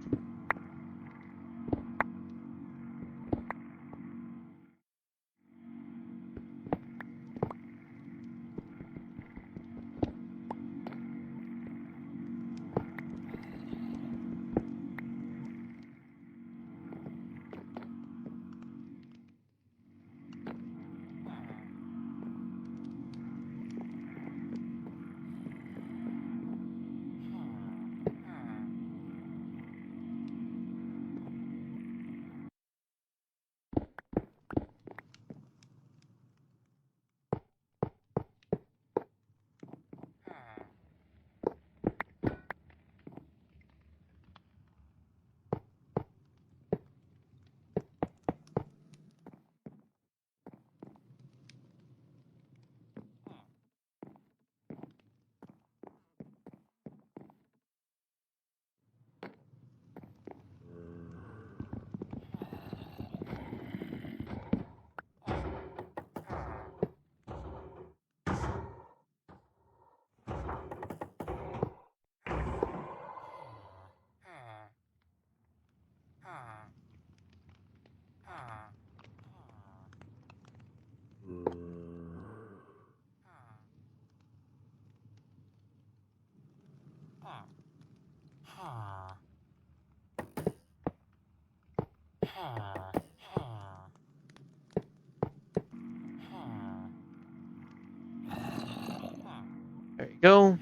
There you go.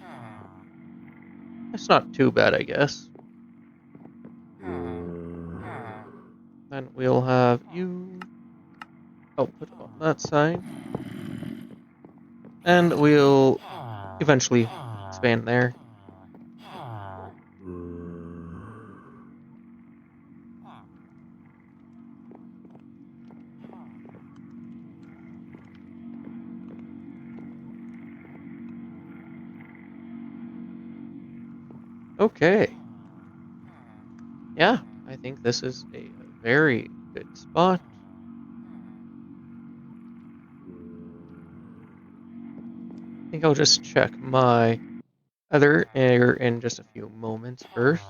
That's not too bad, I guess. Then we'll have you output on that side. And we'll eventually expand there. Okay. Yeah, I think this is a very good spot. I think I'll just check my other air in just a few moments first.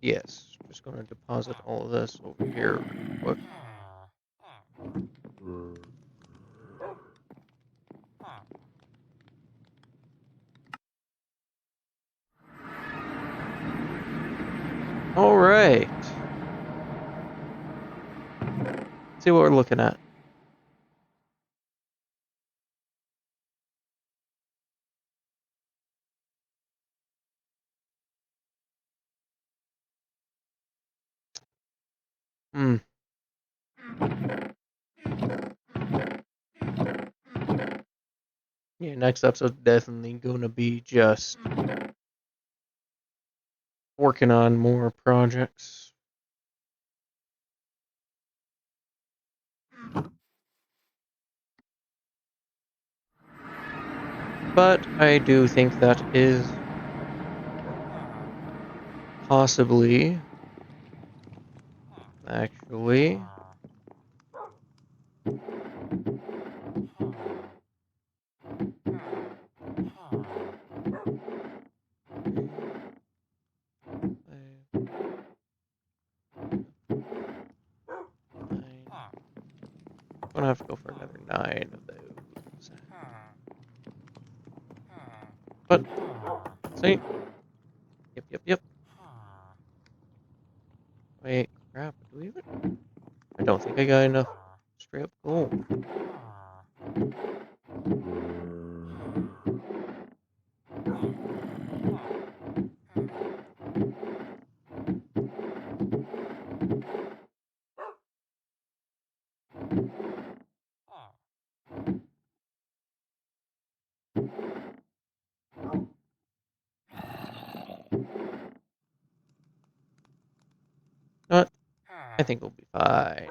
Yes, just going to deposit all of this over here real quick. All right. See what we're looking at. Hmm. Yeah, next episode's definitely gonna be just working on more projects. But I do think that is possibly actually I'm gonna have to go for another 9 of those. But see, yep. Wait, crap. Do we even? I don't think I got enough straight up gold. But I think we'll be fine.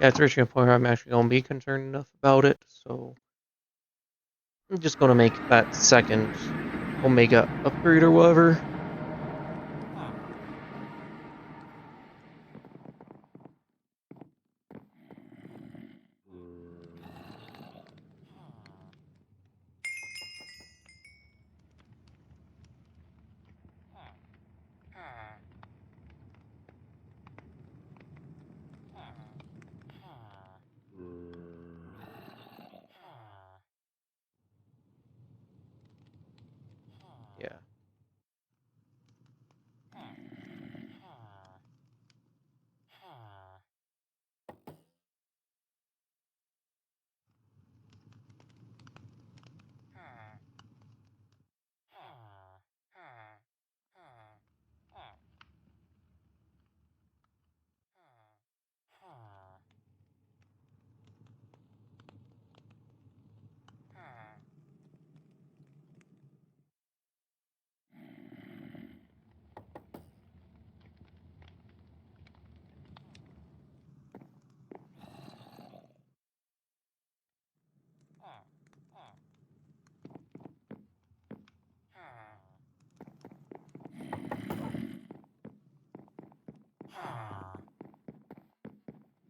Yeah, it's reaching a point where I'm actually going to be concerned enough about it, so I'm just going to make that second Omega upgrade or whatever. Yeah.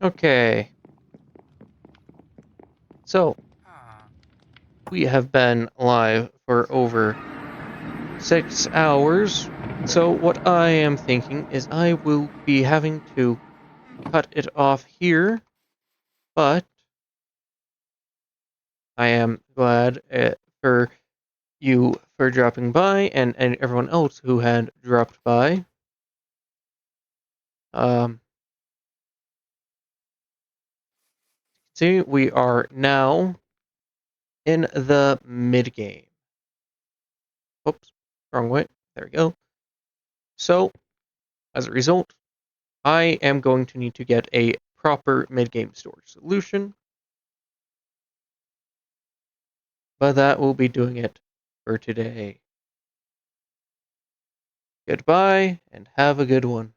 Okay. So, we have been live for over 6 hours. So, what I am thinking is I will be having to cut it off here, but I am glad for you for dropping by and everyone else who had dropped by. Um, see, we are now in the mid game. Oops, wrong way. There we go. So, as a result, I am going to need to get a proper mid game storage solution, but that will be doing it for today. Goodbye, and have a good one.